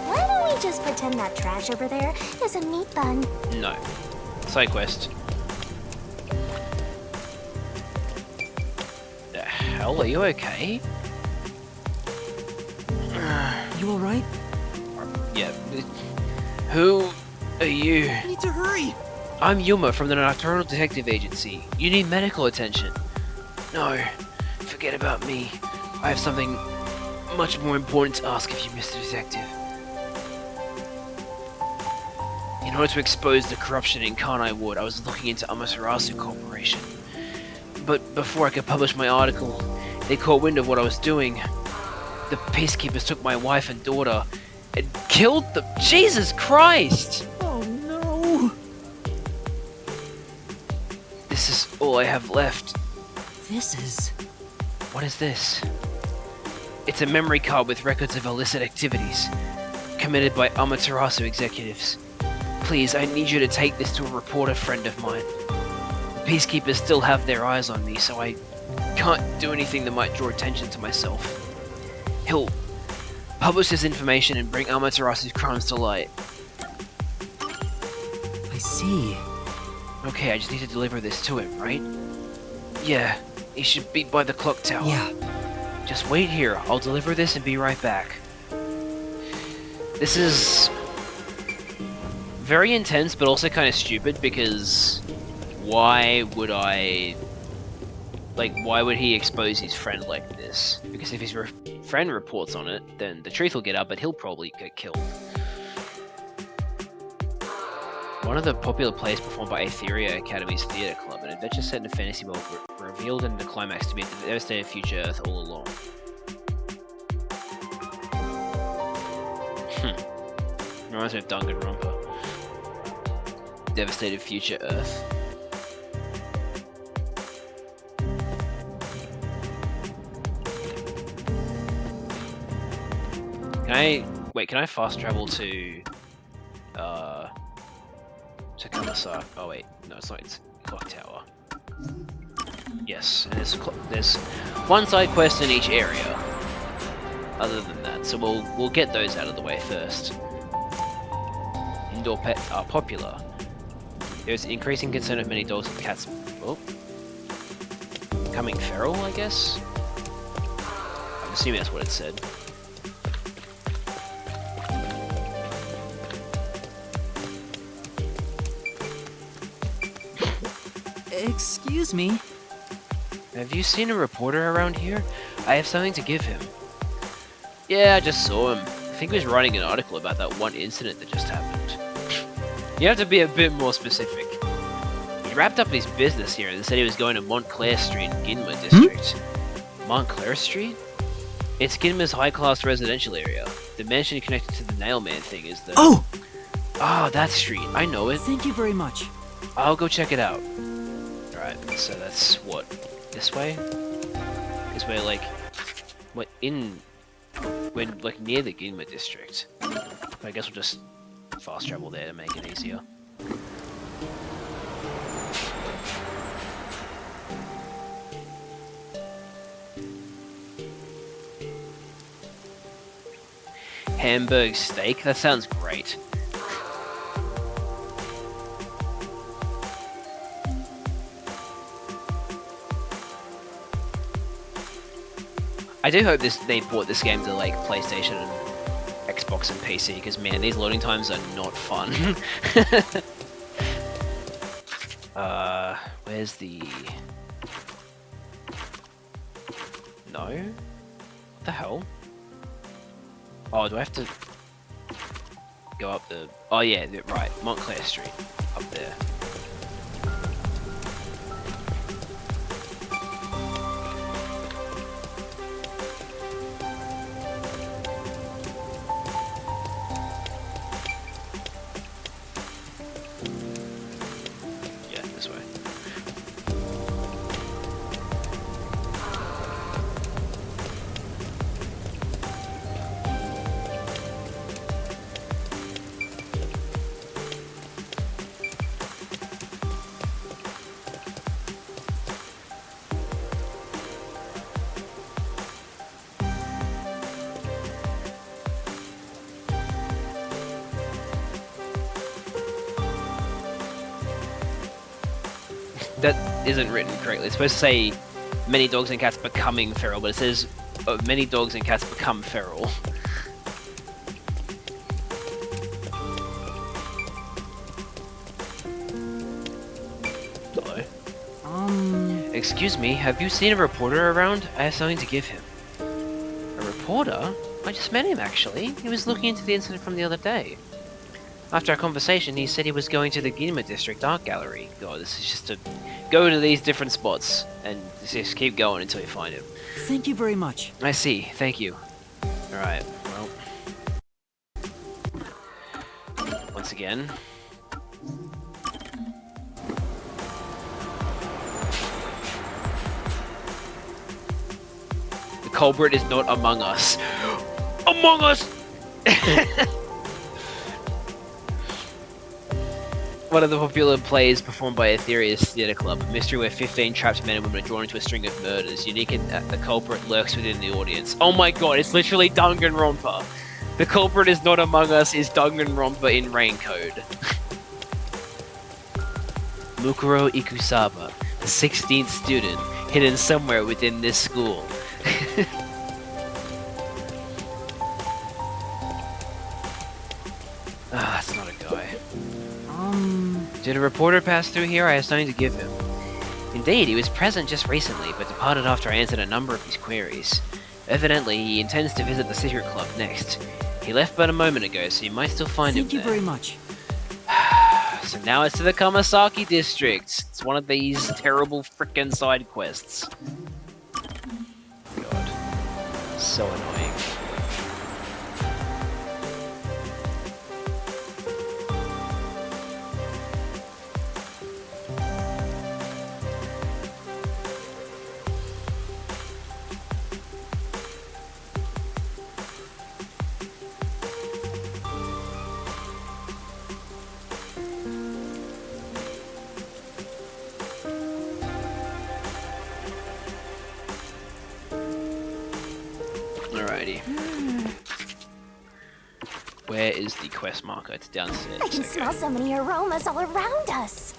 Why don't we just pretend that trash over there is a meat bun? No. Side quest. The hell? Are you okay? You alright? Yeah. Who are you? I need to hurry! I'm Yuma from the Nocturnal Detective Agency. You need medical attention. No, forget about me. I have something much more important to ask of you, Mr. Detective. In order to expose the corruption in Kanai Ward, I was looking into Amaterasu Corporation. But before I could publish my article, they caught wind of what I was doing. The peacekeepers took my wife and daughter and killed them. Jesus Christ! Oh no! This is all I have left. This is... What is this? It's a memory card with records of illicit activities committed by Amaterasu executives. Please, I need you to take this to a reporter friend of mine. The peacekeepers still have their eyes on me, so I can't do anything that might draw attention to myself. He'll publish this information and bring Amaterasu's crimes to light. I see. Okay, I just need to deliver this to him, right? Yeah, he should be by the clock tower. Yeah. Just wait here, I'll deliver this and be right back. This is very intense, but also kind of stupid, because why would he expose his friend like this? Because if his friend reports on it, then the truth will get out, but he'll probably get killed. One of the popular plays performed by Aetheria Academy's theatre club, an adventure set in a fantasy world revealed in the climax to be the devastated future Earth all along. Reminds me of Danganronpa. Devastated future Earth. Can I fast travel to Kamasaki? Oh wait, no, it's not. It's Clock Tower. Yes, and there's one side quest in each area. Other than that, so we'll get those out of the way first. Indoor pets are popular. There's increasing concern of many dogs and cats becoming feral, I guess? I'm assuming that's what it said. Excuse me? Have you seen a reporter around here? I have something to give him. Yeah, I just saw him. I think he was writing an article about that one incident that just happened. You have to be a bit more specific. He wrapped up his business here and said he was going to Montclair Street in Ginma district. Montclair Street? It's Ginma's high-class residential area. The mansion connected to the Nailman thing is the... Oh! Ah, that street. I know it. Thank you very much. I'll go check it out. Alright, so that's what? This way? Because we're like... We're like near the Ginma district. I guess we'll just fast travel there to make it easier. Hamburg steak? That sounds great. I do hope they brought this game to like PlayStation and Xbox and PC, because man, these loading times are not fun. Where's the... No? What the hell? Oh, do I have to go up the... Oh yeah, right, Montclair Street, up there. that isn't written correctly. It's supposed to say many dogs and cats becoming feral, but it says many dogs and cats become feral. Hello. Excuse me, have you seen a reporter around? I have something to give him. A reporter? I just met him, actually. He was looking into the incident from the other day. After our conversation, he said he was going to the Ginma District Art Gallery. God, this is just to go to these different spots and just keep going until you find him. Thank you very much. I see, thank you. Alright, well. Once again. The culprit is not among us. Among us! One of the popular plays performed by Aetherius Theatre Club, a mystery where 15 trapped men and women are drawn into a string of murders. Unique and the culprit lurks within the audience. Oh my god, it's literally Danganronpa. The culprit is not among us is Danganronpa in rain code. Mukuro Ikusaba, the 16th student, hidden somewhere within this school. Ah, it's not a guy. Did a reporter pass through here? I have something to give him. Indeed, he was present just recently, but departed after I answered a number of his queries. Evidently, he intends to visit the secret club next. He left but a moment ago, so you might still find him there. Thank you very much. So now it's to the Kamasaki district. It's one of these terrible frickin' side quests. God. So annoying. Alrighty. Where is the quest marker? It's downstairs. I can smell so many aromas all around us.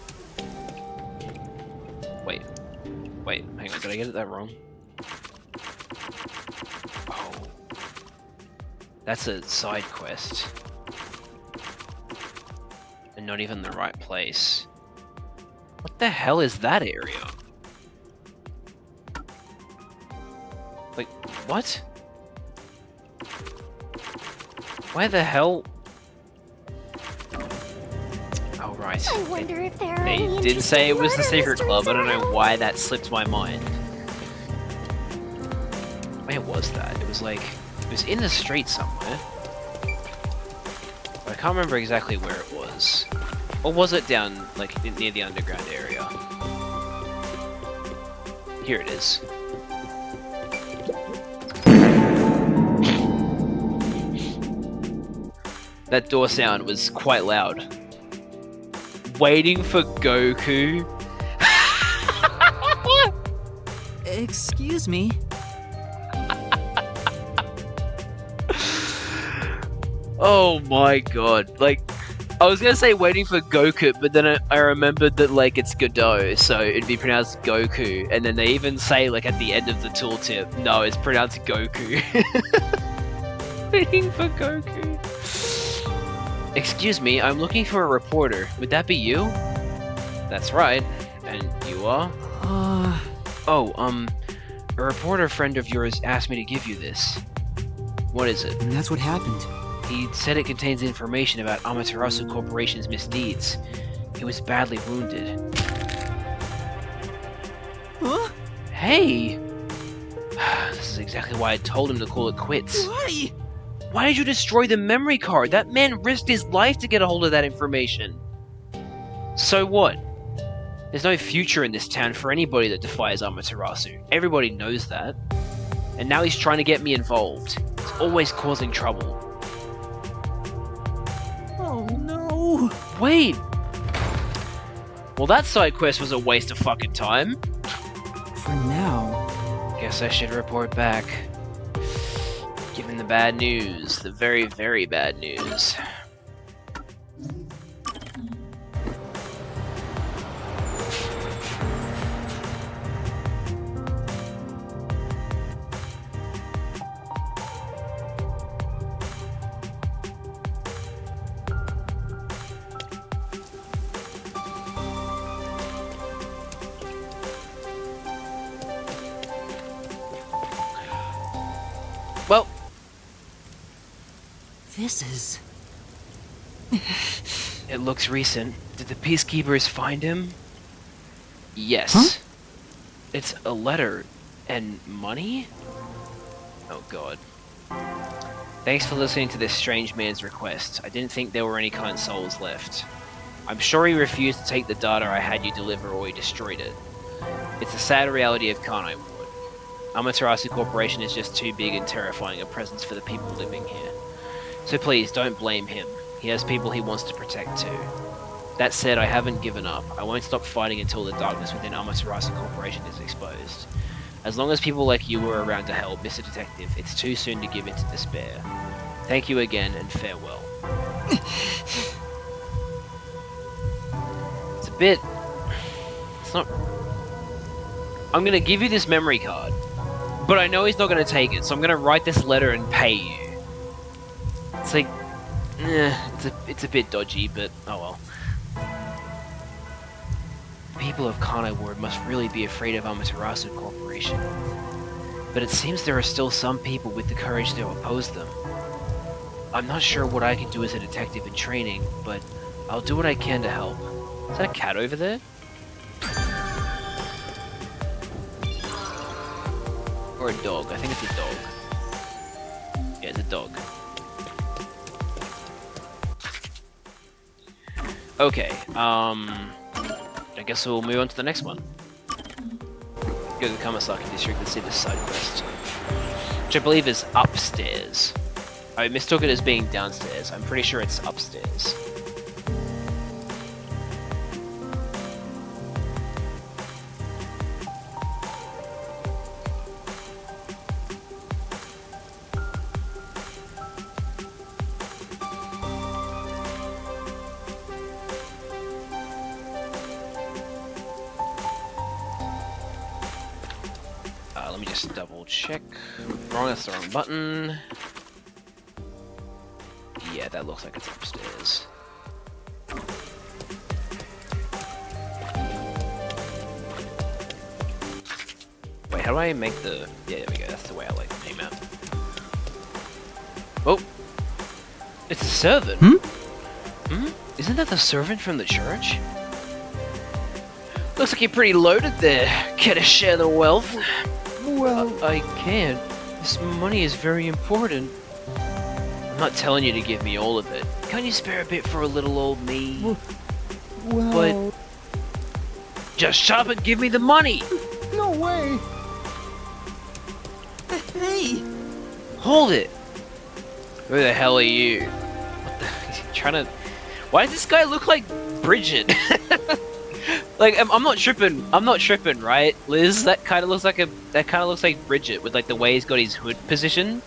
Wait, hang on, did I get that wrong? Oh. That's a side quest. And not even the right place. What the hell is that area? Like, what? Why the hell? Oh, right. I wonder if there are They any did say it was the interesting secret murder club. I don't know mysteries why that slipped my mind. Where was that? It was like, it was in the street somewhere. But I can't remember exactly where it was. Or was it down, like, near the underground area? Here it is. That door sound was quite loud. Waiting for Goku? Excuse me. Oh my god. Like, I was gonna say waiting for Goku, but then I remembered that, like, it's Godot, so it'd be pronounced Goku. And then they even say, like, at the end of the tooltip, no, it's pronounced Goku. Waiting for Goku. Excuse me, I'm looking for a reporter. Would that be you? That's right. And you are? Oh, a reporter friend of yours asked me to give you this. What is it? And that's what happened. He said it contains information about Amaterasu Corporation's misdeeds. He was badly wounded. Huh? Hey! This is exactly why I told him to call it quits. Why? Why did you destroy the memory card? That man risked his life to get a hold of that information. So what? There's no future in this town for anybody that defies Amaterasu. Everybody knows that. And now he's trying to get me involved. He's always causing trouble. Oh no! Wait! Well, that side quest was a waste of fucking time. For now. Guess I should report back. Given the bad news. The very, very bad news. This is... It looks recent. Did the peacekeepers find him? Yes. Huh? It's a letter and money? Oh god. Thanks for listening to this strange man's request. I didn't think there were any kind souls left. I'm sure he refused to take the data I had you deliver or he destroyed it. It's a sad reality of Kanai Ward. Amaterasu Corporation is just too big and terrifying a presence for the people living here. So please, don't blame him. He has people he wants to protect too. That said, I haven't given up. I won't stop fighting until the darkness within Amaterasu Corporation is exposed. As long as people like you are around to help, Mr. Detective, it's too soon to give in to despair. Thank you again, and farewell. It's a bit... It's not... I'm gonna give you this memory card, but I know he's not gonna take it, so I'm gonna write this letter and pay you. It's like... it's a bit dodgy, but oh well. The people of Kanai Ward must really be afraid of Amaterasu Corporation. But it seems there are still some people with the courage to oppose them. I'm not sure what I can do as a detective in training, but I'll do what I can to help. Is that a cat over there? Or a dog? I think it's a dog. Yeah, it's a dog. Okay, I guess we'll move on to the next one. Go to the Kamasaki district and see this side quest. Which I believe is upstairs. I mistook it as being downstairs. I'm pretty sure it's upstairs. Let me just double check. Wrong, that's the wrong button. Yeah, that looks like it's upstairs. Wait, how do I make the... Yeah, there we go, that's the way I like the name out. Oh! It's a servant! Isn't that the servant from the church? Looks like you're pretty loaded there. Care to share the wealth? Well... I can't. This money is very important. I'm not telling you to give me all of it. Can't you spare a bit for a little old me? Well... But... Just shut up and give me the money! No way! Hey! Hold it! Who the hell are you? What the... Is he trying to... Why does this guy look like Bridget? Like, I'm not tripping, right, Liz? That kind of looks like Bridget with like the way he's got his hood positioned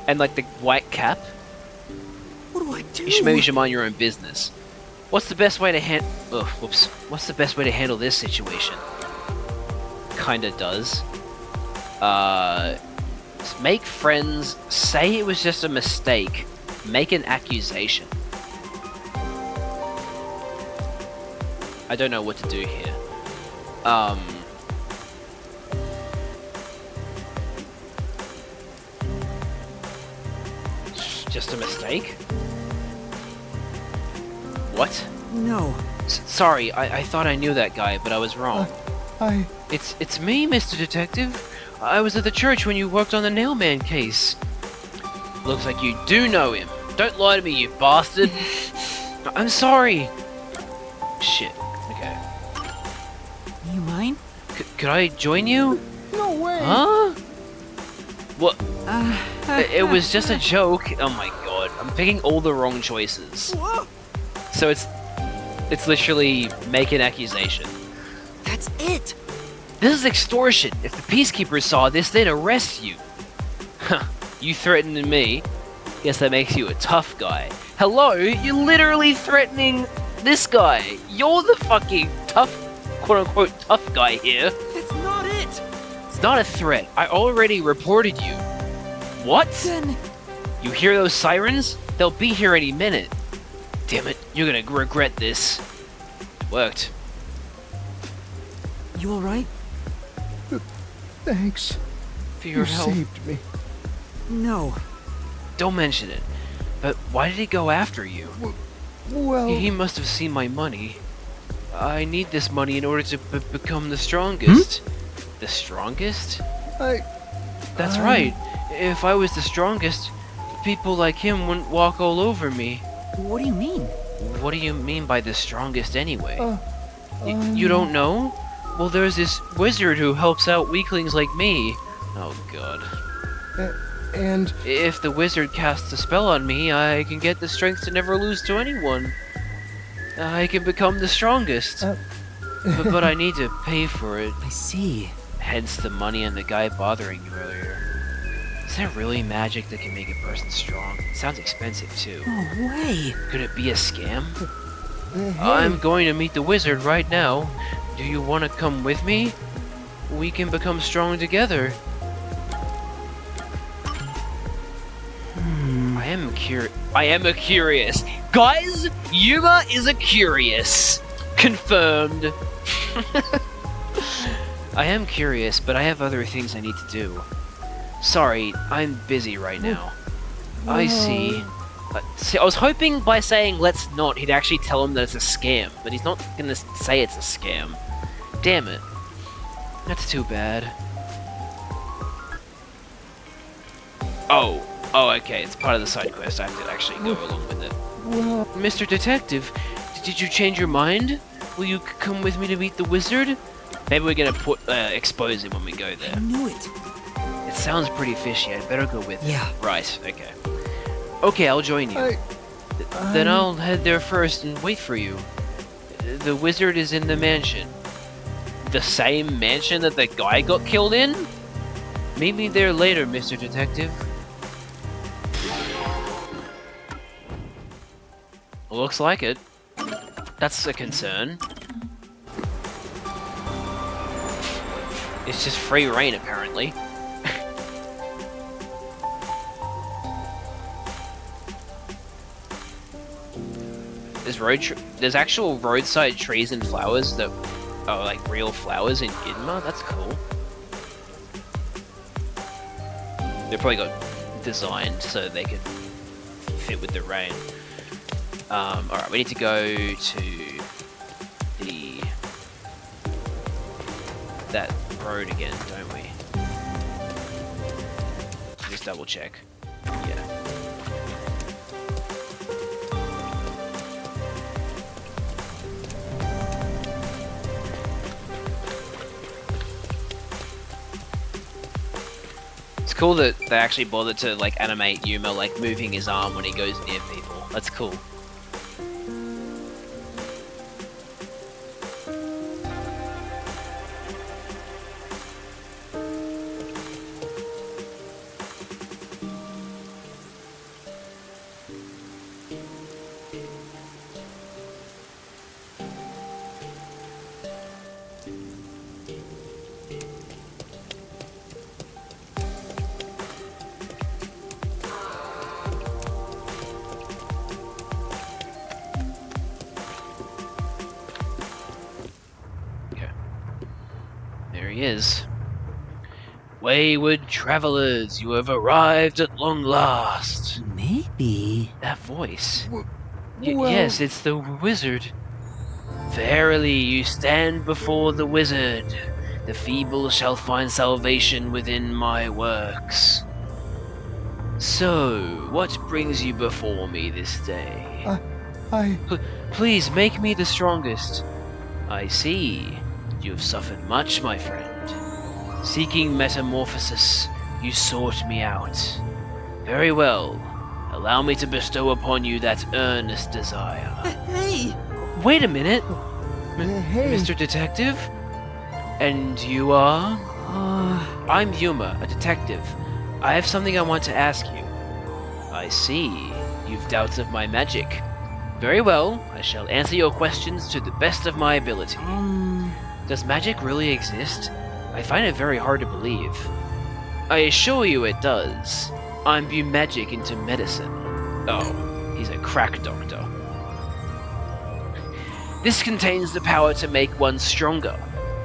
and like the white cap. What do I do? Maybe you should mind your own business. What's the best way to What's the best way to handle this situation? Kinda does. Make friends. Say it was just a mistake. Make an accusation. I don't know what to do here. Just a mistake? What? No. Sorry, I thought I knew that guy, but I was wrong. It's me, Mr. Detective. I was at the church when you worked on the Nailman case. Looks like you do know him. Don't lie to me, you bastard. I'm sorry. Shit. Okay. You mind? Could I join you? No way. Huh? What? It was just a joke. Oh my god. I'm picking all the wrong choices. Whoa. So it's literally make an accusation. That's it. This is extortion. If the peacekeepers saw this, they'd arrest you. Huh. You threatening me? Guess that makes you a tough guy. Hello? You're literally threatening this guy. You're the fucking tough, quote-unquote, tough guy here. That's not it. It's not a threat. I already reported you. What? Then... You hear those sirens? They'll be here any minute. Damn it, you're gonna regret this. It worked. You alright? Thanks. For your You help. saved me. No. don't mention it. But why did he go after you? Well... He must have seen my money. I need this money in order to become the strongest. The strongest? That's right. If I was the strongest, people like him wouldn't walk all over me. What do you mean? What do you mean by the strongest anyway? You don't know? Well, there's this wizard who helps out weaklings like me. Oh god. And... If the wizard casts a spell on me, I can get the strength to never lose to anyone. I can become the strongest. But I need to pay for it. I see. Hence the money and the guy bothering you earlier. Is there really magic that can make a person strong? It sounds expensive too. No way. Could it be a scam? I'm going to meet the wizard right now. Do you want to come with me? We can become strong together. I am a curious. Guys, Yuma is a curious. Confirmed. I am curious, but I have other things I need to do. Sorry, I'm busy right now. I see. See, I was hoping by saying let's not, he'd actually tell him that it's a scam, but he's not gonna say it's a scam. Damn it. That's too bad. Oh, okay, it's part of the side quest. I have to actually go along with it. Mr. Detective, did you change your mind? Will you come with me to meet the wizard? Maybe we're gonna expose him when we go there. I knew it. It sounds pretty fishy. I'd better go with Yeah. him. Right, okay. Okay, I'll join you. Then I'll head there first and wait for you. The wizard is in the mansion. The same mansion that the guy got killed in? Meet me there later, Mr. Detective. Looks like it. That's a concern. It's just free reign, apparently. There's actual roadside trees and flowers that are like real flowers in Ginma. That's cool. They probably got designed so they could fit with the rain. Alright, we need to go to that road again, don't we? Just double check. Yeah. It's cool that they actually bothered to like animate Yuma like moving his arm when he goes near people. That's cool. There he is. Wayward travelers, you have arrived at long last. Maybe. That voice. Yes, it's the wizard. Verily, you stand before the wizard. The feeble shall find salvation within my works. So, what brings you before me this day? Please make me the strongest. I see. You have suffered much, my friend. Seeking metamorphosis, you sought me out. Very well. Allow me to bestow upon you that earnest desire. Hey! Wait a minute! Hey. Mr. Detective? And you are? I'm Yuma, a detective. I have something I want to ask you. I see. You've doubts of my magic. Very well, I shall answer your questions to the best of my ability. Does magic really exist? I find it very hard to believe. I assure you it does. I imbue magic into medicine. Oh, he's a crack doctor. This contains the power to make one stronger.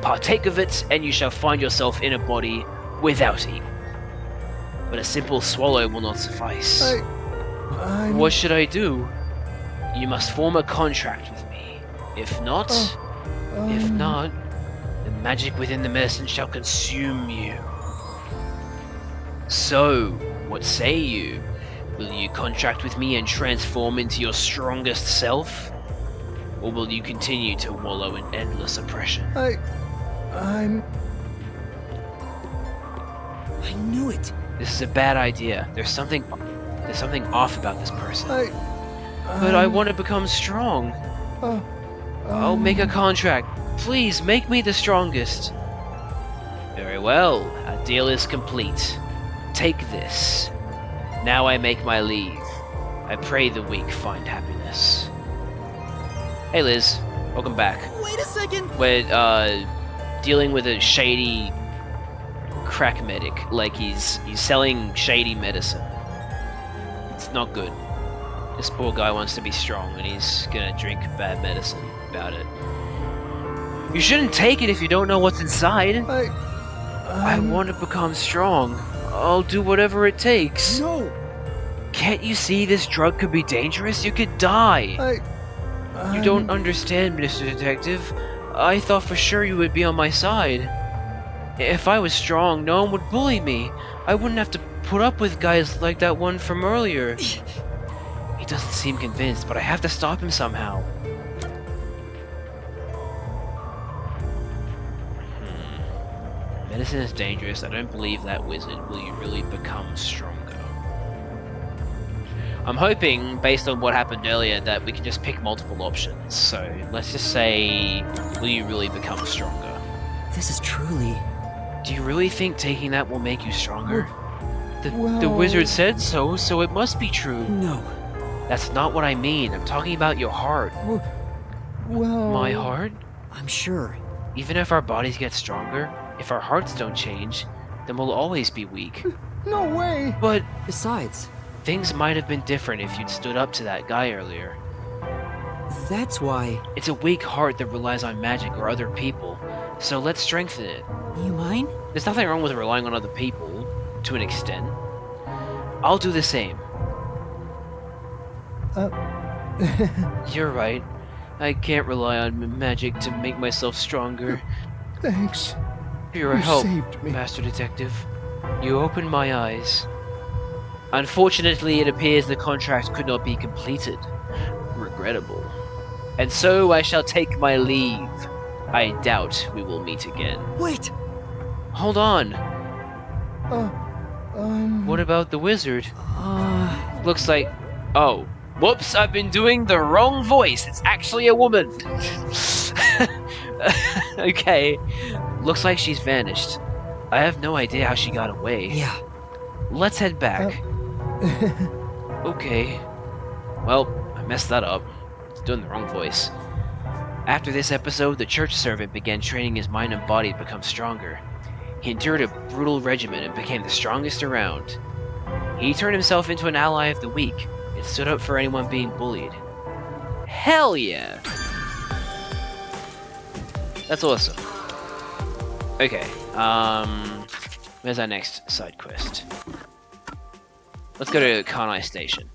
Partake of it, and you shall find yourself in a body without evil. but a simple swallow will not suffice. What should I do? You must form a contract with me. If not, the magic within the medicine shall consume you. So, what say you? Will you contract with me and transform into your strongest self? Or will you continue to wallow in endless oppression? I knew it. This is a bad idea. There's something off about this person. But I want to become strong. I'll make a contract. Please, make me the strongest. Very well. Our deal is complete. Take this. Now I make my leave. I pray the weak find happiness. Hey Liz, welcome back. Wait a second! We're, dealing with a shady crack medic. Like, he's selling shady medicine. It's not good. This poor guy wants to be strong, and he's gonna drink bad medicine about it. You shouldn't take it if you don't know what's inside. I want to become strong. I'll do whatever it takes. No! Can't you see this drug could be dangerous? You could die. You don't understand, Mr. Detective. I thought for sure you would be on my side. If I was strong, no one would bully me. I wouldn't have to put up with guys like that one from earlier. He doesn't seem convinced, but I have to stop him somehow. Medicine is dangerous. I don't believe that wizard. Will you really become stronger? I'm hoping, based on what happened earlier, that we can just pick multiple options. So, let's just say, will you really become stronger? This is truly... Do you really think taking that will make you stronger? The wizard said so, so it must be true. No. That's not what I mean. I'm talking about your heart. Well... My heart? I'm sure. Even if our bodies get stronger, if our hearts don't change, then we'll always be weak. No way! But... Besides... Things might have been different if you'd stood up to that guy earlier. That's why... It's a weak heart that relies on magic or other people, so let's strengthen it. You mind? There's nothing wrong with relying on other people, to an extent. I'll do the same. You're right. I can't rely on magic to make myself stronger. Thanks. For your You help, saved me. Master Detective. You opened my eyes. Unfortunately, it appears the contract could not be completed. Regrettable. And so I shall take my leave. I doubt we will meet again. Wait! Hold on. What about the wizard? Looks like... Oh. Whoops, I've been doing the wrong voice. It's actually a woman. Okay. Looks like she's vanished. I have no idea how she got away. Yeah. Let's head back. Okay. Well, I messed that up. It's doing the wrong voice. After this episode, the church servant began training his mind and body to become stronger. He endured a brutal regimen and became the strongest around. He turned himself into an ally of the weak and stood up for anyone being bullied. Hell yeah! That's awesome. Okay, where's our next side quest? Let's go to Kanai Station.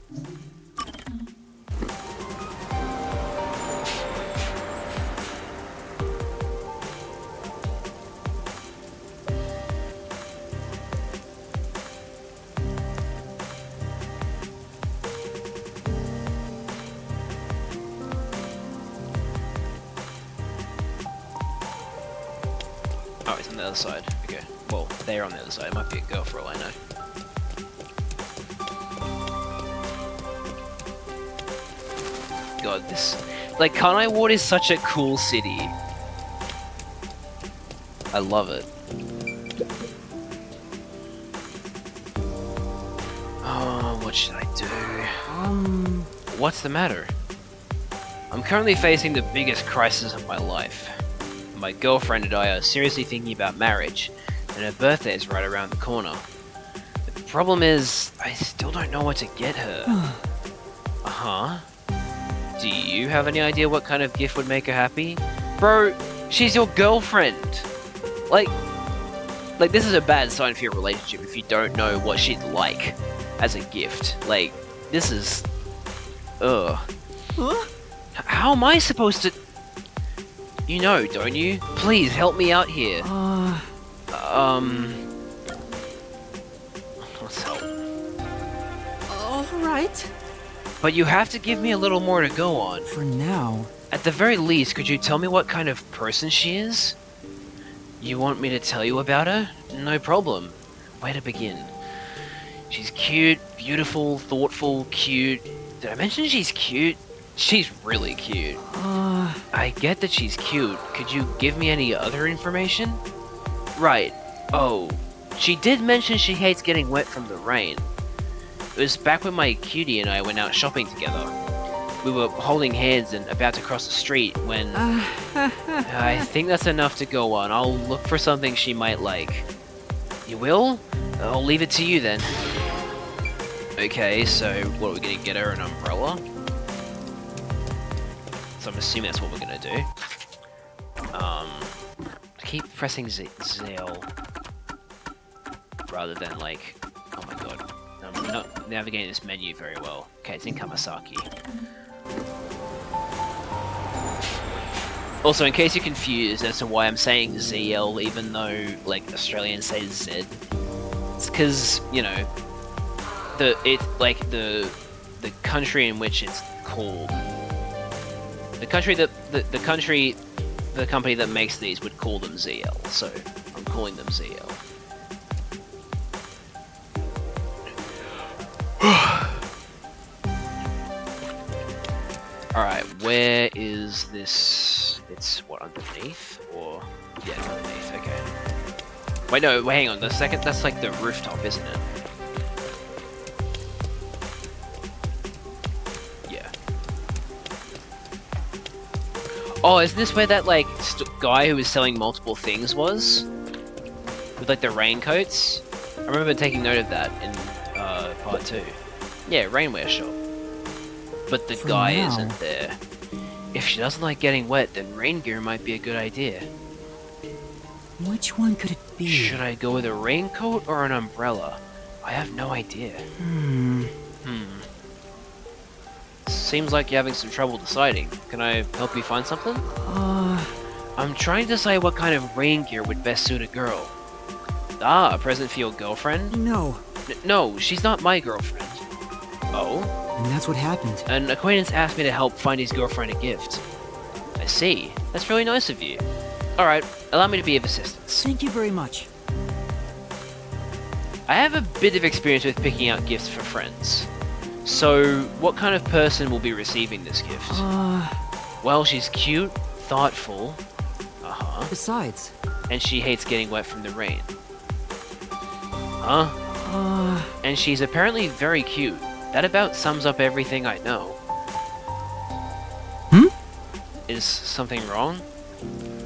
Oh, it's on the other side. Okay. Well, they're on the other side. It might be a girl for all I know. God, this... Like, Kanai Ward is such a cool city. I love it. Oh, what should I do? What's the matter? I'm currently facing the biggest crisis of my life. My girlfriend and I are seriously thinking about marriage, and her birthday is right around the corner. The problem is, I still don't know what to get her. Uh-huh. Do you have any idea what kind of gift would make her happy? Bro, she's your girlfriend. Like, like, this is a bad sign for your relationship if you don't know what she'd like as a gift. Like, this is... Ugh. Huh? How am I supposed to... You know, don't you? Please, help me out here. Let's help. Alright. But you have to give me a little more to go on. For now. At the very least, could you tell me what kind of person she is? You want me to tell you about her? No problem. Where to begin? She's cute, beautiful, thoughtful, cute. Did I mention she's cute? She's really cute. I get that she's cute. Could you give me any other information? Right. Oh, she did mention she hates getting wet from the rain. It was back when my cutie and I went out shopping together. We were holding hands and about to cross the street when... I think that's enough to go on. I'll look for something she might like. You will? I'll leave it to you then. Okay, so what are we gonna get her? An umbrella? So I'm assuming that's what we're gonna do. Keep pressing ZL rather than like, oh my god, I'm not navigating this menu very well. Okay, it's in Kamasaki. Also, in case you're confused as to why I'm saying ZL even though like Australians say Z, it's because, you know, the country in which it's called, the company that makes these would call them ZL, so I'm calling them ZL. Alright, where is this? It's what, underneath? Or yeah, it's underneath, okay. Wait, no, wait, hang on, that's like the rooftop, isn't it? Oh, isn't this where that, like, guy who was selling multiple things was? With, like, the raincoats? I remember taking note of that in, part 2. Yeah, rainwear shop. But the guy isn't there. If she doesn't like getting wet, then rain gear might be a good idea. Which one could it be? Should I go with a raincoat or an umbrella? I have no idea. Seems like you're having some trouble deciding. Can I help you find something? I'm trying to decide what kind of rain gear would best suit a girl. Ah, a present for your girlfriend? No. No, she's not my girlfriend. Oh? And that's what happened. An acquaintance asked me to help find his girlfriend a gift. I see. That's really nice of you. Alright, allow me to be of assistance. Thank you very much. I have a bit of experience with picking out gifts for friends. So, what kind of person will be receiving this gift? Well, she's cute, thoughtful. Besides. And she hates getting wet from the rain. And she's apparently very cute. That about sums up everything I know. Is something wrong?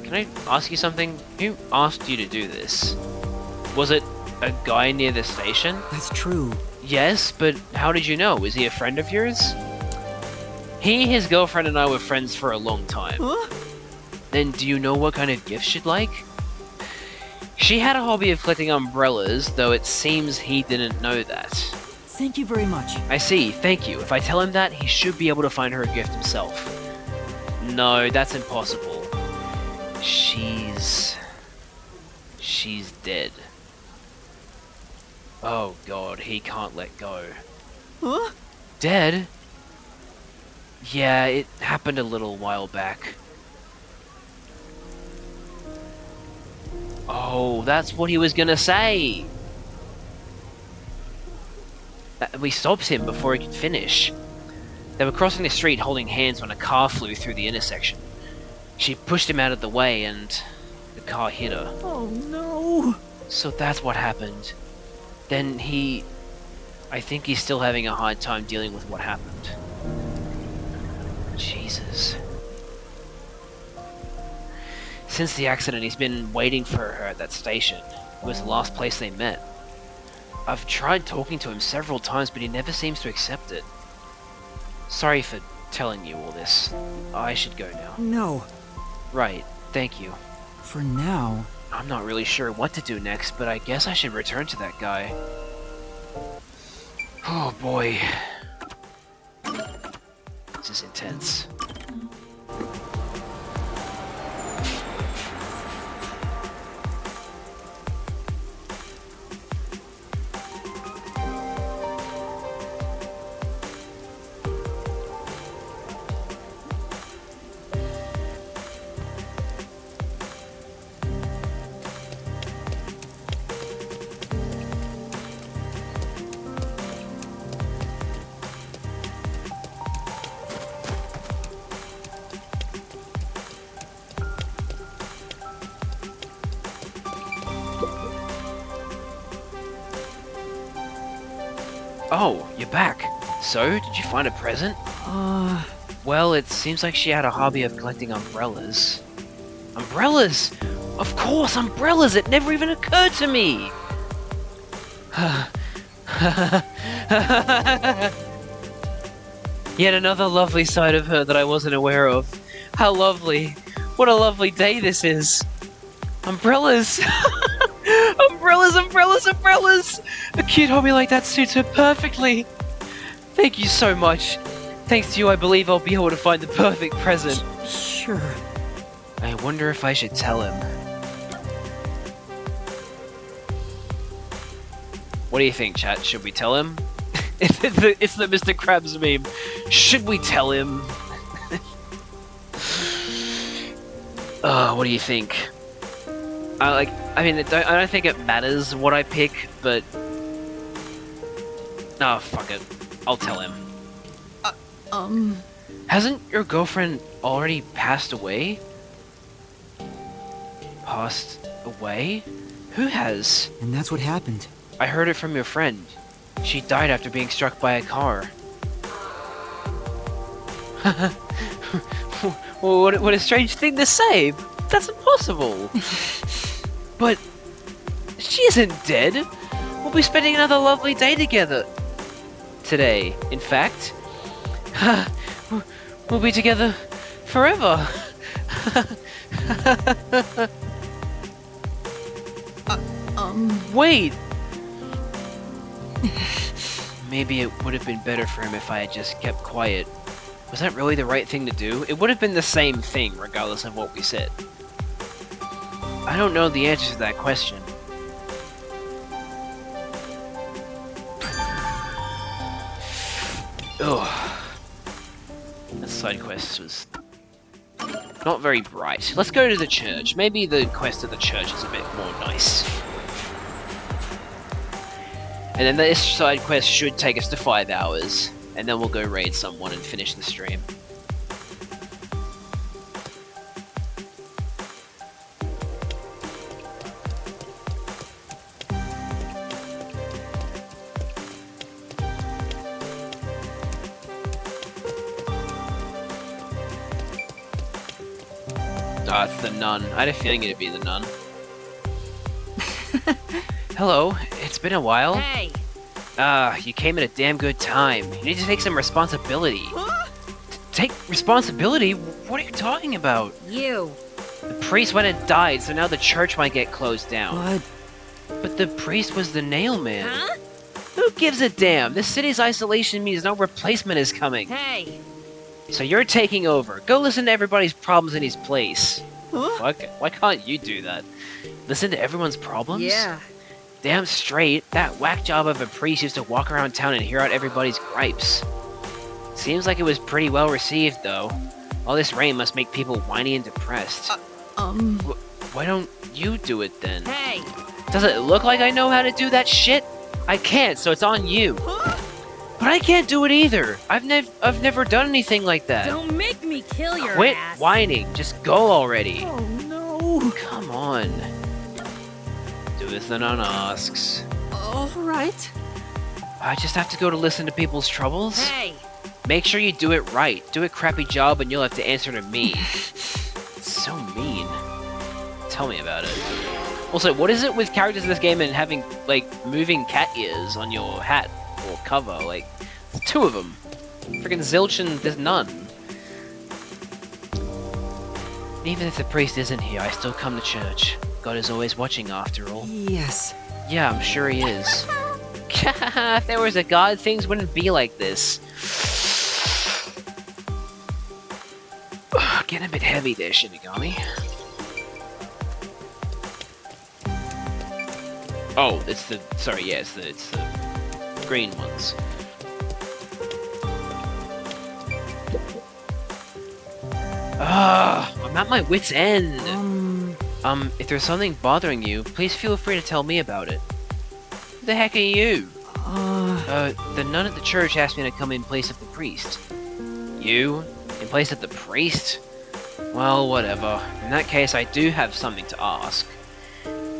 Can I ask you something? Who asked you to do this? Was it a guy near the station? That's true. Yes, but how did you know? Was he a friend of yours? His girlfriend and I were friends for a long time. Then do you know what kind of gifts she'd like? She had a hobby of collecting umbrellas, though it seems he didn't know that. Thank you very much. I see, thank you. If I tell him that, he should be able to find her a gift himself. No, that's impossible. She's dead. Oh god, he can't let go. Dead? Yeah, it happened a little while back. Oh, that's what he was gonna say! We stopped him before he could finish. They were crossing the street holding hands when a car flew through the intersection. She pushed him out of the way and the car hit her. Oh no! So that's what happened. Then I think he's still having a hard time dealing with what happened. Jesus. Since the accident, he's been waiting for her at that station. It was the last place they met. I've tried talking to him several times, but he never seems to accept it. Sorry for telling you all this. I should go now. No. Right, thank you. For now. I'm not really sure what to do next, but I guess I should return to that guy. Oh boy. This is intense. Oh, you're back. So, did you find a present? Well, it seems like she had a hobby of collecting umbrellas. Umbrellas! Of course, umbrellas! It never even occurred to me! Yet another lovely side of her that I wasn't aware of. How lovely. What a lovely day this is. Umbrellas! Umbrellas, umbrellas, umbrellas! A cute hobby like that suits her perfectly. Thank you so much. Thanks to you, I believe I'll be able to find the perfect present. Sure. I wonder if I should tell him. What do you think, chat? Should we tell him? It's the Mr. Krabs meme. Should we tell him? What do you think? I don't think it matters what I pick, but... Oh, fuck it. I'll tell him. Hasn't your girlfriend already passed away? Passed away? Who has? And that's what happened. I heard it from your friend. She died after being struck by a car. What a strange thing to say! That's impossible! But she isn't dead! We'll be spending another lovely day together today. In fact, we'll be together forever! Wait! Maybe it would have been better for him if I had just kept quiet. Was that really the right thing to do? It would have been the same thing, regardless of what we said. I don't know the answer to that question. Ugh. That side quest was not very bright. Let's go to the church. Maybe the quest at the church is a bit more nice. And then this side quest should take us to 5 hours, and then we'll go raid someone and finish the stream. Ah, it's the nun. I had a feeling it'd be the nun. Hello, it's been a while. Hey! You came at a damn good time. You need to take some responsibility. Take responsibility? What are you talking about? You! The priest went and died, so now the church might get closed down. What? But the priest was the nail man. Huh? Who gives a damn? This city's isolation means no replacement is coming. Hey! So you're taking over. Go listen to everybody's problems in his place. Huh? Why can't you do that? Listen to everyone's problems? Yeah. Damn straight, that whack job of a priest used to walk around town and hear out everybody's gripes. Seems like it was pretty well received, though. All this rain must make people whiny and depressed. Why don't you do it then? Hey! Does it look like I know how to do that shit? I can't, so it's on you. But I can't do it either. I've never done anything like that. Don't make me kill your Quit ass! whining. Just go already. Oh no! Come on. Do as the nun asks. Alright. I just have to go to listen to people's troubles? Hey! Make sure you do it right. Do a crappy job and you'll have to answer to me. It's so mean. Tell me about it. Also, what is it with characters in this game and having, like, moving cat ears on your hat or cover? Like, there's 2 of them. Freaking zilch and there's none. Even if the priest isn't here, I still come to church. God is always watching after all. Yes. Yeah, I'm sure he is. If there was a God, things wouldn't be like this. Getting a bit heavy there, Shinigami. Oh, it's the... Sorry, yeah, it's the green ones. I'm at my wit's end. If there's something bothering you, please feel free to tell me about it. Who the heck are you? The nun at the church asked me to come in place of the priest. You? In place of the priest? Well, whatever. In that case, I do have something to ask.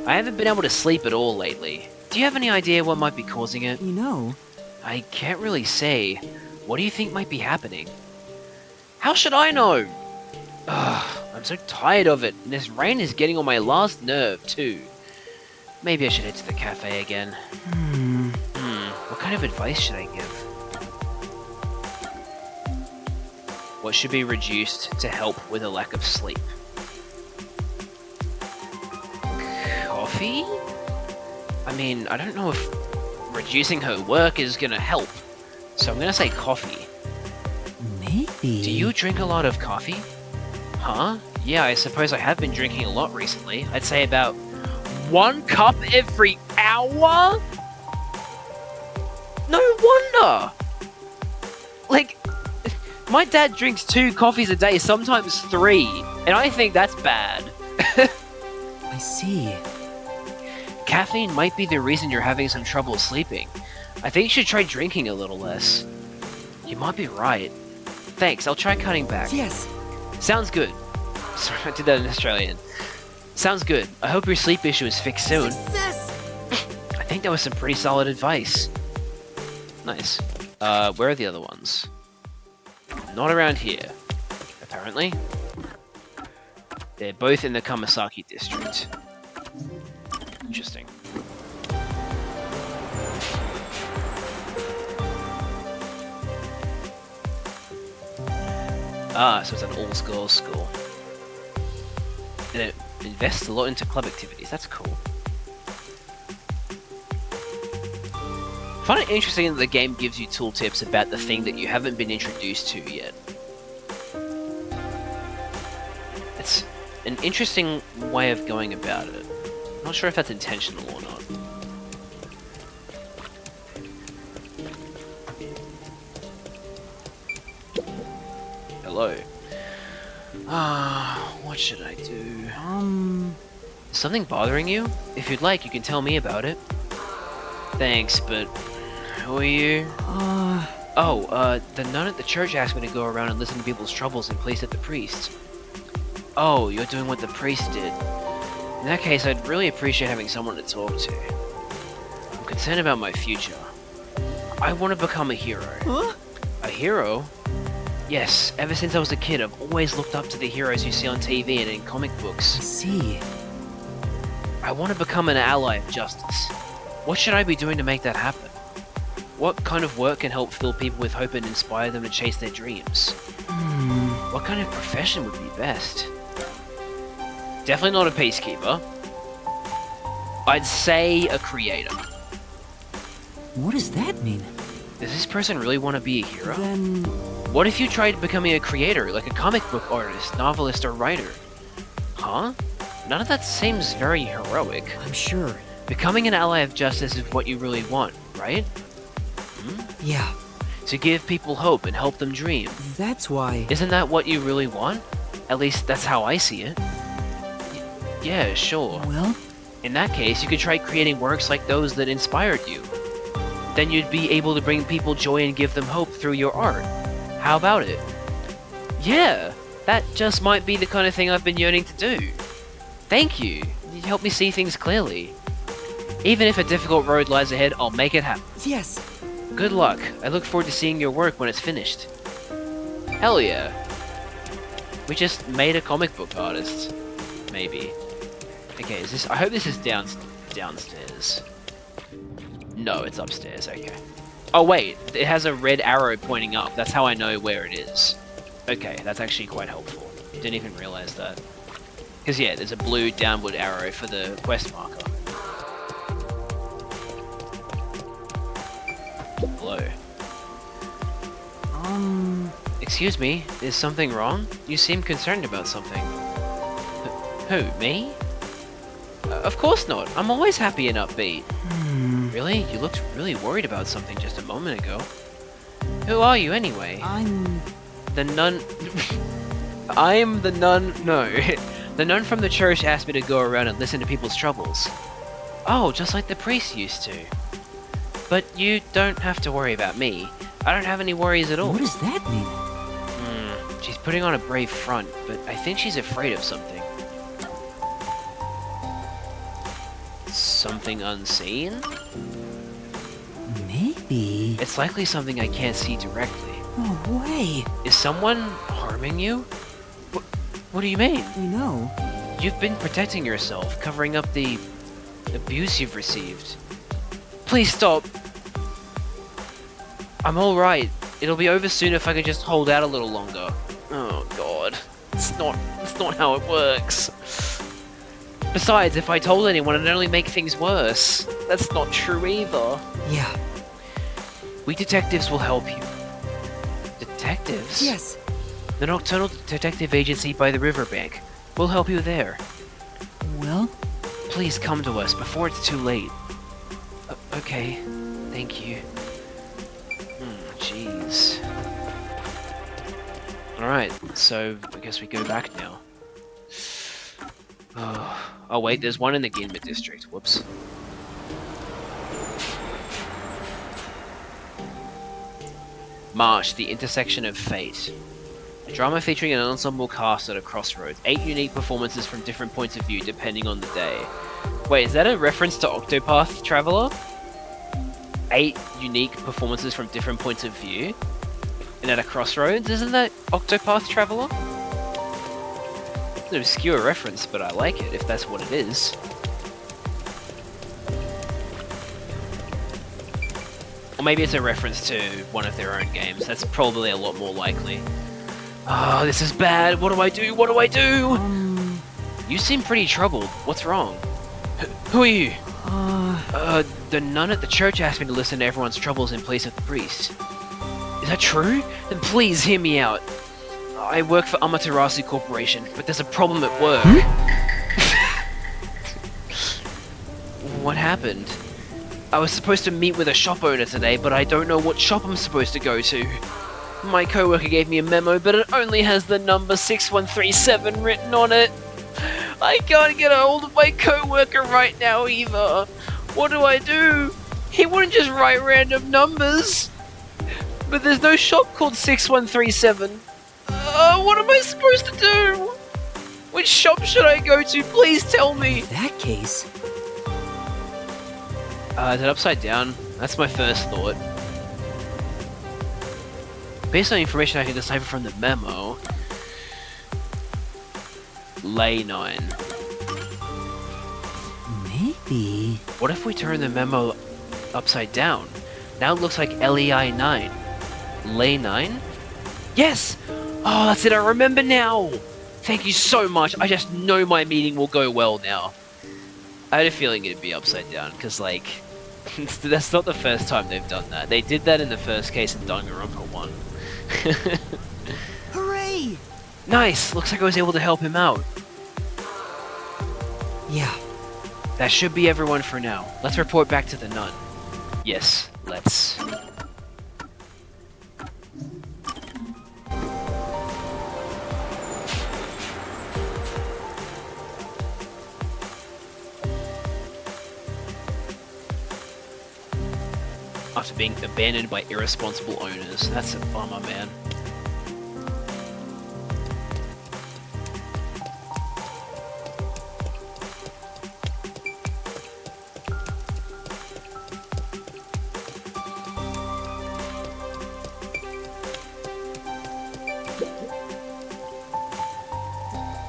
I haven't been able to sleep at all lately. Do you have any idea what might be causing it? You know... I can't really say. What do you think might be happening? How should I know? I'm so tired of it, and this rain is getting on my last nerve, too. Maybe I should head to the cafe again. What kind of advice should I give? What should be reduced to help with a lack of sleep? Coffee? I mean, I don't know if reducing her work is gonna help, so I'm gonna say coffee. Maybe... Do you drink a lot of coffee? Huh? Yeah, I suppose I have been drinking a lot recently. I'd say about 1 cup every hour? No wonder! Like, my dad drinks 2 coffees a day, sometimes 3, and I think that's bad. I see. Caffeine might be the reason you're having some trouble sleeping. I think you should try drinking a little less. You might be right. Thanks, I'll try cutting back. Yes. Sounds good. Sorry, I did that in Australian. Sounds good. I hope your sleep issue is fixed soon. Success! I think that was some pretty solid advice. Nice. Where are the other ones? Not around here, apparently. They're both in the Kamasaki district. Interesting. So it's an all-girls school. And it invests a lot into club activities, that's cool. I find it interesting that the game gives you tooltips about the thing that you haven't been introduced to yet. It's an interesting way of going about it. I'm not sure if that's intentional or not. Hello. What should I do? Is something bothering you? If you'd like, you can tell me about it. Thanks, but who are you? The nun at the church asked me to go around and listen to people's troubles and place at the priest. Oh, you're doing what the priest did. In that case, I'd really appreciate having someone to talk to. I'm concerned about my future. I want to become a hero. Huh? A hero? Yes, ever since I was a kid, I've always looked up to the heroes you see on TV and in comic books. I see. I want to become an ally of justice. What should I be doing to make that happen? What kind of work can help fill people with hope and inspire them to chase their dreams? What kind of profession would be best? Definitely not a peacekeeper. I'd say a creator. What does that mean? Does this person really want to be a hero? Then... What if you tried becoming a creator, like a comic book artist, novelist, or writer? Huh? None of that seems very heroic. I'm sure. Becoming an ally of justice is what you really want, right? Yeah. To give people hope and help them dream. That's why... Isn't that what you really want? At least that's how I see it. Yeah, sure. Well? In that case, you could try creating works like those that inspired you. Then you'd be able to bring people joy and give them hope through your art. How about it? Yeah, that just might be the kind of thing I've been yearning to do. Thank you. You helped me see things clearly. Even if a difficult road lies ahead, I'll make it happen. Yes. Good luck. I look forward to seeing your work when it's finished. Hell yeah. We just made a comic book artist. Maybe. Okay, is this... I hope this is downstairs. No, it's upstairs, okay. Oh wait, it has a red arrow pointing up. That's how I know where it is. Okay, that's actually quite helpful. Didn't even realize that. Because yeah, there's a blue downward arrow for the quest marker. Hello. Excuse me, is something wrong? You seem concerned about something. Who, me? Of course not. I'm always happy and upbeat. Really? You looked really worried about something just a moment ago. Who are you anyway? I'm... The nun... I'm the nun... No. The nun from the church asked me to go around and listen to people's troubles. Oh, just like the priest used to. But you don't have to worry about me. I don't have any worries at all. What does that mean? She's putting on a brave front, but I think she's afraid of something. Something unseen? Maybe. It's likely something I can't see directly. No way. Is someone harming you? What do you mean? We know. You've been protecting yourself, covering up the abuse you've received. Please stop. I'm alright. It'll be over soon if I can just hold out a little longer. Oh god. It's not how it works. Besides, if I told anyone, it'd only make things worse. That's not true either. Yeah. We detectives will help you. Detectives? Yes. The Nocturnal Detective Agency by the riverbank. We'll help you there. Well? Please come to us before it's too late. Okay. Thank you. Jeez. Alright, so I guess we go back now. Oh wait, there's one in the Ginma district. Whoops. March, the intersection of fate. A drama featuring an ensemble cast at a crossroads. 8 unique performances from different points of view depending on the day. Wait, is that a reference to Octopath Traveler? 8 unique performances from different points of view? And at a crossroads? Isn't that Octopath Traveler? It's an obscure reference, but I like it, if that's what it is. Or maybe it's a reference to one of their own games. That's probably a lot more likely. Oh, this is bad. What do I do? What do I do? You seem pretty troubled. What's wrong? Who are you? The nun at the church asked me to listen to everyone's troubles in place of the priest. Is that true? Then please hear me out. I work for Amaterasu Corporation, but there's a problem at work. What happened? I was supposed to meet with a shop owner today, but I don't know what shop I'm supposed to go to. My coworker gave me a memo, but it only has the number 6137 written on it. I can't get a hold of my coworker right now either. What do I do? He wouldn't just write random numbers. But there's no shop called 6137. What am I supposed to do? Which shop should I go to? Please tell me. In that case... Is it upside down? That's my first thought. Based on the information I can decipher from the memo... Lay 9. Maybe... What if we turn the memo upside down? Now it looks like LEI 9. Lay 9? Yes! Oh, that's it, I remember now! Thank you so much, I just know my meeting will go well now. I had a feeling it'd be upside down, because, like, that's not the first time they've done that. They did that in the first case in Danganronpa 1. Hooray! Nice! Looks like I was able to help him out. Yeah. That should be everyone for now. Let's report back to the nun. Yes, let's. After being abandoned by irresponsible owners. That's a bummer, man.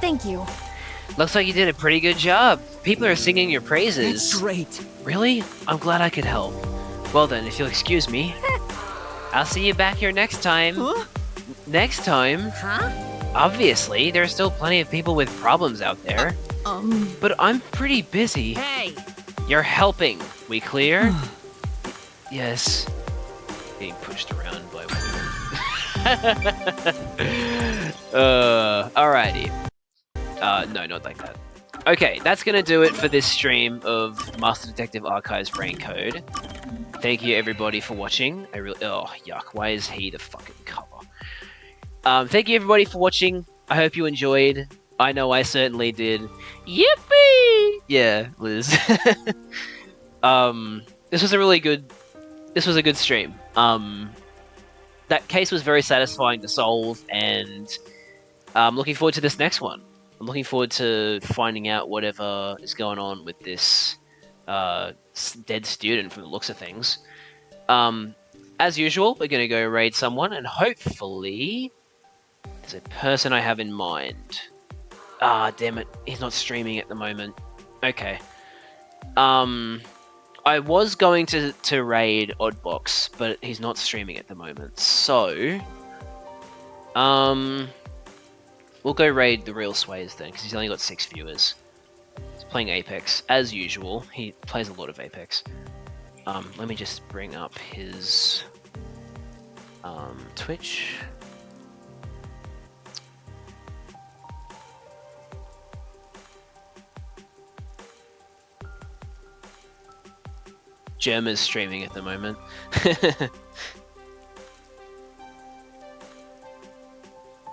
Thank you. Looks like you did a pretty good job. People are singing your praises. That's great. Really? I'm glad I could help. Well then, if you'll excuse me. I'll see you back here next time. Huh? Next time? Huh? Obviously, there are still plenty of people with problems out there. But I'm pretty busy. Hey! You're helping. We clear? Yes. Being pushed around by alrighty. No, not like that. Okay, that's gonna do it for this stream of Master Detective Archives Brain Code. Thank you everybody for watching. Oh, yuck. Why is he the fucking cover? Thank you everybody for watching. I hope you enjoyed. I know I certainly did. Yippee! Yeah, Liz. This was a really good... This was a good stream. That case was very satisfying to solve, and I'm looking forward to this next one. I'm looking forward to finding out whatever is going on with this dead student from the looks of things. As usual, we're going to go raid someone, and hopefully there's a person I have in mind. Ah, damn it. He's not streaming at the moment. Okay. I was going to raid Oddbox, but he's not streaming at the moment. So, we'll go raid the real Sways then, because he's only got 6 viewers. He's playing Apex, as usual. He plays a lot of Apex. Let me just bring up his Twitch. Germa's streaming at the moment. I'm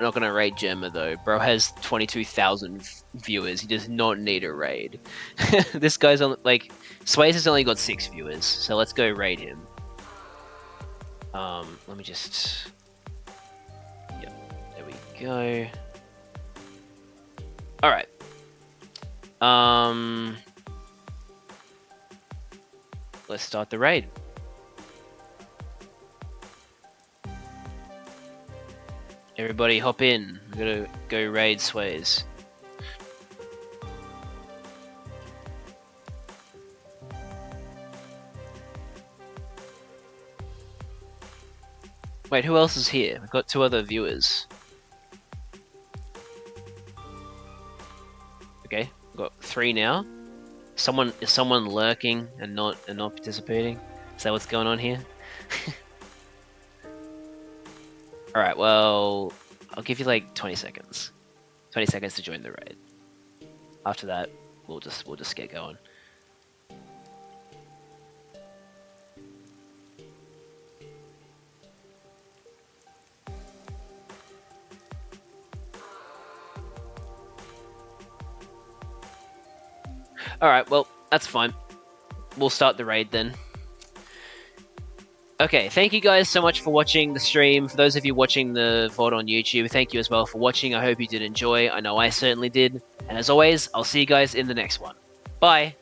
not gonna raid Germa though. Bro has 22,000 viewers. He does not need a raid. This guy's on, like, Sways has only got 6 viewers, so let's go raid him. Let me just... Yep, there we go. Alright. Let's start the raid. Everybody hop in. I'm gonna go raid Sways. Wait, who else is here? We've got 2 other viewers. Okay, we've got 3 now. Is someone lurking and not participating? Is that what's going on here? Alright, well, I'll give you like 20 seconds. 20 seconds to join the raid. After that, we'll just get going. Alright, well, that's fine. We'll start the raid then. Okay, thank you guys so much for watching the stream. For those of you watching the VOD on YouTube, thank you as well for watching. I hope you did enjoy. I know I certainly did. And as always, I'll see you guys in the next one. Bye!